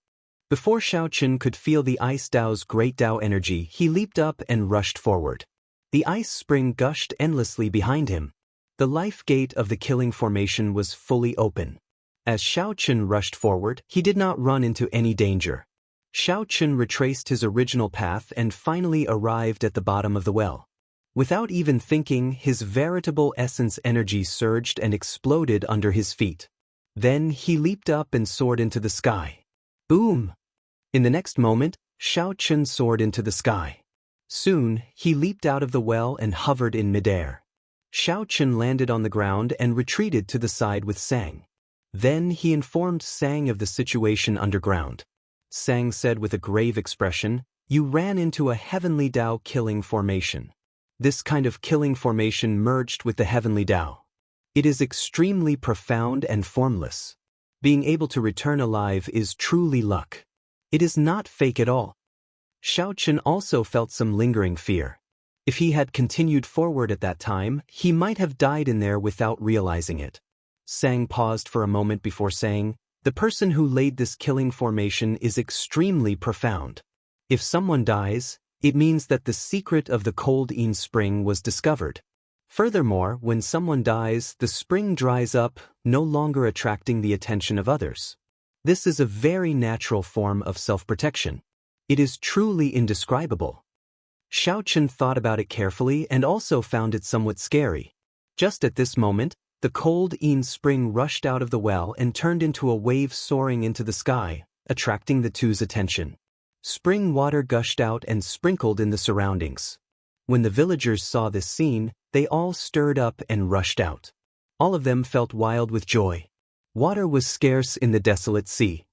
Before Xiao Chen could feel the ice Dao's great Dao energy, he leaped up and rushed forward. The ice spring gushed endlessly behind him. The life gate of the killing formation was fully open. As Xiao Chen rushed forward, he did not run into any danger. Xiao Chen retraced his original path and finally arrived at the bottom of the well. Without even thinking, his veritable essence energy surged and exploded under his feet. Then he leaped up and soared into the sky. Boom! In the next moment, Xiao Chen soared into the sky. Soon, he leaped out of the well and hovered in midair. Xiao Chen landed on the ground and retreated to the side with Sang. Then he informed Sang of the situation underground. Sang said with a grave expression, "You ran into a heavenly Dao killing formation. This kind of killing formation merged with the heavenly Dao. It is extremely profound and formless. Being able to return alive is truly luck. It is not fake at all." Xiao Chen also felt some lingering fear. If he had continued forward at that time, he might have died in there without realizing it. Sang paused for a moment before saying, "The person who laid this killing formation is extremely profound. If someone dies, it means that the secret of the cold yin spring was discovered. Furthermore, when someone dies, the spring dries up, no longer attracting the attention of others. This is a very natural form of self-protection. It is truly indescribable." Xiao Chen thought about it carefully and also found it somewhat scary. Just at this moment, the cold yin spring rushed out of the well and turned into a wave soaring into the sky, attracting the two's attention. Spring water gushed out and sprinkled in the surroundings. When the villagers saw this scene, they all stirred up and rushed out. All of them felt wild with joy. Water was scarce in the desolate sea.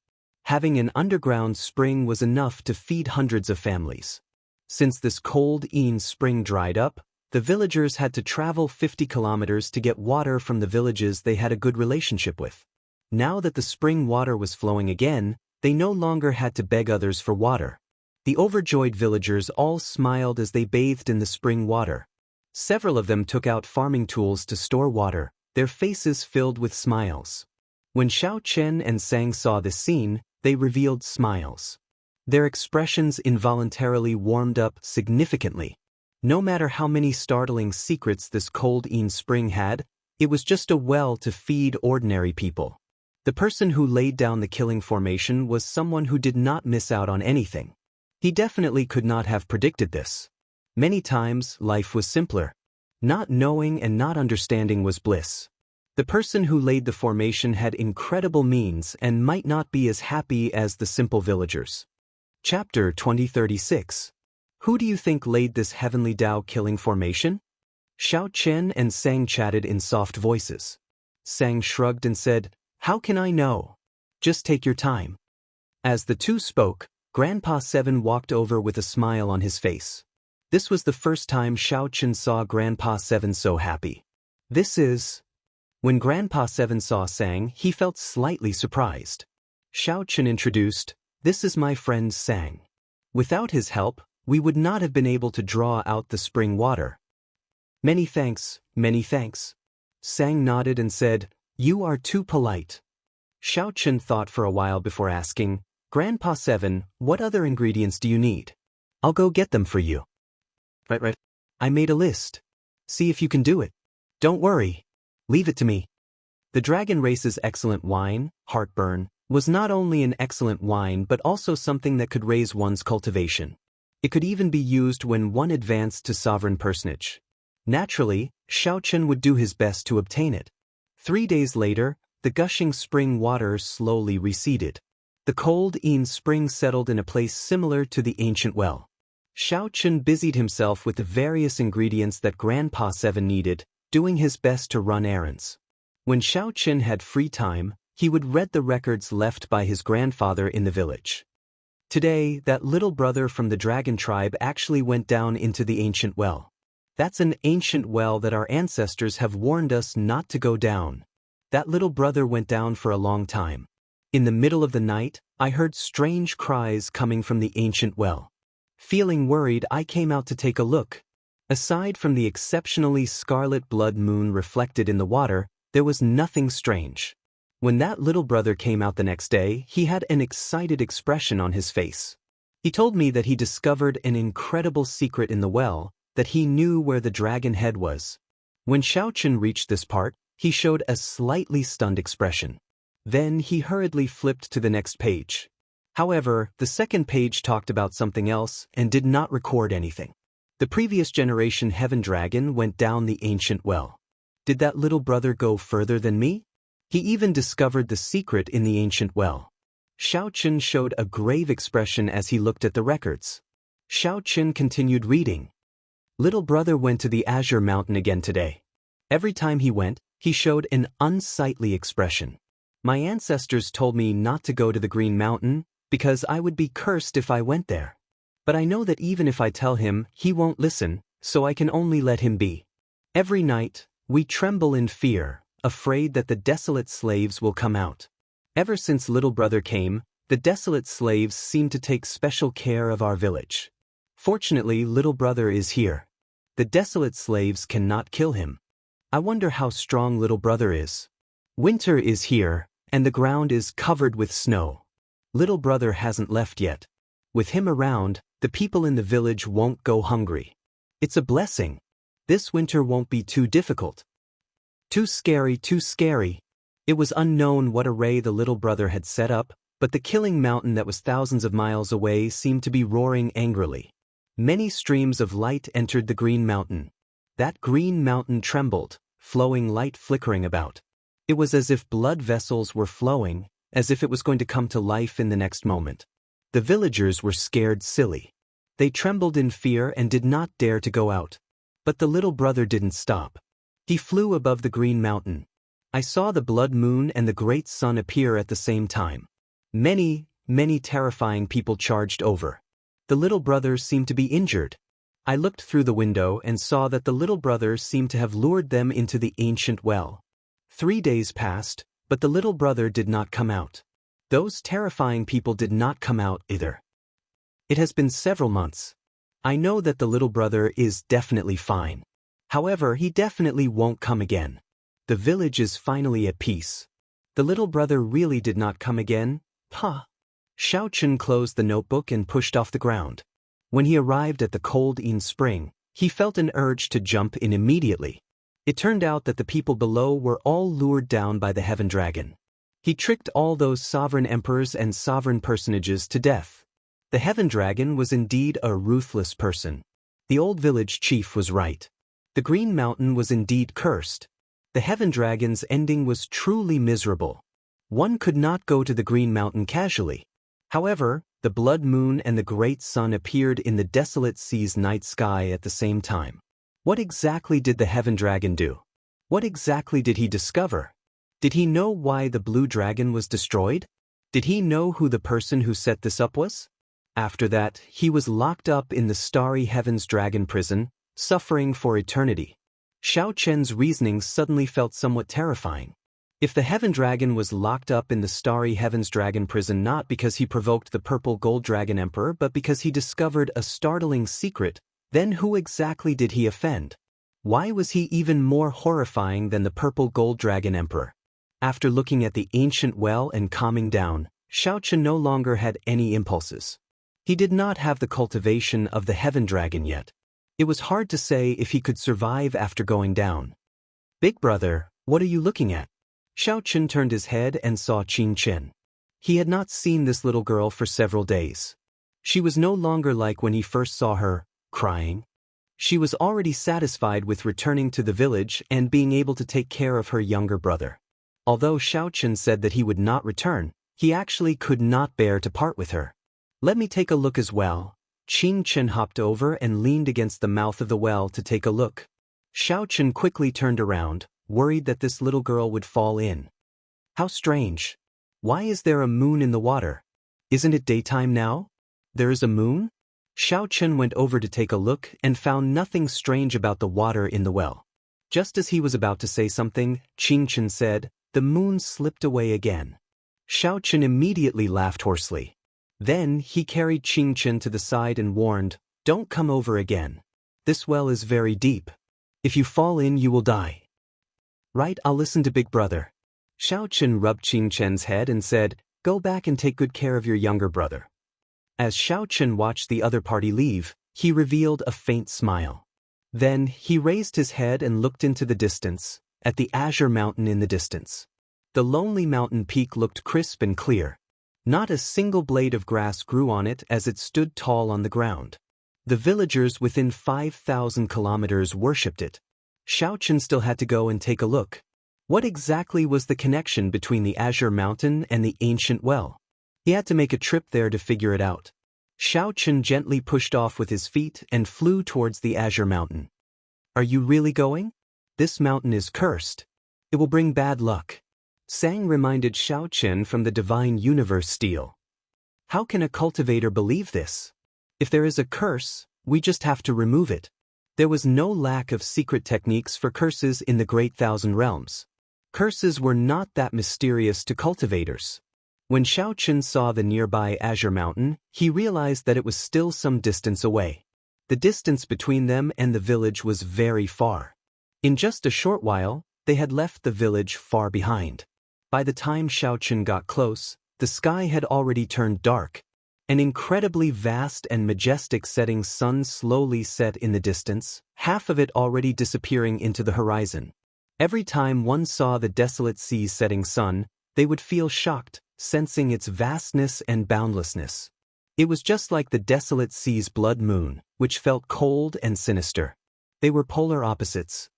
Having an underground spring was enough to feed hundreds of families. Since this cold yin spring dried up, the villagers had to travel 50 kilometers to get water from the villages they had a good relationship with. Now that the spring water was flowing again, they no longer had to beg others for water. The overjoyed villagers all smiled as they bathed in the spring water. Several of them took out farming tools to store water, their faces filled with smiles. When Xiao Chen and Sang saw this scene, they revealed smiles. Their expressions involuntarily warmed up significantly. No matter how many startling secrets this cold yin spring had, it was just a well to feed ordinary people. The person who laid down the killing formation was someone who did not miss out on anything. He definitely could not have predicted this. Many times, life was simpler. Not knowing and not understanding was bliss. The person who laid the formation had incredible means and might not be as happy as the simple villagers. Chapter 2036. Who do you think laid this heavenly Dao killing formation? Xiao Chen and Sang chatted in soft voices. Sang shrugged and said, "How can I know? Just take your time." As the two spoke, Grandpa Seven walked over with a smile on his face. This was the first time Xiao Chen saw Grandpa Seven so happy. When Grandpa Seven saw Sang, he felt slightly surprised. Xiao Chen introduced, "This is my friend Sang. Without his help, we would not have been able to draw out the spring water." "Many thanks, many thanks." Sang nodded and said, "You are too polite." Xiao Chen thought for a while before asking, "Grandpa Seven, what other ingredients do you need? I'll go get them for you." Right. I made a list. See if you can do it. Don't worry. Leave it to me." The Dragon Race's excellent wine, Heartburn, was not only an excellent wine but also something that could raise one's cultivation. It could even be used when one advanced to sovereign personage. Naturally, Xiao Chen would do his best to obtain it. 3 days later, the gushing spring water slowly receded. The cold spring settled in a place similar to the ancient well. Xiao Chun busied himself with the various ingredients that Grandpa Seven needed, doing his best to run errands. When Xiao Chun had free time, he would read the records left by his grandfather in the village. Today, that little brother from the dragon tribe actually went down into the ancient well. That's an ancient well that our ancestors have warned us not to go down. That little brother went down for a long time. In the middle of the night, I heard strange cries coming from the ancient well. Feeling worried, I came out to take a look. Aside from the exceptionally scarlet blood moon reflected in the water, there was nothing strange. When that little brother came out the next day, he had an excited expression on his face. He told me that he discovered an incredible secret in the well, that he knew where the dragon head was. When Xiao Chun reached this part, he showed a slightly stunned expression. Then he hurriedly flipped to the next page. However, the second page talked about something else and did not record anything. The previous generation heaven dragon went down the ancient well. Did that little brother go further than me? He even discovered the secret in the ancient well. Xiao Chun showed a grave expression as he looked at the records. Xiao Chun continued reading. Little brother went to the Azure Mountain again today. Every time he went, he showed an unsightly expression. My ancestors told me not to go to the Green Mountain because I would be cursed if I went there. But I know that even if I tell him, he won't listen, so I can only let him be. Every night, we tremble in fear, afraid that the desolate slaves will come out. Ever since little brother came, the desolate slaves seem to take special care of our village. Fortunately, little brother is here. The desolate slaves cannot kill him. I wonder how strong little brother is. Winter is here, and the ground is covered with snow. Little brother hasn't left yet. With him around, the people in the village won't go hungry. It's a blessing. This winter won't be too difficult. Too scary, too scary. It was unknown what array the little brother had set up, but the killing mountain that was thousands of miles away seemed to be roaring angrily. Many streams of light entered the Green Mountain. That Green Mountain trembled, flowing light flickering about. It was as if blood vessels were flowing, as if it was going to come to life in the next moment. The villagers were scared silly. They trembled in fear and did not dare to go out. But the little brother didn't stop. He flew above the Green Mountain. I saw the blood moon and the great sun appear at the same time. Many terrifying people charged over. The little brother seemed to be injured. I looked through the window and saw that the little brother seemed to have lured them into the ancient well. 3 days passed, but the little brother did not come out. Those terrifying people did not come out either. It has been several months. I know that the little brother is definitely fine. However, he definitely won't come again. The village is finally at peace. The little brother really did not come again? Huh. Xiao Chun closed the notebook and pushed off the ground. When he arrived at the cold spring, he felt an urge to jump in immediately. It turned out that the people below were all lured down by the heaven dragon. He tricked all those sovereign emperors and sovereign personages to death. The heaven dragon was indeed a ruthless person. The old village chief was right. The Green Mountain was indeed cursed. The heaven dragon's ending was truly miserable. One could not go to the Green Mountain casually. However, the blood moon and the great sun appeared in the desolate sea's night sky at the same time. What exactly did the heaven dragon do? What exactly did he discover? Did he know why the blue dragon was destroyed? Did he know who the person who set this up was? After that, he was locked up in the starry heaven's dragon prison, suffering for eternity. Xiao Chen's reasoning suddenly felt somewhat terrifying. If the heaven dragon was locked up in the starry heaven's dragon prison not because he provoked the purple gold dragon emperor but because he discovered a startling secret, then who exactly did he offend? Why was he even more horrifying than the purple gold dragon emperor? After looking at the ancient well and calming down, Xiao Chen no longer had any impulses. He did not have the cultivation of the heaven dragon yet. It was hard to say if he could survive after going down. Big brother, what are you looking at? Xiao Chen turned his head and saw Qin Chen. He had not seen this little girl for several days. She was no longer like when he first saw her, crying. She was already satisfied with returning to the village and being able to take care of her younger brother. Although Xiaochen said that he would not return, he actually could not bear to part with her. Let me take a look as well. Qingchen hopped over and leaned against the mouth of the well to take a look. Xiaochen quickly turned around, worried that this little girl would fall in. How strange. Why is there a moon in the water? Isn't it daytime now? There is a moon? Xiaochen went over to take a look and found nothing strange about the water in the well. Just as he was about to say something, Qingchen said, "The moon slipped away again." Xiaochen immediately laughed hoarsely. Then he carried Qingchen to the side and warned, "Don't come over again. This well is very deep. If you fall in, you will die." "Right, I'll listen to Big Brother." Xiaochen rubbed Qingchen's head and said, "Go back and take good care of your younger brother." As Xiaochen watched the other party leave, he revealed a faint smile. Then he raised his head and looked into the distance, at the azure mountain in the distance. The lonely mountain peak looked crisp and clear. Not a single blade of grass grew on it as it stood tall on the ground. The villagers within 5,000 kilometers worshipped it. Xiaochen still had to go and take a look. What exactly was the connection between the azure mountain and the ancient well? He had to make a trip there to figure it out. Xiaochen gently pushed off with his feet and flew towards the azure mountain. "Are you really going? This mountain is cursed. It will bring bad luck." Sang reminded Xiaochen from the Divine Universe stele. How can a cultivator believe this? If there is a curse, we just have to remove it. There was no lack of secret techniques for curses in the Great Thousand Realms. Curses were not that mysterious to cultivators. When Xiaochen saw the nearby azure mountain, he realized that it was still some distance away. The distance between them and the village was very far. In just a short while, they had left the village far behind. By the time Xiaochen got close, the sky had already turned dark. An incredibly vast and majestic setting sun slowly set in the distance, half of it already disappearing into the horizon. Every time one saw the desolate sea's setting sun, they would feel shocked, sensing its vastness and boundlessness. It was just like the desolate sea's blood moon, which felt cold and sinister. They were polar opposites.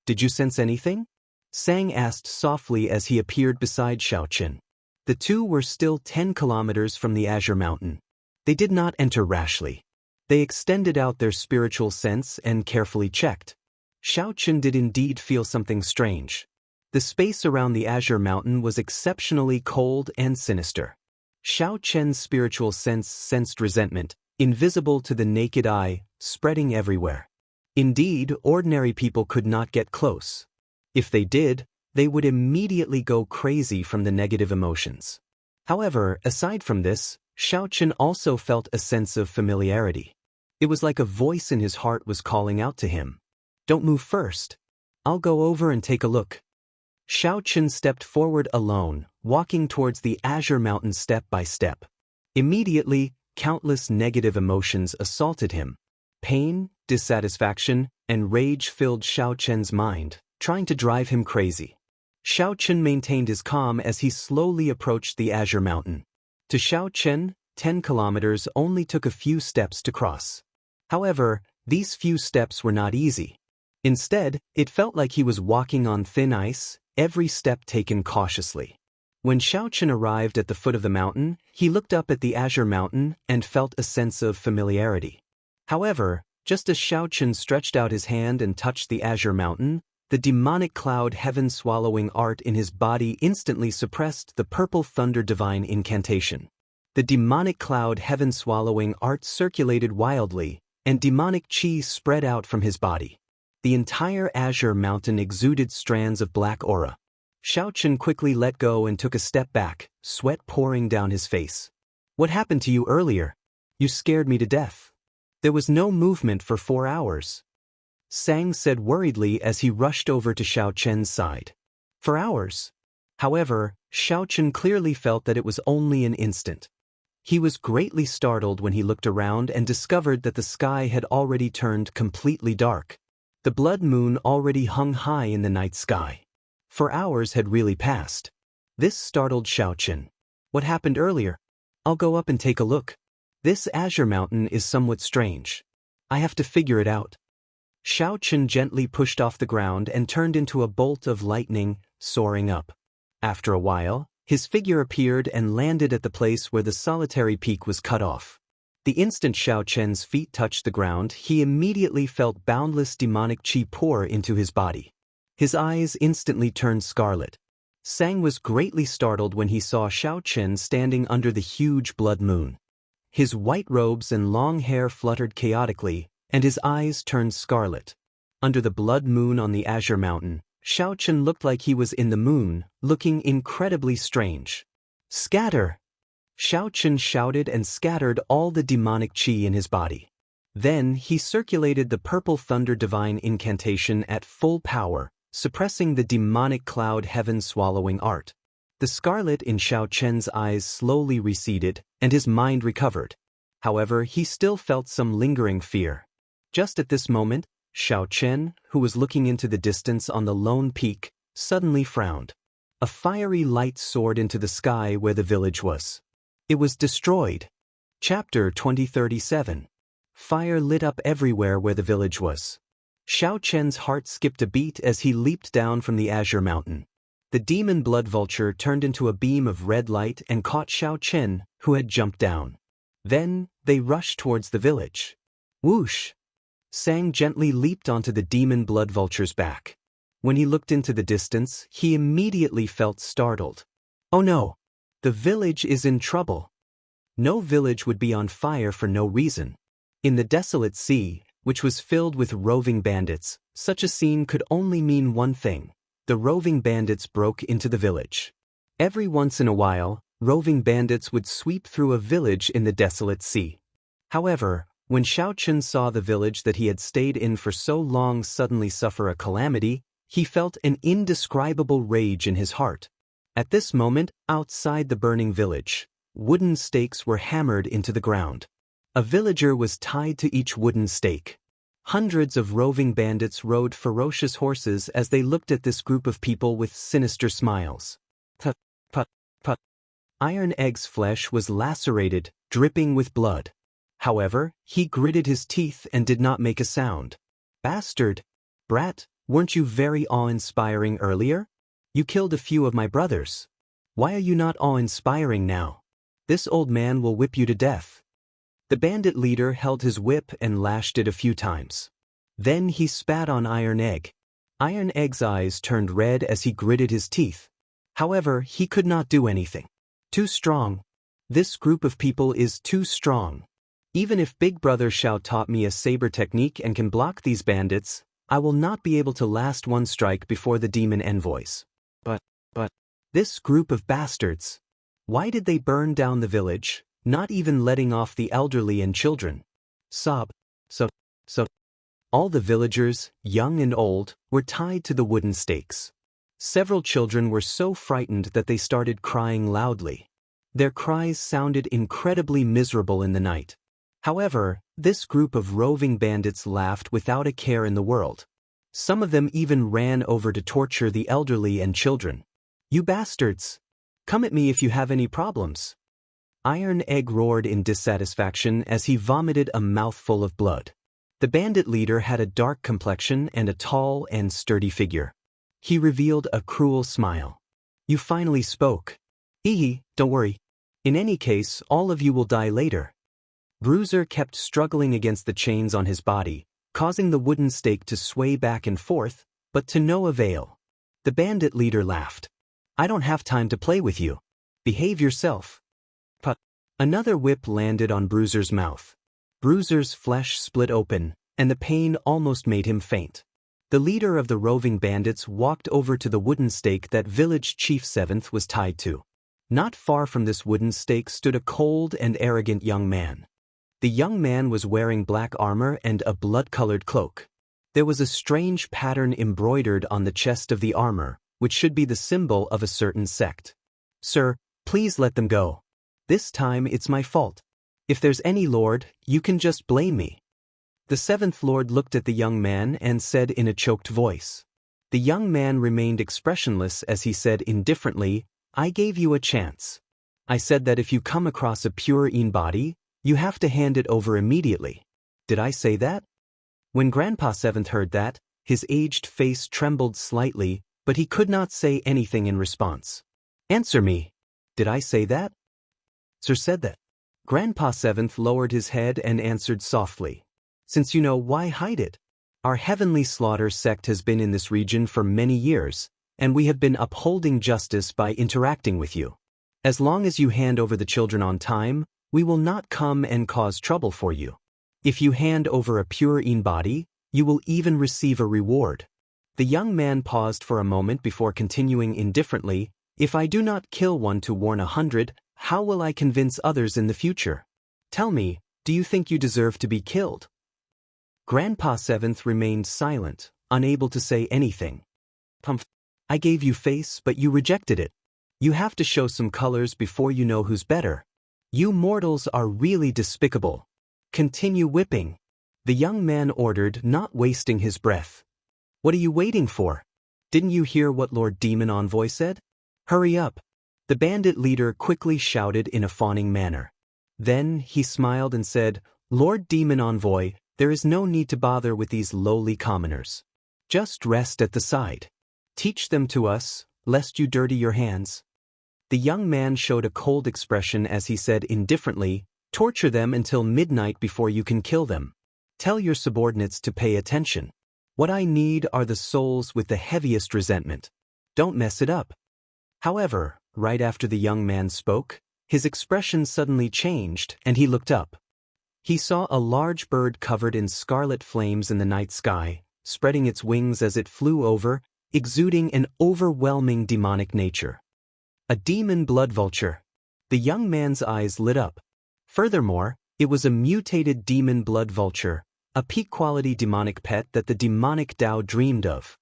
"Did you sense anything?" Sang asked softly as he appeared beside Xiaochen. The two were still 10 kilometers from the azure mountain. They did not enter rashly. They extended out their spiritual sense and carefully checked. Xiaochen did indeed feel something strange. The space around the azure mountain was exceptionally cold and sinister. Xiaochen's spiritual sense sensed resentment, invisible to the naked eye, spreading everywhere. Indeed, ordinary people could not get close. If they did, they would immediately go crazy from the negative emotions. However, aside from this, Xiaochen also felt a sense of familiarity. It was like a voice in his heart was calling out to him. "Don't move first. I'll go over and take a look." Xiaochen stepped forward alone, walking towards the azure mountain step by step. Immediately, countless negative emotions assaulted him. Pain, dissatisfaction, and rage filled Xiaochen's mind, trying to drive him crazy. Xiaochen maintained his calm as he slowly approached the azure mountain. To Xiaochen, 10 kilometers only took a few steps to cross. However, these few steps were not easy. Instead, it felt like he was walking on thin ice, every step taken cautiously. When Xiaochen arrived at the foot of the mountain, he looked up at the azure mountain and felt a sense of familiarity. However, just as Xiaochen stretched out his hand and touched the azure mountain, the demonic cloud heaven-swallowing art in his body instantly suppressed the purple thunder divine incantation. The demonic cloud heaven-swallowing art circulated wildly, and demonic chi spread out from his body. The entire azure mountain exuded strands of black aura. Xiaochen quickly let go and took a step back, sweat pouring down his face. "What happened to you earlier? You scared me to death." "There was no movement for 4 hours." Sang said worriedly as he rushed over to Xiaochen's side. "For hours?" However, Xiaochen clearly felt that it was only an instant. He was greatly startled when he looked around and discovered that the sky had already turned completely dark. The blood moon already hung high in the night sky. 4 hours had really passed. This startled Xiaochen. "What happened earlier? I'll go up and take a look. This azure mountain is somewhat strange. I have to figure it out." Xiao Chen gently pushed off the ground and turned into a bolt of lightning, soaring up. After a while, his figure appeared and landed at the place where the solitary peak was cut off. The instant Xiao Chen's feet touched the ground, he immediately felt boundless demonic chi pour into his body. His eyes instantly turned scarlet. Sang was greatly startled when he saw Xiao Chen standing under the huge blood moon. His white robes and long hair fluttered chaotically, and his eyes turned scarlet. Under the blood moon on the azure mountain, Xiao Chen looked like he was in the moon, looking incredibly strange. "Scatter!" Xiao Chen shouted and scattered all the demonic chi in his body. Then he circulated the purple thunder divine incantation at full power, suppressing the demonic cloud heaven-swallowing art. The scarlet in Xiao Chen's eyes slowly receded, and his mind recovered. However, he still felt some lingering fear. Just at this moment, Xiao Chen, who was looking into the distance on the lone peak, suddenly frowned. A fiery light soared into the sky where the village was. It was destroyed. Chapter 2037. Fire lit up everywhere where the village was. Xiao Chen's heart skipped a beat as he leaped down from the azure mountain. The demon blood vulture turned into a beam of red light and caught Xiao Chen, who had jumped down. Then, they rushed towards the village. Whoosh! Sang gently leaped onto the demon blood vulture's back. When he looked into the distance, he immediately felt startled. Oh no! The village is in trouble. No village would be on fire for no reason. In the desolate sea, which was filled with roving bandits, such a scene could only mean one thing. The roving bandits broke into the village. Every once in a while, roving bandits would sweep through a village in the desolate sea. However, when Xiao Chen saw the village that he had stayed in for so long suddenly suffer a calamity, he felt an indescribable rage in his heart. At this moment, outside the burning village, wooden stakes were hammered into the ground. A villager was tied to each wooden stake. Hundreds of roving bandits rode ferocious horses as they looked at this group of people with sinister smiles. Put, put, put. Iron Egg's flesh was lacerated, dripping with blood. However, he gritted his teeth and did not make a sound. Bastard! Brat, weren't you very awe-inspiring earlier? You killed a few of my brothers. Why are you not awe-inspiring now? This old man will whip you to death. The bandit leader held his whip and lashed it a few times. Then he spat on Iron Egg. Iron Egg's eyes turned red as he gritted his teeth. However, he could not do anything. Too strong. This group of people is too strong. Even if Big Brother Xiao taught me a saber technique and can block these bandits, I will not be able to last one strike before the demon envoys. But, this group of bastards. Why did they burn down the village, not even letting off the elderly and children? So. All the villagers, young and old, were tied to the wooden stakes. Several children were so frightened that they started crying loudly. Their cries sounded incredibly miserable in the night. However, this group of roving bandits laughed without a care in the world. Some of them even ran over to torture the elderly and children. You bastards! Come at me if you have any problems. Iron Egg roared in dissatisfaction as he vomited a mouthful of blood. The bandit leader had a dark complexion and a tall and sturdy figure. He revealed a cruel smile. You finally spoke. Don't worry. In any case, all of you will die later. Bruiser kept struggling against the chains on his body, causing the wooden stake to sway back and forth, but to no avail. The bandit leader laughed. I don't have time to play with you. Behave yourself. But another whip landed on Bruiser's mouth. Bruiser's flesh split open, and the pain almost made him faint. The leader of the roving bandits walked over to the wooden stake that village chief 7th was tied to. Not far from this wooden stake stood a cold and arrogant young man. The young man was wearing black armor and a blood-colored cloak. There was a strange pattern embroidered on the chest of the armor, which should be the symbol of a certain sect. Sir, please let them go. This time it's my fault. If there's any lord, you can just blame me. The 7th lord looked at the young man and said in a choked voice. The young man remained expressionless as he said indifferently, I gave you a chance. I said that if you come across a pure body, you have to hand it over immediately. Did I say that? When Grandpa Seventh heard that, his aged face trembled slightly, but he could not say anything in response. Answer me. Did I say that? Sir said that. Grandpa Seventh lowered his head and answered softly. Since you know, why hide it? Our heavenly slaughter sect has been in this region for many years, and we have been upholding justice by interacting with you. As long as you hand over the children on time, we will not come and cause trouble for you. If you hand over a pure body, you will even receive a reward. The young man paused for a moment before continuing indifferently, if I do not kill one to warn 100, how will I convince others in the future? Tell me, do you think you deserve to be killed? Grandpa Seventh remained silent, unable to say anything. I gave you face, but you rejected it. You have to show some colors before you know who's better. You mortals are really despicable. Continue whipping. The young man ordered, not wasting his breath. What are you waiting for? Didn't you hear what Lord Demon Envoy said? Hurry up. The bandit leader quickly shouted in a fawning manner. Then he smiled and said, Lord Demon Envoy, there is no need to bother with these lowly commoners. Just rest at the side. Teach them to us, lest you dirty your hands. The young man showed a cold expression as he said indifferently, torture them until midnight before you can kill them. Tell your subordinates to pay attention. What I need are the souls with the heaviest resentment. Don't mess it up. However, right after the young man spoke, his expression suddenly changed and he looked up. He saw a large bird covered in scarlet flames in the night sky, spreading its wings as it flew over, exuding an overwhelming demonic nature. A demon blood vulture. The young man's eyes lit up. Furthermore, it was a mutated demon blood vulture, a peak-quality demonic pet that the demonic Tao dreamed of.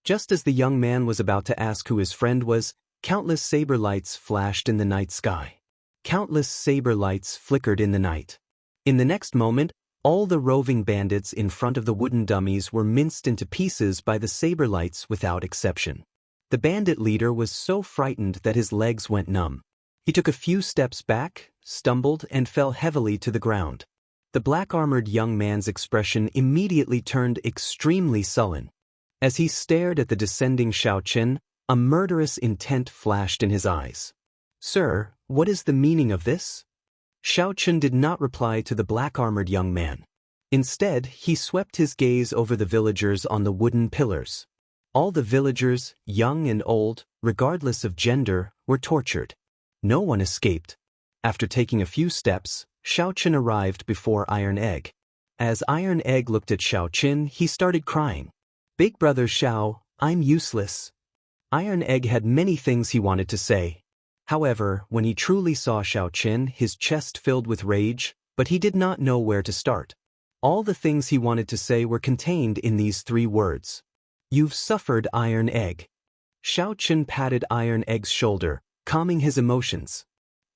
Just as the young man was about to ask who his friend was, countless saber lights flashed in the night sky. Countless saber lights flickered in the night. In the next moment, all the roving bandits in front of the wooden dummies were minced into pieces by the saber lights without exception. The bandit leader was so frightened that his legs went numb. He took a few steps back, stumbled, and fell heavily to the ground. The black-armored young man's expression immediately turned extremely sullen. As he stared at the descending Xiao Chen, a murderous intent flashed in his eyes. Sir, what is the meaning of this? Xiao Chen did not reply to the black-armored young man. Instead, he swept his gaze over the villagers on the wooden pillars. All the villagers, young and old, regardless of gender, were tortured. No one escaped. After taking a few steps, Xiao Chen arrived before Iron Egg. As Iron Egg looked at Xiao Chen, he started crying. Big brother Xiao, I'm useless. Iron Egg had many things he wanted to say. However, when he truly saw Xiao Chen, his chest filled with rage, but he did not know where to start. All the things he wanted to say were contained in these 3 words. You've suffered, Iron Egg. Xiao Chen patted Iron Egg's shoulder, calming his emotions.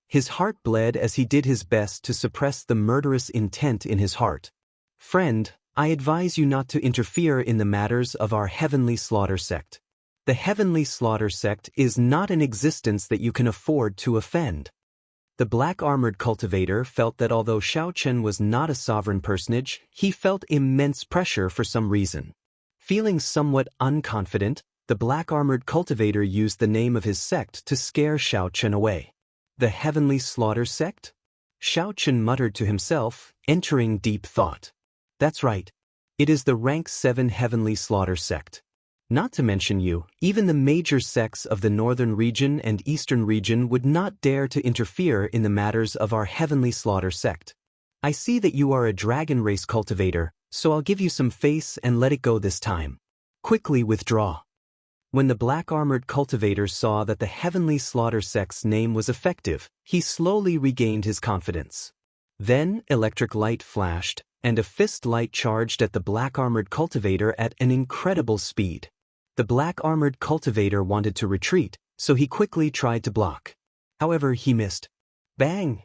His heart bled as he did his best to suppress the murderous intent in his heart. Friend, I advise you not to interfere in the matters of our heavenly slaughter sect. The heavenly slaughter sect is not an existence that you can afford to offend. The black-armored cultivator felt that although Xiao Chen was not a sovereign personage, he felt immense pressure for some reason. Feeling somewhat unconfident, the black-armored cultivator used the name of his sect to scare Xiao Chen away. The heavenly slaughter sect? Xiao Chen muttered to himself, entering deep thought. That's right. It is the rank 7 heavenly slaughter sect. Not to mention you, even the major sects of the northern region and eastern region would not dare to interfere in the matters of our heavenly slaughter sect. I see that you are a dragon race cultivator, so I'll give you some face and let it go this time. Quickly withdraw. When the black-armored cultivator saw that the heavenly slaughter sect's name was effective, he slowly regained his confidence. Then electric light flashed, and a fist light charged at the black-armored cultivator at an incredible speed. The black-armored cultivator wanted to retreat, so he quickly tried to block. However, he missed. Bang!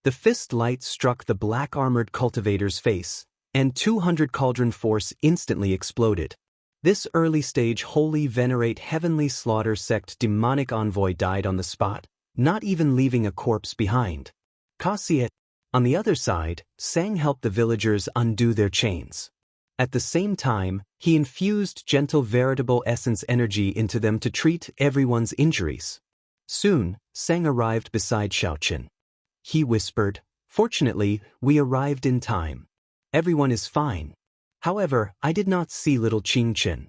The fist light struck the black-armored cultivator's face, and 200 cauldron force instantly exploded. This early-stage holy venerate heavenly slaughter sect demonic envoy died on the spot, not even leaving a corpse behind. Kassiet. On the other side, Sang helped the villagers undo their chains. At the same time, he infused gentle veritable essence energy into them to treat everyone's injuries. Soon, Sang arrived beside Xiaochen. He whispered, "Fortunately, we arrived in time. Everyone is fine. However, I did not see little Qingchen."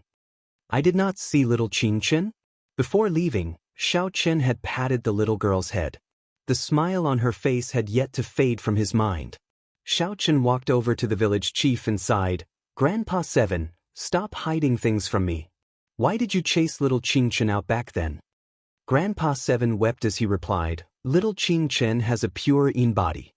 "I did not see little Qingchen?" Before leaving, Xiaochen had patted the little girl's head. The smile on her face had yet to fade from his mind. Xiaochen walked over to the village chief and sighed, "Grandpa Seven, stop hiding things from me. Why did you chase little Qingchen out back then?" Grandpa Seven wept as he replied, "Little Qingchen has a pure Yin body.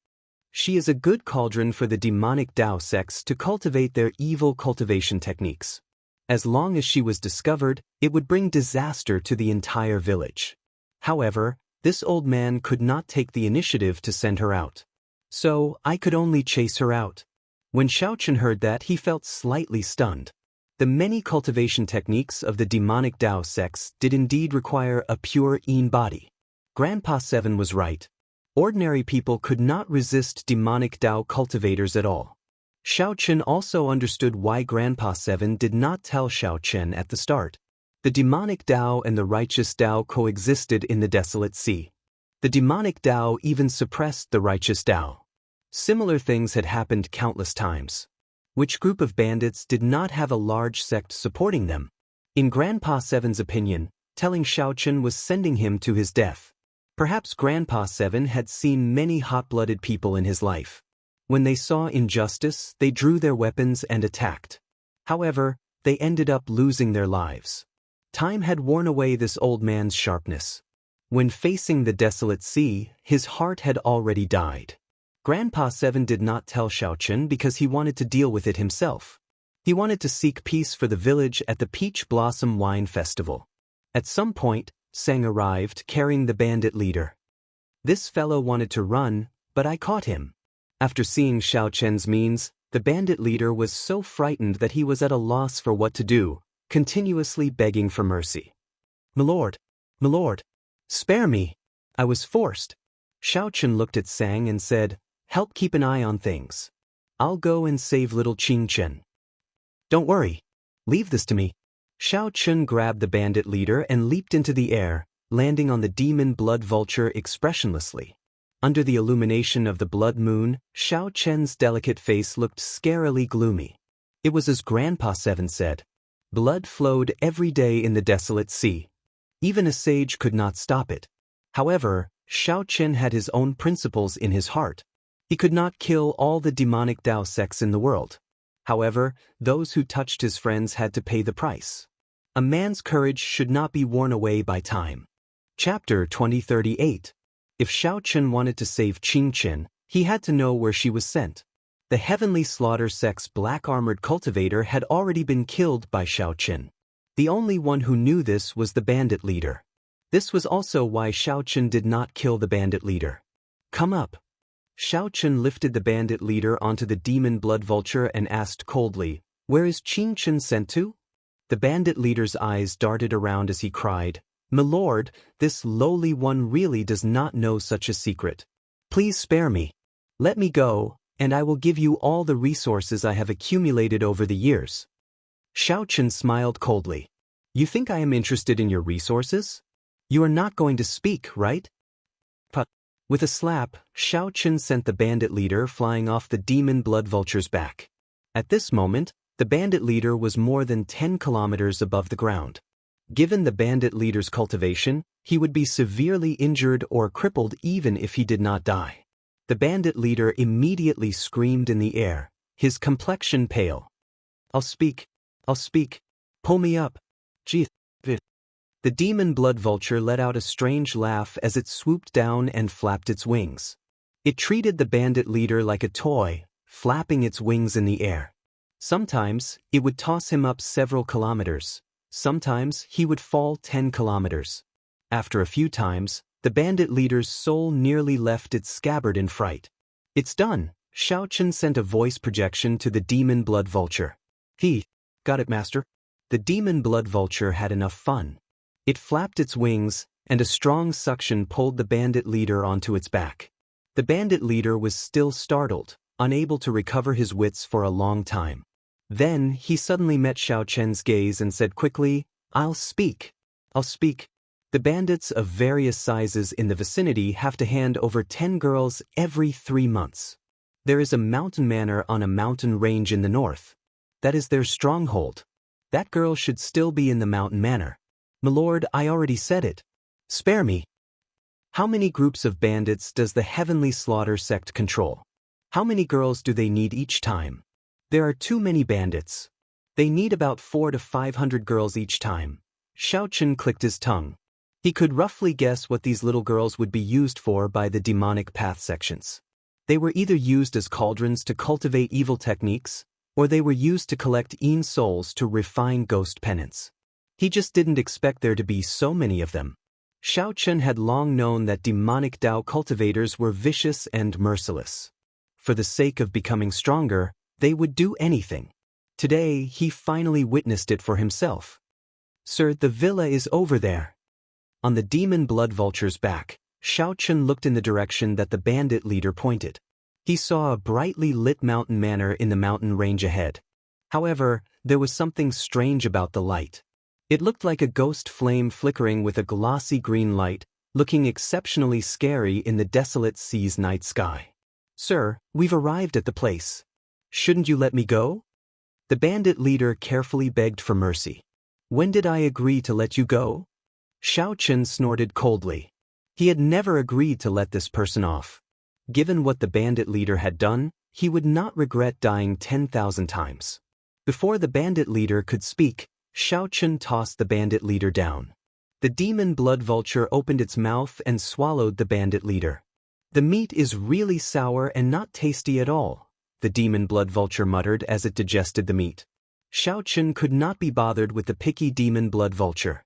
She is a good cauldron for the demonic Dao sects to cultivate their evil cultivation techniques. As long as she was discovered, it would bring disaster to the entire village. However, this old man could not take the initiative to send her out. So, I could only chase her out." When Xiaochen heard that, he felt slightly stunned. The many cultivation techniques of the demonic Dao sects did indeed require a pure Yin body. Grandpa Seven was right. Ordinary people could not resist demonic Dao cultivators at all. Xiaochen also understood why Grandpa Seven did not tell Xiaochen at the start. The demonic Dao and the righteous Dao coexisted in the desolate sea. The demonic Dao even suppressed the righteous Dao. Similar things had happened countless times. Which group of bandits did not have a large sect supporting them? In Grandpa Seven's opinion, telling Xiaochen was sending him to his death. Perhaps Grandpa Seven had seen many hot-blooded people in his life. When they saw injustice, they drew their weapons and attacked. However, they ended up losing their lives. Time had worn away this old man's sharpness. When facing the desolate sea, his heart had already died. Grandpa Seven did not tell Xiaochen because he wanted to deal with it himself. He wanted to seek peace for the village at the Peach Blossom Wine Festival. At some point, Sang arrived carrying the bandit leader. "This fellow wanted to run, but I caught him." After seeing Xiaochen's means, the bandit leader was so frightened that he was at a loss for what to do, continuously begging for mercy. My lord, spare me. I was forced." Xiaochen looked at Sang and said, "Help keep an eye on things. I'll go and save little Qingchen." "Don't worry. Leave this to me." Xiaochen grabbed the bandit leader and leaped into the air, landing on the demon blood vulture expressionlessly. Under the illumination of the blood moon, Xiaochen's delicate face looked scarily gloomy. It was as Grandpa Seven said. Blood flowed every day in the desolate sea. Even a sage could not stop it. However, Xiaochen had his own principles in his heart. He could not kill all the demonic Dao sects in the world. However, those who touched his friends had to pay the price. A man's courage should not be worn away by time. Chapter 2038. If Xiaochen wanted to save Qingchen, he had to know where she was sent. The Heavenly Slaughter sect's black-armored cultivator had already been killed by Xiaochen. The only one who knew this was the bandit leader. This was also why Xiaochen did not kill the bandit leader. "Come up." Xiaochen lifted the bandit leader onto the demon blood vulture and asked coldly, "Where is Qingchen sent to?" The bandit leader's eyes darted around as he cried, "My lord, this lowly one really does not know such a secret. Please spare me. Let me go, and I will give you all the resources I have accumulated over the years." Xiaochen smiled coldly. "You think I am interested in your resources? You are not going to speak, right?" With a slap, Xiaochen sent the bandit leader flying off the demon blood vulture's back. At this moment, the bandit leader was more than 10 kilometers above the ground. Given the bandit leader's cultivation, he would be severely injured or crippled even if he did not die. The bandit leader immediately screamed in the air, his complexion pale. I'll speak. Pull me up. Gee. The demon blood vulture let out a strange laugh as it swooped down and flapped its wings. It treated the bandit leader like a toy, flapping its wings in the air. Sometimes, it would toss him up several kilometers. Sometimes, he would fall 10 kilometers. After a few times, the bandit leader's soul nearly left its scabbard in fright. "It's done," Xiaochen sent a voice projection to the demon blood vulture. "He, got it, master." The demon blood vulture had enough fun. It flapped its wings, and a strong suction pulled the bandit leader onto its back. The bandit leader was still startled, unable to recover his wits for a long time. Then he suddenly met Xiao Chen's gaze and said quickly, I'll speak. I'll speak. The bandits of various sizes in the vicinity have to hand over 10 girls every 3 months. There is a mountain manor on a mountain range in the north. That is their stronghold. That girl should still be in the mountain manor. Milord, I already said it. Spare me. How many groups of bandits does the Heavenly Slaughter sect control? How many girls do they need each time? There are too many bandits. They need about 400 to 500 girls each time. Xiao Chen clicked his tongue. He could roughly guess what these little girls would be used for by the demonic path sections. They were either used as cauldrons to cultivate evil techniques, or they were used to collect Yin souls to refine ghost penance. He just didn't expect there to be so many of them. Xiao Chen had long known that demonic Dao cultivators were vicious and merciless. For the sake of becoming stronger, they would do anything. Today, he finally witnessed it for himself. Sir, the villa is over there. On the demon blood vulture's back, Xiao Chen looked in the direction that the bandit leader pointed. He saw a brightly lit mountain manor in the mountain range ahead. However, there was something strange about the light. It looked like a ghost flame flickering with a glossy green light, looking exceptionally scary in the desolate sea's night sky. Sir, we've arrived at the place. Shouldn't you let me go? The bandit leader carefully begged for mercy. When did I agree to let you go? Xiao Chen snorted coldly. He had never agreed to let this person off. Given what the bandit leader had done, he would not regret dying 10,000 times. Before the bandit leader could speak, Xiao Chen tossed the bandit leader down. The demon blood vulture opened its mouth and swallowed the bandit leader. The meat is really sour and not tasty at all, the demon blood vulture muttered as it digested the meat. Xiao Chen could not be bothered with the picky demon blood vulture.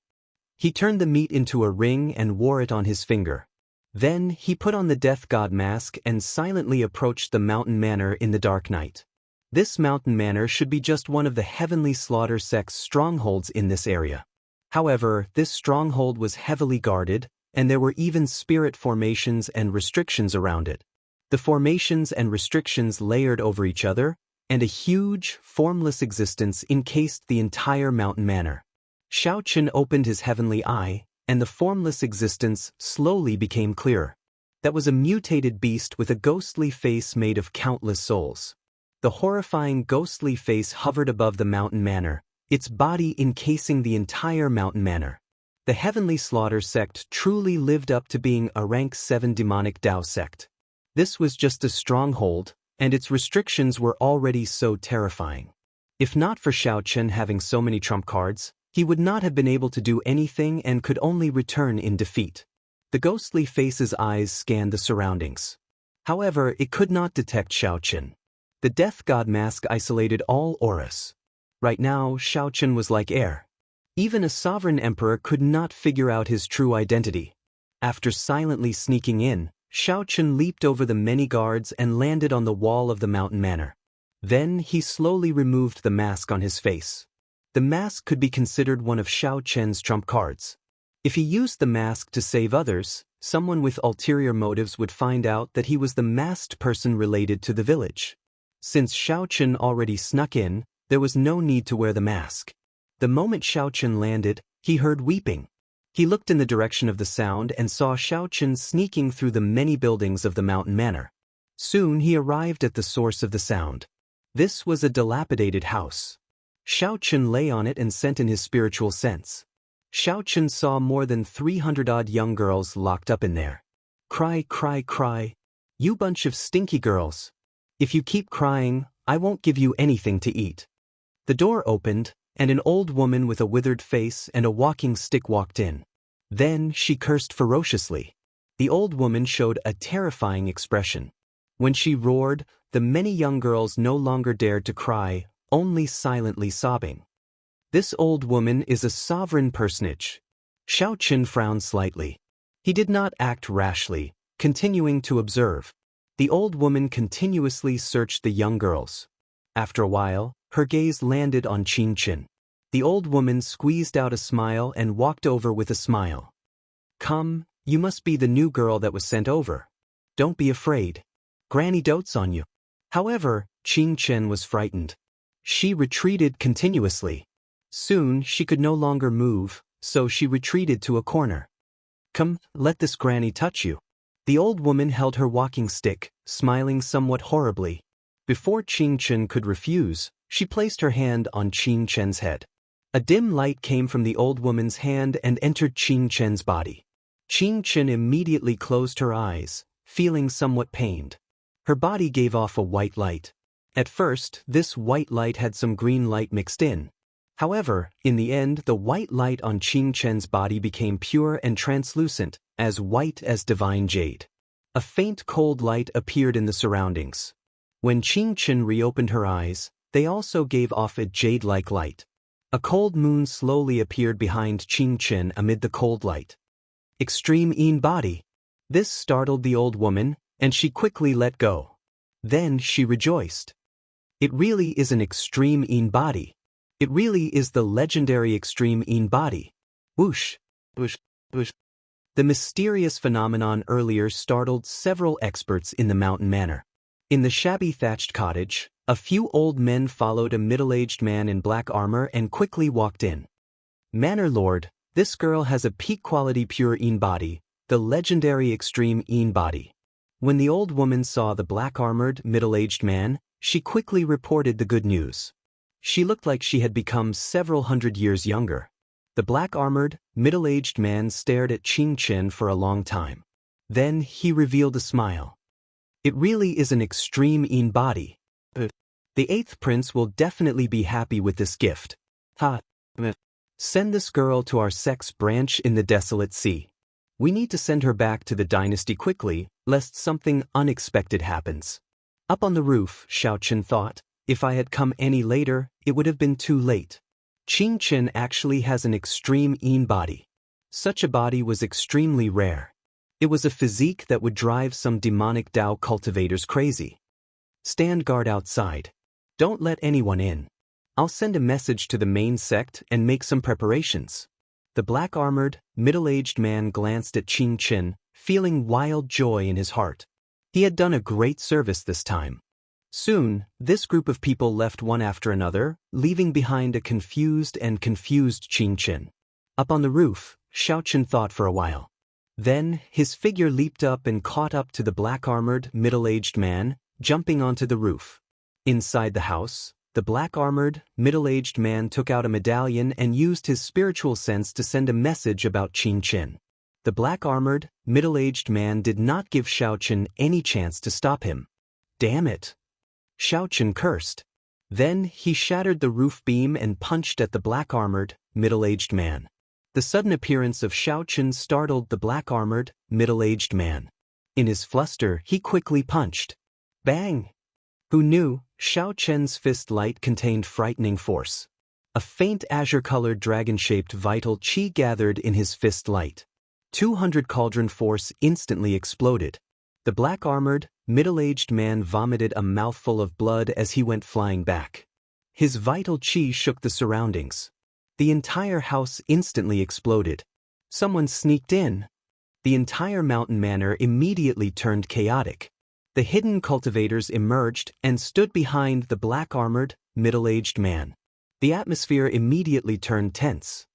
He turned the meat into a ring and wore it on his finger. Then he put on the death god mask and silently approached the mountain manor in the dark night. This mountain manor should be just one of the Heavenly Slaughter sect's strongholds in this area. However, this stronghold was heavily guarded, and there were even spirit formations and restrictions around it. The formations and restrictions layered over each other, and a huge, formless existence encased the entire mountain manor. Xiao Chen opened his heavenly eye, and the formless existence slowly became clearer. That was a mutated beast with a ghostly face made of countless souls. The horrifying ghostly face hovered above the mountain manor, its body encasing the entire mountain manor. The Heavenly Slaughter sect truly lived up to being a rank 7 demonic Dao sect. This was just a stronghold, and its restrictions were already so terrifying. If not for Xiao Chen having so many trump cards, he would not have been able to do anything and could only return in defeat. The ghostly face's eyes scanned the surroundings. However, it could not detect Xiao Chen. The death god mask isolated all auras. Right now, Xiao Chen was like air. Even a sovereign emperor could not figure out his true identity. After silently sneaking in, Xiao Chen leaped over the many guards and landed on the wall of the mountain manor. Then he slowly removed the mask on his face. The mask could be considered one of Xiao Chen's trump cards. If he used the mask to save others, someone with ulterior motives would find out that he was the masked person related to the village. Since Xiao Chen already snuck in, there was no need to wear the mask. The moment Xiao Chen landed, he heard weeping. He looked in the direction of the sound and saw Xiao Chen sneaking through the many buildings of the mountain manor. Soon he arrived at the source of the sound. This was a dilapidated house. Xiao Chen lay on it and sent in his spiritual sense. Xiao Chen saw more than 300-odd young girls locked up in there. Cry, cry, cry. You bunch of stinky girls. If you keep crying, I won't give you anything to eat. The door opened, and an old woman with a withered face and a walking stick walked in. Then she cursed ferociously. The old woman showed a terrifying expression. When she roared, the many young girls no longer dared to cry, only silently sobbing. This old woman is a sovereign personage. Xiao Chen frowned slightly. He did not act rashly, continuing to observe. The old woman continuously searched the young girls. After a while, her gaze landed on Qin Qin. The old woman squeezed out a smile and walked over with a smile. Come, you must be the new girl that was sent over. Don't be afraid. Granny dotes on you. However, Qing Chen was frightened. She retreated continuously. Soon she could no longer move, so she retreated to a corner. Come, let this granny touch you. The old woman held her walking stick, smiling somewhat horribly. Before Qing Chen could refuse, she placed her hand on Qing Chen's head. A dim light came from the old woman's hand and entered Qing Chen's body. Qing Chen immediately closed her eyes, feeling somewhat pained. Her body gave off a white light. At first, this white light had some green light mixed in. However, in the end, the white light on Qing Chen's body became pure and translucent, as white as divine jade. A faint cold light appeared in the surroundings. When Qing Chen reopened her eyes, they also gave off a jade-like light. A cold moon slowly appeared behind Qing Chen amid the cold light. Extreme Yin body. This startled the old woman, and she quickly let go. Then she rejoiced. It really is an extreme Yin body. It really is the legendary extreme Yin body. Whoosh, whoosh, whoosh. The mysterious phenomenon earlier startled several experts in the mountain manor. In the shabby thatched cottage, a few old men followed a middle-aged man in black armor and quickly walked in. Manor Lord, this girl has a peak-quality pure Yin body, the legendary extreme Yin body. When the old woman saw the black-armored, middle-aged man, she quickly reported the good news. She looked like she had become several hundred years younger. The black-armored, middle-aged man stared at Qing Chen for a long time. Then he revealed a smile. It really is an extreme Yin body. The 8th prince will definitely be happy with this gift. Send this girl to our sex branch in the desolate sea. We need to send her back to the dynasty quickly, lest something unexpected happens. Up on the roof, Xiao Chen thought, if I had come any later, it would have been too late. Qing Chen actually has an extreme Yin body. Such a body was extremely rare. It was a physique that would drive some demonic Dao cultivators crazy. Stand guard outside. Don't let anyone in. I'll send a message to the main sect and make some preparations. The black-armored, middle-aged man glanced at Qing Chen, feeling wild joy in his heart. He had done a great service this time. Soon, this group of people left one after another, leaving behind a confused Qing Chen. Up on the roof, Xiao Chen thought for a while. Then, his figure leaped up and caught up to the black-armored, middle-aged man, jumping onto the roof. Inside the house, the black-armored, middle-aged man took out a medallion and used his spiritual sense to send a message about Qing Chen. The black-armored, middle-aged man did not give Xiao Chen any chance to stop him. Damn it! Xiao Chen cursed. Then he shattered the roof beam and punched at the black-armored, middle-aged man. The sudden appearance of Xiao Chen startled the black-armored, middle-aged man. In his fluster, he quickly punched. Bang! Who knew, Xiao Chen's fist light contained frightening force. A faint azure-colored dragon-shaped vital qi gathered in his fist light. 200 cauldron force instantly exploded. The black-armored, middle-aged man vomited a mouthful of blood as he went flying back. His vital qi shook the surroundings. The entire house instantly exploded. Someone sneaked in. The entire mountain manor immediately turned chaotic. The hidden cultivators emerged and stood behind the black-armored, middle-aged man. The atmosphere immediately turned tense.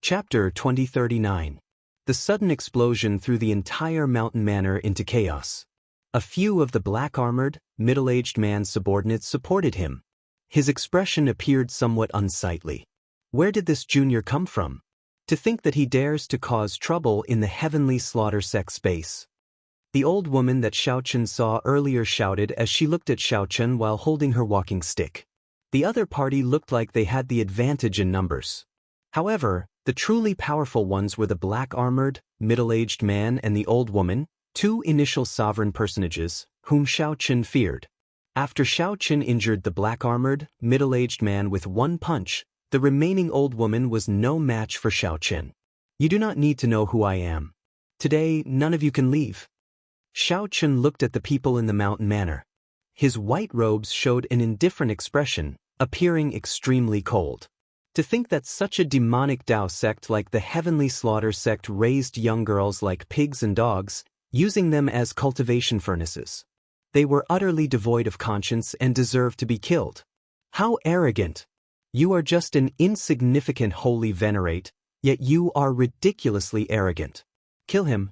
Chapter 2039. The sudden explosion threw the entire mountain manor into chaos. A few of the black-armored, middle-aged man's subordinates supported him. His expression appeared somewhat unsightly. Where did this junior come from? To think that he dares to cause trouble in the heavenly slaughter sect space. The old woman that Xiao Chen saw earlier shouted as she looked at Xiao Chen while holding her walking stick. The other party looked like they had the advantage in numbers. However, the truly powerful ones were the black-armored, middle-aged man and the old woman, two initial sovereign personages, whom Xiao Chen feared. After Xiao Chen injured the black-armored, middle-aged man with one punch, the remaining old woman was no match for Xiao Chen. You do not need to know who I am. Today, none of you can leave. Xiao Chen looked at the people in the mountain manor. His white robes showed an indifferent expression, appearing extremely cold. To think that such a demonic Dao sect like the Heavenly Slaughter sect raised young girls like pigs and dogs, using them as cultivation furnaces. They were utterly devoid of conscience and deserved to be killed. How arrogant! You are just an insignificant holy venerate, yet you are ridiculously arrogant. Kill him.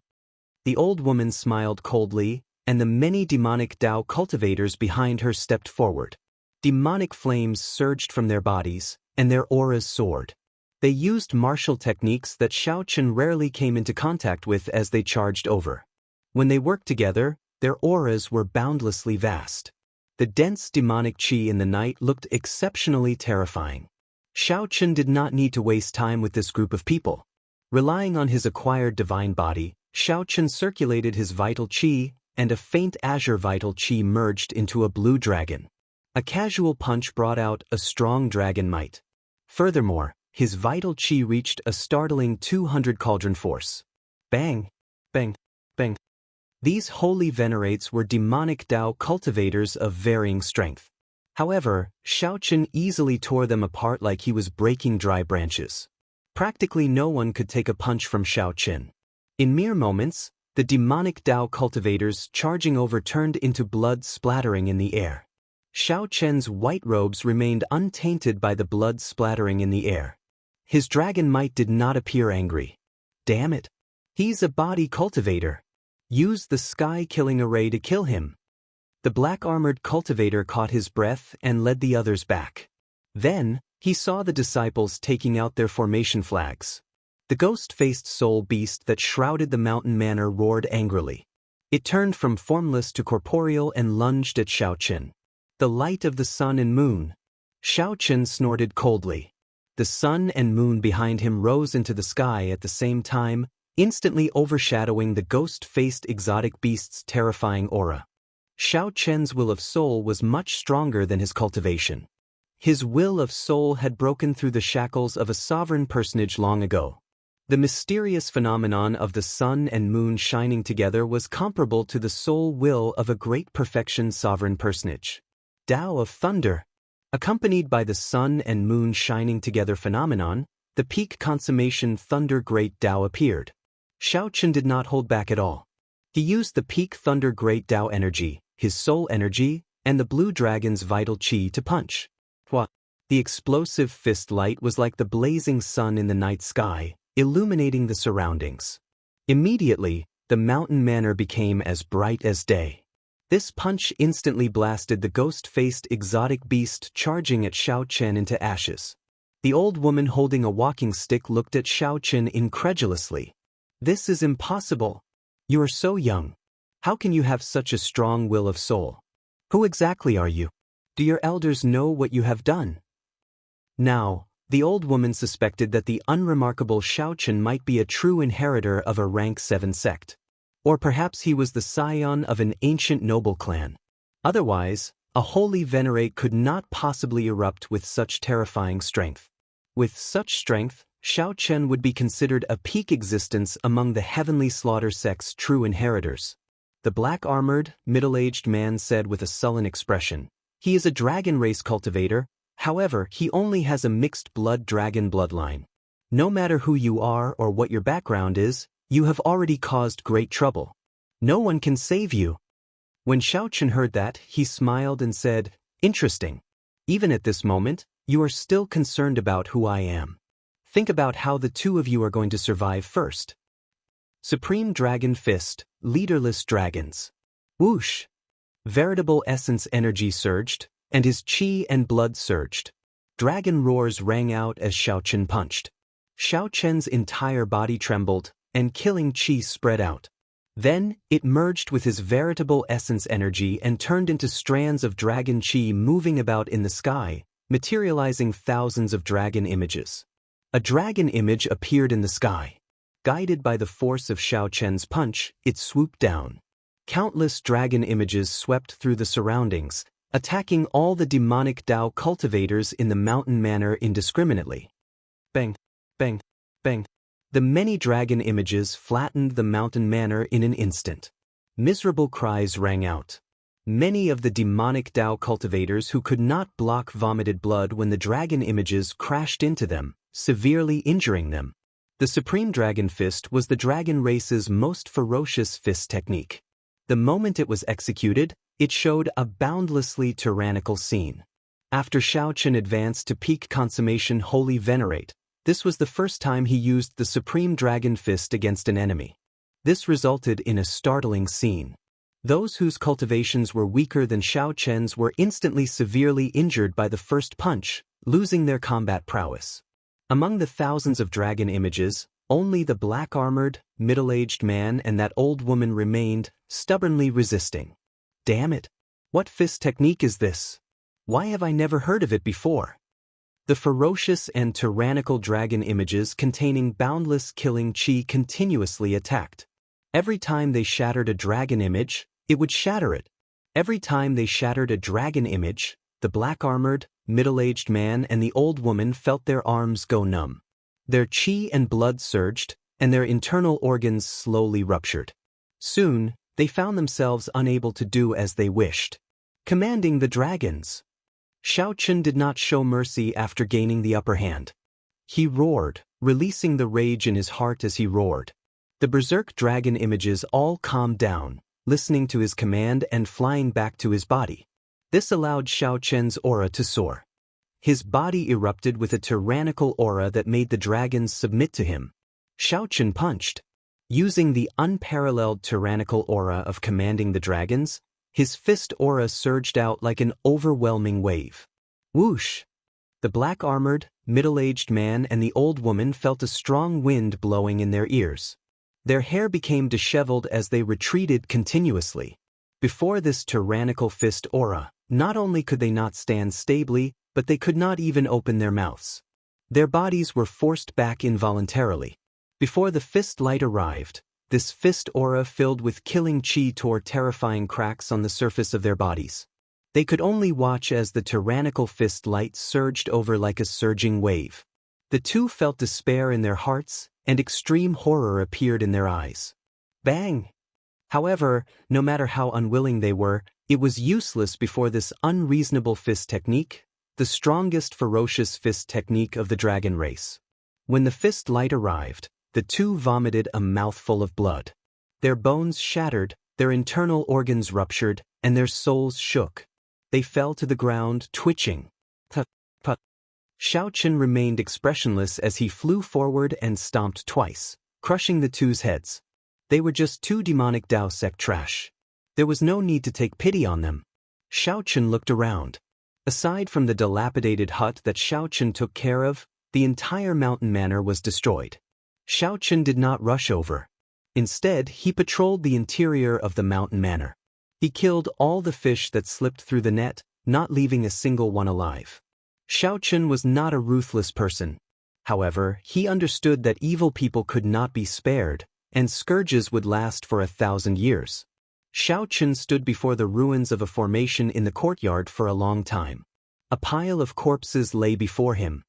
The old woman smiled coldly, and the many demonic Tao cultivators behind her stepped forward. Demonic flames surged from their bodies, and their auras soared. They used martial techniques that Xiao Chen rarely came into contact with as they charged over. When they worked together, their auras were boundlessly vast. The dense demonic qi in the night looked exceptionally terrifying. Xiao Chen did not need to waste time with this group of people. Relying on his acquired divine body, Xiao Chen circulated his vital qi, and a faint azure vital qi merged into a blue dragon. A casual punch brought out a strong dragon might. Furthermore, his vital qi reached a startling 200 cauldron force. Bang! Bang! Bang! These holy venerates were demonic Tao cultivators of varying strength. However, Xiao Chen easily tore them apart like he was breaking dry branches. Practically no one could take a punch from Xiao Chen. In mere moments, the demonic Tao cultivators charging over turned into blood splattering in the air. Xiao Chen's white robes remained untainted by the blood splattering in the air. His dragon might did not appear angry. Damn it! He's a body cultivator. Use the sky-killing array to kill him. The black-armored cultivator caught his breath and led the others back. Then, he saw the disciples taking out their formation flags. The ghost-faced soul beast that shrouded the mountain manor roared angrily. It turned from formless to corporeal and lunged at Xiao Chen. The light of the sun and moon. Xiao Chen snorted coldly. The sun and moon behind him rose into the sky at the same time, instantly overshadowing the ghost-faced exotic beast's terrifying aura. Xiao Chen's will of soul was much stronger than his cultivation. His will of soul had broken through the shackles of a sovereign personage long ago. The mysterious phenomenon of the sun and moon shining together was comparable to the soul will of a great perfection sovereign personage. Tao of Thunder. Accompanied by the sun and moon shining together phenomenon, the peak consummation Thunder Great Tao appeared. Xiao Chen did not hold back at all. He used the peak Thunder Great Tao energy, his soul energy, and the blue dragon's vital qi to punch. What? The explosive fist light was like the blazing sun in the night sky, illuminating the surroundings. Immediately, the mountain manor became as bright as day. This punch instantly blasted the ghost-faced exotic beast charging at Xiao Chen into ashes. The old woman holding a walking stick looked at Xiao Chen incredulously. This is impossible. You are so young. How can you have such a strong will of soul? Who exactly are you? Do your elders know what you have done? Now, the old woman suspected that the unremarkable Xiao Chen might be a true inheritor of a rank 7 sect. Or perhaps he was the scion of an ancient noble clan. Otherwise, a holy venerate could not possibly erupt with such terrifying strength. With such strength, Xiao Chen would be considered a peak existence among the heavenly slaughter sect's true inheritors. The black-armored, middle-aged man said with a sullen expression, "He is a dragon race cultivator, however, he only has a mixed blood dragon bloodline. No matter who you are or what your background is, you have already caused great trouble. No one can save you." When Xiao Chen heard that, he smiled and said, "Interesting. Even at this moment, you are still concerned about who I am. Think about how the two of you are going to survive first." Supreme Dragon Fist, Leaderless Dragons. Whoosh! Veritable essence energy surged, and his qi and blood surged. Dragon roars rang out as Xiao Chen punched. Xiao Chen's entire body trembled, and killing qi spread out. Then, it merged with his veritable essence energy and turned into strands of dragon qi moving about in the sky, materializing thousands of dragon images. A dragon image appeared in the sky. Guided by the force of Xiao Chen's punch, it swooped down. Countless dragon images swept through the surroundings, attacking all the demonic Tao cultivators in the mountain manor indiscriminately. Bang! Bang! Bang! The many dragon images flattened the mountain manor in an instant. Miserable cries rang out. Many of the demonic Tao cultivators who could not block vomited blood when the dragon images crashed into them, severely injuring them. The Supreme Dragon Fist was the dragon race's most ferocious fist technique. The moment it was executed, it showed a boundlessly tyrannical scene. After Shao Chen advanced to peak consummation Holy Venerate, this was the first time he used the Supreme Dragon Fist against an enemy. This resulted in a startling scene. Those whose cultivations were weaker than Shao Chen's were instantly severely injured by the first punch, losing their combat prowess. Among the thousands of dragon images, only the black-armored, middle-aged man and that old woman remained, stubbornly resisting. Damn it! What fist technique is this? Why have I never heard of it before? The ferocious and tyrannical dragon images containing boundless killing chi continuously attacked. Every time they shattered a dragon image, it would shatter it. Every time they shattered a dragon image, the black-armored, middle-aged man and the old woman felt their arms go numb. Their chi and blood surged, and their internal organs slowly ruptured. Soon, they found themselves unable to do as they wished. Commanding the dragons. Shao Chen did not show mercy after gaining the upper hand. He roared, releasing the rage in his heart as he roared. The berserk dragon images all calmed down, listening to his command and flying back to his body. This allowed Shao Chen's aura to soar. His body erupted with a tyrannical aura that made the dragons submit to him. Shao Chen punched. Using the unparalleled tyrannical aura of commanding the dragons, his fist aura surged out like an overwhelming wave. Whoosh! The black-armored, middle-aged man and the old woman felt a strong wind blowing in their ears. Their hair became disheveled as they retreated continuously. Before this tyrannical fist aura, not only could they not stand stably, but they could not even open their mouths. Their bodies were forced back involuntarily. Before the fist light arrived, this fist aura filled with killing chi tore terrifying cracks on the surface of their bodies. They could only watch as the tyrannical fist light surged over like a surging wave. The two felt despair in their hearts, and extreme horror appeared in their eyes. Bang! However, no matter how unwilling they were, it was useless before this unreasonable fist technique, the strongest ferocious fist technique of the dragon race. When the fist light arrived, the two vomited a mouthful of blood. Their bones shattered, their internal organs ruptured, and their souls shook. They fell to the ground, twitching. Tut. Shao Chen remained expressionless as he flew forward and stomped twice, crushing the two's heads. They were just two demonic Dao sect trash. There was no need to take pity on them. Shao Chen looked around. Aside from the dilapidated hut that Shao Chen took care of, the entire mountain manor was destroyed. Shao Chen did not rush over. Instead, he patrolled the interior of the mountain manor. He killed all the fish that slipped through the net, not leaving a single one alive. Shao Chen was not a ruthless person. However, he understood that evil people could not be spared, and scourges would last for 1,000 years. Shao Chen stood before the ruins of a formation in the courtyard for a long time. A pile of corpses lay before him.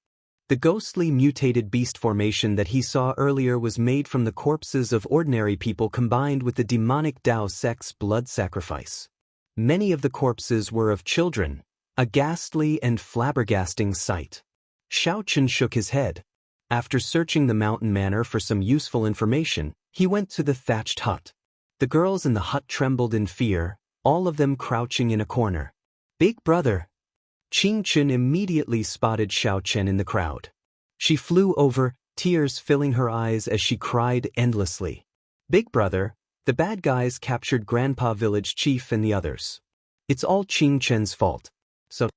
The ghostly mutated beast formation that he saw earlier was made from the corpses of ordinary people combined with the demonic Dao sect's blood sacrifice. Many of the corpses were of children, a ghastly and flabbergasting sight. Shao Chen shook his head. After searching the mountain manor for some useful information, he went to the thatched hut. The girls in the hut trembled in fear, all of them crouching in a corner. "Big brother!" Qing Chen immediately spotted Shao Chen in the crowd. She flew over, tears filling her eyes as she cried endlessly. "Big brother, the bad guys captured Grandpa Village Chief and the others. It's all Qing Chen's fault." So.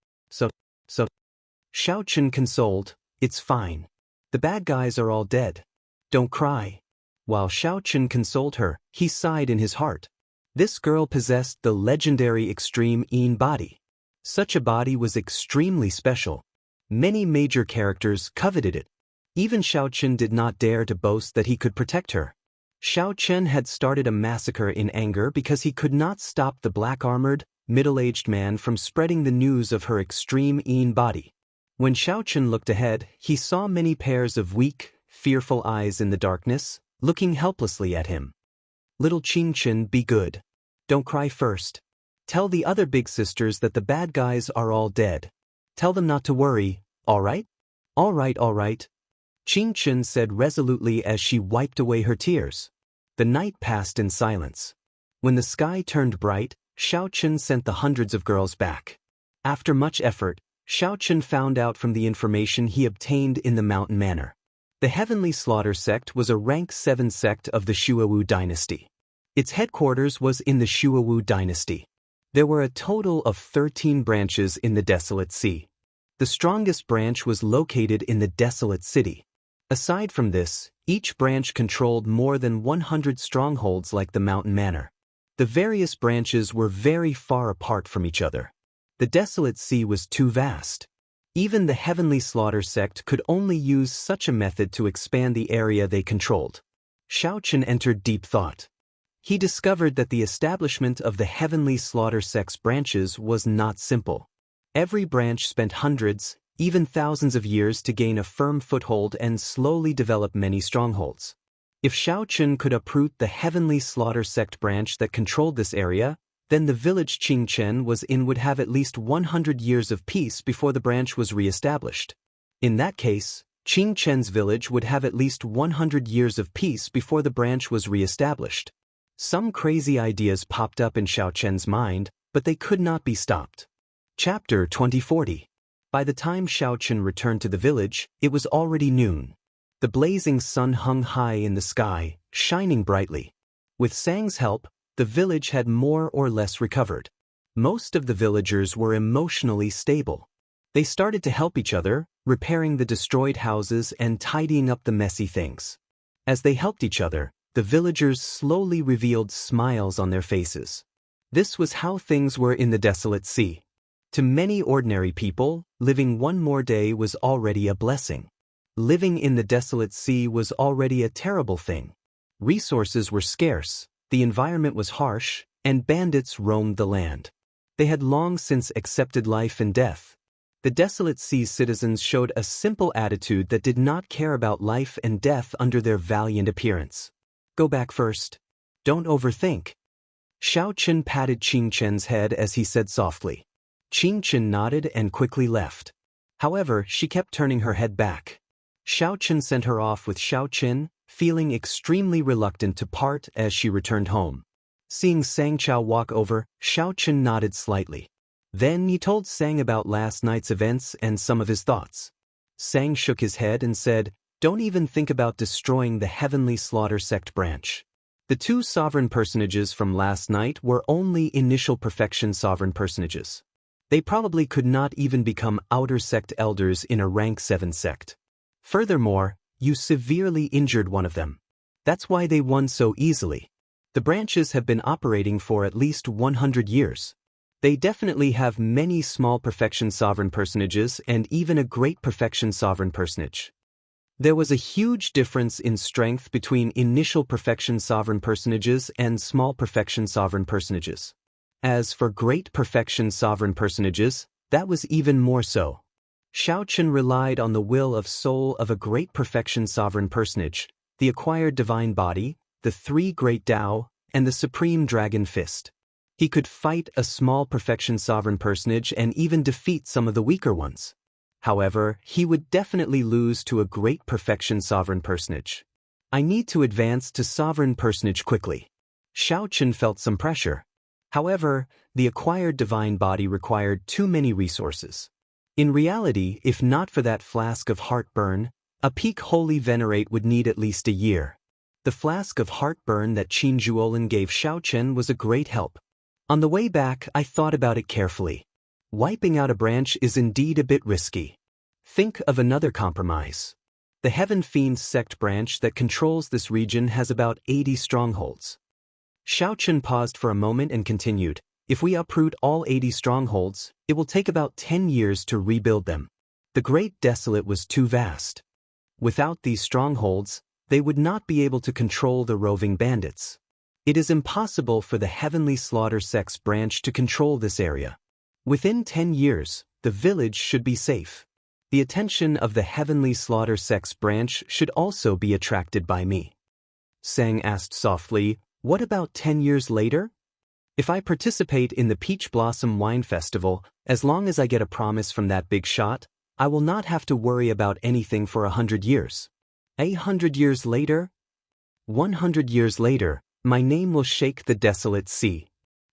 Shao Chen consoled, "It's fine. The bad guys are all dead. Don't cry." While Shao Chen consoled her, he sighed in his heart. This girl possessed the legendary extreme Yin body. Such a body was extremely special. Many major characters coveted it. Even Shao Chen did not dare to boast that he could protect her. Shao Chen had started a massacre in anger because he could not stop the black-armored, middle-aged man from spreading the news of her extreme Yin body. When Shao Chen looked ahead, he saw many pairs of weak, fearful eyes in the darkness, looking helplessly at him. "Little Qing Chen, be good. Don't cry first. Tell the other big sisters that the bad guys are all dead. Tell them not to worry, all right?" All right. Qing Chen said resolutely as she wiped away her tears. The night passed in silence. When the sky turned bright, Xiao Chen sent the hundreds of girls back. After much effort, Xiao Chen found out from the information he obtained in the mountain manor. The Heavenly Slaughter sect was a rank 7 sect of the Shuawu dynasty. Its headquarters was in the Shuawu dynasty. There were a total of 13 branches in the Desolate Sea. The strongest branch was located in the Desolate City. Aside from this, each branch controlled more than 100 strongholds like the mountain manor. The various branches were very far apart from each other. The Desolate Sea was too vast. Even the Heavenly Slaughter sect could only use such a method to expand the area they controlled. Xiao Chen entered deep thought. He discovered that the establishment of the Heavenly Slaughter sect's branches was not simple. Every branch spent hundreds, even thousands of years to gain a firm foothold and slowly develop many strongholds. If Xiao Chen could uproot the Heavenly Slaughter sect branch that controlled this area, then the village Qing Chen was in would have at least 100 years of peace before the branch was re-established. In that case, Qing Chen's village would have at least 100 years of peace before the branch was re-established. Some crazy ideas popped up in Xiao Chen's mind, but they could not be stopped. Chapter 2040. By the time Xiao Chen returned to the village, it was already noon. The blazing sun hung high in the sky, shining brightly. With Sang's help, the village had more or less recovered. Most of the villagers were emotionally stable. They started to help each other, repairing the destroyed houses and tidying up the messy things. As they helped each other, the villagers slowly revealed smiles on their faces. This was how things were in the Desolate Sea. To many ordinary people, living one more day was already a blessing. Living in the Desolate Sea was already a terrible thing. Resources were scarce, the environment was harsh, and bandits roamed the land. They had long since accepted life and death. The Desolate Sea's citizens showed a simple attitude that did not care about life and death under their valiant appearance. Go back first. Don't overthink. Xiao Chen patted Qing Chen's head as he said softly. Qing Chen nodded and quickly left. However, she kept turning her head back. Xiao Chen sent her off with Xiao Chen, feeling extremely reluctant to part as she returned home. Seeing Sang Chao walk over, Xiao Chen nodded slightly. Then he told Sang about last night's events and some of his thoughts. Sang shook his head and said, "Don't even think about destroying the Heavenly Slaughter sect branch. The two sovereign personages from last night were only initial perfection sovereign personages. They probably could not even become outer sect elders in a rank 7 sect. Furthermore, you severely injured one of them. That's why they won so easily. The branches have been operating for at least 100 years. They definitely have many small perfection sovereign personages and even a great perfection sovereign personage." There was a huge difference in strength between initial perfection sovereign personages and small perfection sovereign personages. As for great perfection sovereign personages, that was even more so. Xiao Chen relied on the will of soul of a great perfection sovereign personage, the acquired divine body, the 3 great Tao, and the supreme dragon fist. He could fight a small perfection sovereign personage and even defeat some of the weaker ones. However, he would definitely lose to a great perfection sovereign personage. I need to advance to sovereign personage quickly. Xiao Chen felt some pressure. However, the acquired divine body required too many resources. In reality, if not for that flask of heartburn, a peak holy venerate would need at least a year. The flask of heartburn that Qin Zhuolin gave Xiao Chen was a great help. On the way back, I thought about it carefully. Wiping out a branch is indeed a bit risky. Think of another compromise. The Heaven Fiend sect branch that controls this region has about 80 strongholds. Xiao Chen paused for a moment and continued, "If we uproot all 80 strongholds, it will take about 10 years to rebuild them. The Great Desolate was too vast. Without these strongholds, they would not be able to control the roving bandits. It is impossible for the Heavenly Slaughter sect's branch to control this area. Within 10 years, the village should be safe. The attention of the Heavenly Slaughter sect's branch should also be attracted by me." Sang asked softly, "What about 10 years later? If I participate in the Peach Blossom Wine Festival, as long as I get a promise from that big shot, I will not have to worry about anything for 100 years. 100 years later? 100 years later, my name will shake the desolate sea.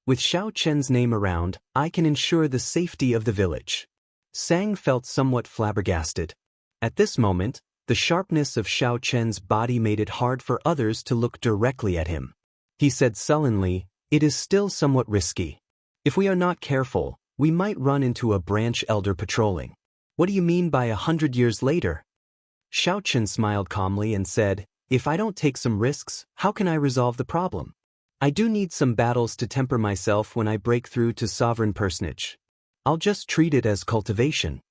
With Xiao Chen's name around, I can ensure the safety of the village. Sang felt somewhat flabbergasted. At this moment, the sharpness of Xiao Chen's body made it hard for others to look directly at him. He said sullenly, "It is still somewhat risky. If we are not careful, we might run into a branch elder patrolling." "What do you mean by 100 years later?" Xiao Chen smiled calmly and said, "If I don't take some risks, how can I resolve the problem? I do need some battles to temper myself when I break through to sovereign personage. I'll just treat it as cultivation."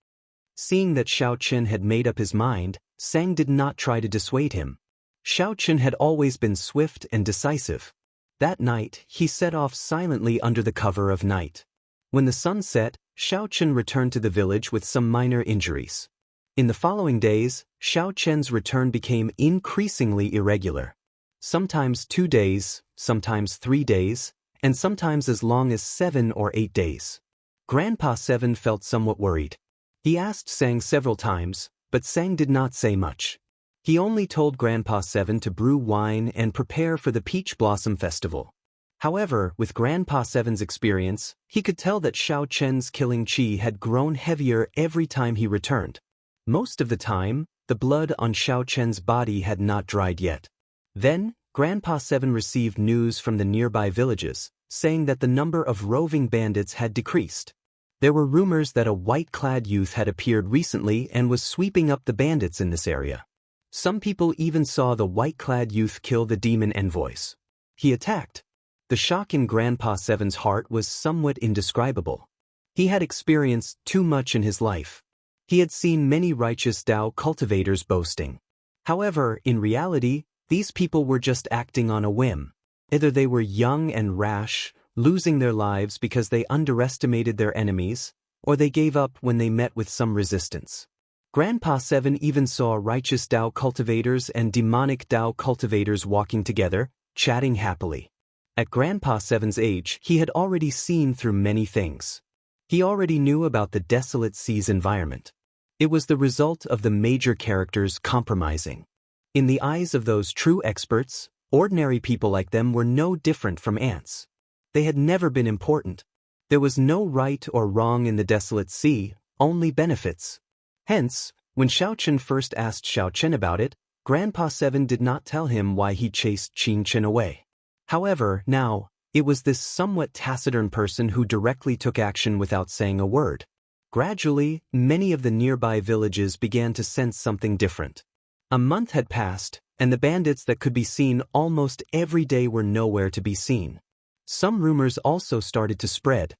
Seeing that Xiao Chen had made up his mind, Sang did not try to dissuade him. Xiao Chen had always been swift and decisive. That night, he set off silently under the cover of night. When the sun set, Xiao Chen returned to the village with some minor injuries. In the following days, Xiao Chen's return became increasingly irregular. Sometimes 2 days, sometimes 3 days, and sometimes as long as 7 or 8 days. Grandpa Seven felt somewhat worried. He asked Sang several times, but Sang did not say much. He only told Grandpa Seven to brew wine and prepare for the Peach Blossom Festival. However, with Grandpa Seven's experience, he could tell that Xiao Chen's killing chi had grown heavier every time he returned. Most of the time, the blood on Xiao Chen's body had not dried yet. Then, Grandpa Seven received news from the nearby villages, saying that the number of roving bandits had decreased. There were rumors that a white-clad youth had appeared recently and was sweeping up the bandits in this area. Some people even saw the white-clad youth kill the demon envoys. He attacked. The shock in Grandpa Seven's heart was somewhat indescribable. He had experienced too much in his life. He had seen many righteous Tao cultivators boasting. However, in reality, these people were just acting on a whim. Either they were young and rash, losing their lives because they underestimated their enemies, or they gave up when they met with some resistance. Grandpa Seven even saw righteous Tao cultivators and demonic Tao cultivators walking together, chatting happily. At Grandpa Seven's age, he had already seen through many things. He already knew about the desolate sea's environment. It was the result of the major characters compromising. In the eyes of those true experts, ordinary people like them were no different from ants. They had never been important. There was no right or wrong in the desolate sea, only benefits. Hence, when Xiao Chen first asked Xiao Chen about it, Grandpa Seven did not tell him why he chased Qing Chen away. However, now, it was this somewhat taciturn person who directly took action without saying a word. Gradually, many of the nearby villages began to sense something different. A month had passed, and the bandits that could be seen almost every day were nowhere to be seen. Some rumors also started to spread.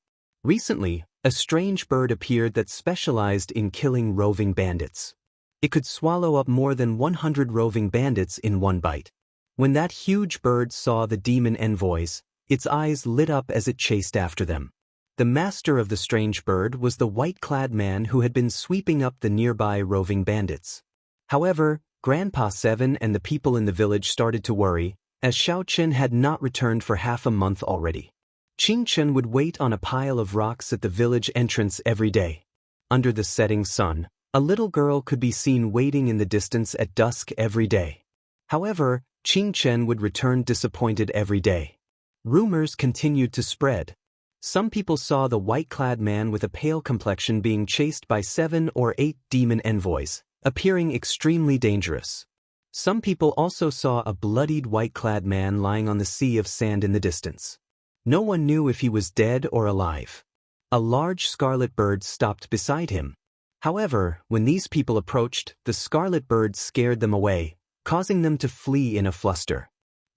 Recently, a strange bird appeared that specialized in killing roving bandits. It could swallow up more than 100 roving bandits in one bite. When that huge bird saw the demon envoys, its eyes lit up as it chased after them. The master of the strange bird was the white-clad man who had been sweeping up the nearby roving bandits. However, Grandpa Seven and the people in the village started to worry, as Xiao Chen had not returned for half a month already. Qing Chen would wait on a pile of rocks at the village entrance every day. Under the setting sun, a little girl could be seen waiting in the distance at dusk every day. However, Qing Chen would return disappointed every day. Rumors continued to spread. Some people saw the white-clad man with a pale complexion being chased by 7 or 8 demon envoys, appearing extremely dangerous. Some people also saw a bloodied white-clad man lying on the sea of sand in the distance. No one knew if he was dead or alive. A large scarlet bird stopped beside him. However, when these people approached, the scarlet bird scared them away, causing them to flee in a fluster.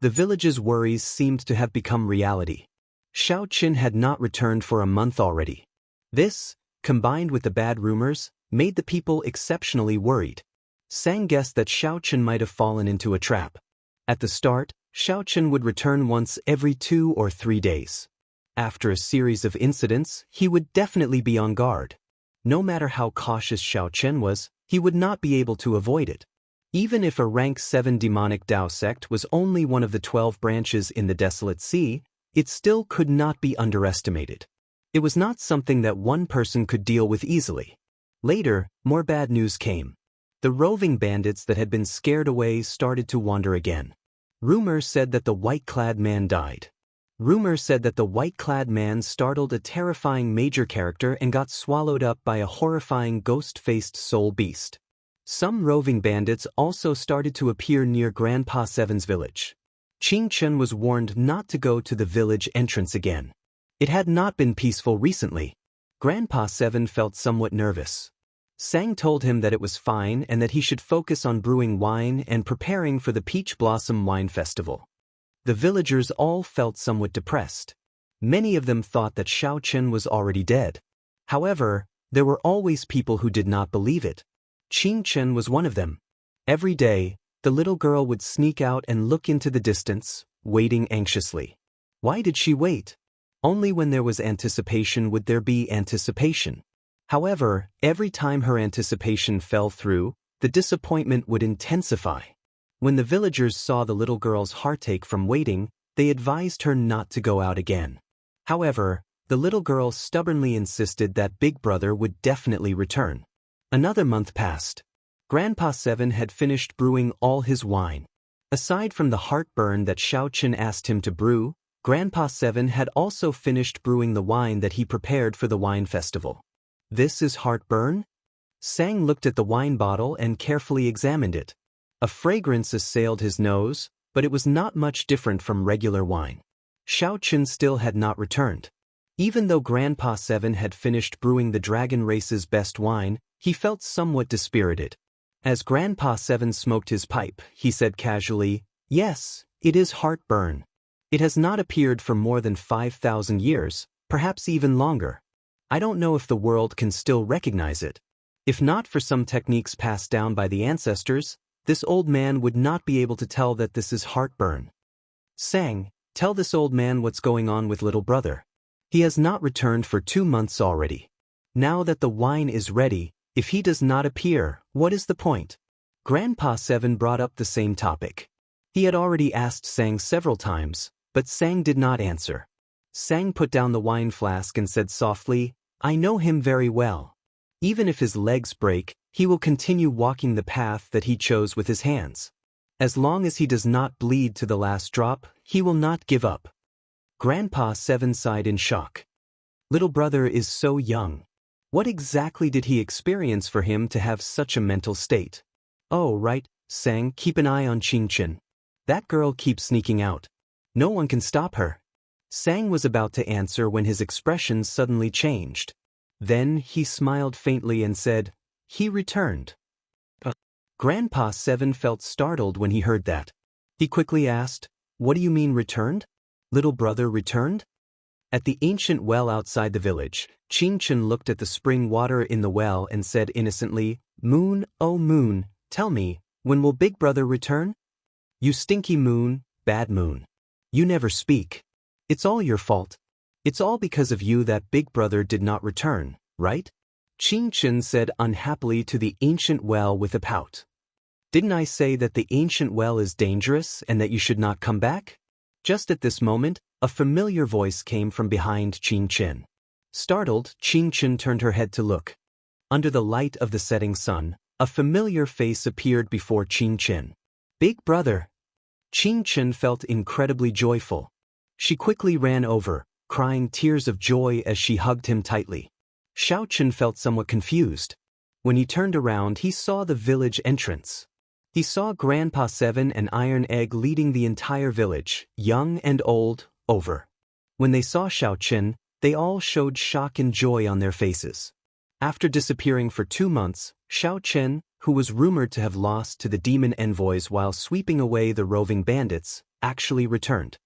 The village's worries seemed to have become reality. Xiao Chen had not returned for a month already. This, combined with the bad rumors, made the people exceptionally worried. Sang guessed that Xiao Chen might have fallen into a trap. At the start, Xiao Chen would return once every 2 or 3 days. After a series of incidents, he would definitely be on guard. No matter how cautious Xiao Chen was, he would not be able to avoid it. Even if a rank 7 demonic Tao sect was only one of the 12 branches in the desolate sea, it still could not be underestimated. It was not something that one person could deal with easily. Later, more bad news came. The roving bandits that had been scared away started to wander again. Rumor said that the white-clad man died. Rumor said that the white-clad man startled a terrifying major character and got swallowed up by a horrifying ghost-faced soul beast. Some roving bandits also started to appear near Grandpa Seven's village. Qingchen was warned not to go to the village entrance again. It had not been peaceful recently. Grandpa Seven felt somewhat nervous. Sang told him that it was fine and that he should focus on brewing wine and preparing for the Peach Blossom Wine Festival. The villagers all felt somewhat depressed. Many of them thought that Xiaochen was already dead. However, there were always people who did not believe it. Qingchen was one of them. Every day, the little girl would sneak out and look into the distance, waiting anxiously. Why did she wait? Only when there was anticipation would there be anticipation. However, every time her anticipation fell through, the disappointment would intensify. When the villagers saw the little girl's heartache from waiting, they advised her not to go out again. However, the little girl stubbornly insisted that Big Brother would definitely return. Another month passed. Grandpa Seven had finished brewing all his wine. Aside from the heartburn that Xiaochen asked him to brew, Grandpa Seven had also finished brewing the wine that he prepared for the wine festival. This is heartburn? Sang looked at the wine bottle and carefully examined it. A fragrance assailed his nose, but it was not much different from regular wine. Xiaochen still had not returned. Even though Grandpa Seven had finished brewing the dragon race's best wine, he felt somewhat dispirited. As Grandpa Seven smoked his pipe, he said casually, "Yes, it is heartburn. It has not appeared for more than 5,000 years, perhaps even longer. I don't know if the world can still recognize it. If not for some techniques passed down by the ancestors, this old man would not be able to tell that this is heartburn. Sang, tell this old man what's going on with little brother. He has not returned for 2 months already. Now that the wine is ready, if he does not appear, what is the point?" Grandpa Seven brought up the same topic. He had already asked Sang several times, but Sang did not answer. Sang put down the wine flask and said softly, "I know him very well. Even if his legs break, he will continue walking the path that he chose with his hands. As long as he does not bleed to the last drop, he will not give up." Grandpa Seven sighed in shock. Little brother is so young. What exactly did he experience for him to have such a mental state? "Oh, right, Sang, keep an eye on Qingchen. That girl keeps sneaking out. No one can stop her." Sang was about to answer when his expression suddenly changed. Then he smiled faintly and said, "He returned." Grandpa Seven felt startled when he heard that. He quickly asked, "What do you mean returned? Little brother returned?" At the ancient well outside the village, Qingchen looked at the spring water in the well and said innocently, "Moon, oh moon, tell me, when will Big Brother return? You stinky moon, bad moon. You never speak. It's all your fault. It's all because of you that Big Brother did not return, right?" Qingchen said unhappily to the ancient well with a pout. "Didn't I say that the ancient well is dangerous and that you should not come back?" Just at this moment, a familiar voice came from behind Qingchen. Startled, Qingchen turned her head to look. Under the light of the setting sun, a familiar face appeared before Qingchen. "Big Brother." Qingchen felt incredibly joyful. She quickly ran over, crying tears of joy as she hugged him tightly. Xiaochen felt somewhat confused. When he turned around, he saw the village entrance. He saw Grandpa Seven and Iron Egg leading the entire village, young and old, over. When they saw Xiaochen, they all showed shock and joy on their faces. After disappearing for 2 months, Xiaochen, who was rumored to have lost to the demon envoys while sweeping away the roving bandits, actually returned.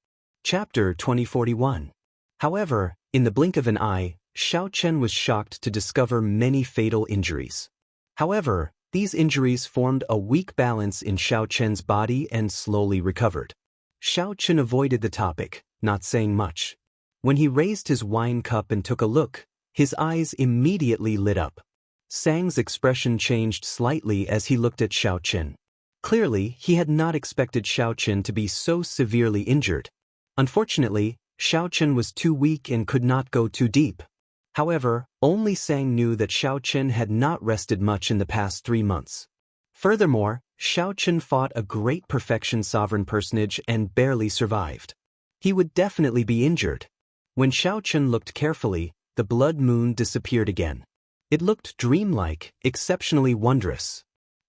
Chapter 2041. However, in the blink of an eye, Xiaochen was shocked to discover many fatal injuries. However, these injuries formed a weak balance in Xiaochen's body and slowly recovered. Xiaochen avoided the topic, not saying much. When he raised his wine cup and took a look, his eyes immediately lit up. Sang's expression changed slightly as he looked at Xiaochen. Clearly, he had not expected Xiaochen to be so severely injured. Unfortunately, Xiaochen was too weak and could not go too deep. However, only Sang knew that Xiao Chen had not rested much in the past 3 months. Furthermore, Xiao Chen fought a great perfection sovereign personage and barely survived. He would definitely be injured. When Xiao Chen looked carefully, the blood moon disappeared again. It looked dreamlike, exceptionally wondrous.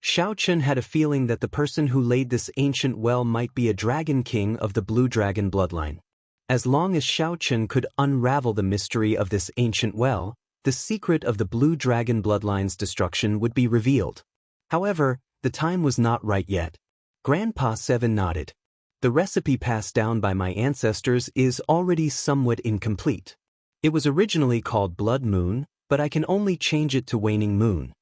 Xiao Chen had a feeling that the person who laid this ancient well might be a dragon king of the blue dragon bloodline. As long as Xiao Chen could unravel the mystery of this ancient well, the secret of the blue dragon bloodline's destruction would be revealed. However, the time was not right yet. Grandpa Seven nodded. The recipe passed down by my ancestors is already somewhat incomplete. It was originally called Blood Moon, but I can only change it to Waning Moon.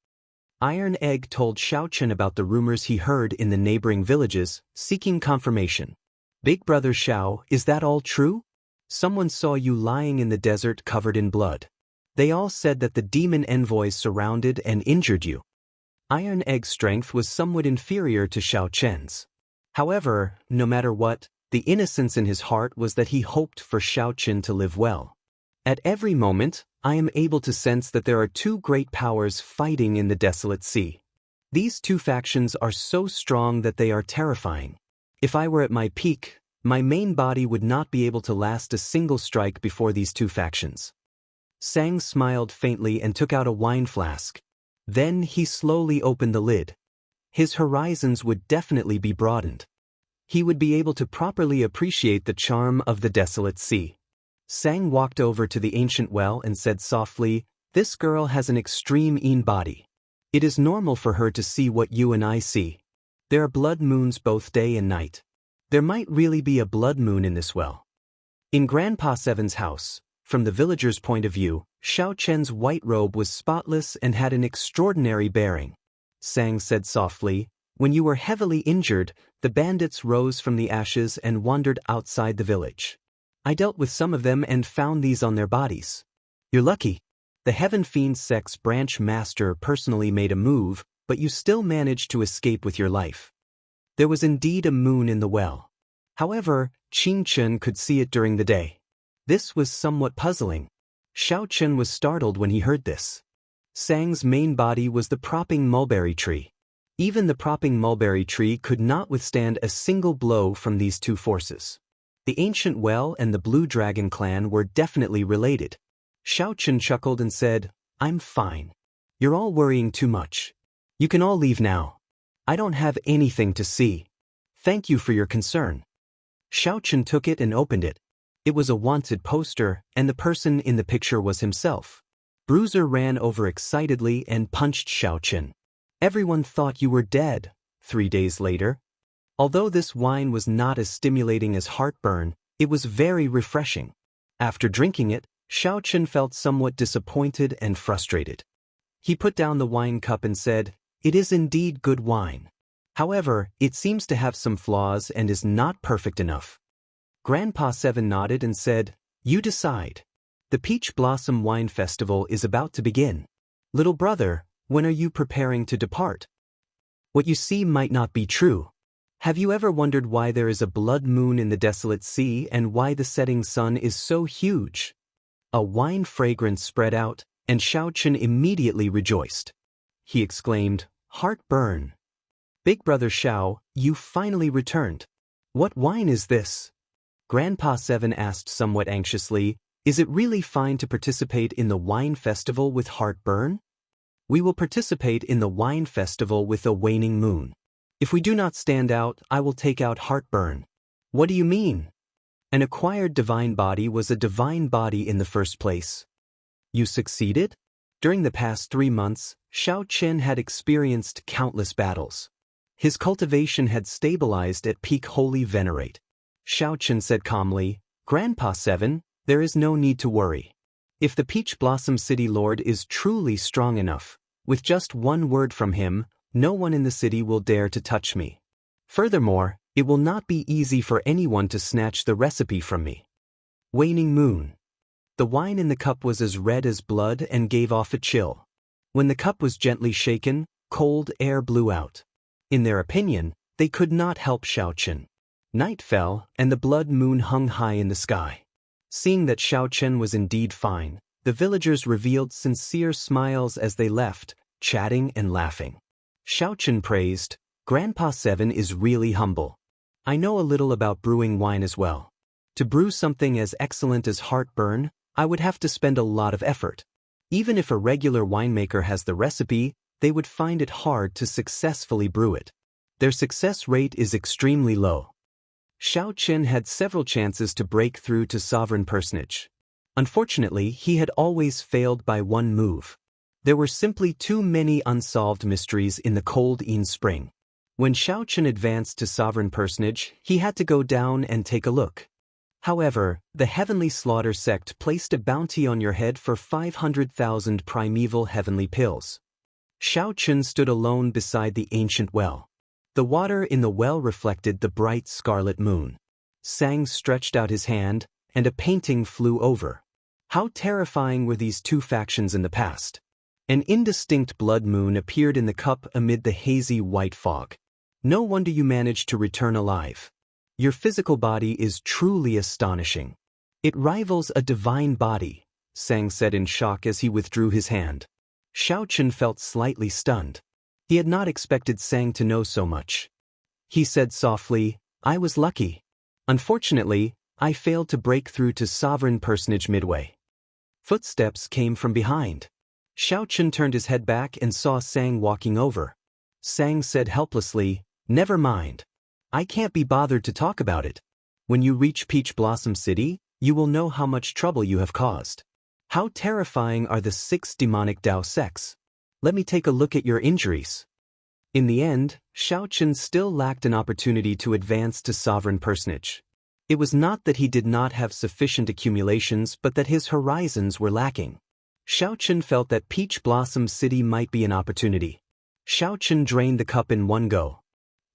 Iron Egg told Xiao Chen about the rumors he heard in the neighboring villages, seeking confirmation. Big brother Xiao, is that all true? Someone saw you lying in the desert covered in blood. They all said that the demon envoys surrounded and injured you. Iron Egg's strength was somewhat inferior to Xiao Chen's. However, no matter what, the innocence in his heart was that he hoped for Xiao Chen to live well. At every moment, I am able to sense that there are two great powers fighting in the desolate sea. These two factions are so strong that they are terrifying. If I were at my peak, my main body would not be able to last a single strike before these two factions. Sang smiled faintly and took out a wine flask. Then he slowly opened the lid. His horizons would definitely be broadened. He would be able to properly appreciate the charm of the desolate sea. Sang walked over to the ancient well and said softly, "This girl has an extreme body. It is normal for her to see what you and I see. There are blood moons both day and night. There might really be a blood moon in this well." In Grandpa Seven's house, from the villagers' point of view, Xiao Chen's white robe was spotless and had an extraordinary bearing. Sang said softly, "When you were heavily injured, the bandits rose from the ashes and wandered outside the village. I dealt with some of them and found these on their bodies. You're lucky. The Heaven Fiend Sect's branch master personally made a move, but you still managed to escape with your life." There was indeed a moon in the well. However, Qing Chen could see it during the day. This was somewhat puzzling. Xiao Chen was startled when he heard this. Sang's main body was the propping mulberry tree. Even the propping mulberry tree could not withstand a single blow from these two forces. The ancient well and the Blue Dragon clan were definitely related. Xiao Chen chuckled and said, "I'm fine. You're all worrying too much. You can all leave now. I don't have anything to see. Thank you for your concern." Xiao Chen took it and opened it. It was a wanted poster, and the person in the picture was himself. Bruiser ran over excitedly and punched Xiao Chen. "Everyone thought you were dead." 3 days later. Although this wine was not as stimulating as heartburn, it was very refreshing. After drinking it, Xiao Chen felt somewhat disappointed and frustrated. He put down the wine cup and said, "It is indeed good wine. However, it seems to have some flaws and is not perfect enough." Grandpa Seven nodded and said, "You decide. The Peach Blossom Wine Festival is about to begin. Little brother, when are you preparing to depart? What you see might not be true. Have you ever wondered why there is a blood moon in the desolate sea and why the setting sun is so huge?" A wine fragrance spread out, and Xiao Chen immediately rejoiced. He exclaimed, "Heartburn. Big brother Xiao, you finally returned. What wine is this?" Grandpa Seven asked somewhat anxiously, "Is it really fine to participate in the wine festival with heartburn?" "We will participate in the wine festival with a waning moon. If we do not stand out, I will take out heartburn." "What do you mean? An acquired divine body was a divine body in the first place. You succeeded?" During the past 3 months, Xiao Chen had experienced countless battles. His cultivation had stabilized at peak holy venerate. Xiao Chen said calmly, "Grandpa Seven, there is no need to worry. If the Peach Blossom City Lord is truly strong enough, with just one word from him, no one in the city will dare to touch me. Furthermore, it will not be easy for anyone to snatch the recipe from me." Waning moon. The wine in the cup was as red as blood and gave off a chill. When the cup was gently shaken, cold air blew out. In their opinion, they could not help Xiao Chen. Night fell, and the blood moon hung high in the sky. Seeing that Xiao Chen was indeed fine, The villagers revealed sincere smiles as they left, chatting and laughing. Xiaochen praised, "Grandpa 7 is really humble. I know a little about brewing wine as well. To brew something as excellent as heartburn, I would have to spend a lot of effort. Even if a regular winemaker has the recipe, they would find it hard to successfully brew it. Their success rate is extremely low." Xiaochen had several chances to break through to sovereign personage. Unfortunately, he had always failed by one move. There were simply too many unsolved mysteries in the cold Yin spring. When Xiaochen advanced to sovereign personage, he had to go down and take a look. However, the Heavenly Slaughter sect placed a bounty on your head for 500,000 primeval heavenly pills. Xiaochen stood alone beside the ancient well. The water in the well reflected the bright scarlet moon. Sang stretched out his hand, and a painting flew over. How terrifying were these two factions in the past? An indistinct blood moon appeared in the cup amid the hazy white fog. No wonder you managed to return alive. Your physical body is truly astonishing. It rivals a divine body, Sang said in shock as he withdrew his hand. Xiaochen felt slightly stunned. He had not expected Sang to know so much. He said softly, "I was lucky. Unfortunately, I failed to break through to sovereign personage midway." Footsteps came from behind. Xiaochen turned his head back and saw Sang walking over. Sang said helplessly, "Never mind. I can't be bothered to talk about it. When you reach Peach Blossom City, you will know how much trouble you have caused. How terrifying are the 6 demonic Dao sects. Let me take a look at your injuries." In the end, Xiaochen still lacked an opportunity to advance to sovereign personage. It was not that he did not have sufficient accumulations but that his horizons were lacking. Xiaochen felt that Peach Blossom City might be an opportunity. Xiaochen drained the cup in one go.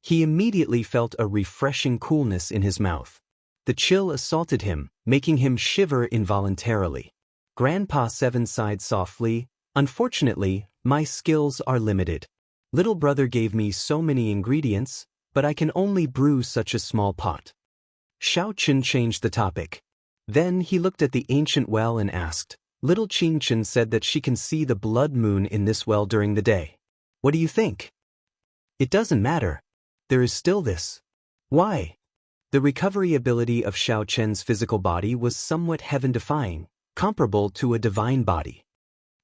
He immediately felt a refreshing coolness in his mouth. The chill assaulted him, making him shiver involuntarily. Grandpa 7 sighed softly, "Unfortunately, my skills are limited. Little brother gave me so many ingredients, but I can only brew such a small pot." Xiaochen changed the topic. Then he looked at the ancient well and asked, "Little Qingchen said that she can see the blood moon in this well during the day. What do you think?" "It doesn't matter. There is still this." "Why?" The recovery ability of Xiaochen's physical body was somewhat heaven-defying, comparable to a divine body.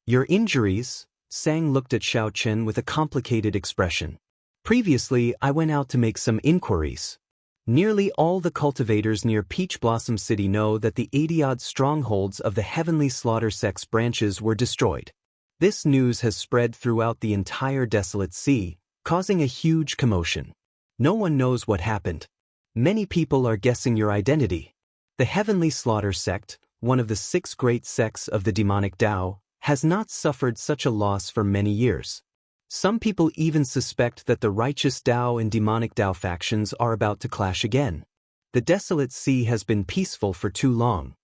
"Your injuries?" Sang looked at Xiaochen with a complicated expression. "Previously, I went out to make some inquiries. Nearly all the cultivators near Peach Blossom City know that the 80-odd strongholds of the Heavenly Slaughter sect's branches were destroyed. This news has spread throughout the entire desolate sea, causing a huge commotion. No one knows what happened. Many people are guessing your identity. The Heavenly Slaughter sect, one of the 6 great sects of the demonic Tao, has not suffered such a loss for many years. Some people even suspect that the righteous Tao and demonic Tao factions are about to clash again. The desolate sea has been peaceful for too long."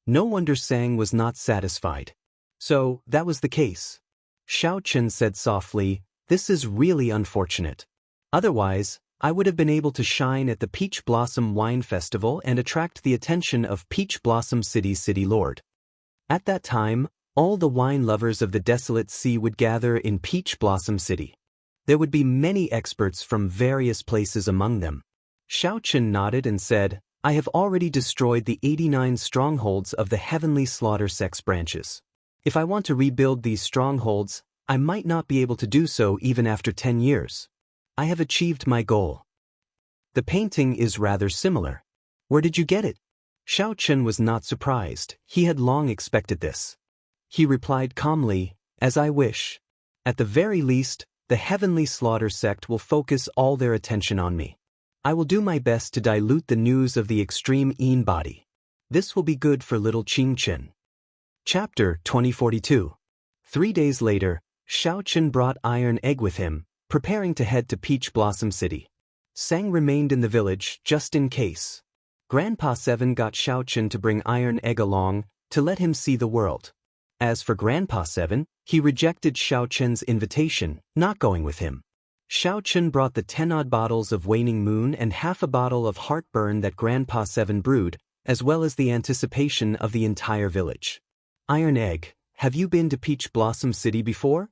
No wonder Sang was not satisfied. "So, that was the case." Xiaochen said softly, "This is really unfortunate. Otherwise, I would have been able to shine at the Peach Blossom Wine Festival and attract the attention of Peach Blossom City's city lord. At that time, all the wine lovers of the desolate sea would gather in Peach Blossom City. There would be many experts from various places among them." Xiaochen nodded and said, "I have already destroyed the 89 strongholds of the Heavenly Slaughter sect's branches. If I want to rebuild these strongholds, I might not be able to do so even after 10 years. I have achieved my goal." "The painting is rather similar. Where did you get it?" Xiaochen was not surprised. He had long expected this. He replied calmly, "As I wish. At the very least, the Heavenly Slaughter sect will focus all their attention on me. I will do my best to dilute the news of the extreme Yin body. This will be good for little Qingchen." Chapter 2042. 3 days later, Xiaochen brought Iron Egg with him, preparing to head to Peach Blossom City. Sang remained in the village, just in case. Grandpa 7 got Xiaochen to bring Iron Egg along, to let him see the world. As for Grandpa 7, he rejected Xiaochen's invitation, not going with him. Xiaochen brought the 10-odd bottles of Waning Moon and half a bottle of heartburn that Grandpa 7 brewed, as well as the anticipation of the entire village. Iron Egg, have you been to Peach Blossom City before?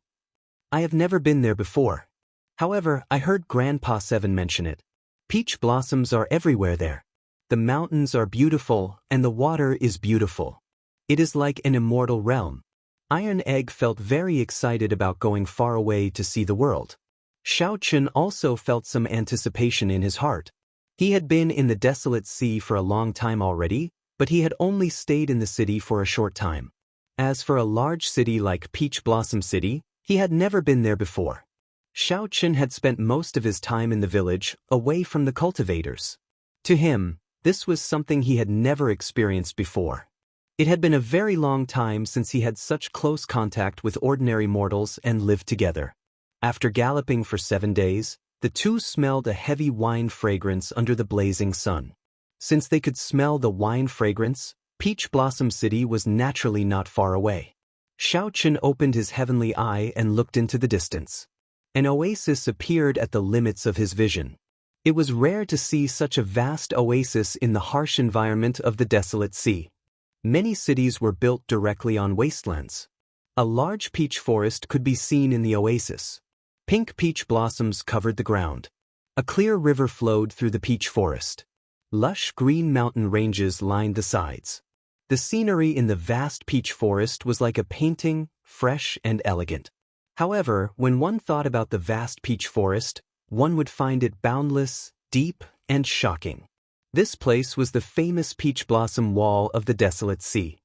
I have never been there before. However, I heard Grandpa Seven mention it. Peach blossoms are everywhere there. The mountains are beautiful, and the water is beautiful. It is like an immortal realm. Iron Egg felt very excited about going far away to see the world. Xiao Chun also felt some anticipation in his heart. He had been in the desolate sea for a long time already, but he had only stayed in the city for a short time. As for a large city like Peach Blossom City, he had never been there before. Xiao Chun had spent most of his time in the village, away from the cultivators. To him, this was something he had never experienced before. It had been a very long time since he had such close contact with ordinary mortals and lived together. After galloping for 7 days, the two smelled a heavy wine fragrance under the blazing sun. Since they could smell the wine fragrance, Peach Blossom City was naturally not far away. Xiao Chun opened his heavenly eye and looked into the distance. An oasis appeared at the limits of his vision. It was rare to see such a vast oasis in the harsh environment of the desolate sea. Many cities were built directly on wastelands. A large peach forest could be seen in the oasis. Pink peach blossoms covered the ground. A clear river flowed through the peach forest. Lush green mountain ranges lined the sides. The scenery in the vast peach forest was like a painting, fresh and elegant. However, when one thought about the vast peach forest, one would find it boundless, deep, and shocking. This place was the famous Peach Blossom Wall of the desolate sea.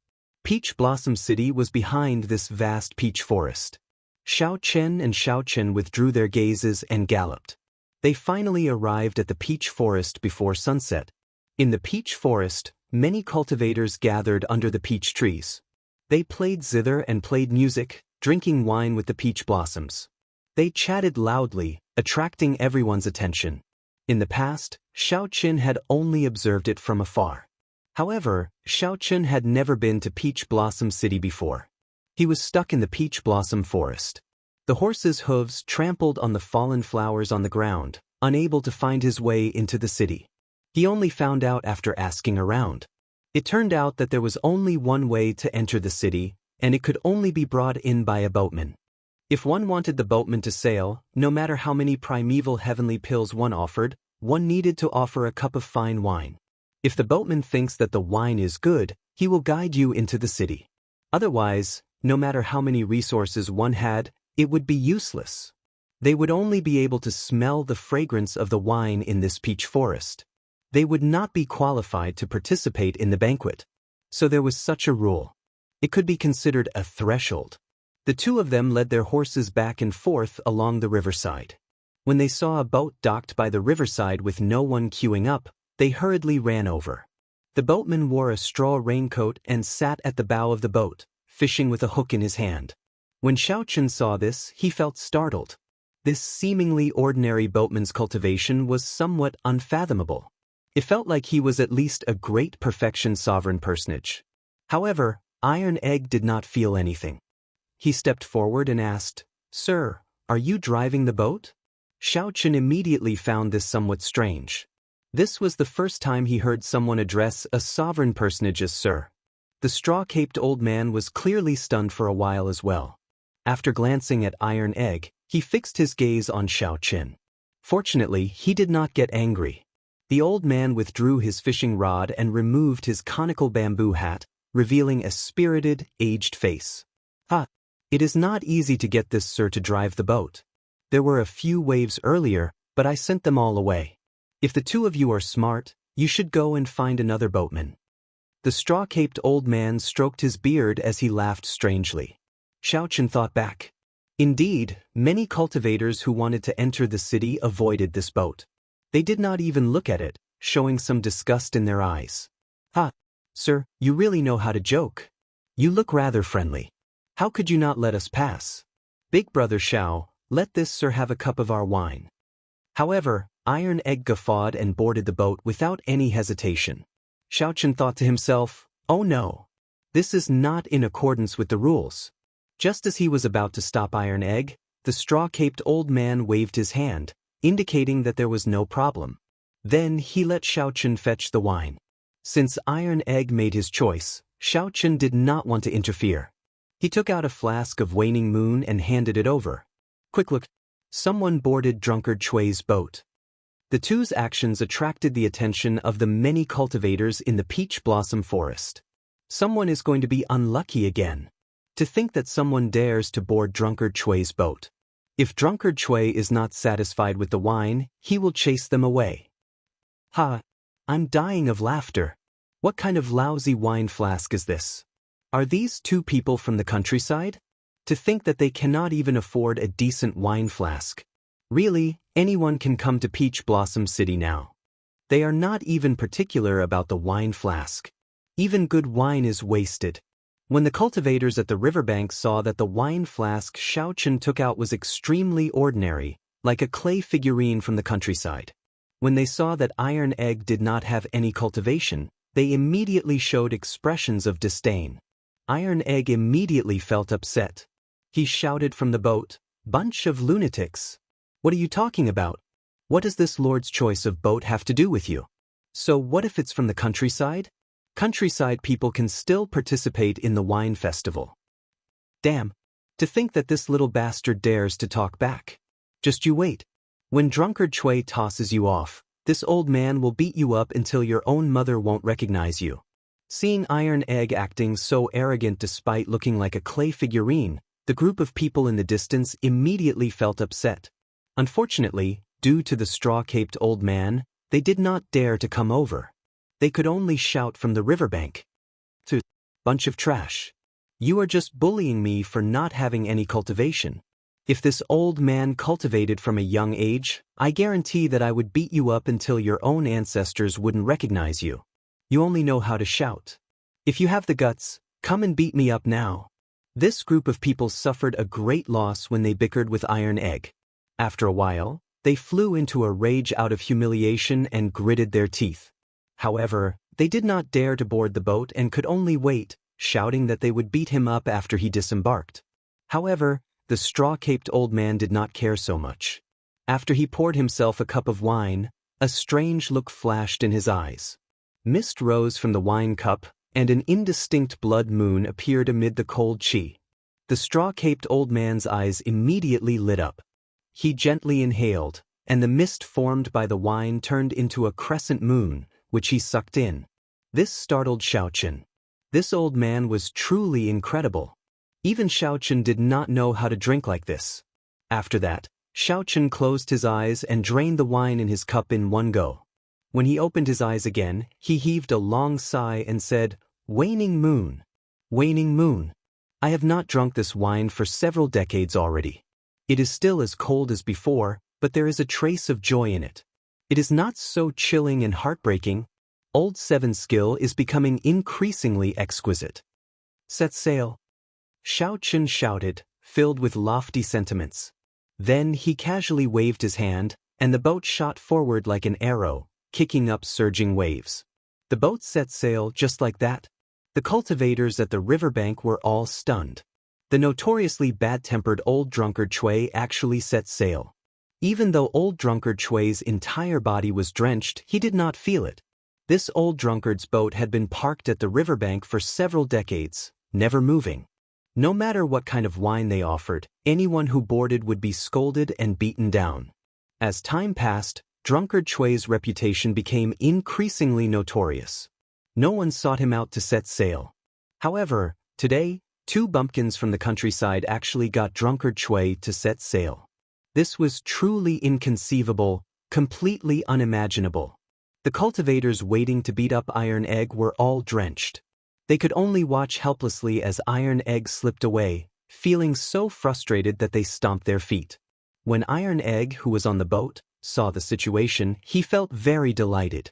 Peach Blossom City was behind this vast peach forest. Xiao Chen and Xiao Chen withdrew their gazes and galloped. They finally arrived at the peach forest before sunset. In the peach forest, many cultivators gathered under the peach trees. They played zither and played music, drinking wine with the peach blossoms. They chatted loudly, attracting everyone's attention. In the past, Xiao Chen had only observed it from afar. However, Xiao Chen had never been to Peach Blossom City before. He was stuck in the peach blossom forest. The horse's hooves trampled on the fallen flowers on the ground, unable to find his way into the city. He only found out after asking around. It turned out that there was only one way to enter the city, and it could only be brought in by a boatman. If one wanted the boatman to sail, no matter how many primeval heavenly pills one offered, one needed to offer a cup of fine wine. If the boatman thinks that the wine is good, he will guide you into the city. Otherwise, no matter how many resources one had, it would be useless. They would only be able to smell the fragrance of the wine in this peach forest. They would not be qualified to participate in the banquet. So there was such a rule. It could be considered a threshold. The two of them led their horses back and forth along the riverside. When they saw a boat docked by the riverside with no one queuing up, they hurriedly ran over. The boatman wore a straw raincoat and sat at the bow of the boat, fishing with a hook in his hand. When Xiao Chun saw this, he felt startled. This seemingly ordinary boatman's cultivation was somewhat unfathomable. It felt like he was at least a great perfection sovereign personage. However, Iron Egg did not feel anything. He stepped forward and asked, "Sir, are you driving the boat?" Xiao Chun immediately found this somewhat strange. This was the first time he heard someone address a sovereign personage as sir. The straw-caped old man was clearly stunned for a while as well. After glancing at Iron Egg, he fixed his gaze on Xiao Chun. Fortunately, he did not get angry. The old man withdrew his fishing rod and removed his conical bamboo hat, revealing a spirited, aged face. "Ha! It is not easy to get this sir to drive the boat. There were a few waves earlier, but I sent them all away. If the two of you are smart, you should go and find another boatman." The straw-caped old man stroked his beard as he laughed strangely. Xiao Chun thought back. Indeed, many cultivators who wanted to enter the city avoided this boat. They did not even look at it, showing some disgust in their eyes. "Ha! Sir, you really know how to joke. You look rather friendly. How could you not let us pass? Big brother Xiao, let this sir have a cup of our wine." However, Iron Egg guffawed and boarded the boat without any hesitation. Xiao Chun thought to himself, "Oh no. This is not in accordance with the rules." Just as he was about to stop Iron Egg, the straw-caped old man waved his hand, indicating that there was no problem. Then he let Xiao Chun fetch the wine. Since Iron Egg made his choice, Xiao did not want to interfere. He took out a flask of waning moon and handed it over. Quick look. Someone boarded drunkard Chui's boat. The two's actions attracted the attention of the many cultivators in the peach blossom forest. Someone is going to be unlucky again. To think that someone dares to board drunkard Chui's boat. If drunkard Chui is not satisfied with the wine, he will chase them away. Ha! I'm dying of laughter. What kind of lousy wine flask is this? Are these two people from the countryside? To think that they cannot even afford a decent wine flask. Really, anyone can come to Peach Blossom City now. They are not even particular about the wine flask. Even good wine is wasted. When the cultivators at the riverbank saw that the wine flask Xiao took out was extremely ordinary, like a clay figurine from the countryside. When they saw that Iron Egg did not have any cultivation, they immediately showed expressions of disdain. Iron Egg immediately felt upset. He shouted from the boat, "Bunch of lunatics! What are you talking about? What does this Lord's choice of boat have to do with you? So what if it's from the countryside? Countryside people can still participate in the wine festival." Damn! To think that this little bastard dares to talk back. Just you wait. When drunkard Chui tosses you off, this old man will beat you up until your own mother won't recognize you. Seeing Iron Egg acting so arrogant despite looking like a clay figurine, the group of people in the distance immediately felt upset. Unfortunately, due to the straw-caped old man, they did not dare to come over. They could only shout from the riverbank. Bunch of trash. You are just bullying me for not having any cultivation. If this old man cultivated from a young age, I guarantee that I would beat you up until your own ancestors wouldn't recognize you. You only know how to shout. If you have the guts, come and beat me up now. This group of people suffered a great loss when they bickered with Iron Egg. After a while, they flew into a rage out of humiliation and gritted their teeth. However, they did not dare to board the boat and could only wait, shouting that they would beat him up after he disembarked. However, the straw-caped old man did not care so much. After he poured himself a cup of wine, a strange look flashed in his eyes. Mist rose from the wine cup, and an indistinct blood moon appeared amid the cold qi. The straw-caped old man's eyes immediately lit up. He gently inhaled, and the mist formed by the wine turned into a crescent moon, which he sucked in. This startled Xiao. This old man was truly incredible. Even Xiao did not know how to drink like this. After that, Xiao closed his eyes and drained the wine in his cup in one go. When he opened his eyes again, he heaved a long sigh and said, "Waning moon. Waning moon. I have not drunk this wine for several decades already. It is still as cold as before, but there is a trace of joy in it. It is not so chilling and heartbreaking. Old Seven's skill is becoming increasingly exquisite. Set sail." Xiao shouted, filled with lofty sentiments. Then he casually waved his hand, and the boat shot forward like an arrow, kicking up surging waves. The boat set sail just like that. The cultivators at the riverbank were all stunned. The notoriously bad-tempered old drunkard Chui actually set sail. Even though old drunkard Chui's entire body was drenched, he did not feel it. This old drunkard's boat had been parked at the riverbank for several decades, never moving. No matter what kind of wine they offered, anyone who boarded would be scolded and beaten down. As time passed, drunkard Chui's reputation became increasingly notorious. No one sought him out to set sail. However, today, two bumpkins from the countryside actually got drunkard Chui to set sail. This was truly inconceivable, completely unimaginable. The cultivators waiting to beat up Iron Egg were all drenched. They could only watch helplessly as Iron Egg slipped away, feeling so frustrated that they stomped their feet. When Iron Egg, who was on the boat, saw the situation, he felt very delighted.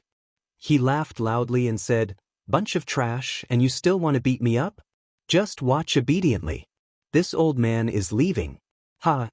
He laughed loudly and said, "Bunch of trash, and you still want to beat me up? Just watch obediently. This old man is leaving." Ha!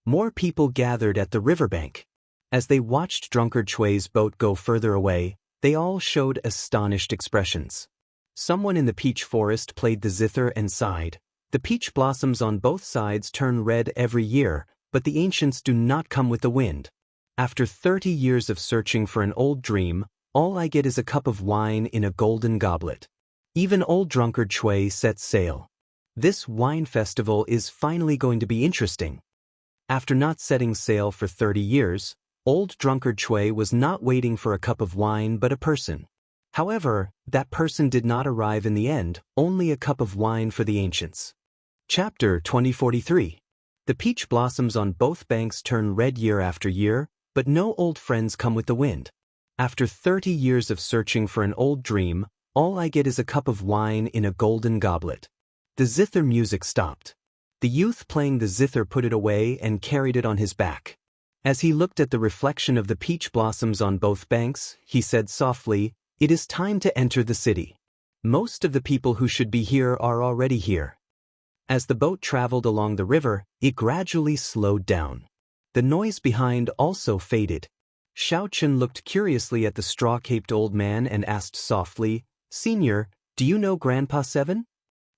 More people gathered at the riverbank. As they watched drunkard Chui's boat go further away, they all showed astonished expressions. Someone in the peach forest played the zither and sighed. The peach blossoms on both sides turn red every year, but the ancients do not come with the wind. After 30 years of searching for an old dream, all I get is a cup of wine in a golden goblet. Even old drunkard Chui set sail. This wine festival is finally going to be interesting. After not setting sail for 30 years, old drunkard Chui was not waiting for a cup of wine but a person. However, that person did not arrive in the end, only a cup of wine for the ancients. Chapter 2043. The peach blossoms on both banks turn red year after year, but no old friends come with the wind. After 30 years of searching for an old dream, all I get is a cup of wine in a golden goblet. The zither music stopped. The youth playing the zither put it away and carried it on his back. As he looked at the reflection of the peach blossoms on both banks, he said softly, "It is time to enter the city. Most of the people who should be here are already here." As the boat traveled along the river, it gradually slowed down. The noise behind also faded. Xiao Chen looked curiously at the straw-caped old man and asked softly, "Senior, do you know Grandpa Seven?"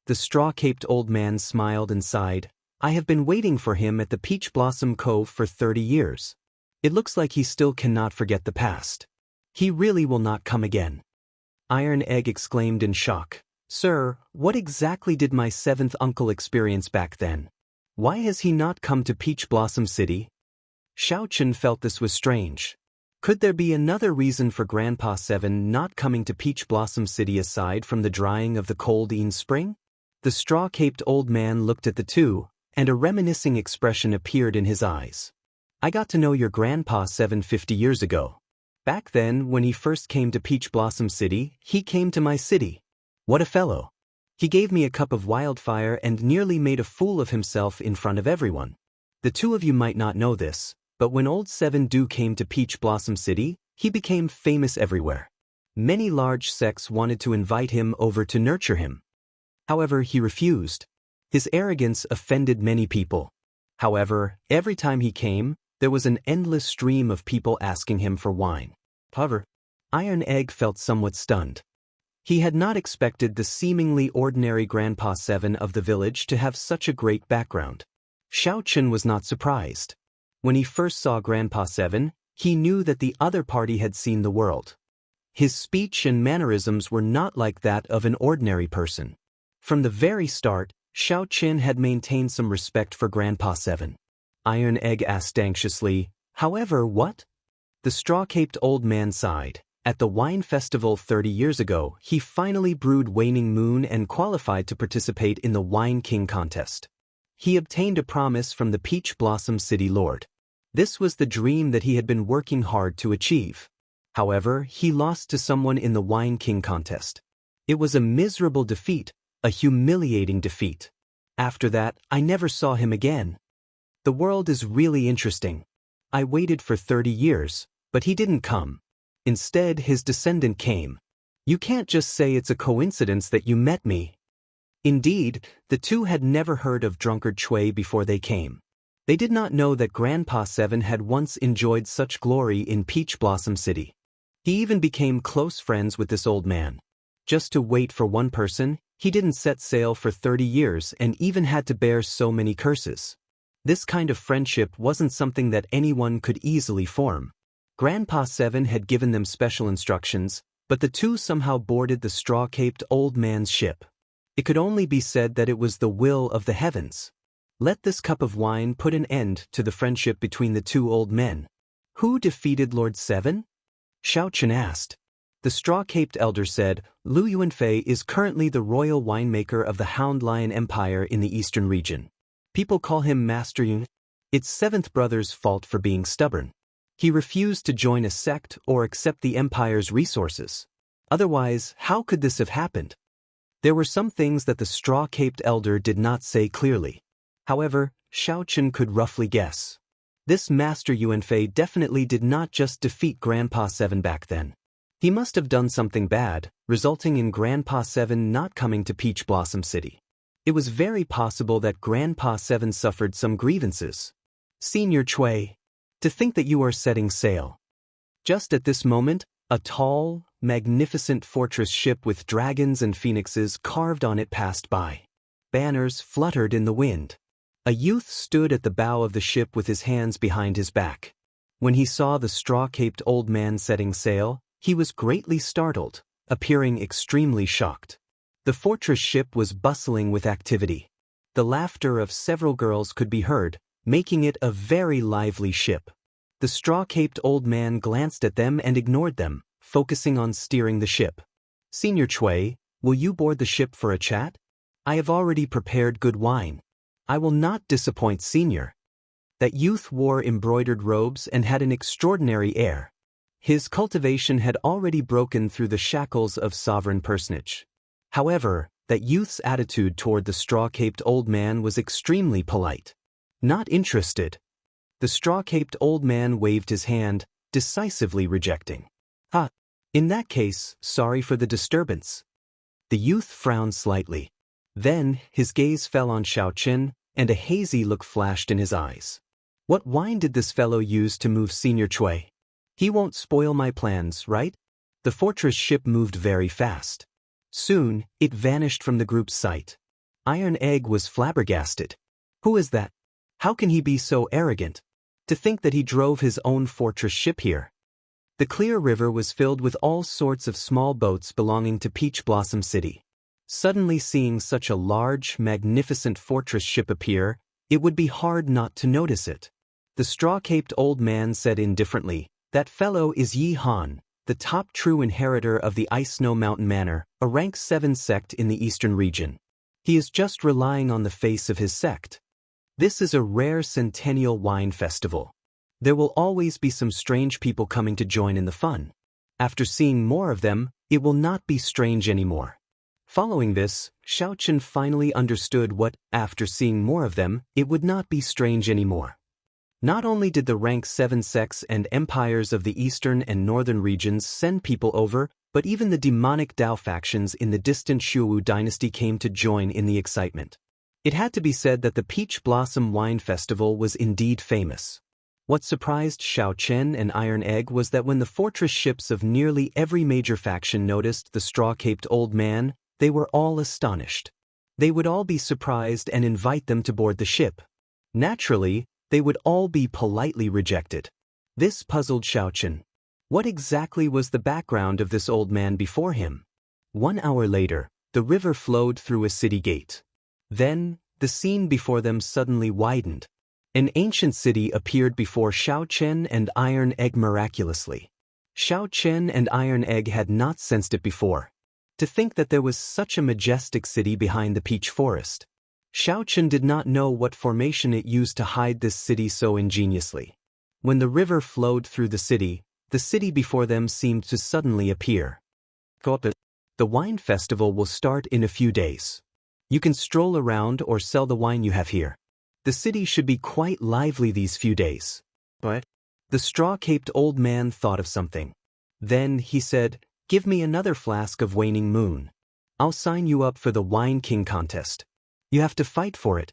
The straw-caped old man smiled and sighed. "I have been waiting for him at the Peach Blossom Cove for 30 years. It looks like he still cannot forget the past. He really will not come again." Iron Egg exclaimed in shock. "Sir, what exactly did my seventh uncle experience back then? Why has he not come to Peach Blossom City?" Xiao Chen felt this was strange. Could there be another reason for Grandpa Seven not coming to Peach Blossom City aside from the drying of the cold Ean spring? The straw-caped old man looked at the two, and a reminiscing expression appeared in his eyes. "I got to know your Grandpa 750 years ago. Back then, when he first came to Peach Blossom City, he came to my city. What a fellow. He gave me a cup of wildfire and nearly made a fool of himself in front of everyone. The two of you might not know this, but when old Seven Du came to Peach Blossom City, he became famous everywhere. Many large sects wanted to invite him over to nurture him. However, he refused. His arrogance offended many people. However, every time he came, there was an endless stream of people asking him for wine. However, Iron Egg felt somewhat stunned. He had not expected the seemingly ordinary Grandpa Seven of the village to have such a great background. Xiao Chen was not surprised. When he first saw Grandpa Seven, he knew that the other party had seen the world. His speech and mannerisms were not like that of an ordinary person. From the very start, Xiao Chen had maintained some respect for Grandpa Seven. Iron Egg asked anxiously, "However, what?" The straw-caped old man sighed. At the wine festival 30 years ago, he finally brewed Waning Moon and qualified to participate in the Wine King contest. He obtained a promise from the Peach Blossom City Lord. This was the dream that he had been working hard to achieve. However, he lost to someone in the Wine King contest. It was a miserable defeat, a humiliating defeat. After that, I never saw him again. The world is really interesting. I waited for 30 years, but he didn't come. Instead, his descendant came. You can't just say it's a coincidence that you met me. Indeed, the two had never heard of drunkard Chui before they came. They did not know that Grandpa Seven had once enjoyed such glory in Peach Blossom City. He even became close friends with this old man. Just to wait for one person, he didn't set sail for 30 years and even had to bear so many curses. This kind of friendship wasn't something that anyone could easily form. Grandpa Seven had given them special instructions, but the two somehow boarded the straw-caped old man's ship. It could only be said that it was the will of the heavens. Let this cup of wine put an end to the friendship between the two old men. Who defeated Lord Seven? Xiao Chen asked. The straw-caped elder said, Lu Yuanfei is currently the royal winemaker of the Hound Lion Empire in the eastern region. People call him Master Yun. It's seventh brother's fault for being stubborn. He refused to join a sect or accept the empire's resources. Otherwise, how could this have happened? There were some things that the straw-caped elder did not say clearly. However, Xiao Chen could roughly guess. This Master Yuanfei definitely did not just defeat Grandpa Seven back then. He must have done something bad, resulting in Grandpa Seven not coming to Peach Blossom City. It was very possible that Grandpa Seven suffered some grievances. Senior Chui, to think that you are setting sail. Just at this moment, a tall, magnificent fortress ship with dragons and phoenixes carved on it passed by. Banners fluttered in the wind. A youth stood at the bow of the ship with his hands behind his back. When he saw the straw-caped old man setting sail, he was greatly startled, appearing extremely shocked. The fortress ship was bustling with activity. The laughter of several girls could be heard, making it a very lively ship. The straw-caped old man glanced at them and ignored them, focusing on steering the ship. "Senior Chui, will you board the ship for a chat? I have already prepared good wine. I will not disappoint Senior." That youth wore embroidered robes and had an extraordinary air. His cultivation had already broken through the shackles of sovereign personage. However, that youth's attitude toward the straw-caped old man was extremely polite. "Not interested." The straw-caped old man waved his hand, decisively rejecting. "Ah, in that case, sorry for the disturbance." The youth frowned slightly. Then, his gaze fell on Xiaochen, and a hazy look flashed in his eyes. "What wine did this fellow use to move Senior Chui? He won't spoil my plans, right?" The fortress ship moved very fast. Soon, it vanished from the group's sight. Iron Egg was flabbergasted. "Who is that? How can he be so arrogant? To think that he drove his own fortress ship here." The clear river was filled with all sorts of small boats belonging to Peach Blossom City. Suddenly seeing such a large, magnificent fortress ship appear, it would be hard not to notice it. The straw-caped old man said indifferently, "That fellow is Yi Han, the top true inheritor of the Ice Snow Mountain Manor, a rank 7 sect in the eastern region. He is just relying on the face of his sect. This is a rare centennial wine festival. There will always be some strange people coming to join in the fun. After seeing more of them, it will not be strange anymore." Following this, Xiaochen finally understood what, after seeing more of them, it would not be strange anymore. Not only did the rank 7 sects and empires of the eastern and northern regions send people over, but even the demonic Dao factions in the distant Shuwu dynasty came to join in the excitement. It had to be said that the Peach Blossom Wine Festival was indeed famous. What surprised Xiaochen and Iron Egg was that when the fortress ships of nearly every major faction noticed the straw-caped old man, they were all astonished. They would all be surprised and invite them to board the ship. Naturally, they would all be politely rejected. This puzzled Xiaochen. What exactly was the background of this old man before him? 1 hour later, the river flowed through a city gate. Then, the scene before them suddenly widened. An ancient city appeared before Xiaochen and Iron Egg miraculously. Xiaochen and Iron Egg had not sensed it before. To think that there was such a majestic city behind the peach forest. Xiaochen did not know what formation it used to hide this city so ingeniously. When the river flowed through the city before them seemed to suddenly appear. "The wine festival will start in a few days. You can stroll around or sell the wine you have here. The city should be quite lively these few days." But the straw-caped old man thought of something. Then he said, "Give me another flask of Waning Moon. I'll sign you up for the Wine King contest. You have to fight for it."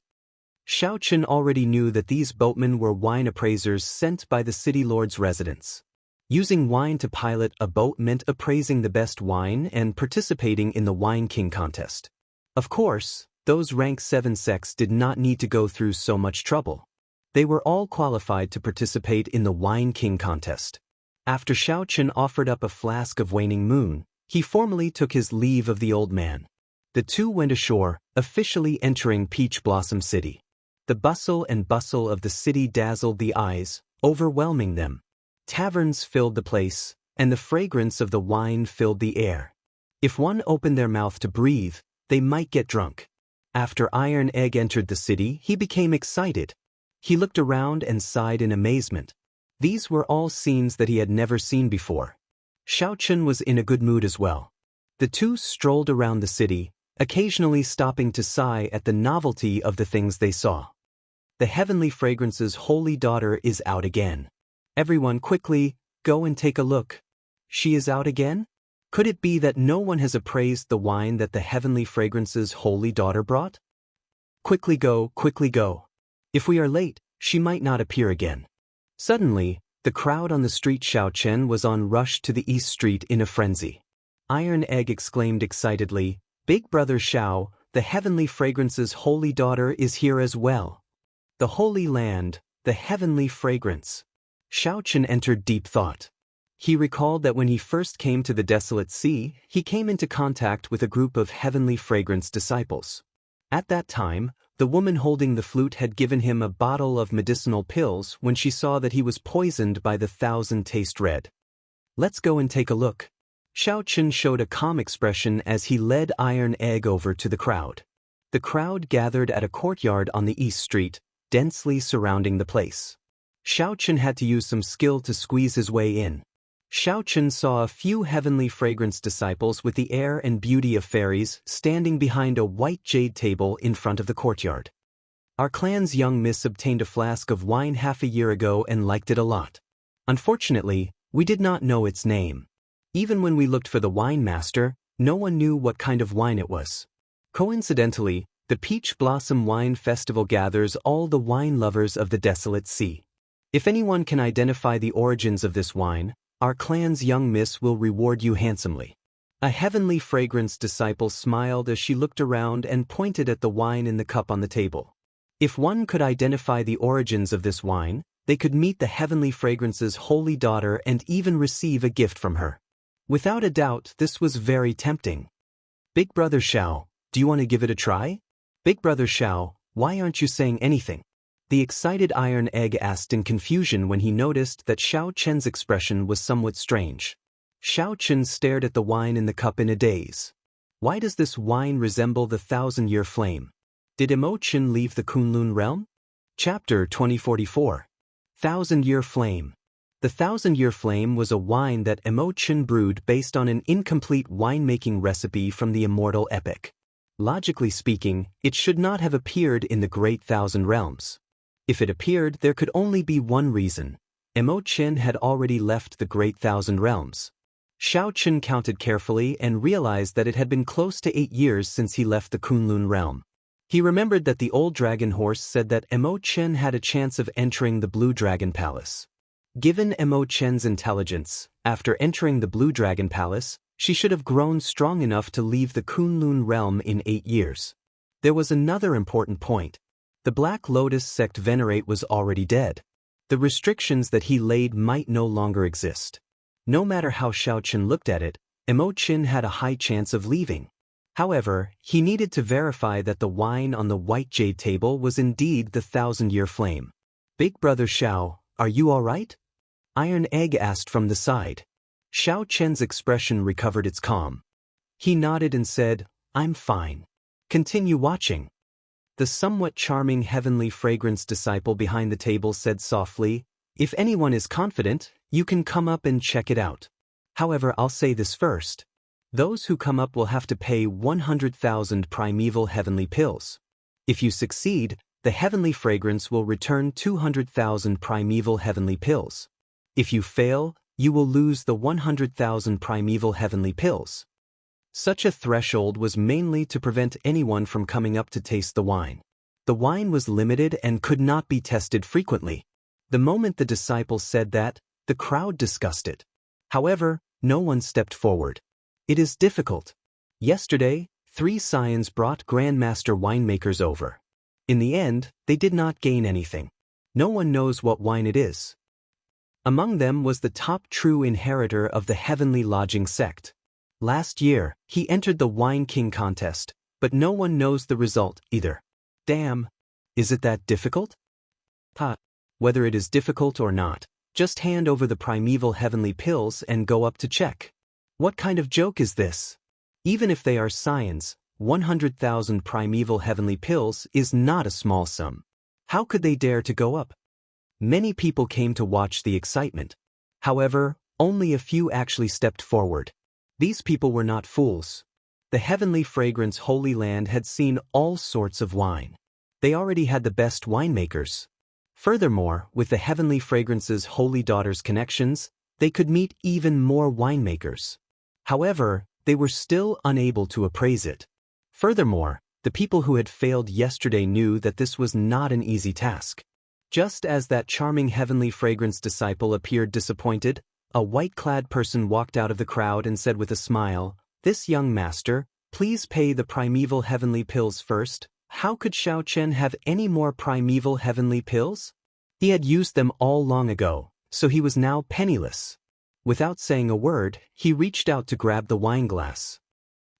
Xiaochen already knew that these boatmen were wine appraisers sent by the city lord's residence. Using wine to pilot a boat meant appraising the best wine and participating in the Wine King contest. Of course, those rank 7 sects did not need to go through so much trouble. They were all qualified to participate in the Wine King contest. After Xiaochen offered up a flask of Waning Moon, he formally took his leave of the old man. The two went ashore, officially entering Peach Blossom City. The bustle of the city dazzled the eyes, overwhelming them. Taverns filled the place, and the fragrance of the wine filled the air. If one opened their mouth to breathe, they might get drunk. After Iron Egg entered the city, he became excited. He looked around and sighed in amazement. These were all scenes that he had never seen before. Xiaochen was in a good mood as well. The two strolled around the city, occasionally stopping to sigh at the novelty of the things they saw. The Heavenly Fragrance's holy daughter is out again. Everyone quickly, go and take a look. She is out again? Could it be that no one has appraised the wine that the Heavenly Fragrance's holy daughter brought? Quickly go, quickly go. If we are late, she might not appear again. Suddenly, the crowd on the street Xiaochen was on rushed to the East Street in a frenzy. Iron Egg exclaimed excitedly, "Big Brother Xiao, the Heavenly Fragrance's holy daughter is here as well. The Holy Land, the Heavenly Fragrance." Xiaochen entered deep thought. He recalled that when he first came to the desolate sea, he came into contact with a group of heavenly fragrance disciples. At that time, the woman holding the flute had given him a bottle of medicinal pills when she saw that he was poisoned by the 1,000 taste red. Let's go and take a look. Xiao Chen showed a calm expression as he led Iron Egg over to the crowd. The crowd gathered at a courtyard on the East Street, densely surrounding the place. Xiao Chen had to use some skill to squeeze his way in. Xiao Chen saw a few heavenly fragrance disciples with the air and beauty of fairies standing behind a white jade table in front of the courtyard. Our clan's young miss obtained a flask of wine half a year ago and liked it a lot. Unfortunately, we did not know its name. Even when we looked for the wine master, no one knew what kind of wine it was. Coincidentally, the Peach Blossom Wine Festival gathers all the wine lovers of the desolate sea. If anyone can identify the origins of this wine, our clan's young miss will reward you handsomely. A heavenly fragrance disciple smiled as she looked around and pointed at the wine in the cup on the table. If one could identify the origins of this wine, they could meet the heavenly fragrance's holy daughter and even receive a gift from her. Without a doubt, this was very tempting. Big Brother Xiao, do you want to give it a try? Big Brother Xiao, why aren't you saying anything? The excited Iron Egg asked in confusion when he noticed that Xiao Chen's expression was somewhat strange. Xiao Chen stared at the wine in the cup in a daze. Why does this wine resemble the 1,000-year flame? Did Emo Chen leave the Kunlun realm? Chapter 2044. 1,000-year flame. The 1,000-year flame was a wine that Emo Chen brewed based on an incomplete winemaking recipe from the Immortal epic. Logically speaking, it should not have appeared in the Great Thousand Realms. If it appeared, there could only be one reason. Emo Chen had already left the Great Thousand Realms. Xiao Chen counted carefully and realized that it had been close to 8 years since he left the Kunlun realm. He remembered that the old dragon horse said that Emo Chen had a chance of entering the Blue Dragon Palace. Given Emo Chen's intelligence, after entering the Blue Dragon Palace, she should have grown strong enough to leave the Kunlun realm in 8 years. There was another important point. The Black Lotus sect venerate was already dead. The restrictions that he laid might no longer exist. No matter how Xiao Chen looked at it, Emo Chen had a high chance of leaving. However, he needed to verify that the wine on the white jade table was indeed the 1,000-year flame. Big Brother Xiao, are you all right? Iron Egg asked from the side. Xiao Chen's expression recovered its calm. He nodded and said, I'm fine. Continue watching. The somewhat charming heavenly fragrance disciple behind the table said softly, if anyone is confident, you can come up and check it out. However, I'll say this first. Those who come up will have to pay 100,000 primeval heavenly pills. If you succeed, the heavenly fragrance will return 200,000 primeval heavenly pills. If you fail, you will lose the 100,000 primeval heavenly pills. Such a threshold was mainly to prevent anyone from coming up to taste the wine. The wine was limited and could not be tested frequently. The moment the disciple said that, the crowd discussed it. However, no one stepped forward. It is difficult. Yesterday, 3 scions brought Grandmaster winemakers over. In the end, they did not gain anything. No one knows what wine it is. Among them was the top true inheritor of the Heavenly Lodging sect. Last year, he entered the Wine King contest, but no one knows the result either. Damn. Is it that difficult? Whether it is difficult or not, just hand over the primeval heavenly pills and go up to check. What kind of joke is this? Even if they are scions, 100,000 primeval heavenly pills is not a small sum. How could they dare to go up? Many people came to watch the excitement. However, only a few actually stepped forward. These people were not fools. The heavenly fragrance Holy Land had seen all sorts of wine. They already had the best winemakers. Furthermore, with the heavenly fragrance's holy daughter's connections, they could meet even more winemakers. However, they were still unable to appraise it. Furthermore, the people who had failed yesterday knew that this was not an easy task. Just as that charming heavenly fragrance disciple appeared disappointed, a white-clad person walked out of the crowd and said with a smile, "This young master, please pay the primeval heavenly pills first." How could Xiao Chen have any more primeval heavenly pills? He had used them all long ago, so he was now penniless. Without saying a word, he reached out to grab the wine glass.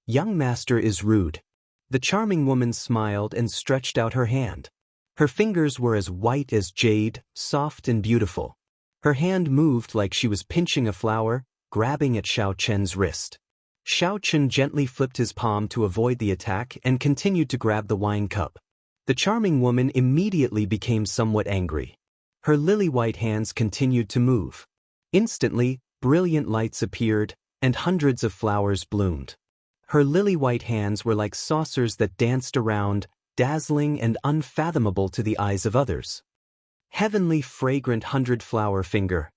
"Young master is rude." The charming woman smiled and stretched out her hand. Her fingers were as white as jade, soft and beautiful. Her hand moved like she was pinching a flower, grabbing at Xiao Chen's wrist. Xiao Chen gently flipped his palm to avoid the attack and continued to grab the wine cup. The charming woman immediately became somewhat angry. Her lily-white hands continued to move. Instantly, brilliant lights appeared, and hundreds of flowers bloomed. Her lily-white hands were like saucers that danced around, dazzling and unfathomable to the eyes of others. Heavenly fragrant 100-flower finger.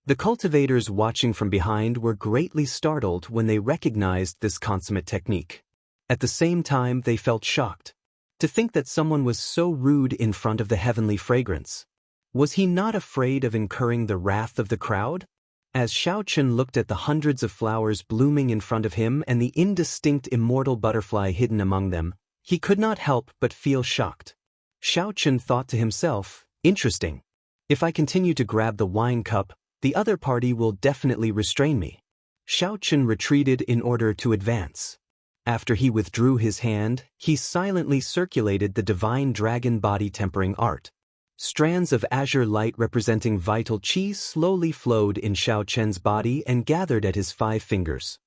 The cultivators watching from behind were greatly startled when they recognized this consummate technique. At the same time, they felt shocked. To think that someone was so rude in front of the heavenly fragrance. Was he not afraid of incurring the wrath of the crowd? As Xiao Chen looked at the hundreds of flowers blooming in front of him and the indistinct immortal butterfly hidden among them, he could not help but feel shocked. Xiao Chen thought to himself, "Interesting. If I continue to grab the wine cup, the other party will definitely restrain me." Xiao Chen retreated in order to advance. After he withdrew his hand, he silently circulated the divine dragon body tempering art. Strands of azure light representing vital qi slowly flowed in Xiao Chen's body and gathered at his 5 fingers.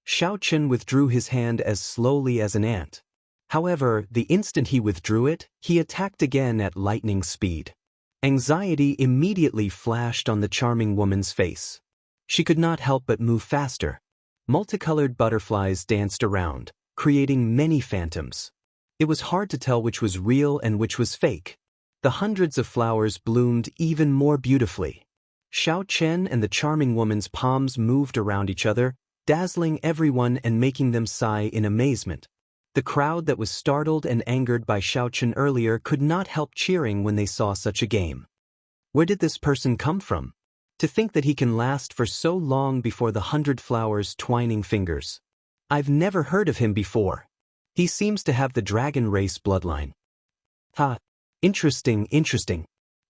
Xiao Chen withdrew his hand as slowly as an ant. However, the instant he withdrew it, he attacked again at lightning speed. Anxiety immediately flashed on the charming woman's face. She could not help but move faster. Multicolored butterflies danced around, creating many phantoms. It was hard to tell which was real and which was fake. The hundreds of flowers bloomed even more beautifully. Xiao Chen and the charming woman's palms moved around each other, dazzling everyone and making them sigh in amazement. The crowd that was startled and angered by Xiao Chen earlier could not help cheering when they saw such a game. Where did this person come from? To think that he can last for so long before the 100 flowers twining fingers. I've never heard of him before. He seems to have the dragon race bloodline. Ha! Interesting.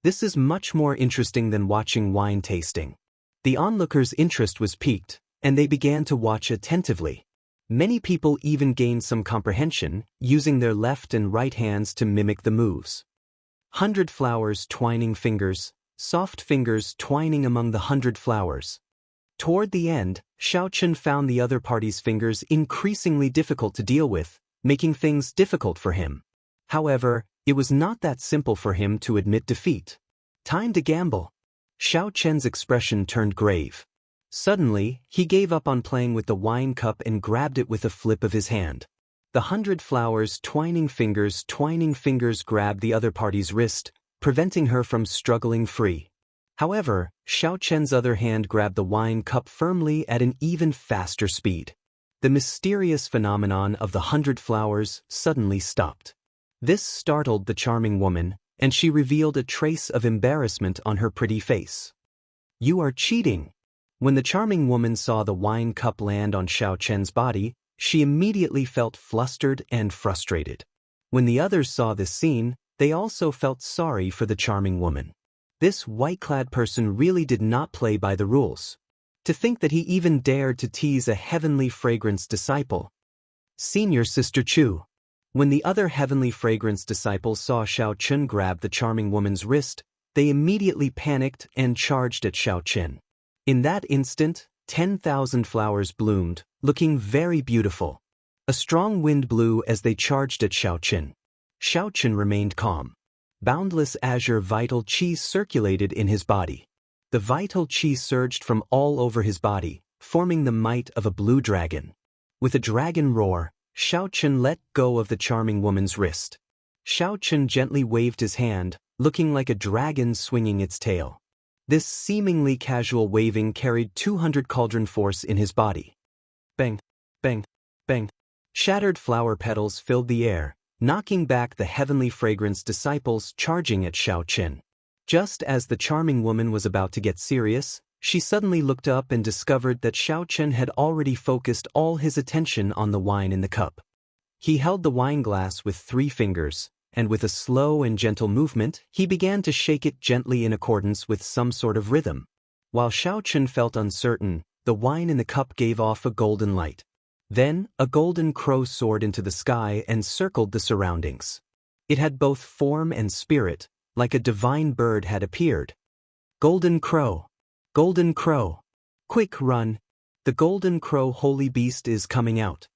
This is much more interesting than watching wine tasting. The onlookers' interest was piqued, and they began to watch attentively. Many people even gained some comprehension, using their left and right hands to mimic the moves. 100 flowers twining fingers, soft fingers twining among the 100 flowers. Toward the end, Xiao Chen found the other party's fingers increasingly difficult to deal with, making things difficult for him. However, it was not that simple for him to admit defeat. Time to gamble. Xiao Chen's expression turned grave. Suddenly, he gave up on playing with the wine cup and grabbed it with a flip of his hand. The 100 flowers twining fingers grabbed the other party's wrist, preventing her from struggling free. However, Xiao Chen's other hand grabbed the wine cup firmly at an even faster speed. The mysterious phenomenon of the 100 flowers suddenly stopped. This startled the charming woman, and she revealed a trace of embarrassment on her pretty face. "You are cheating." When the charming woman saw the wine cup land on Xiao Chen's body, she immediately felt flustered and frustrated. When the others saw this scene, they also felt sorry for the charming woman. This white-clad person really did not play by the rules. To think that he even dared to tease a heavenly fragrance disciple. Senior Sister Chu. When the other heavenly fragrance disciples saw Xiao Chen grab the charming woman's wrist, they immediately panicked and charged at Xiao Chen. In that instant, 10,000 flowers bloomed, looking very beautiful. A strong wind blew as they charged at Xiao Chen. Xiao Chen remained calm. Boundless azure vital qi circulated in his body. The vital qi surged from all over his body, forming the might of a blue dragon. With a dragon roar, Xiao Chen let go of the charming woman's wrist. Xiao Chen gently waved his hand, looking like a dragon swinging its tail. This seemingly casual waving carried 200 cauldron force in his body. Bang, bang, bang. Shattered flower petals filled the air, knocking back the heavenly fragrance disciples charging at Xiao Chen. Just as the charming woman was about to get serious, she suddenly looked up and discovered that Xiao Chen had already focused all his attention on the wine in the cup. He held the wine glass with 3 fingers, and with a slow and gentle movement, he began to shake it gently in accordance with some sort of rhythm. While Xiaochen felt uncertain, the wine in the cup gave off a golden light. Then, a golden crow soared into the sky and circled the surroundings. It had both form and spirit, like a divine bird had appeared. Golden crow! Golden crow! Quick, run! The golden crow holy beast is coming out.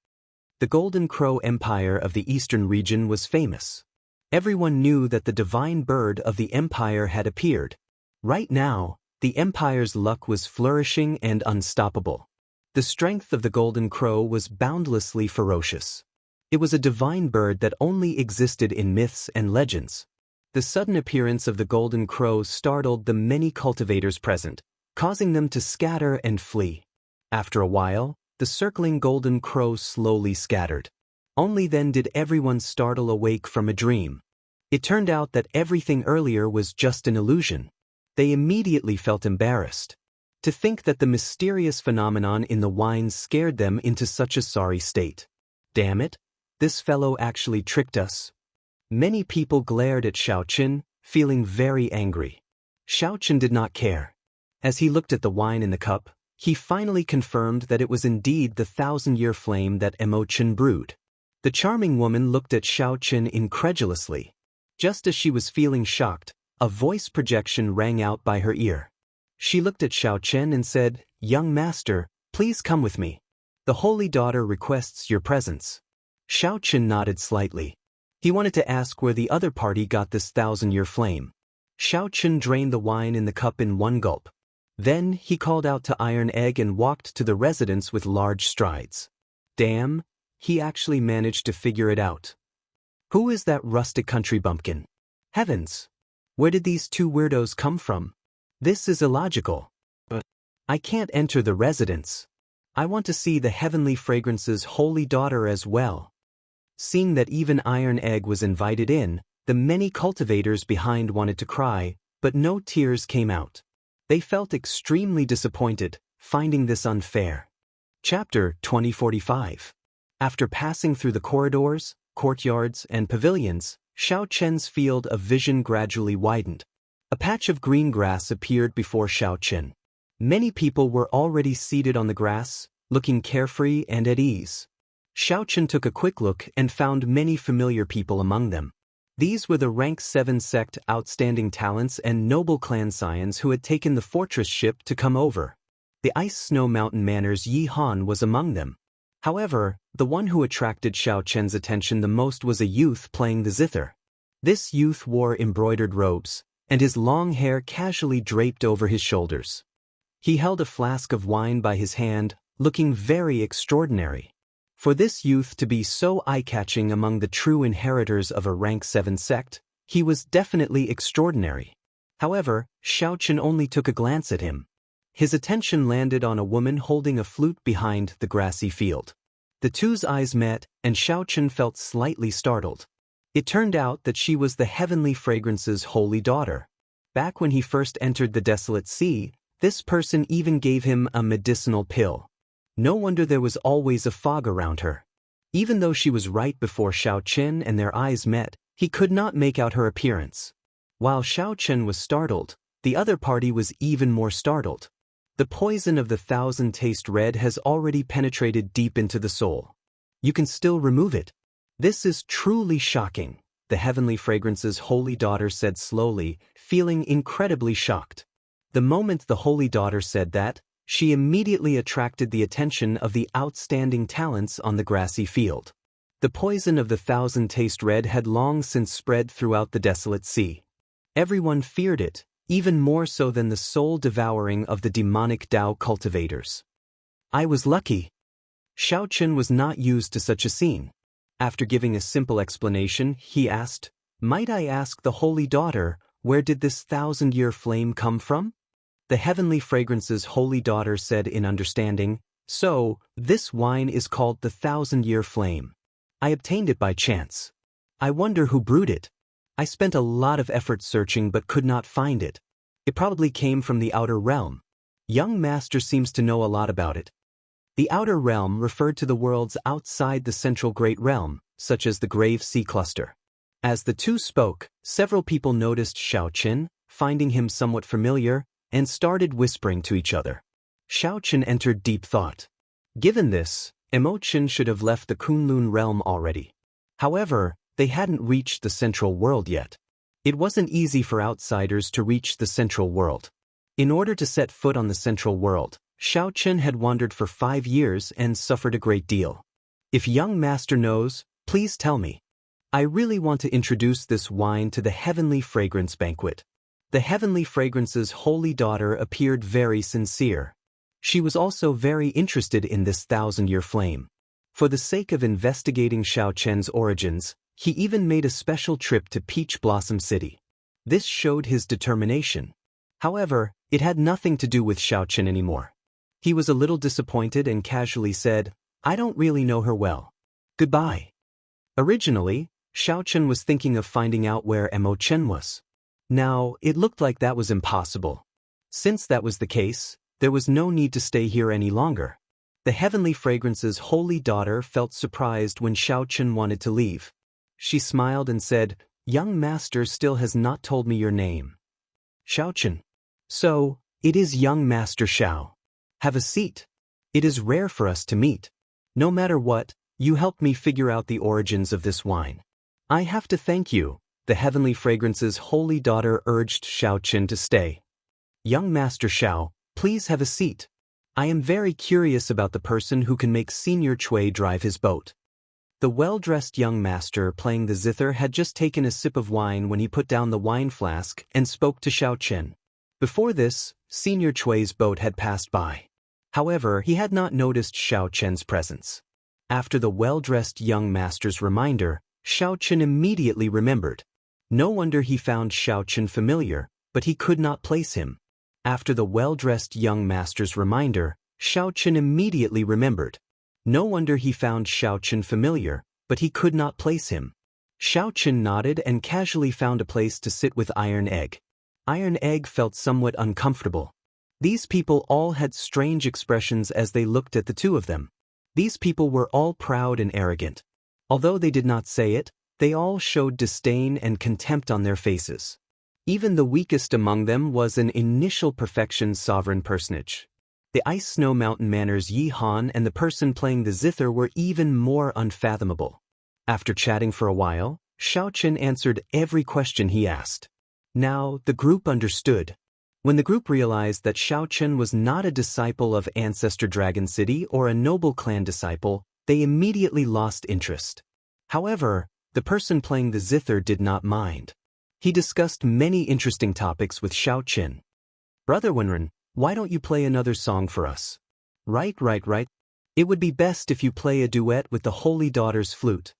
The Golden Crow Empire of the eastern region was famous. Everyone knew that the divine bird of the empire had appeared. Right now, the empire's luck was flourishing and unstoppable. The strength of the golden crow was boundlessly ferocious. It was a divine bird that only existed in myths and legends. The sudden appearance of the golden crow startled the many cultivators present, causing them to scatter and flee. After a while, the circling golden crow slowly scattered. Only then did everyone startle awake from a dream. It turned out that everything earlier was just an illusion. They immediately felt embarrassed. To think that the mysterious phenomenon in the wine scared them into such a sorry state. Damn it, this fellow actually tricked us. Many people glared at Xiaochen, feeling very angry. Xiaochen did not care. As he looked at the wine in the cup, he finally confirmed that it was indeed the 1,000-year flame that Emochen brewed. The charming woman looked at Xiaochen incredulously. Just as she was feeling shocked, a voice projection rang out by her ear. She looked at Xiaochen and said, "Young master, please come with me. The holy daughter requests your presence." Xiaochen nodded slightly. He wanted to ask where the other party got this 1,000-year flame. Xiaochen drained the wine in the cup in one gulp. Then he called out to Iron Egg and walked to the residence with large strides. Damn, he actually managed to figure it out. Who is that rustic country bumpkin? Heavens! Where did these two weirdos come from? This is illogical. But I can't enter the residence. I want to see the heavenly fragrance's holy daughter as well. Seeing that even Iron Egg was invited in, the many cultivators behind wanted to cry, but no tears came out. They felt extremely disappointed, finding this unfair. Chapter 2045. After passing through the corridors, courtyards, and pavilions, Xiaochen's field of vision gradually widened. A patch of green grass appeared before Xiaochen. Many people were already seated on the grass, looking carefree and at ease. Xiaochen took a quick look and found many familiar people among them. These were the Rank 7 sect outstanding talents and noble clan scions who had taken the fortress ship to come over. The Ice Snow Mountain Manor's Yi Han was among them. However, the one who attracted Xiaochen's attention the most was a youth playing the zither. This youth wore embroidered robes, and his long hair casually draped over his shoulders. He held a flask of wine by his hand, looking very extraordinary. For this youth to be so eye-catching among the true inheritors of a Rank 7 sect, he was definitely extraordinary. However, Xiaochen only took a glance at him. His attention landed on a woman holding a flute behind the grassy field. The two's eyes met, and Xiaochen felt slightly startled. It turned out that she was the Heavenly Fragrance's holy daughter. Back when he first entered the Desolate Sea, this person even gave him a medicinal pill. No wonder there was always a fog around her. Even though she was right before Xiaochen and their eyes met, he could not make out her appearance. While Xiaochen was startled, the other party was even more startled. The poison of the 1,000 taste red has already penetrated deep into the soul. You can still remove it. This is truly shocking, the Heavenly Fragrance's holy daughter said slowly, feeling incredibly shocked. The moment the holy daughter said that, she immediately attracted the attention of the outstanding talents on the grassy field. The poison of the 1,000 taste red had long since spread throughout the Desolate Sea. Everyone feared it, even more so than the soul devouring of the demonic Tao cultivators. I was lucky. Xiaochen was not used to such a scene. After giving a simple explanation, he asked, "Might I ask the holy daughter, where did this 1,000-year flame come from?" The Heavenly Fragrance's holy daughter said in understanding, "So, this wine is called the 1,000-year flame. I obtained it by chance. I wonder who brewed it. I spent a lot of effort searching but could not find it. It probably came from the Outer Realm. Young Master seems to know a lot about it." The Outer Realm referred to the worlds outside the Central Great Realm, such as the Grave Sea Cluster. As the two spoke, several people noticed Xiaochen, finding him somewhat familiar, and started whispering to each other. Xiaochen entered deep thought. Given this, Imochen should have left the Kunlun realm already. However, they hadn't reached the central world yet. It wasn't easy for outsiders to reach the central world. In order to set foot on the central world, Xiaochen had wandered for 5 years and suffered a great deal. If young master knows, please tell me. I really want to introduce this wine to the Heavenly Fragrance Banquet. The Heavenly Fragrance's holy daughter appeared very sincere. She was also very interested in this 1,000-year flame. For the sake of investigating Xiaochen's origins, he even made a special trip to Peach Blossom City. This showed his determination. However, it had nothing to do with Xiaochen anymore. He was a little disappointed and casually said, I don't really know her well. Goodbye. Originally, Xiaochen was thinking of finding out where Imochen was. Now, it looked like that was impossible. Since that was the case, there was no need to stay here any longer. The Heavenly Fragrance's holy daughter felt surprised when Xiaochen wanted to leave. She smiled and said, Young master still has not told me your name. Xiaochen. So, it is young master Xiao. Have a seat. It is rare for us to meet. No matter what, you helped me figure out the origins of this wine. I have to thank you. The Heavenly Fragrance's holy daughter urged Xiaochen to stay. Young master Xiao, please have a seat. I am very curious about the person who can make Senior Chui drive his boat. The well-dressed young master playing the zither had just taken a sip of wine when he put down the wine flask and spoke to Xiaochen. Before this, Senior Chui's boat had passed by. However, he had not noticed Xiaochen's presence. After the well-dressed young master's reminder, Xiaochen immediately remembered. No wonder he found Xiaochen familiar, but he could not place him. After the well-dressed young master's reminder, Xiaochen immediately remembered. No wonder he found Xiaochen familiar, but he could not place him. Xiaochen nodded and casually found a place to sit with Iron Egg. Iron Egg felt somewhat uncomfortable. These people all had strange expressions as they looked at the two of them. These people were all proud and arrogant. Although they did not say it, they all showed disdain and contempt on their faces. Even the weakest among them was an initial perfection sovereign personage. The Ice Snow Mountain Manor's Yi Han and the person playing the zither were even more unfathomable. After chatting for a while, Xiaochen answered every question he asked. Now, the group understood. When the group realized that Xiaochen was not a disciple of Ancestor Dragon City or a noble clan disciple, they immediately lost interest. However, the person playing the zither did not mind. He discussed many interesting topics with Xiaochen. Brother Wenren, why don't you play another song for us? Right. It would be best if you play a duet with the Holy Daughter's flute.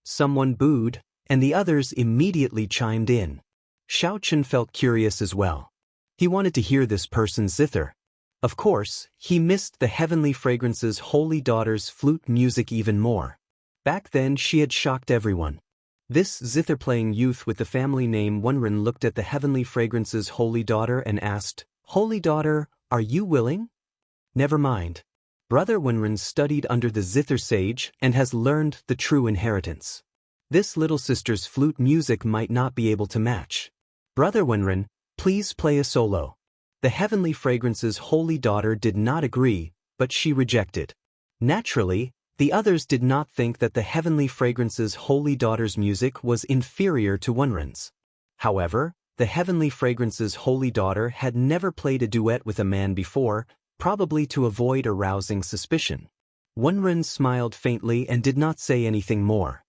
Someone booed, and the others immediately chimed in. Xiaochen felt curious as well. He wanted to hear this person's zither. Of course, he missed the Heavenly Fragrance's Holy Daughter's flute music even more. Back then she had shocked everyone. This zither-playing youth with the family name Wenren looked at the Heavenly Fragrance's Holy Daughter and asked, Holy Daughter, are you willing? Never mind. Brother Wenren studied under the zither sage and has learned the true inheritance. This little sister's flute music might not be able to match. Brother Wenren, please play a solo. The Heavenly Fragrance's Holy Daughter did not agree, but she rejected. Naturally, the others did not think that the Heavenly Fragrance's Holy Daughter's music was inferior to Wenren's. However, the Heavenly Fragrance's Holy Daughter had never played a duet with a man before, probably to avoid arousing suspicion. Wenren smiled faintly and did not say anything more.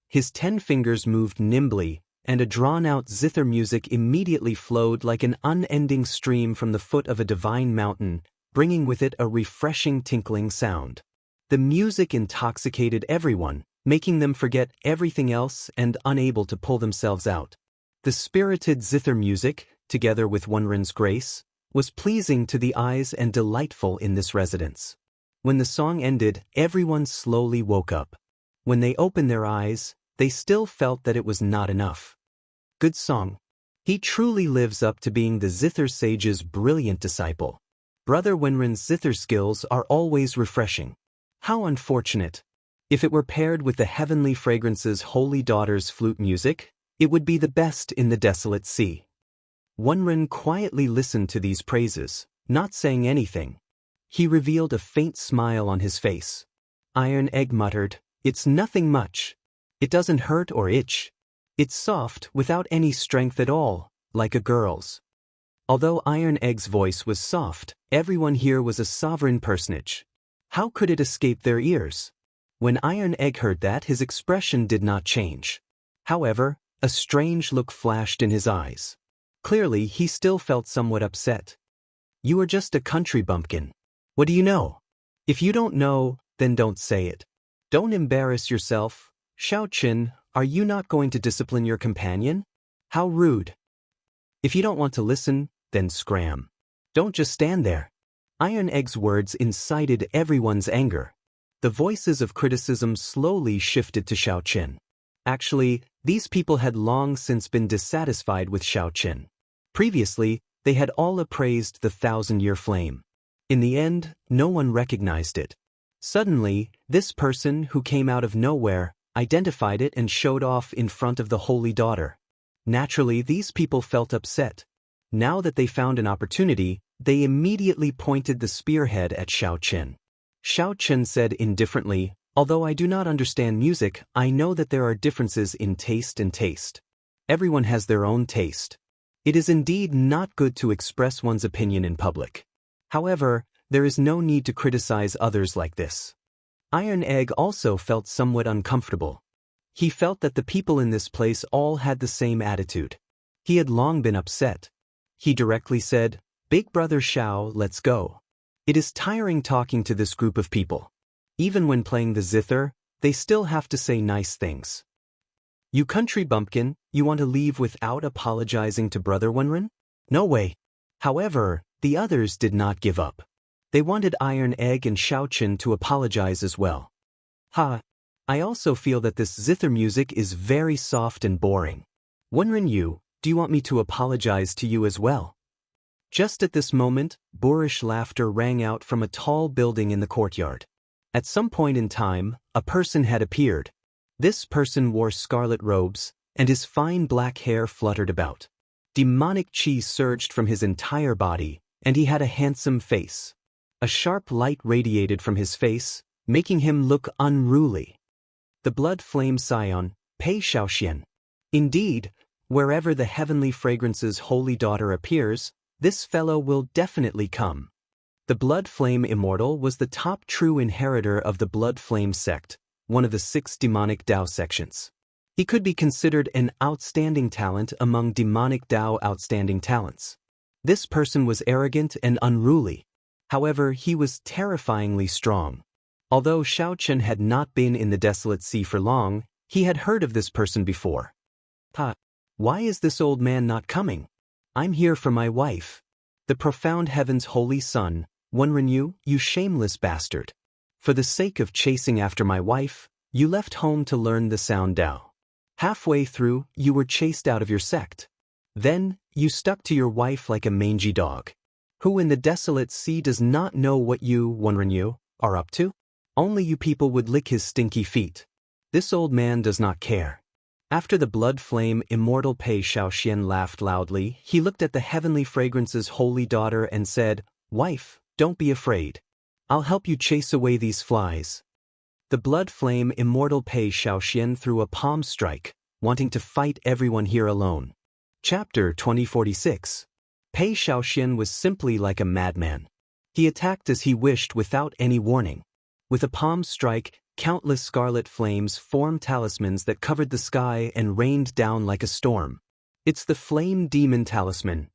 His 10 fingers moved nimbly, and a drawn-out zither music immediately flowed like an unending stream from the foot of a divine mountain, bringing with it a refreshing tinkling sound. The music intoxicated everyone, making them forget everything else and unable to pull themselves out. The spirited zither music, together with Wenren's grace, was pleasing to the eyes and delightful in this residence. When the song ended, everyone slowly woke up. When they opened their eyes, they still felt that it was not enough. Good song. He truly lives up to being the zither sage's brilliant disciple. Brother Wenren's zither skills are always refreshing. How unfortunate. If it were paired with the Heavenly Fragrance's Holy Daughter's flute music, it would be the best in the desolate sea. Wenren quietly listened to these praises, not saying anything. He revealed a faint smile on his face. Iron Egg muttered, "It's nothing much. It doesn't hurt or itch. It's soft without any strength at all, like a girl's." Although Iron Egg's voice was soft, everyone here was a sovereign personage. How could it escape their ears? When Iron Egg heard that, his expression did not change. However, a strange look flashed in his eyes. Clearly, he still felt somewhat upset. "You are just a country bumpkin. What do you know? If you don't know, then don't say it. Don't embarrass yourself. Xiaoqin, are you not going to discipline your companion? How rude. If you don't want to listen, then scram. Don't just stand there." Iron Egg's words incited everyone's anger. The voices of criticism slowly shifted to Xiaoqin. Actually, these people had long since been dissatisfied with Xiaoqin. Previously, they had all appraised the 1,000-year flame. In the end, no one recognized it. Suddenly, this person who came out of nowhere identified it and showed off in front of the holy daughter. Naturally, these people felt upset. Now that they found an opportunity, they immediately pointed the spearhead at Xiaoqin. Xiaoqin said indifferently, "Although I do not understand music, I know that there are differences in taste and taste. Everyone has their own taste. It is indeed not good to express one's opinion in public. However, there is no need to criticize others like this." Iron Egg also felt somewhat uncomfortable. He felt that the people in this place all had the same attitude. He had long been upset. He directly said, "Big brother Xiao, let's go. It is tiring talking to this group of people. Even when playing the zither, they still have to say nice things. You country bumpkin, you want to leave without apologizing to Brother Wenren? No way." However, the others did not give up. They wanted Iron Egg and Xiaoqin to apologize as well. "Ha! I also feel that this zither music is very soft and boring. Wenren Yu, do you want me to apologize to you as well?" Just at this moment, boorish laughter rang out from a tall building in the courtyard. At some point in time, a person had appeared. This person wore scarlet robes, and his fine black hair fluttered about. Demonic chi surged from his entire body, and he had a handsome face. A sharp light radiated from his face, making him look unruly. The blood flame scion, Pei Xiaoxian. Indeed, wherever the heavenly fragrance's holy daughter appears, this fellow will definitely come. The blood flame Immortal was the top true inheritor of the blood flame sect, one of the 6 demonic Dao sections. He could be considered an outstanding talent among demonic Dao outstanding talents. This person was arrogant and unruly. However, he was terrifyingly strong. Although Xiaoqin had not been in the Desolate Sea for long, he had heard of this person before. "Ha! Why is this old man not coming? I'm here for my wife. The profound heaven's holy son, Wenren Yu, you shameless bastard. For the sake of chasing after my wife, you left home to learn the sound Dao. Halfway through, you were chased out of your sect. Then, you stuck to your wife like a mangy dog. Who in the Desolate Sea does not know what you, Wenren Yu, are up to? Only you people would lick his stinky feet. This old man does not care." After the blood flame Immortal Pei Xiaoxian laughed loudly, he looked at the heavenly fragrance's holy daughter and said, "Wife, don't be afraid. I'll help you chase away these flies." The blood flame Immortal Pei Xiaoxian threw a palm strike, wanting to fight everyone here alone. Chapter 2046. Pei Xiaoxian was simply like a madman. He attacked as he wished without any warning. With a palm strike, countless scarlet flames formed talismans that covered the sky and rained down like a storm. "It's the flame demon talisman.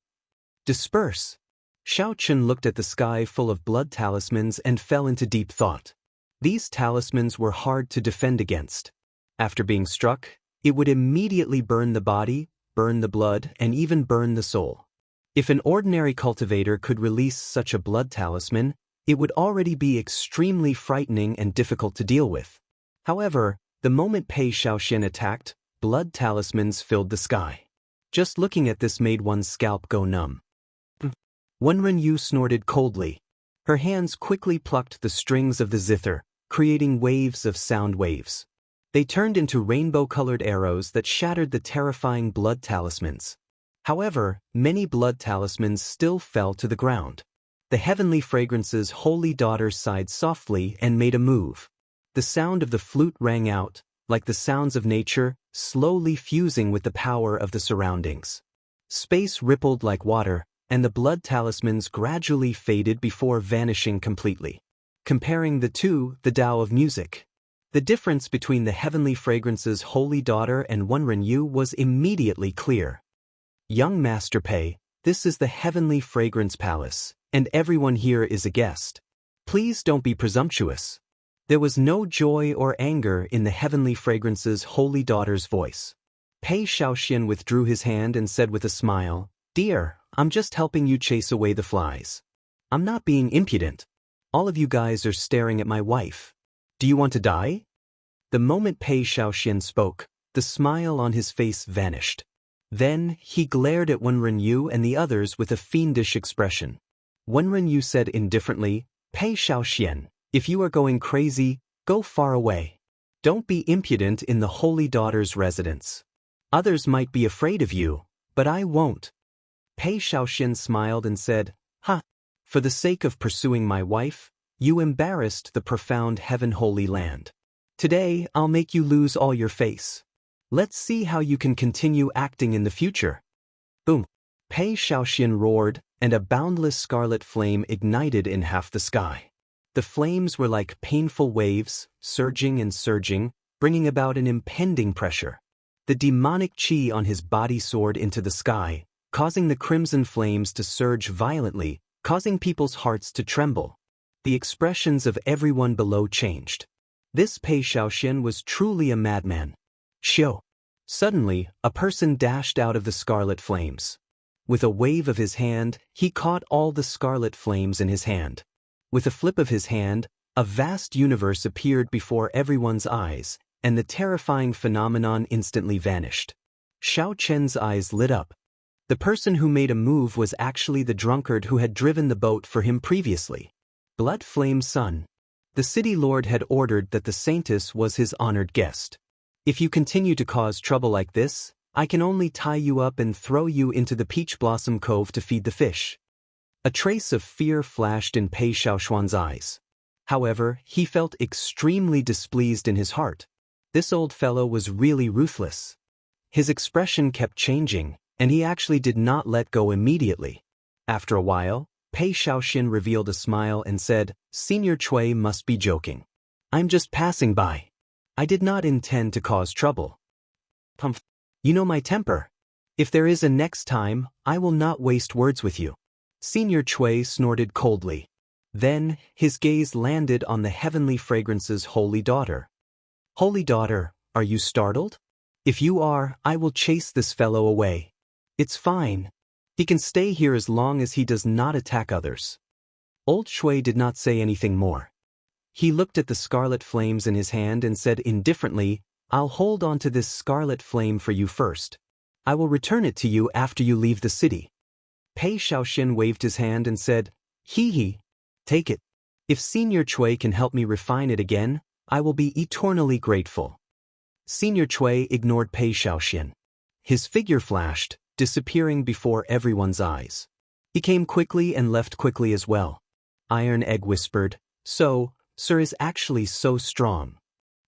Disperse." Xiaoqin looked at the sky full of blood talismans and fell into deep thought. These talismans were hard to defend against. After being struck, it would immediately burn the body, burn the blood, and even burn the soul. If an ordinary cultivator could release such a blood talisman, it would already be extremely frightening and difficult to deal with. However, the moment Pei Xiaoxian attacked, blood talismans filled the sky. Just looking at this made one's scalp go numb. Wenren Yu snorted coldly. Her hands quickly plucked the strings of the zither, creating waves of sound waves. They turned into rainbow-colored arrows that shattered the terrifying blood talismans. However, many blood talismans still fell to the ground. The heavenly fragrance's holy daughter sighed softly and made a move. The sound of the flute rang out, like the sounds of nature, slowly fusing with the power of the surroundings. Space rippled like water, and the blood talismans gradually faded before vanishing completely. Comparing the two, the Tao of music. The difference between the heavenly fragrance's holy daughter and Wenren Yu was immediately clear. Young Master Pei, this is the heavenly fragrance palace, and everyone here is a guest. Please don't be presumptuous. There was no joy or anger in the heavenly fragrance's holy daughter's voice. Pei Shaoxian withdrew his hand and said with a smile, "Dear, I'm just helping you chase away the flies. I'm not being impudent. All of you guys are staring at my wife. Do you want to die?" The moment Pei Shaoxian spoke, the smile on his face vanished. Then, he glared at Wenren Yu and the others with a fiendish expression. Wenren Yu said indifferently, "Pei Shaoxian, if you are going crazy, go far away. Don't be impudent in the holy daughter's residence. Others might be afraid of you, but I won't." Pei Shaoxian smiled and said, "Ha! For the sake of pursuing my wife, you embarrassed the profound heaven-holy land. Today, I'll make you lose all your face. Let's see how you can continue acting in the future." Boom! Pei Shaoxian roared, and a boundless scarlet flame ignited in half the sky. The flames were like painful waves, surging and surging, bringing about an impending pressure. The demonic qi on his body soared into the sky, causing the crimson flames to surge violently, causing people's hearts to tremble. The expressions of everyone below changed. This Pei Shaoxian was truly a madman. Shio! Suddenly, a person dashed out of the scarlet flames. With a wave of his hand, he caught all the scarlet flames in his hand. With a flip of his hand, a vast universe appeared before everyone's eyes, and the terrifying phenomenon instantly vanished. Xiao Chen's eyes lit up. The person who made a move was actually the drunkard who had driven the boat for him previously. Blood Flame Sun. The city lord had ordered that the saintess was his honored guest. "If you continue to cause trouble like this, I can only tie you up and throw you into the Peach Blossom Cove to feed the fish." A trace of fear flashed in Pei Shaoxuan's eyes. However, he felt extremely displeased in his heart. This old fellow was really ruthless. His expression kept changing, and he actually did not let go immediately. After a while, Pei Shaoxian revealed a smile and said, "Senior Cui must be joking. I'm just passing by. I did not intend to cause trouble. Pumph. You know my temper. If there is a next time, I will not waste words with you." Senior Cui snorted coldly. Then, his gaze landed on the heavenly fragrance's holy daughter. "Holy daughter, are you startled? If you are, I will chase this fellow away. It's fine. He can stay here as long as he does not attack others." Old Shui did not say anything more. He looked at the scarlet flames in his hand and said indifferently, "I'll hold on to this scarlet flame for you first. I will return it to you after you leave the city." Pei Shaoxian waved his hand and said, "He, take it. If Senior Cui can help me refine it again, I will be eternally grateful." Senior Cui ignored Pei Shaoxian. His figure flashed, disappearing before everyone's eyes. He came quickly and left quickly as well. Iron Egg whispered, "So, Sir is actually so strong."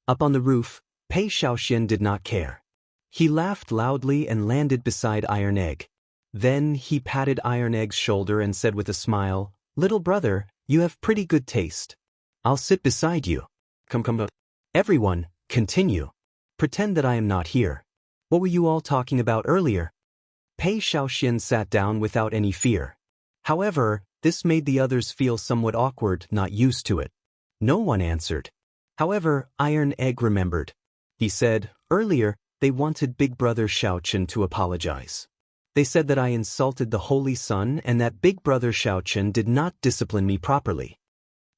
Up on the roof, Pei Shaoxian did not care. He laughed loudly and landed beside Iron Egg. Then he patted Iron Egg's shoulder and said with a smile, "Little brother, you have pretty good taste. I'll sit beside you. Come. Everyone, continue. Pretend that I am not here. What were you all talking about earlier?" Pei Shaoxian sat down without any fear. However, this made the others feel somewhat awkward, not used to it. No one answered. However, Iron Egg remembered. He said, "Earlier, they wanted Big Brother Xiaochen to apologize. They said that I insulted the Holy Sun and that Big Brother Xiaochen did not discipline me properly."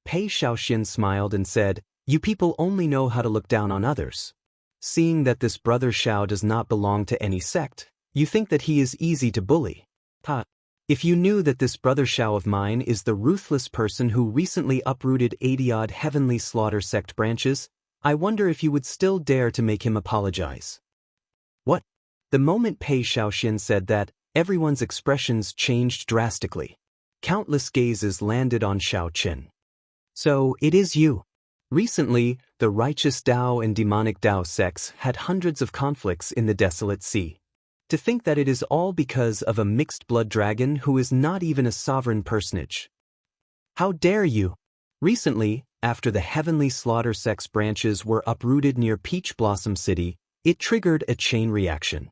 Pei Shaoxian smiled and said, "You people only know how to look down on others. Seeing that this Brother Xiao does not belong to any sect, you think that he is easy to bully. Ha! If you knew that this Brother Xiao of mine is the ruthless person who recently uprooted 80-odd heavenly slaughter sect branches, I wonder if you would still dare to make him apologize." What? The moment Pei Shaoxian said that, Everyone's expressions changed drastically. Countless gazes landed on Xiao Chen. So, it is you. Recently, the righteous Dao and demonic Dao sects had hundreds of conflicts in the desolate sea. To think that it is all because of a mixed-blood dragon who is not even a sovereign personage. How dare you! Recently, after the Heavenly Slaughter sect's branches were uprooted near Peach Blossom City, it triggered a chain reaction.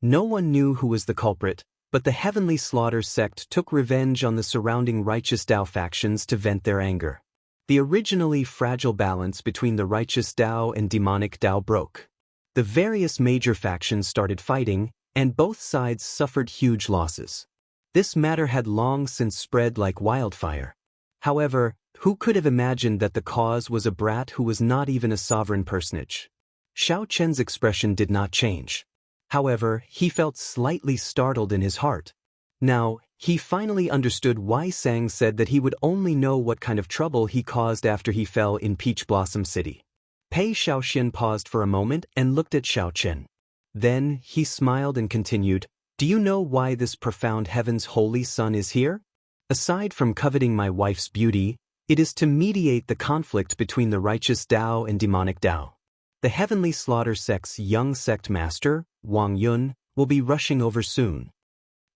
No one knew who was the culprit, but the Heavenly Slaughter sect took revenge on the surrounding righteous Dao factions to vent their anger. The originally fragile balance between the righteous Dao and demonic Dao broke. The various major factions started fighting, and both sides suffered huge losses. This matter had long since spread like wildfire. However, who could have imagined that the cause was a brat who was not even a sovereign personage? Xiao Chen's expression did not change. However, he felt slightly startled in his heart. Now, he finally understood why Sang said that he would only know what kind of trouble he caused after he fell in Peach Blossom City. Pei Xiaoxian paused for a moment and looked at Xiao Chen. Then, he smiled and continued, "Do you know why this profound heaven's holy son is here? Aside from coveting my wife's beauty, it is to mediate the conflict between the righteous Dao and demonic Dao. The Heavenly Slaughter sect's young sect master, Wang Yun, will be rushing over soon."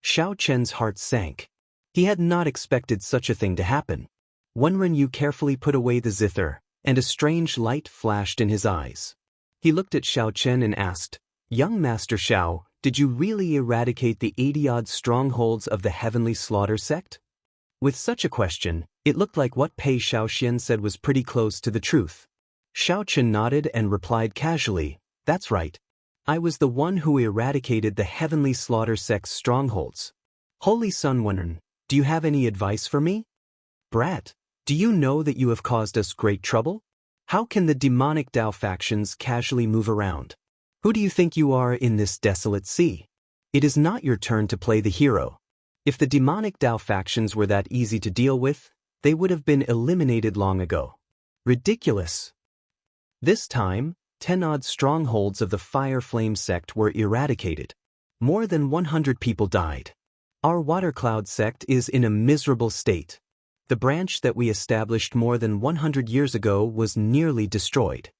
Xiao Chen's heart sank. He had not expected such a thing to happen. Wenren Yu carefully put away the zither, and a strange light flashed in his eyes. He looked at Xiao Chen and asked, "Young Master Xiao, did you really eradicate the 80-odd strongholds of the Heavenly Slaughter sect?" With such a question, it looked like what Pei Xiaoxian said was pretty close to the truth. Xiao Chen nodded and replied casually, "That's right. I was the one who eradicated the Heavenly Slaughter sect's strongholds. Holy Son Wenren, do you have any advice for me? Brat, do you know that you have caused us great trouble? How can the demonic Dao factions casually move around? Who do you think you are in this desolate sea? It is not your turn to play the hero. If the demonic Dao factions were that easy to deal with, they would have been eliminated long ago. Ridiculous." This time, 10-odd strongholds of the Fire Flame sect were eradicated. More than 100 people died. Our Water Cloud sect is in a miserable state. The branch that we established more than 100 years ago was nearly destroyed.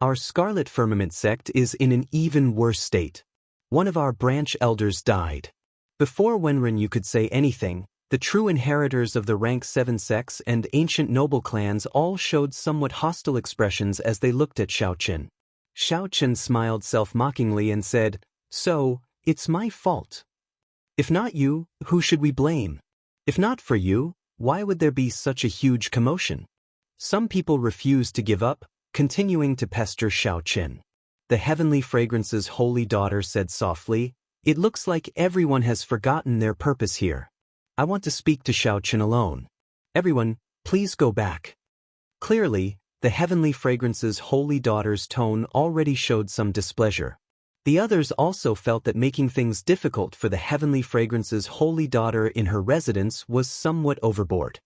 Our Scarlet Firmament sect is in an even worse state. One of our branch elders died. Before Wenren Yu could say anything, the true inheritors of the rank 7 sects and ancient noble clans all showed somewhat hostile expressions as they looked at Xiao Chen. Xiao Chen smiled self-mockingly and said, "So, it's my fault. If not you, who should we blame? If not for you, why would there be such a huge commotion?" Some people refused to give up, continuing to pester Xiao Chen. The Heavenly Fragrance's holy daughter said softly, "It looks like everyone has forgotten their purpose here. I want to speak to Xiao Chen alone. Everyone, please go back." Clearly, the Heavenly Fragrance's holy daughter's tone already showed some displeasure. The others also felt that making things difficult for the Heavenly Fragrance's holy daughter in her residence was somewhat overboard.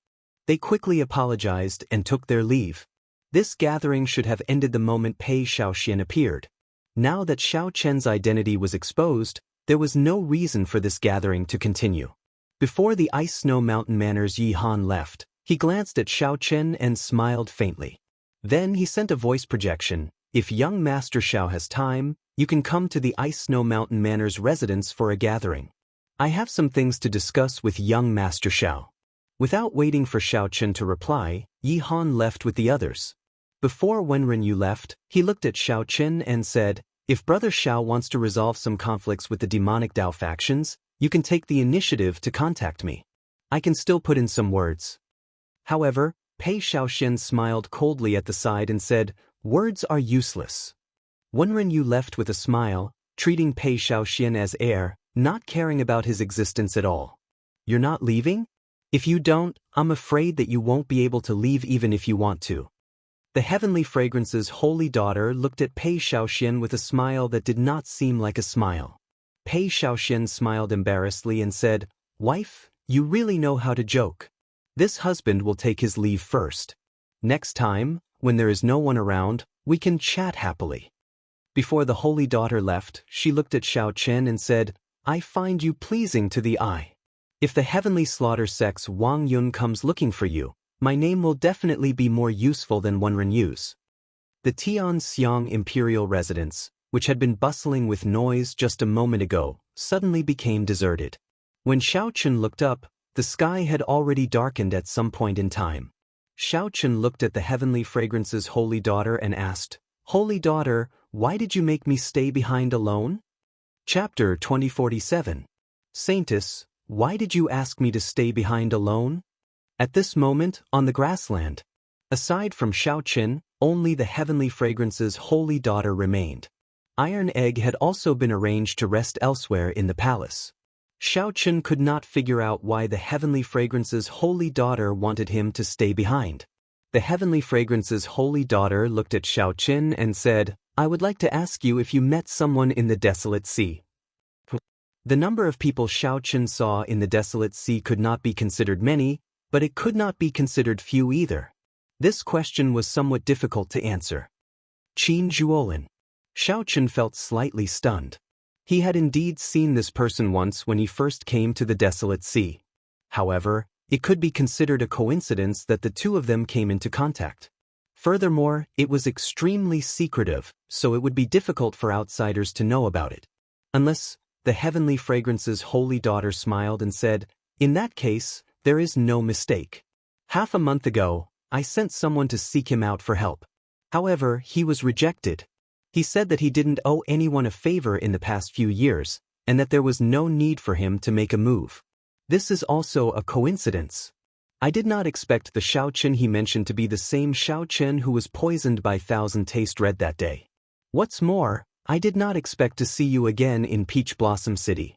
They quickly apologized and took their leave. This gathering should have ended the moment Pei Xiaoxian appeared. Now that Xiao Chen's identity was exposed, there was no reason for this gathering to continue. Before the Ice Snow Mountain Manor's Yi Han left, he glanced at Xiao Chen and smiled faintly. Then he sent a voice projection, "If young Master Xiao has time, you can come to the Ice Snow Mountain Manor's residence for a gathering. I have some things to discuss with young Master Xiao." Without waiting for Xiao Chen to reply, Yi Han left with the others. Before Wenren Yu left, he looked at Xiao Chen and said, "If Brother Xiao wants to resolve some conflicts with the demonic Dao factions, you can take the initiative to contact me. I can still put in some words." However, Pei Xiaoxian smiled coldly at the side and said, "Words are useless." Wenren Yu left with a smile, treating Pei Xiaoxian as heir, not caring about his existence at all. "You're not leaving? If you don't, I'm afraid that you won't be able to leave even if you want to." The Heavenly Fragrance's holy daughter looked at Pei Xiaoxian with a smile that did not seem like a smile. Pei Xiaoxian smiled embarrassedly and said, "Wife, you really know how to joke. This husband will take his leave first. Next time, when there is no one around, we can chat happily." Before the holy daughter left, she looked at Xiao Chen and said, I find you pleasing to the eye. If the heavenly slaughter sex Wang Yun comes looking for you, my name will definitely be more useful than one Renyu's. The Tianxiang imperial residence, which had been bustling with noise just a moment ago, suddenly became deserted. When Xiaochen looked up, the sky had already darkened at some point in time. Xiaochen looked at the heavenly fragrance's holy daughter and asked, "Holy daughter, why did you make me stay behind alone?" Chapter 2047. Saintess, why did you ask me to stay behind alone? At this moment, on the grassland, aside from Xiaochen, only the heavenly fragrance's holy daughter remained. Iron Egg had also been arranged to rest elsewhere in the palace. Xiaochen could not figure out why the heavenly fragrance's holy daughter wanted him to stay behind. The heavenly fragrance's holy daughter looked at Xiaochen and said, "I would like to ask you if you met someone in the desolate sea." The number of people Xiaochen saw in the desolate sea could not be considered many, but it could not be considered few either. This question was somewhat difficult to answer. Qin Zhuolin. Xiaochen felt slightly stunned. He had indeed seen this person once when he first came to the desolate sea. However, it could be considered a coincidence that the two of them came into contact. Furthermore, it was extremely secretive, so it would be difficult for outsiders to know about it. Unless, the heavenly fragrance's holy daughter smiled and said, "In that case, there is no mistake. Half a month ago, I sent someone to seek him out for help. However, he was rejected. He said that he didn't owe anyone a favor in the past few years, and that there was no need for him to make a move. This is also a coincidence. I did not expect the Xiaochen he mentioned to be the same Xiaochen who was poisoned by Thousand Taste Red that day. What's more, I did not expect to see you again in Peach Blossom City."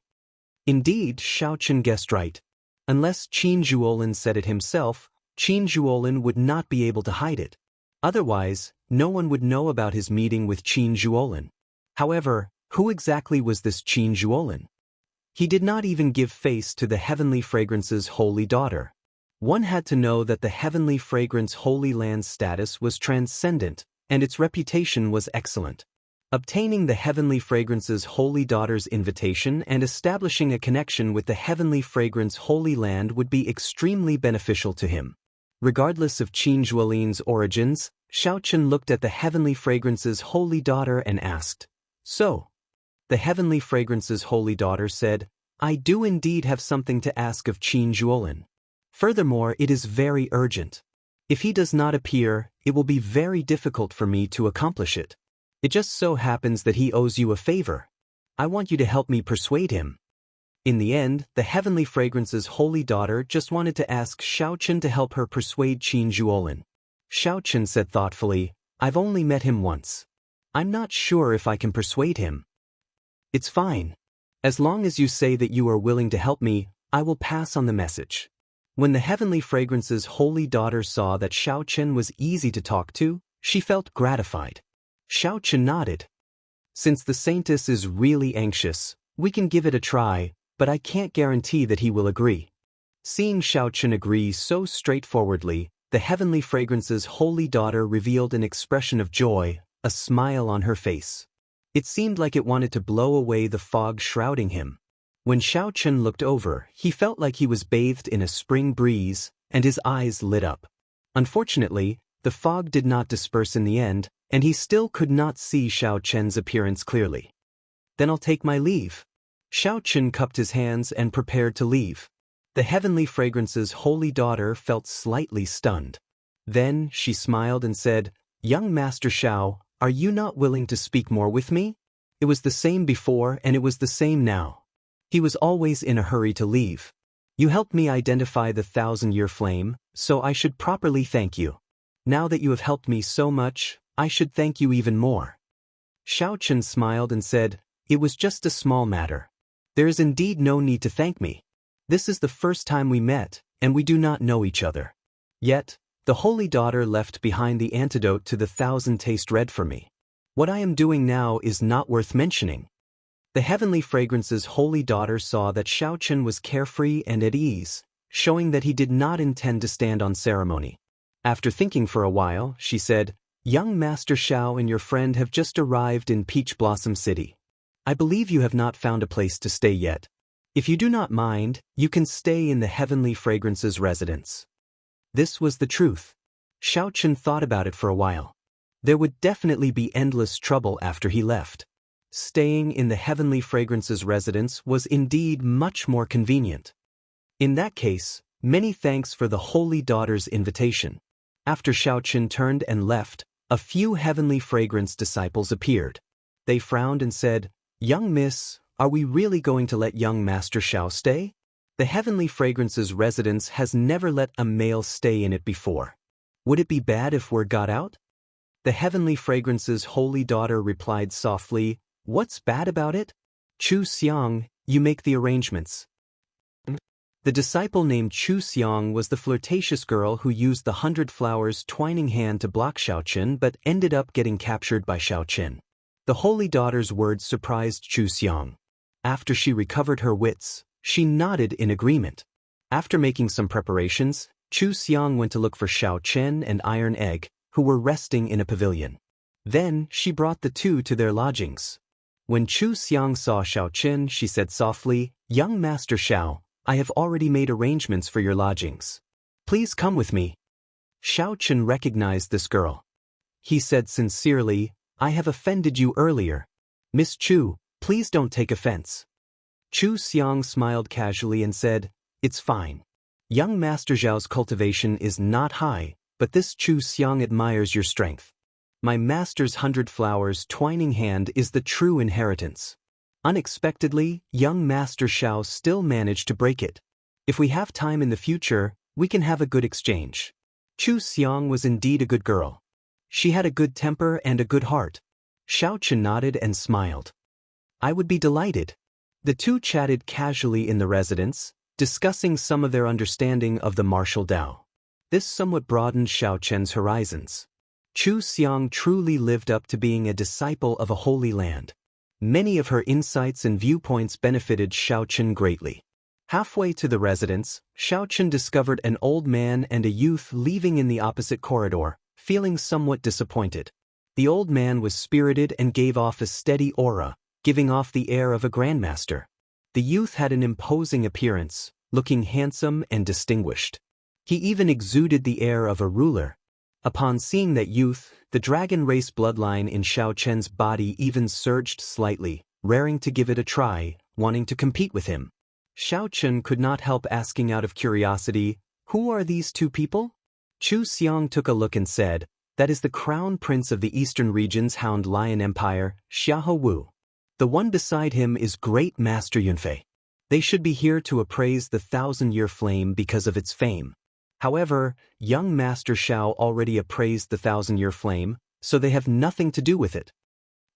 Indeed, Xiaochen guessed right. Unless Qin Zhuolin said it himself, Qin Zhuolin would not be able to hide it. Otherwise, no one would know about his meeting with Qin Zhuolin. However, who exactly was this Qin Zhuolin? He did not even give face to the heavenly fragrance's holy daughter. One had to know that the heavenly fragrance Holy Land's status was transcendent, and its reputation was excellent. Obtaining the heavenly fragrance's holy daughter's invitation and establishing a connection with the heavenly fragrance Holy Land would be extremely beneficial to him. Regardless of Qin Zhuolin's origins, Xiaochen looked at the heavenly fragrance's holy daughter and asked, "So?" The heavenly fragrance's holy daughter said, "I do indeed have something to ask of Qin Zhuolin. Furthermore, it is very urgent. If he does not appear, it will be very difficult for me to accomplish it. It just so happens that he owes you a favor. I want you to help me persuade him." In the end, the heavenly fragrance's holy daughter just wanted to ask Xiaochen to help her persuade Qin Zhuolin. Xiaochen said thoughtfully, "I've only met him once. I'm not sure if I can persuade him." "It's fine. As long as you say that you are willing to help me, I will pass on the message." When the heavenly fragrance's holy daughter saw that Xiaochen was easy to talk to, she felt gratified. Xiaochen nodded. "Since the saintess is really anxious, we can give it a try, but I can't guarantee that he will agree." Seeing Xiaochen agree so straightforwardly, the heavenly fragrance's holy daughter revealed an expression of joy, a smile on her face. It seemed like it wanted to blow away the fog shrouding him. When Xiaochen looked over, he felt like he was bathed in a spring breeze, and his eyes lit up. Unfortunately, the fog did not disperse in the end, and he still could not see Xiaochen's appearance clearly. "Then I'll take my leave." Xiaochen cupped his hands and prepared to leave. The heavenly fragrance's holy daughter felt slightly stunned. Then she smiled and said, "Young Master Xiao, are you not willing to speak more with me? It was the same before and it was the same now." He was always in a hurry to leave. "You helped me identify the 1,000-year flame, so I should properly thank you. Now that you have helped me so much, I should thank you even more." Xiaochen smiled and said, "It was just a small matter. There is indeed no need to thank me. This is the first time we met, and we do not know each other. Yet, the holy daughter left behind the antidote to the 1,000 Taste Red for me. What I am doing now is not worth mentioning." The heavenly fragrance's holy daughter saw that Xiaochen was carefree and at ease, showing that he did not intend to stand on ceremony. After thinking for a while, she said, "Young Master Xiao and your friend have just arrived in Peach Blossom City. I believe you have not found a place to stay yet. If you do not mind, you can stay in the Heavenly Fragrances residence. This was the truth. Xiao Chen thought about it for a while. There would definitely be endless trouble after he left. Staying in the Heavenly Fragrances residence was indeed much more convenient. In that case, many thanks for the Holy Daughter's invitation. After Xiao Chen turned and left, a few Heavenly Fragrance disciples appeared. They frowned and said, "Young miss, are we really going to let young Master Xiao stay? The Heavenly Fragrances residence has never let a male stay in it before. Would it be bad if word got out?" The Heavenly Fragrances Holy Daughter replied softly, "What's bad about it? Chu Xiang, you make the arrangements." The disciple named Chu Xiang was the flirtatious girl who used the 100 flowers twining hand to block Xiao Chen but ended up getting captured by Xiao Chen. The Holy Daughter's words surprised Chu Xiang. After she recovered her wits, she nodded in agreement. After making some preparations, Chu Xiang went to look for Xiao Chen and Iron Egg, who were resting in a pavilion. Then she brought the two to their lodgings. When Chu Xiang saw Xiao Chen, she said softly, "Young Master Xiao, I have already made arrangements for your lodgings. Please come with me." Xiao Chen recognized this girl. He said sincerely, "I have offended you earlier. Miss Chu, please don't take offense." Chu Xiang smiled casually and said, "It's fine. Young Master Zhao's cultivation is not high, but this Chu Xiang admires your strength. My master's 100 flowers twining hand is the true inheritance." Unexpectedly, young Master Xiao still managed to break it. "If we have time in the future, we can have a good exchange." Chu Xiang was indeed a good girl. She had a good temper and a good heart. Xiao Chen nodded and smiled. "I would be delighted." The two chatted casually in the residence, discussing some of their understanding of the martial Tao. This somewhat broadened Xiao Chen's horizons. Chu Xiang truly lived up to being a disciple of a holy land. Many of her insights and viewpoints benefited Xiao Chen greatly. Halfway to the residence, Xiao Chen discovered an old man and a youth leaving in the opposite corridor, feeling somewhat disappointed. The old man was spirited and gave off a steady aura, giving off the air of a grandmaster. The youth had an imposing appearance, looking handsome and distinguished. He even exuded the air of a ruler. Upon seeing that youth, the dragon race bloodline in Xiao Chen's body even surged slightly, raring to give it a try, wanting to compete with him. Xiao Chen could not help asking out of curiosity, "Who are these two people?" Chu Xiang took a look and said, "That is the crown prince of the eastern region's Hound Lion Empire, Xiahou Wu. The one beside him is Great Master Yunfei. They should be here to appraise the 1,000-year flame because of its fame. However, young Master Xiao already appraised the 1,000-year flame, so they have nothing to do with it."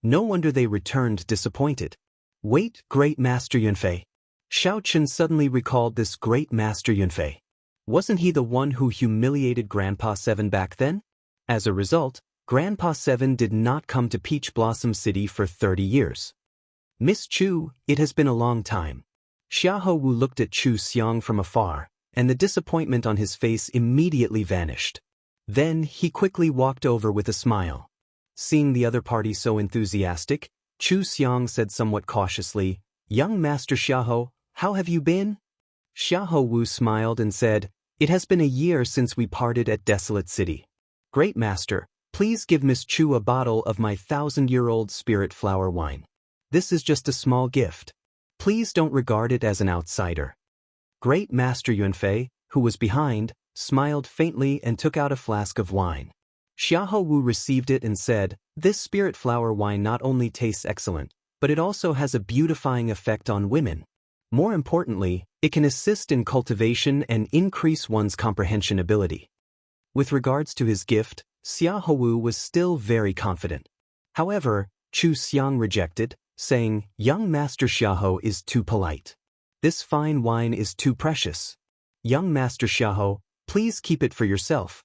No wonder they returned disappointed. "Wait, Great Master Yunfei." Xiao Chen suddenly recalled this Great Master Yunfei. Wasn't he the one who humiliated Grandpa Seven back then? As a result, Grandpa Seven did not come to Peach Blossom City for 30 years. "Miss Chu, it has been a long time." Xiahou Wu looked at Chu Xiang from afar, and the disappointment on his face immediately vanished. Then he quickly walked over with a smile. Seeing the other party so enthusiastic, Chu Xiang said somewhat cautiously, "Young Master Xiahou, how have you been?" Xiahou Wu smiled and said, "It has been a year since we parted at Desolate City. Great Master, please give Miss Chu a bottle of my 1,000-year-old spirit flower wine. This is just a small gift. Please don't regard it as an outsider." Great Master Yunfei, who was behind, smiled faintly and took out a flask of wine. Xiahou Wu received it and said, "This spirit flower wine not only tastes excellent, but it also has a beautifying effect on women. More importantly, it can assist in cultivation and increase one's comprehension ability." With regards to his gift, Xiahou Wu was still very confident. However, Chu Xiang rejected, saying, "Young Master Xiahou is too polite. This fine wine is too precious. Young Master Xiahou, please keep it for yourself."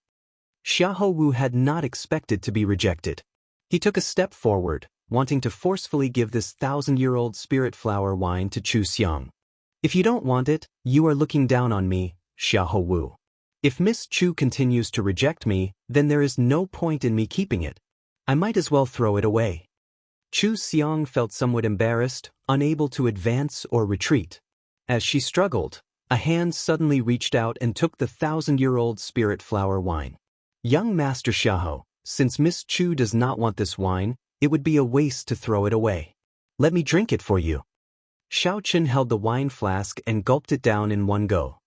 Xiahou Wu had not expected to be rejected. He took a step forward, wanting to forcefully give this 1,000-year-old spirit flower wine to Chu Xiang. "If you don't want it, you are looking down on me, Xiahou Wu. If Miss Chu continues to reject me, then there is no point in me keeping it. I might as well throw it away." Chu Xiang felt somewhat embarrassed, unable to advance or retreat. As she struggled, a hand suddenly reached out and took the 1,000-year-old spirit flower wine. Young Master Xiahou, since Miss Chu does not want this wine, it would be a waste to throw it away. Let me drink it for you. Xiaochen held the wine flask and gulped it down in one go.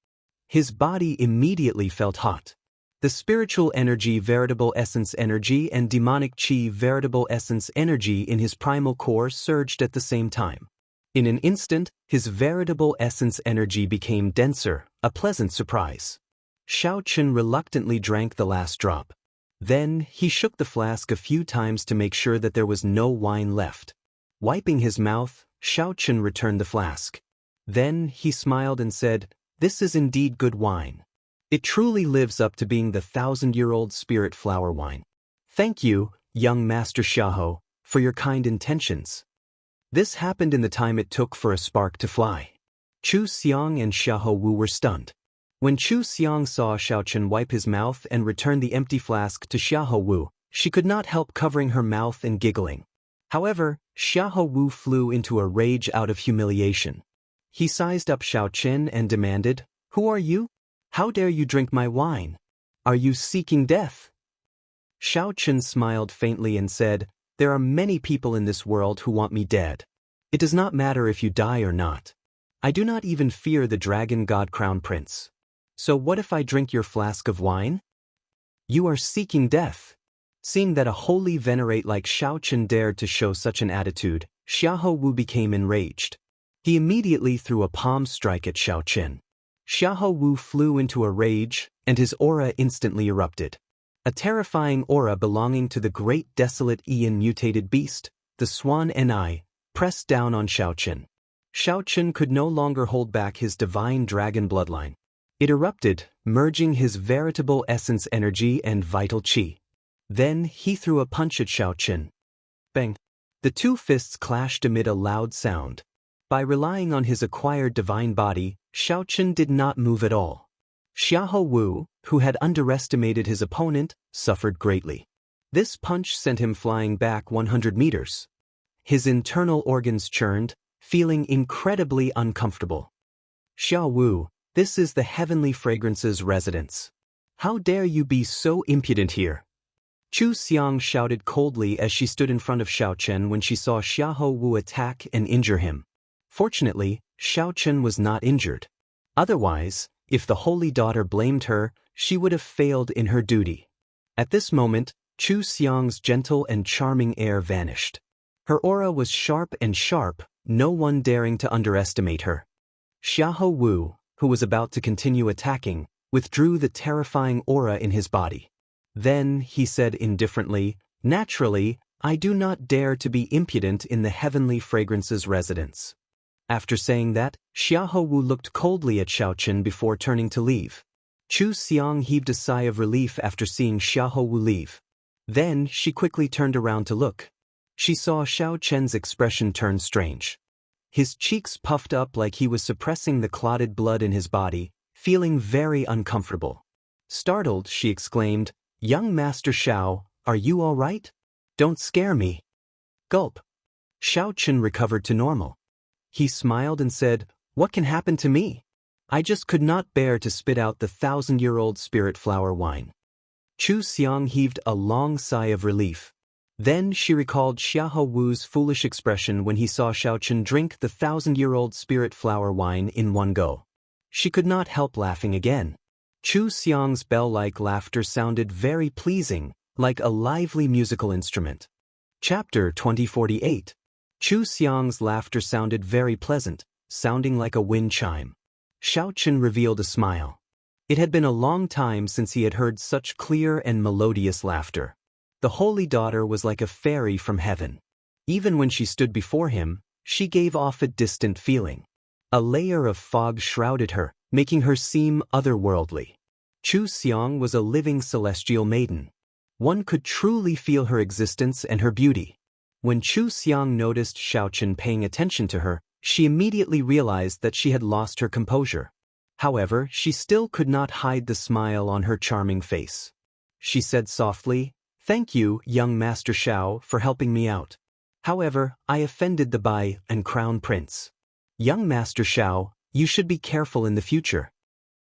His body immediately felt hot. The spiritual energy, veritable essence energy, and demonic qi, veritable essence energy in his primal core surged at the same time. In an instant, his veritable essence energy became denser, a pleasant surprise. Xiaochen reluctantly drank the last drop. Then, he shook the flask a few times to make sure that there was no wine left. Wiping his mouth, Xiaochen returned the flask. Then, he smiled and said, "This is indeed good wine. It truly lives up to being the 1,000-year-old spirit flower wine. Thank you, young Master Xiahou, for your kind intentions." This happened in the time it took for a spark to fly. Chu Xiang and Xiahou Wu were stunned. When Chu Xiang saw Xiaochen wipe his mouth and return the empty flask to Xiahou Wu, she could not help covering her mouth and giggling. However, Xiahou Wu flew into a rage out of humiliation. He sized up Xiaochen and demanded, "Who are you? How dare you drink my wine? Are you seeking death?" Xiaochen smiled faintly and said, "There are many people in this world who want me dead. It does not matter if you die or not. I do not even fear the dragon god crown prince. So what if I drink your flask of wine? You are seeking death." Seeing that a holy venerate like Xiaochen dared to show such an attitude, Xiahou Wu became enraged. He immediately threw a palm strike at Xiaochen. Xiahou Wu flew into a rage, and his aura instantly erupted. A terrifying aura belonging to the great desolate Ian mutated beast, the Swan Ni, pressed down on Xiaochen. Xiaochen could no longer hold back his divine dragon bloodline. It erupted, merging his veritable essence energy and vital qi. Then he threw a punch at Xiaochen. Bang! The two fists clashed amid a loud sound. By relying on his acquired divine body, Xiaochen did not move at all. Xiahou Wu, who had underestimated his opponent, suffered greatly. This punch sent him flying back 100 meters. His internal organs churned, feeling incredibly uncomfortable. "Xiao Wu, this is the heavenly fragrance's residence. How dare you be so impudent here?" Chu Xiang shouted coldly as she stood in front of Xiaochen when she saw Xiahou Wu attack and injure him. Fortunately, Xiaochen was not injured. Otherwise, if the holy daughter blamed her, she would have failed in her duty. At this moment, Chu Xiang's gentle and charming air vanished. Her aura was sharp, no one daring to underestimate her. Xiahou Wu, who was about to continue attacking, withdrew the terrifying aura in his body. Then, he said indifferently, "Naturally, I do not dare to be impudent in the heavenly fragrance's residence." After saying that, Xiahou Wu looked coldly at Xiaochen before turning to leave. Chu Xiang heaved a sigh of relief after seeing Xiahou Wu leave. Then, she quickly turned around to look. She saw Xiaochen's expression turn strange. His cheeks puffed up like he was suppressing the clotted blood in his body, feeling very uncomfortable. Startled, she exclaimed, "Young Master Xiao, are you all right? Don't scare me." Gulp. Xiaochen recovered to normal. He smiled and said, "What can happen to me? I just could not bear to spit out the 1,000-year-old spirit flower wine." Chu Xiang heaved a long sigh of relief. Then she recalled Xiahou Wu's foolish expression when he saw Xiaochen drink the 1,000-year-old spirit flower wine in one go. She could not help laughing again. Chu Xiang's bell-like laughter sounded very pleasing, like a lively musical instrument. Chapter 2048. Chu Xiang's laughter sounded very pleasant, sounding like a wind chime. Xiaochen revealed a smile. It had been a long time since he had heard such clear and melodious laughter. The holy daughter was like a fairy from heaven. Even when she stood before him, she gave off a distant feeling. A layer of fog shrouded her, making her seem otherworldly. Chu Xiang was a living celestial maiden. One could truly feel her existence and her beauty. When Chu Xiang noticed Xiaochen paying attention to her, she immediately realized that she had lost her composure. However, she still could not hide the smile on her charming face. She said softly, "Thank you, young Master Xiao, for helping me out. However, I offended the Bai and Crown Prince. Young Master Xiao, you should be careful in the future.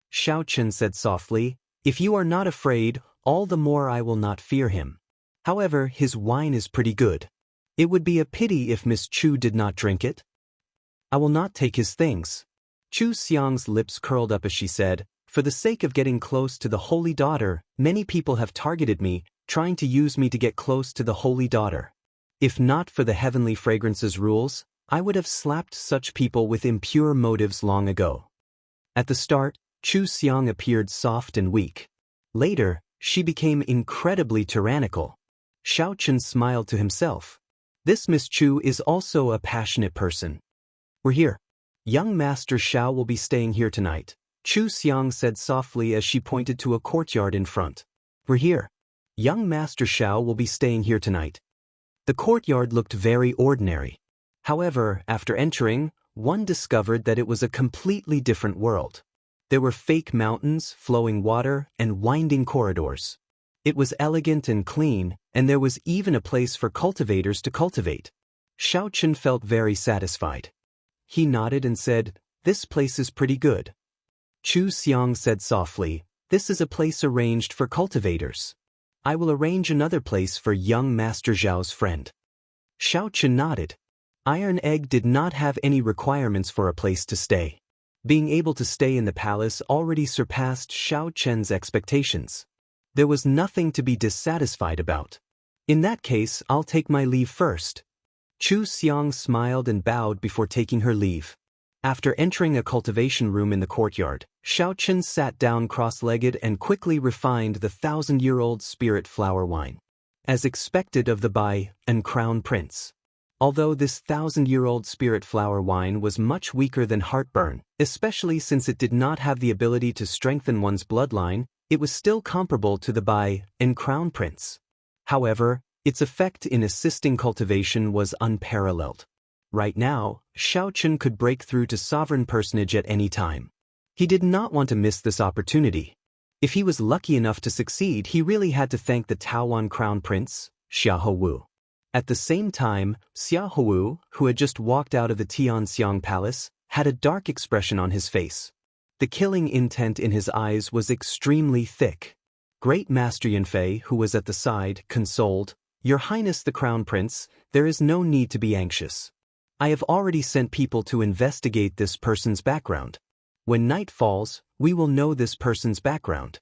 Xiao Chen said softly, if you are not afraid, all the more I will not fear him. However, his wine is pretty good. It would be a pity if Miss Chu did not drink it. I will not take his things. Chu Xiang's lips curled up as she said, for the sake of getting close to the Holy Daughter, many people have targeted me, trying to use me to get close to the Holy Daughter. If not for the Heavenly Fragrances rules, I would have slapped such people with impure motives long ago. At the start, Chu Xiang appeared soft and weak. Later, she became incredibly tyrannical. Xiao Chen smiled to himself. This Miss Chu is also a passionate person. We're here. Young Master Xiao will be staying here tonight, Chu Xiang said softly as she pointed to a courtyard in front. We're here. Young Master Xiao will be staying here tonight. The courtyard looked very ordinary. However, after entering, one discovered that it was a completely different world. There were fake mountains, flowing water, and winding corridors. It was elegant and clean, and there was even a place for cultivators to cultivate. Xiao Chen felt very satisfied. He nodded and said, this place is pretty good. Chu Xiang said softly, this is a place arranged for cultivators. I will arrange another place for young Master Zhao's friend. Xiao Chen nodded. Iron Egg did not have any requirements for a place to stay. Being able to stay in the palace already surpassed Xiao Chen's expectations. There was nothing to be dissatisfied about. In that case, I'll take my leave first. Chu Xiang smiled and bowed before taking her leave. After entering a cultivation room in the courtyard, Xiao Chen sat down cross-legged and quickly refined the 1,000-year-old spirit flower wine. As expected of the Bai and Crown Prince. Although this 1,000-year-old spirit flower wine was much weaker than heartburn, especially since it did not have the ability to strengthen one's bloodline, it was still comparable to the Bai and Crown Prince. However, its effect in assisting cultivation was unparalleled. Right now, Xiao Chen could break through to sovereign personage at any time. He did not want to miss this opportunity. If he was lucky enough to succeed, he really had to thank the Taoan Crown Prince, Xiaohu. At the same time, Xiaohu, who had just walked out of the Tianxiang Palace, had a dark expression on his face. The killing intent in his eyes was extremely thick. Great Master Yanfei, who was at the side, consoled, Your Highness the Crown Prince, there is no need to be anxious. I have already sent people to investigate this person's background. When night falls, we will know this person's background.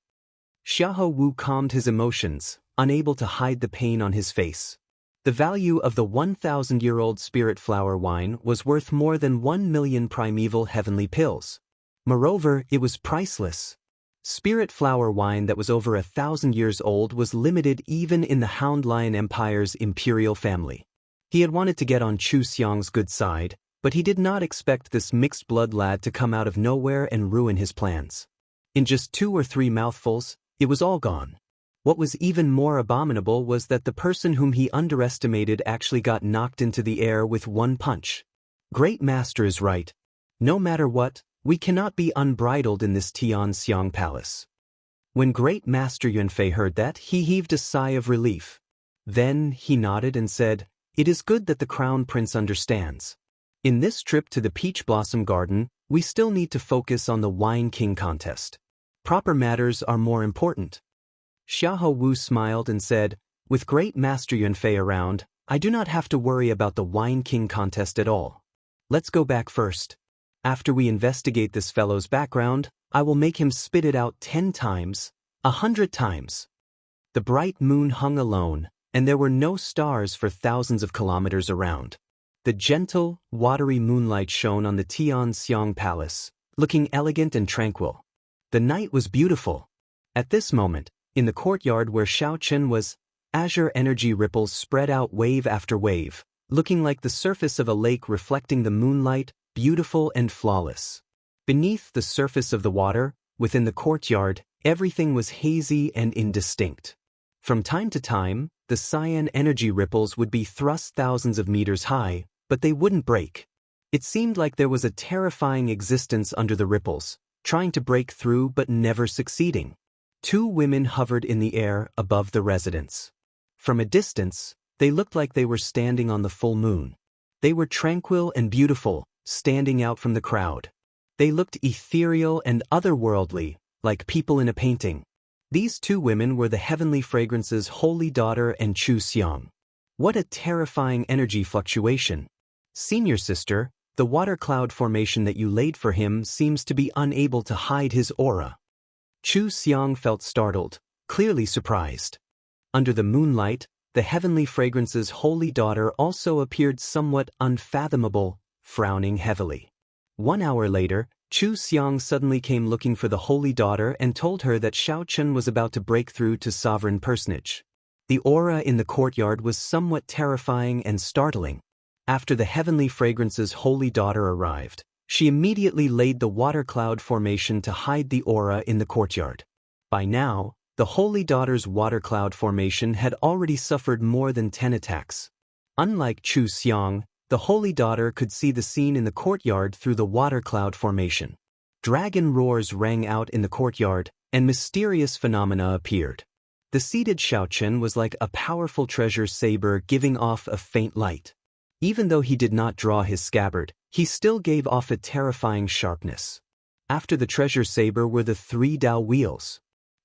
Xiaohu calmed his emotions, unable to hide the pain on his face. The value of the 1,000-year-old spirit flower wine was worth more than 1 million primeval heavenly pills. Moreover, it was priceless. Spirit flower wine that was over 1,000 years old was limited even in the Hound Lion Empire's imperial family. He had wanted to get on Chu Xiang's good side, but he did not expect this mixed-blood lad to come out of nowhere and ruin his plans. In just 2 or 3 mouthfuls, it was all gone. What was even more abominable was that the person whom he underestimated actually got knocked into the air with one punch. Great Master is right. No matter what, we cannot be unbridled in this Tianxiang Palace. When Great Master Yunfei heard that, he heaved a sigh of relief. Then he nodded and said, It is good that the Crown Prince understands. In this trip to the Peach Blossom Garden, we still need to focus on the Wine King contest. Proper matters are more important. Xiaohu smiled and said, With Great Master Yunfei around, I do not have to worry about the Wine King contest at all. Let's go back first. After we investigate this fellow's background, I will make him spit it out 10 times, 100 times. The bright moon hung alone, and there were no stars for thousands of kilometers around. The gentle, watery moonlight shone on the Tianxiang Palace, looking elegant and tranquil. The night was beautiful. At this moment, in the courtyard where Xiao Chen was, azure energy ripples spread out wave after wave, looking like the surface of a lake reflecting the moonlight, beautiful and flawless. Beneath the surface of the water, within the courtyard, everything was hazy and indistinct. From time to time, the cyan energy ripples would be thrust thousands of meters high, but they wouldn't break. It seemed like there was a terrifying existence under the ripples, trying to break through but never succeeding. 2 women hovered in the air above the residence. From a distance, They looked like they were standing on the full moon. They were tranquil and beautiful, standing out from the crowd. They looked ethereal and otherworldly, like people in a painting. These two women were the Heavenly Fragrance's holy daughter and Chu Xiang. What a terrifying energy fluctuation. Senior sister, the water cloud formation that you laid for him seems to be unable to hide his aura. Chu Xiang felt startled, clearly surprised. Under the moonlight, the Heavenly Fragrance's holy daughter also appeared somewhat unfathomable, frowning heavily. 1 hour later, Chu Xiang suddenly came looking for the holy daughter and told her that Xiao Chen was about to break through to sovereign personage. The aura in the courtyard was somewhat terrifying and startling. After the Heavenly Fragrance's holy daughter arrived, she immediately laid the water cloud formation to hide the aura in the courtyard. By now, the holy daughter's water cloud formation had already suffered more than 10 attacks. Unlike Chu Xiang, the holy daughter could see the scene in the courtyard through the water cloud formation. Dragon roars rang out in the courtyard, and mysterious phenomena appeared. The seated Xiao Chen was like a powerful treasure saber giving off a faint light. Even though he did not draw his scabbard, he still gave off a terrifying sharpness. After the treasure saber were the 3 Dao wheels.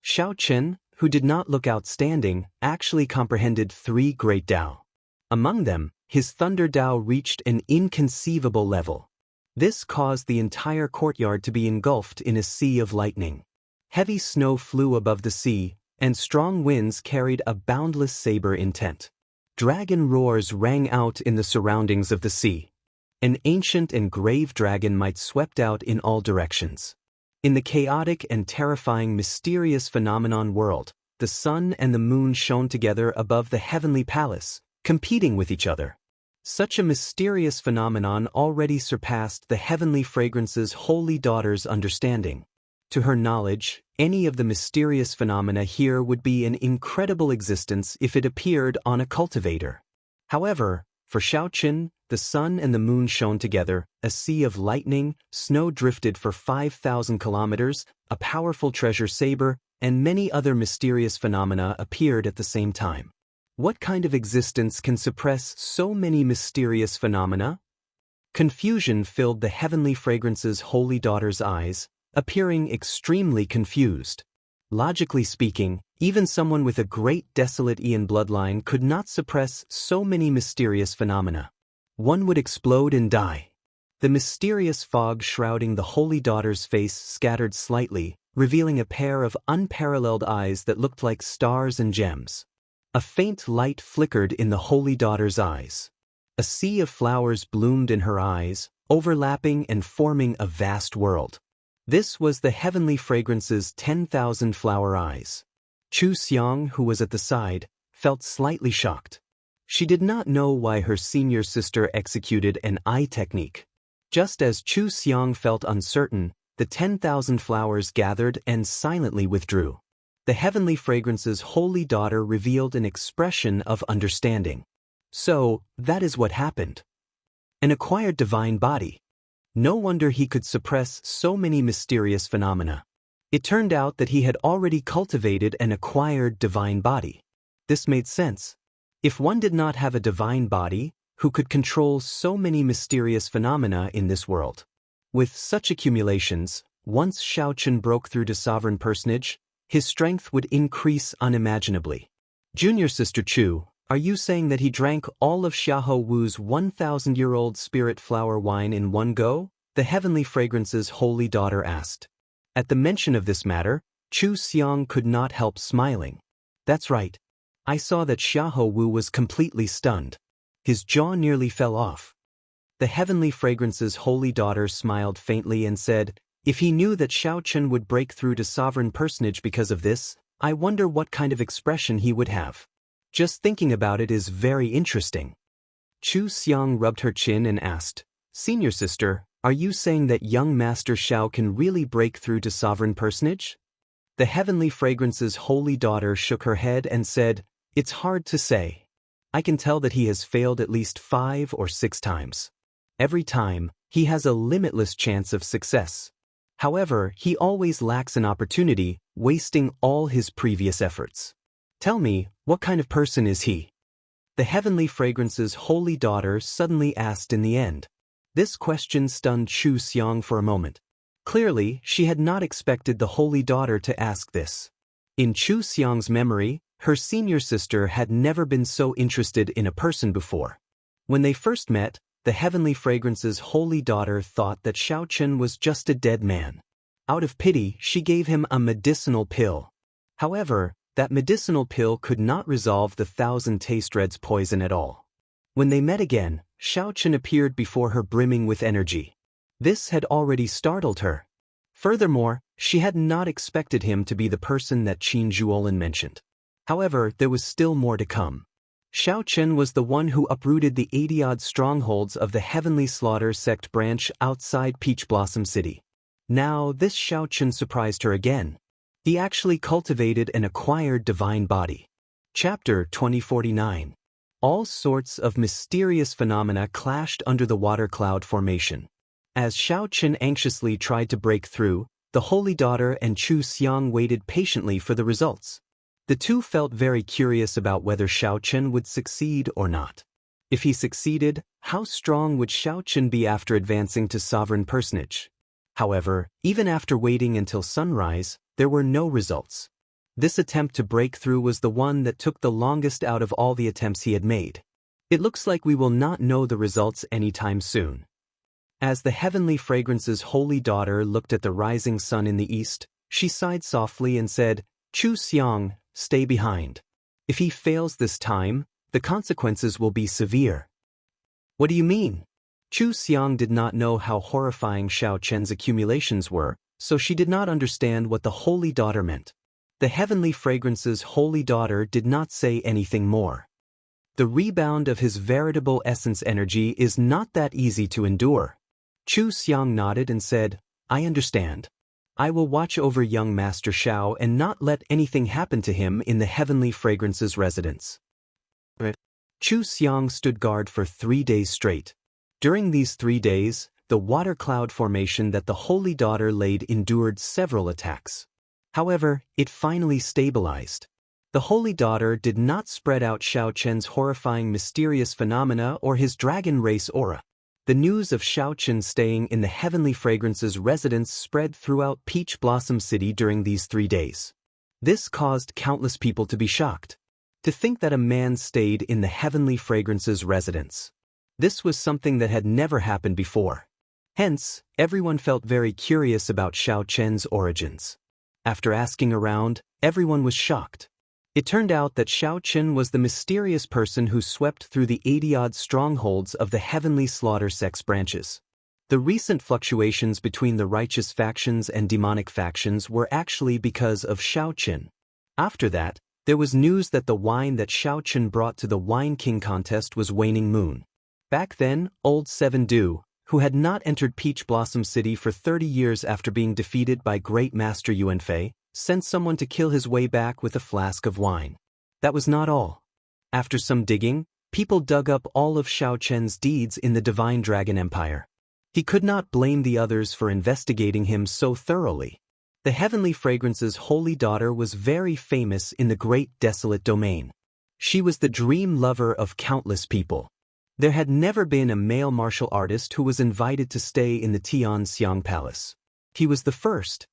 Xiao Chen, who did not look outstanding, actually comprehended 3 great Dao. Among them, his Thunder Dao reached an inconceivable level. This caused the entire courtyard to be engulfed in a sea of lightning. Heavy snow flew above the sea, and strong winds carried a boundless saber intent. Dragon roars rang out in the surroundings of the sea. An ancient and grave dragon might swept out in all directions. In the chaotic and terrifying mysterious phenomenon world, the sun and the moon shone together above the heavenly palace, competing with each other. Such a mysterious phenomenon already surpassed the Heavenly Fragrance's holy daughter's understanding. To her knowledge, any of the mysterious phenomena here would be an incredible existence if it appeared on a cultivator. However, for Xiao Chen, the sun and the moon shone together, a sea of lightning, snow drifted for 5,000 kilometers, a powerful treasure saber, and many other mysterious phenomena appeared at the same time. What kind of existence can suppress so many mysterious phenomena? Confusion filled the Heavenly Fragrance's holy daughter's eyes, appearing extremely confused. Logically speaking, even someone with a great desolate Aeon bloodline could not suppress so many mysterious phenomena. One would explode and die. The mysterious fog shrouding the holy daughter's face scattered slightly, revealing a pair of unparalleled eyes that looked like stars and gems. A faint light flickered in the holy daughter's eyes. A sea of flowers bloomed in her eyes, overlapping and forming a vast world. This was the Heavenly Fragrance's 10,000 flower eyes. Chu Xiang, who was at the side, felt slightly shocked. She did not know why her senior sister executed an eye technique. Just as Chu Xiang felt uncertain, the 10,000 flowers gathered and silently withdrew. The Heavenly Fragrance's holy daughter revealed an expression of understanding. So, that is what happened. An acquired divine body. No wonder he could suppress so many mysterious phenomena. It turned out that he had already cultivated an acquired divine body. This made sense. If one did not have a divine body, who could control so many mysterious phenomena in this world? With such accumulations, once Xiao Chen broke through to sovereign personage, his strength would increase unimaginably. Junior Sister Chu, are you saying that he drank all of Xiahou Wu's 1,000-year-old spirit flower wine in one go? The Heavenly Fragrance's holy daughter asked. At the mention of this matter, Chu Xiang could not help smiling. That's right. I saw that Xiahou Wu was completely stunned. His jaw nearly fell off. The Heavenly Fragrance's holy daughter smiled faintly and said, if he knew that Xiao Chen would break through to sovereign personage because of this, I wonder what kind of expression he would have. Just thinking about it is very interesting. Chu Xiang rubbed her chin and asked, Senior sister, are you saying that young Master Xiao can really break through to sovereign personage? The Heavenly Fragrance's holy daughter shook her head and said, it's hard to say. I can tell that he has failed at least 5 or 6 times. Every time, he has a limitless chance of success. However, he always lacks an opportunity, wasting all his previous efforts. Tell me, what kind of person is he? The Heavenly Fragrance's holy daughter suddenly asked in the end. This question stunned Chu Xiang for a moment. Clearly, she had not expected the holy daughter to ask this. In Chu Xiang's memory, her senior sister had never been so interested in a person before. When they first met, the Heavenly Fragrance's holy daughter thought that Xiao Chen was just a dead man. Out of pity, she gave him a medicinal pill. However, that medicinal pill could not resolve the 1,000 taste red's poison at all. When they met again, Xiao Chen appeared before her brimming with energy. This had already startled her. Furthermore, she had not expected him to be the person that Qin Zhuolin mentioned. However, there was still more to come. Xiao Chen was the one who uprooted the 80-odd strongholds of the Heavenly Slaughter sect branch outside Peach Blossom City. Now, this Xiao Chen surprised her again. He actually cultivated and acquired divine body. Chapter 2049. All sorts of mysterious phenomena clashed under the water cloud formation. As Xiao Chen anxiously tried to break through, the Holy Daughter and Chu Xiang waited patiently for the results. The two felt very curious about whether Xiao Chen would succeed or not. If he succeeded, how strong would Xiao Chen be after advancing to sovereign personage? However, even after waiting until sunrise, there were no results. This attempt to break through was the one that took the longest out of all the attempts he had made. It looks like we will not know the results anytime soon. As the Heavenly Fragrance's holy daughter looked at the rising sun in the east, she sighed softly and said, "Chu Xiang, stay behind. If he fails this time, the consequences will be severe." "What do you mean?" Chu Xiang did not know how horrifying Xiao Chen's accumulations were, so she did not understand what the holy daughter meant. The Heavenly Fragrance's holy daughter did not say anything more. The rebound of his veritable essence energy is not that easy to endure. Chu Xiang nodded and said, "I understand. I will watch over young Master Xiao and not let anything happen to him in the Heavenly Fragrance's residence." Chu Xiang stood guard for 3 days straight. During these 3 days, the water cloud formation that the Holy Daughter laid endured several attacks. However, it finally stabilized. The Holy Daughter did not spread out Xiao Chen's horrifying mysterious phenomena or his dragon race aura. The news of Xiao Chen staying in the Heavenly Fragrance's residence spread throughout Peach Blossom City during these 3 days. This caused countless people to be shocked. To think that a man stayed in the Heavenly Fragrance's residence. This was something that had never happened before. Hence, everyone felt very curious about Xiao Chen's origins. After asking around, everyone was shocked. It turned out that Xiao Chen was the mysterious person who swept through the 80-odd strongholds of the Heavenly Slaughter sect's branches. The recent fluctuations between the righteous factions and demonic factions were actually because of Xiao Chen. After that, there was news that the wine that Xiao Chen brought to the Wine King contest was Waning Moon. Back then, old Seven Du, who had not entered Peach Blossom City for 30 years after being defeated by Great Master Yuanfei, sent someone to kill his way back with a flask of wine. That was not all. After some digging, people dug up all of Xiao Chen's deeds in the Divine Dragon Empire. He could not blame the others for investigating him so thoroughly. The Heavenly Fragrance's holy daughter was very famous in the Great Desolate Domain. She was the dream lover of countless people. There had never been a male martial artist who was invited to stay in the Tianxiang Palace. He was the first.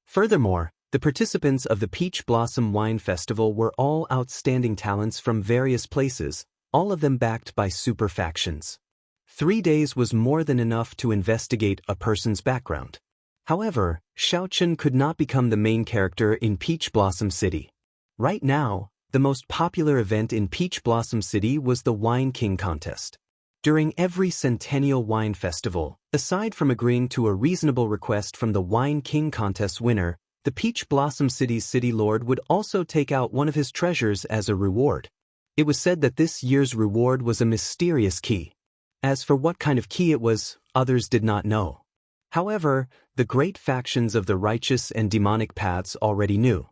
Furthermore, the participants of the Peach Blossom Wine Festival were all outstanding talents from various places, all of them backed by super factions. 3 days was more than enough to investigate a person's background. However, Xiao Chen could not become the main character in Peach Blossom City. Right now, the most popular event in Peach Blossom City was the Wine King contest. During every Centennial Wine Festival, aside from agreeing to a reasonable request from the Wine King contest winner, the Peach Blossom City's city lord would also take out one of his treasures as a reward. It was said that this year's reward was a mysterious key. As for what kind of key it was, others did not know. However, the great factions of the righteous and demonic paths already knew.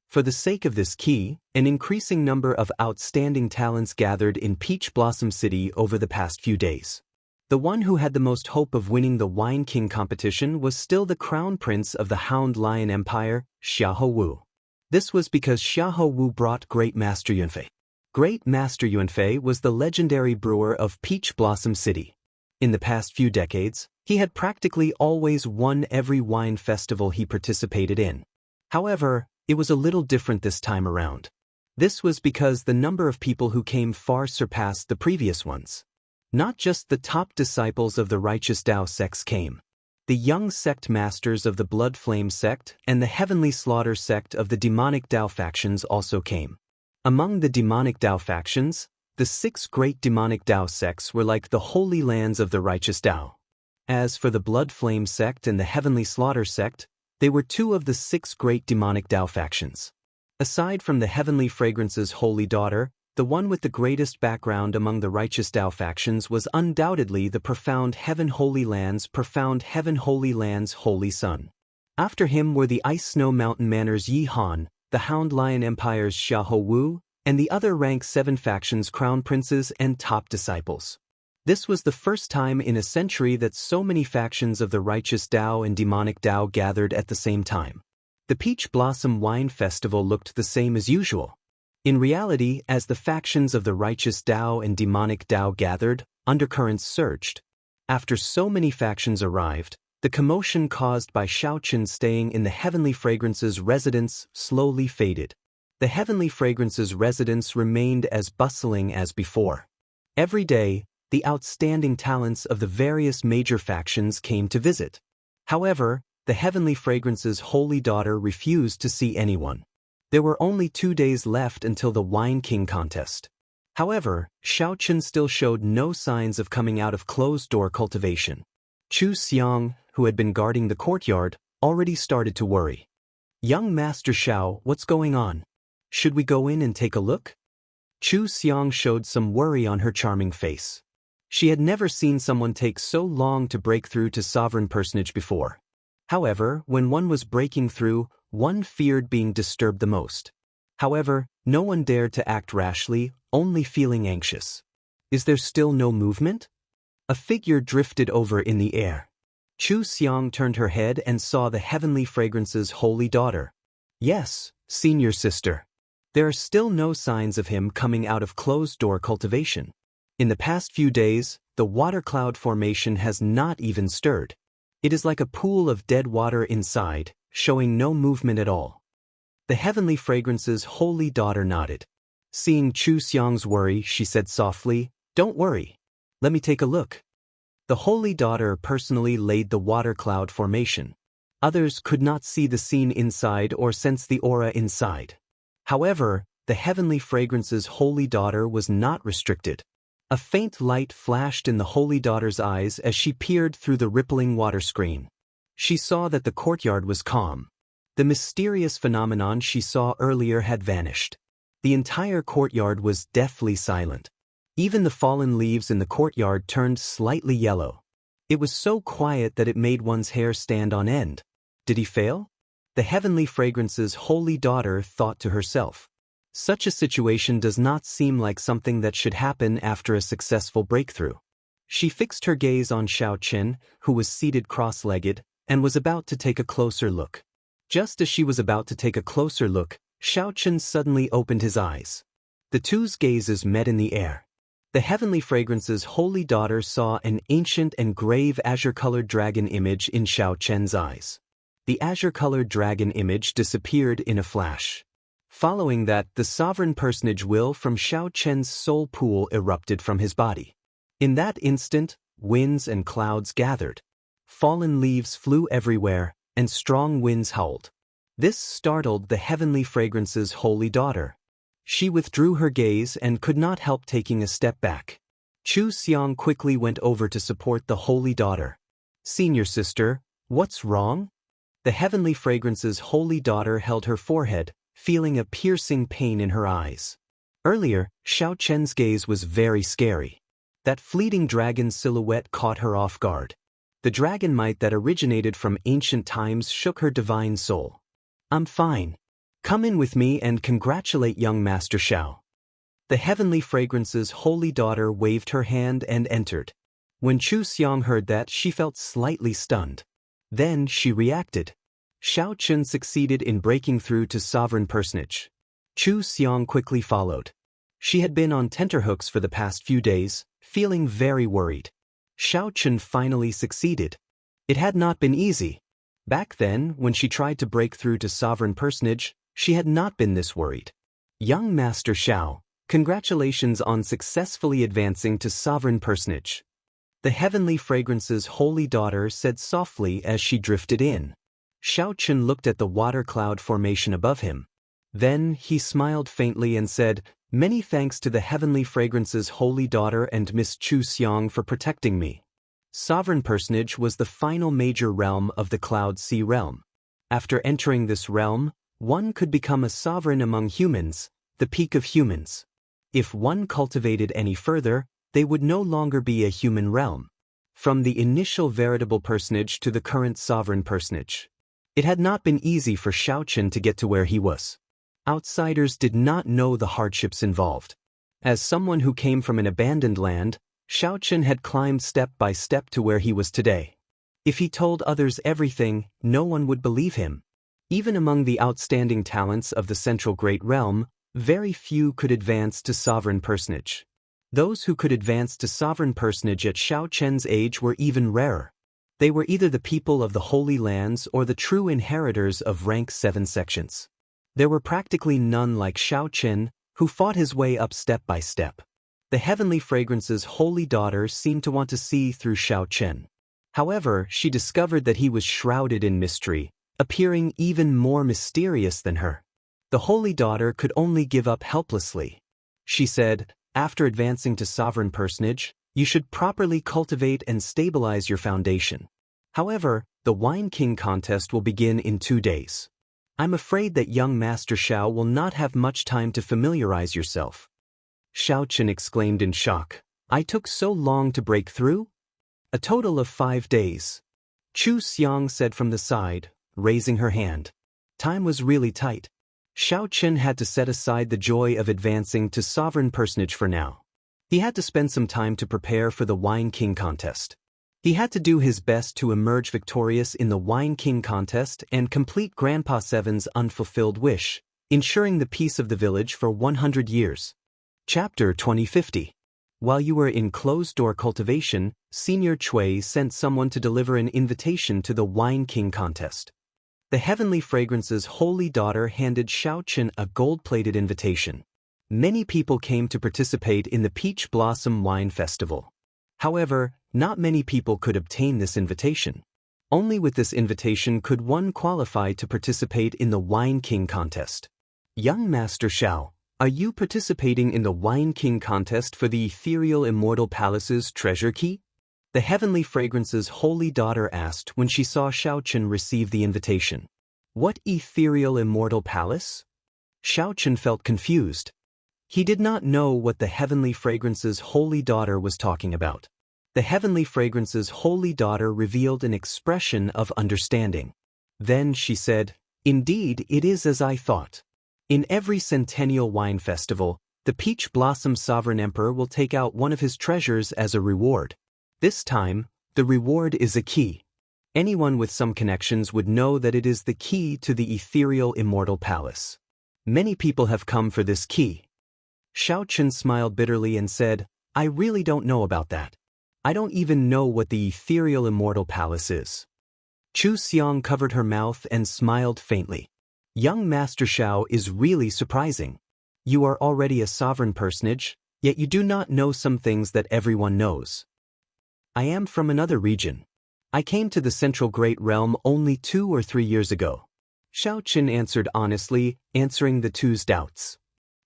For the sake of this key, an increasing number of outstanding talents gathered in Peach Blossom City over the past few days. The one who had the most hope of winning the Wine King competition was still the crown prince of the Hound Lion Empire, Xiahou Wu. This was because Xiahou Wu brought Great Master Yunfei. Great Master Yuanfei was the legendary brewer of Peach Blossom City. In the past few decades, he had practically always won every wine festival he participated in. However, it was a little different this time around. This was because the number of people who came far surpassed the previous ones. Not just the top disciples of the righteous Tao sects came. The young sect masters of the Blood Flame sect and the Heavenly Slaughter sect of the demonic Tao factions also came. Among the demonic Tao factions, the 6 great demonic Tao sects were like the holy lands of the righteous Tao. As for the Blood Flame sect and the Heavenly Slaughter sect, they were 2 of the 6 great demonic Tao factions. Aside from the Heavenly Fragrance's holy daughter, the one with the greatest background among the righteous Tao factions was undoubtedly the Profound Heaven Holy Lands Holy Sun. After him were the Ice Snow Mountain Manor's Yi Han, the Hound Lion Empire's Xiahou Wu, and the other rank 7 factions' crown princes and top disciples. This was the first time in a century that so many factions of the righteous Tao and demonic Tao gathered at the same time. The Peach Blossom Wine Festival looked the same as usual. In reality, as the factions of the righteous Tao and demonic Tao gathered, undercurrents surged. After so many factions arrived, the commotion caused by Xiaoqun staying in the Heavenly Fragrance's residence slowly faded. The Heavenly Fragrance's residence remained as bustling as before. Every day, the outstanding talents of the various major factions came to visit. However, the Heavenly Fragrance's holy daughter refused to see anyone. There were only 2 days left until the Wine King contest. However, Xiaoqun still showed no signs of coming out of closed-door cultivation. Chu Xiang, who had been guarding the courtyard, already started to worry. "Young Master Xiao, what's going on? Should we go in and take a look?" Chu Xiang showed some worry on her charming face. She had never seen someone take so long to break through to sovereign personage before. However, when one was breaking through, one feared being disturbed the most. However, no one dared to act rashly, only feeling anxious. "Is there still no movement?" A figure drifted over in the air. Chu Xiang turned her head and saw the Heavenly Fragrance's holy daughter. "Yes, senior sister. There are still no signs of him coming out of closed-door cultivation. In the past few days, the water cloud formation has not even stirred. It is like a pool of dead water inside, showing no movement at all." The Heavenly Fragrance's holy daughter nodded. Seeing Chu Xiang's worry, she said softly, "Don't worry. Let me take a look." The holy daughter personally laid the water cloud formation. Others could not see the scene inside or sense the aura inside. However, the Heavenly Fragrance's holy daughter was not restricted. A faint light flashed in the holy daughter's eyes as she peered through the rippling water screen. She saw that the courtyard was calm. The mysterious phenomenon she saw earlier had vanished. The entire courtyard was deathly silent. Even the fallen leaves in the courtyard turned slightly yellow. It was so quiet that it made one's hair stand on end. Did he fail? The Heavenly Fragrance's holy daughter thought to herself. Such a situation does not seem like something that should happen after a successful breakthrough. She fixed her gaze on Xiaoqun, who was seated cross-legged, and was about to take a closer look. Just as she was about to take a closer look, Xiaoqun suddenly opened his eyes. The two's gazes met in the air. The Heavenly Fragrance's holy daughter saw an ancient and grave azure-colored dragon image in Xiaoqun's eyes. The azure-colored dragon image disappeared in a flash. Following that, the sovereign personage will from Xiaoqun's soul pool erupted from his body. In that instant, winds and clouds gathered. Fallen leaves flew everywhere, and strong winds howled. This startled the Heavenly Fragrance's holy daughter. She withdrew her gaze and could not help taking a step back. Chu Xiang quickly went over to support the holy daughter. "Senior sister, what's wrong?" The Heavenly Fragrance's holy daughter held her forehead, feeling a piercing pain in her eyes. Earlier, Xiaoqun's gaze was very scary. That fleeting dragon silhouette caught her off guard. The dragon might that originated from ancient times shook her divine soul. "I'm fine. Come in with me and congratulate young Master Xiao." The Heavenly Fragrance's holy daughter waved her hand and entered. When Chu Xiang heard that, she felt slightly stunned. Then she reacted. Xiaoqun succeeded in breaking through to sovereign personage. Chu Xiang quickly followed. She had been on tenterhooks for the past few days, feeling very worried. Xiao Chen finally succeeded. It had not been easy. Back then, when she tried to break through to sovereign personage, she had not been this worried. Young Master Xiao, congratulations on successfully advancing to sovereign personage. The Heavenly Fragrance's holy daughter said softly as she drifted in. Xiao Chen looked at the water cloud formation above him. Then he smiled faintly and said, "Many thanks to the Heavenly Fragrance's holy daughter and Miss Chu Xiang for protecting me." Sovereign personage was the final major realm of the Cloud Sea realm. After entering this realm, one could become a sovereign among humans, the peak of humans. If one cultivated any further, they would no longer be a human realm. From the initial veritable personage to the current sovereign personage. It had not been easy for Xiao Chen to get to where he was. Outsiders did not know the hardships involved. As someone who came from an abandoned land, Xiao Chen had climbed step by step to where he was today. If he told others everything, no one would believe him. Even among the outstanding talents of the Central Great Realm, very few could advance to sovereign personage. Those who could advance to sovereign personage at Xiao Chen's age were even rarer. They were either the people of the Holy Lands or the true inheritors of rank 7 sections. There were practically none like Xiao Chen, who fought his way up step by step. The Heavenly Fragrance's holy daughter seemed to want to see through Xiao Chen. However, she discovered that he was shrouded in mystery, appearing even more mysterious than her. The holy daughter could only give up helplessly. She said, "After advancing to sovereign personage, you should properly cultivate and stabilize your foundation. However, the Wine King contest will begin in 2 days. I'm afraid that young Master Xiao will not have much time to familiarize yourself." Xiao Chen exclaimed in shock. "I took so long to break through?" "A total of 5 days. Chu Xiang said from the side, raising her hand. Time was really tight. Xiao Chen had to set aside the joy of advancing to sovereign personage for now. He had to spend some time to prepare for the Wine King contest. He had to do his best to emerge victorious in the Wine King contest and complete Grandpa Seven's unfulfilled wish, ensuring the peace of the village for 100 years. Chapter 2050. While you were in closed-door cultivation, Senior Chui sent someone to deliver an invitation to the Wine King contest. The Heavenly Fragrance's holy daughter handed Xiao Chen a gold-plated invitation. Many people came to participate in the Peach Blossom Wine Festival. However, not many people could obtain this invitation. Only with this invitation could one qualify to participate in the Wine King contest. Young Master Xiao, are you participating in the Wine King contest for the ethereal Immortal Palace's treasure key? The Heavenly Fragrance's holy daughter asked when she saw Xiao Chen receive the invitation. What ethereal Immortal Palace? Xiao Chen felt confused. He did not know what the Heavenly Fragrance's holy daughter was talking about. The Heavenly Fragrance's holy daughter revealed an expression of understanding. Then she said, "Indeed, it is as I thought. In every centennial wine festival, the Peach Blossom Sovereign Emperor will take out one of his treasures as a reward. This time, the reward is a key. Anyone with some connections would know that it is the key to the ethereal Immortal Palace. Many people have come for this key." Xiao Chen smiled bitterly and said, "I really don't know about that. I don't even know what the ethereal Immortal Palace is." Chu Xiang covered her mouth and smiled faintly. Young Master Xiao is really surprising. You are already a sovereign personage, yet you do not know some things that everyone knows. I am from another region. I came to the Central Great Realm only 2 or 3 years ago. Xiao Chen answered honestly, answering the two's doubts.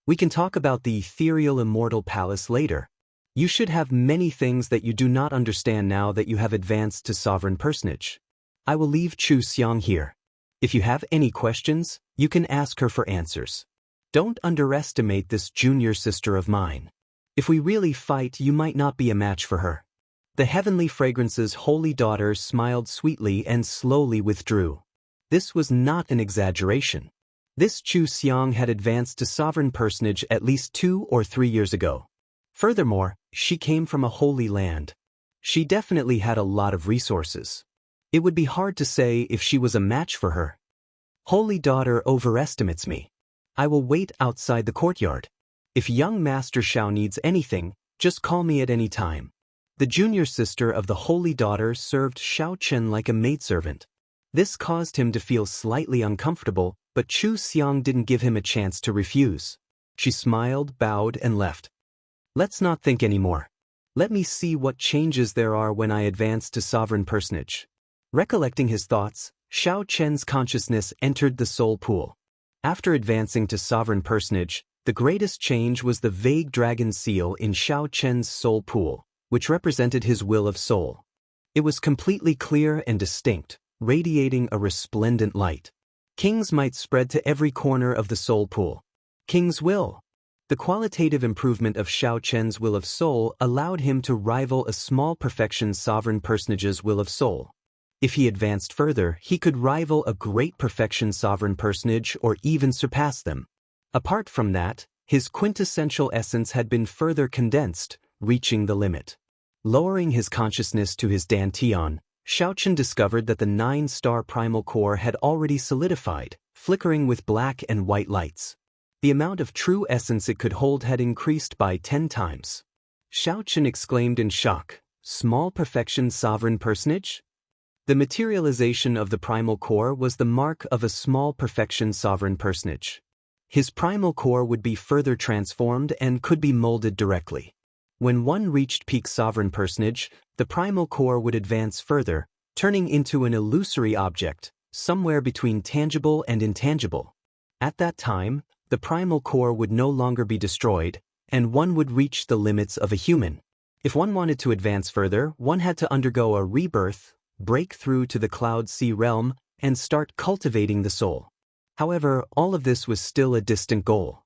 We can talk about the ethereal Immortal Palace later. You should have many things that you do not understand now that you have advanced to sovereign personage. I will leave Chu Xiang here. If you have any questions, you can ask her for answers. Don't underestimate this junior sister of mine. If we really fight, you might not be a match for her. The Heavenly Fragrance's holy daughter smiled sweetly and slowly withdrew. This was not an exaggeration. This Chu Xiang had advanced to sovereign personage at least 2 or 3 years ago. Furthermore, she came from a holy land. She definitely had a lot of resources. It would be hard to say if she was a match for her. Holy daughter overestimates me. I will wait outside the courtyard. If young Master Xiao needs anything, just call me at any time. The junior sister of the Holy Daughter served Xiao Chen like a maidservant. This caused him to feel slightly uncomfortable, but Chu Xiang didn't give him a chance to refuse. She smiled, bowed, and left. Let's not think anymore. Let me see what changes there are when I advance to sovereign personage. Recollecting his thoughts, Xiao Chen's consciousness entered the soul pool. After advancing to sovereign personage, the greatest change was the vague dragon seal in Xiao Chen's soul pool, which represented his will of soul. It was completely clear and distinct, radiating a resplendent light. King's might spread to every corner of the soul pool. King's will. The qualitative improvement of Xiao Chen's will of soul allowed him to rival a small perfection sovereign personage's will of soul. If he advanced further, he could rival a great perfection sovereign personage or even surpass them. Apart from that, his quintessential essence had been further condensed, reaching the limit. Lowering his consciousness to his dantian, Xiao Chen discovered that the 9-star primal core had already solidified, flickering with black and white lights. The amount of true essence it could hold had increased by 10 times. Xiao Chen exclaimed in shock, "Small perfection sovereign personage?" The materialization of the primal core was the mark of a small perfection sovereign personage. His primal core would be further transformed and could be molded directly. When one reached peak sovereign personage, the primal core would advance further, turning into an illusory object, somewhere between tangible and intangible. At that time, the primal core would no longer be destroyed, and one would reach the limits of a human. If one wanted to advance further, one had to undergo a rebirth, break through to the Cloud Sea realm, and start cultivating the soul. However, all of this was still a distant goal.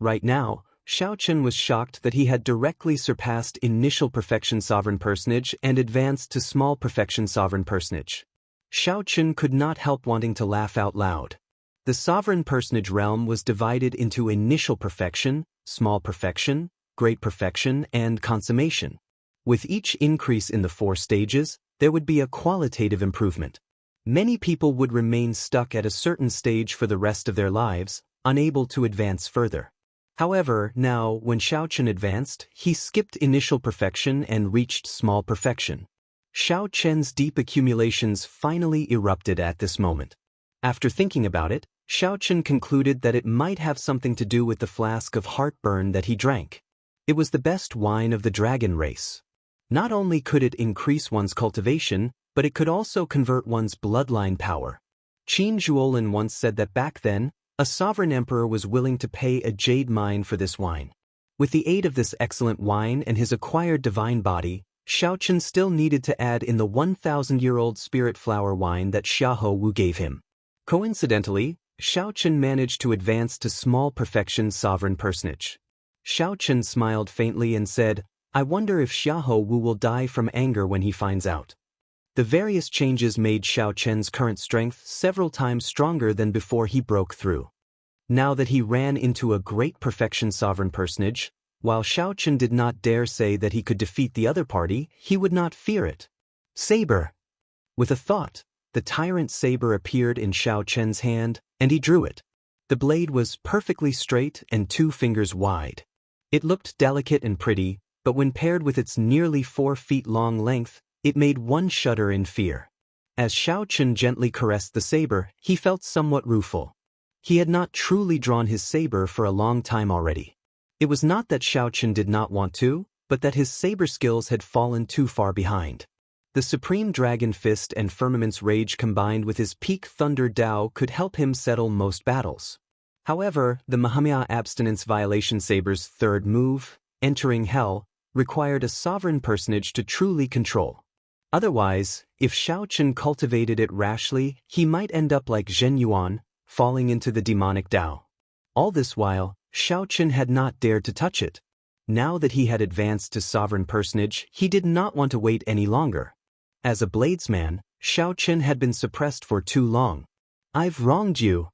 Right now, Xiao Chen was shocked that he had directly surpassed initial perfection sovereign personage and advanced to small perfection sovereign personage. Xiao Chen could not help wanting to laugh out loud. The sovereign personage realm was divided into initial perfection, small perfection, great perfection, and consummation. With each increase in the 4 stages, there would be a qualitative improvement. Many people would remain stuck at a certain stage for the rest of their lives, unable to advance further. However, now, when Xiao Chen advanced, he skipped initial perfection and reached small perfection. Xiao Chen's deep accumulations finally erupted at this moment. After thinking about it, Xiao Chen concluded that it might have something to do with the flask of heartburn that he drank. It was the best wine of the dragon race. Not only could it increase one's cultivation, but it could also convert one's bloodline power. Qin Zhuolin once said that back then, a sovereign emperor was willing to pay a jade mine for this wine. With the aid of this excellent wine and his acquired divine body, Xiao Chen still needed to add in the 1,000-year-old spirit flower wine that Xiahou Wu gave him. Coincidentally, Xiao Chen managed to advance to small perfection sovereign personage. Xiao Chen smiled faintly and said, "I wonder if Xiahou Wu will die from anger when he finds out." The various changes made Xiao Chen's current strength several times stronger than before he broke through. Now that he ran into a great perfection sovereign personage, while Xiao Chen did not dare say that he could defeat the other party, he would not fear it. Saber! With a thought, the tyrant saber appeared in Xiao Chen's hand, and he drew it. The blade was perfectly straight and 2 fingers wide. It looked delicate and pretty, but when paired with its nearly 4 feet long length, it made one shudder in fear. As Xiao Chen gently caressed the saber, he felt somewhat rueful. He had not truly drawn his saber for a long time already. It was not that Xiao Chen did not want to, but that his saber skills had fallen too far behind. The Supreme Dragon Fist and Firmament's Rage combined with his Peak Thunder Dao could help him settle most battles. However, the Mahamya Abstinence Violation Saber's 3rd move, Entering Hell, required a sovereign personage to truly control. Otherwise, if Xiao Chen cultivated it rashly, he might end up like Zhen Yuan, falling into the demonic Dao. All this while, Xiao Chen had not dared to touch it. Now that he had advanced to sovereign personage, he did not want to wait any longer. As a bladesman, Xiao Chen had been suppressed for too long. "I've wronged you."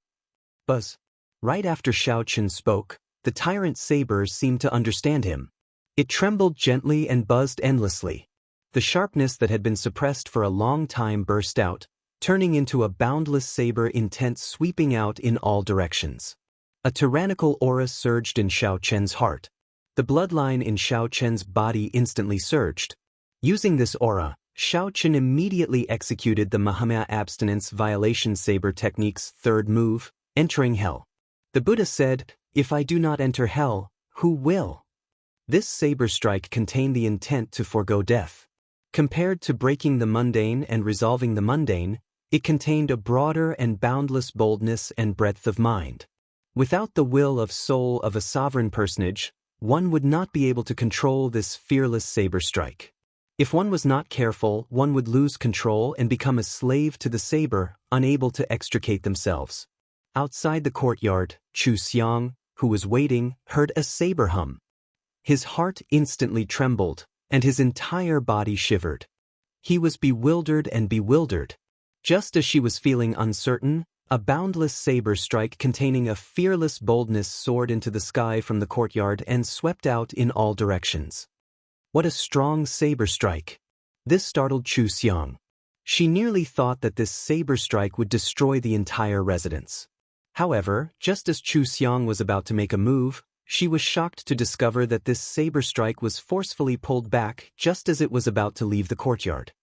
Buzz. Right after Xiao Chen spoke, the tyrant saber seemed to understand him. It trembled gently and buzzed endlessly. The sharpness that had been suppressed for a long time burst out, turning into a boundless saber intent sweeping out in all directions. A tyrannical aura surged in Xiao Chen's heart. The bloodline in Xiao Chen's body instantly surged. Using this aura, Xiao Chen immediately executed the Mahamaya abstinence violation saber technique's third move, entering hell. The Buddha said, "If I do not enter hell, who will?" This saber strike contained the intent to forego death. Compared to breaking the mundane and resolving the mundane, it contained a broader and boundless boldness and breadth of mind. Without the will of soul of a sovereign personage, one would not be able to control this fearless saber strike. If one was not careful, one would lose control and become a slave to the saber, unable to extricate themselves. Outside the courtyard, Chu Xiang, who was waiting, heard a saber hum. His heart instantly trembled, and his entire body shivered. He was bewildered and bewildered. Just as she was feeling uncertain, a boundless saber strike containing a fearless boldness soared into the sky from the courtyard and swept out in all directions. What a strong saber strike! This startled Chu Xiang. She nearly thought that this saber strike would destroy the entire residence. However, just as Chu Xiang was about to make a move, she was shocked to discover that this saber strike was forcefully pulled back just as it was about to leave the courtyard.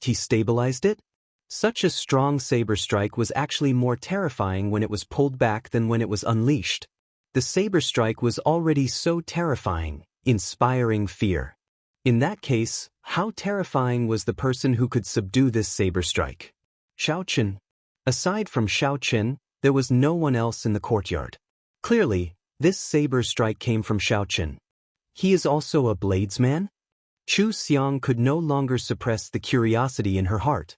He stabilized it? Such a strong saber strike was actually more terrifying when it was pulled back than when it was unleashed. The saber strike was already so terrifying, inspiring fear. In that case, how terrifying was the person who could subdue this saber strike? Xiao Chen. Aside from Xiao Chen, there was no one else in the courtyard. Clearly, this saber strike came from Xiao Chen. He is also a bladesman? Chu Xiang could no longer suppress the curiosity in her heart.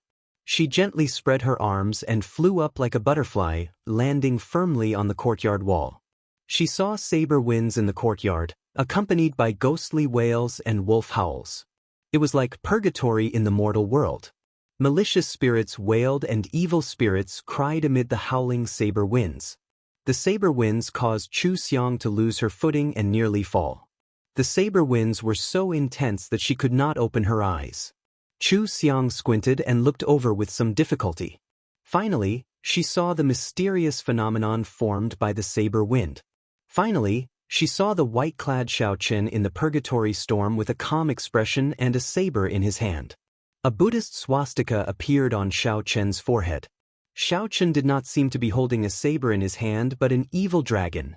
She gently spread her arms and flew up like a butterfly, landing firmly on the courtyard wall. She saw saber winds in the courtyard, accompanied by ghostly wails and wolf howls. It was like purgatory in the mortal world. Malicious spirits wailed and evil spirits cried amid the howling saber winds. The saber winds caused Chu Xiang to lose her footing and nearly fall. The saber winds were so intense that she could not open her eyes. Chu Xiang squinted and looked over with some difficulty. Finally, she saw the mysterious phenomenon formed by the saber wind. Finally, she saw the white-clad Xiao Chen in the purgatory storm with a calm expression and a saber in his hand. A Buddhist swastika appeared on Xiao Chen's forehead. Xiao Chen did not seem to be holding a saber in his hand but an evil dragon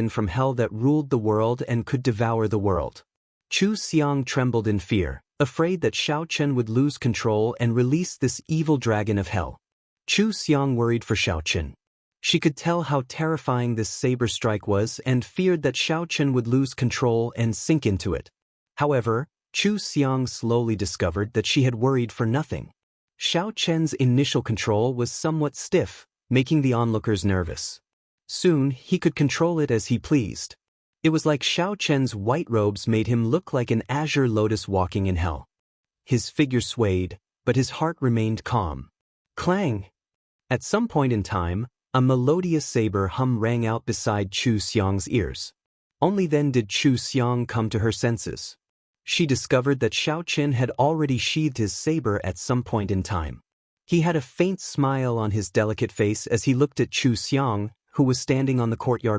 from hell that ruled the world and could devour the world. Chu Xiang trembled in fear, afraid that Xiao Chen would lose control and release this evil dragon of hell. Chu Xiang worried for Xiao Chen. She could tell how terrifying this saber strike was and feared that Xiao Chen would lose control and sink into it. However, Chu Xiang slowly discovered that she had worried for nothing. Xiao Chen's initial control was somewhat stiff, making the onlookers nervous. Soon, he could control it as he pleased. It was like Xiao Chen's white robes made him look like an azure lotus walking in hell. His figure swayed, but his heart remained calm. Clang! At some point in time, a melodious saber hum rang out beside Chu Xiang's ears. Only then did Chu Xiang come to her senses. She discovered that Xiao Chen had already sheathed his saber at some point in time. He had a faint smile on his delicate face as he looked at Chu Xiang, who was standing on the courtyard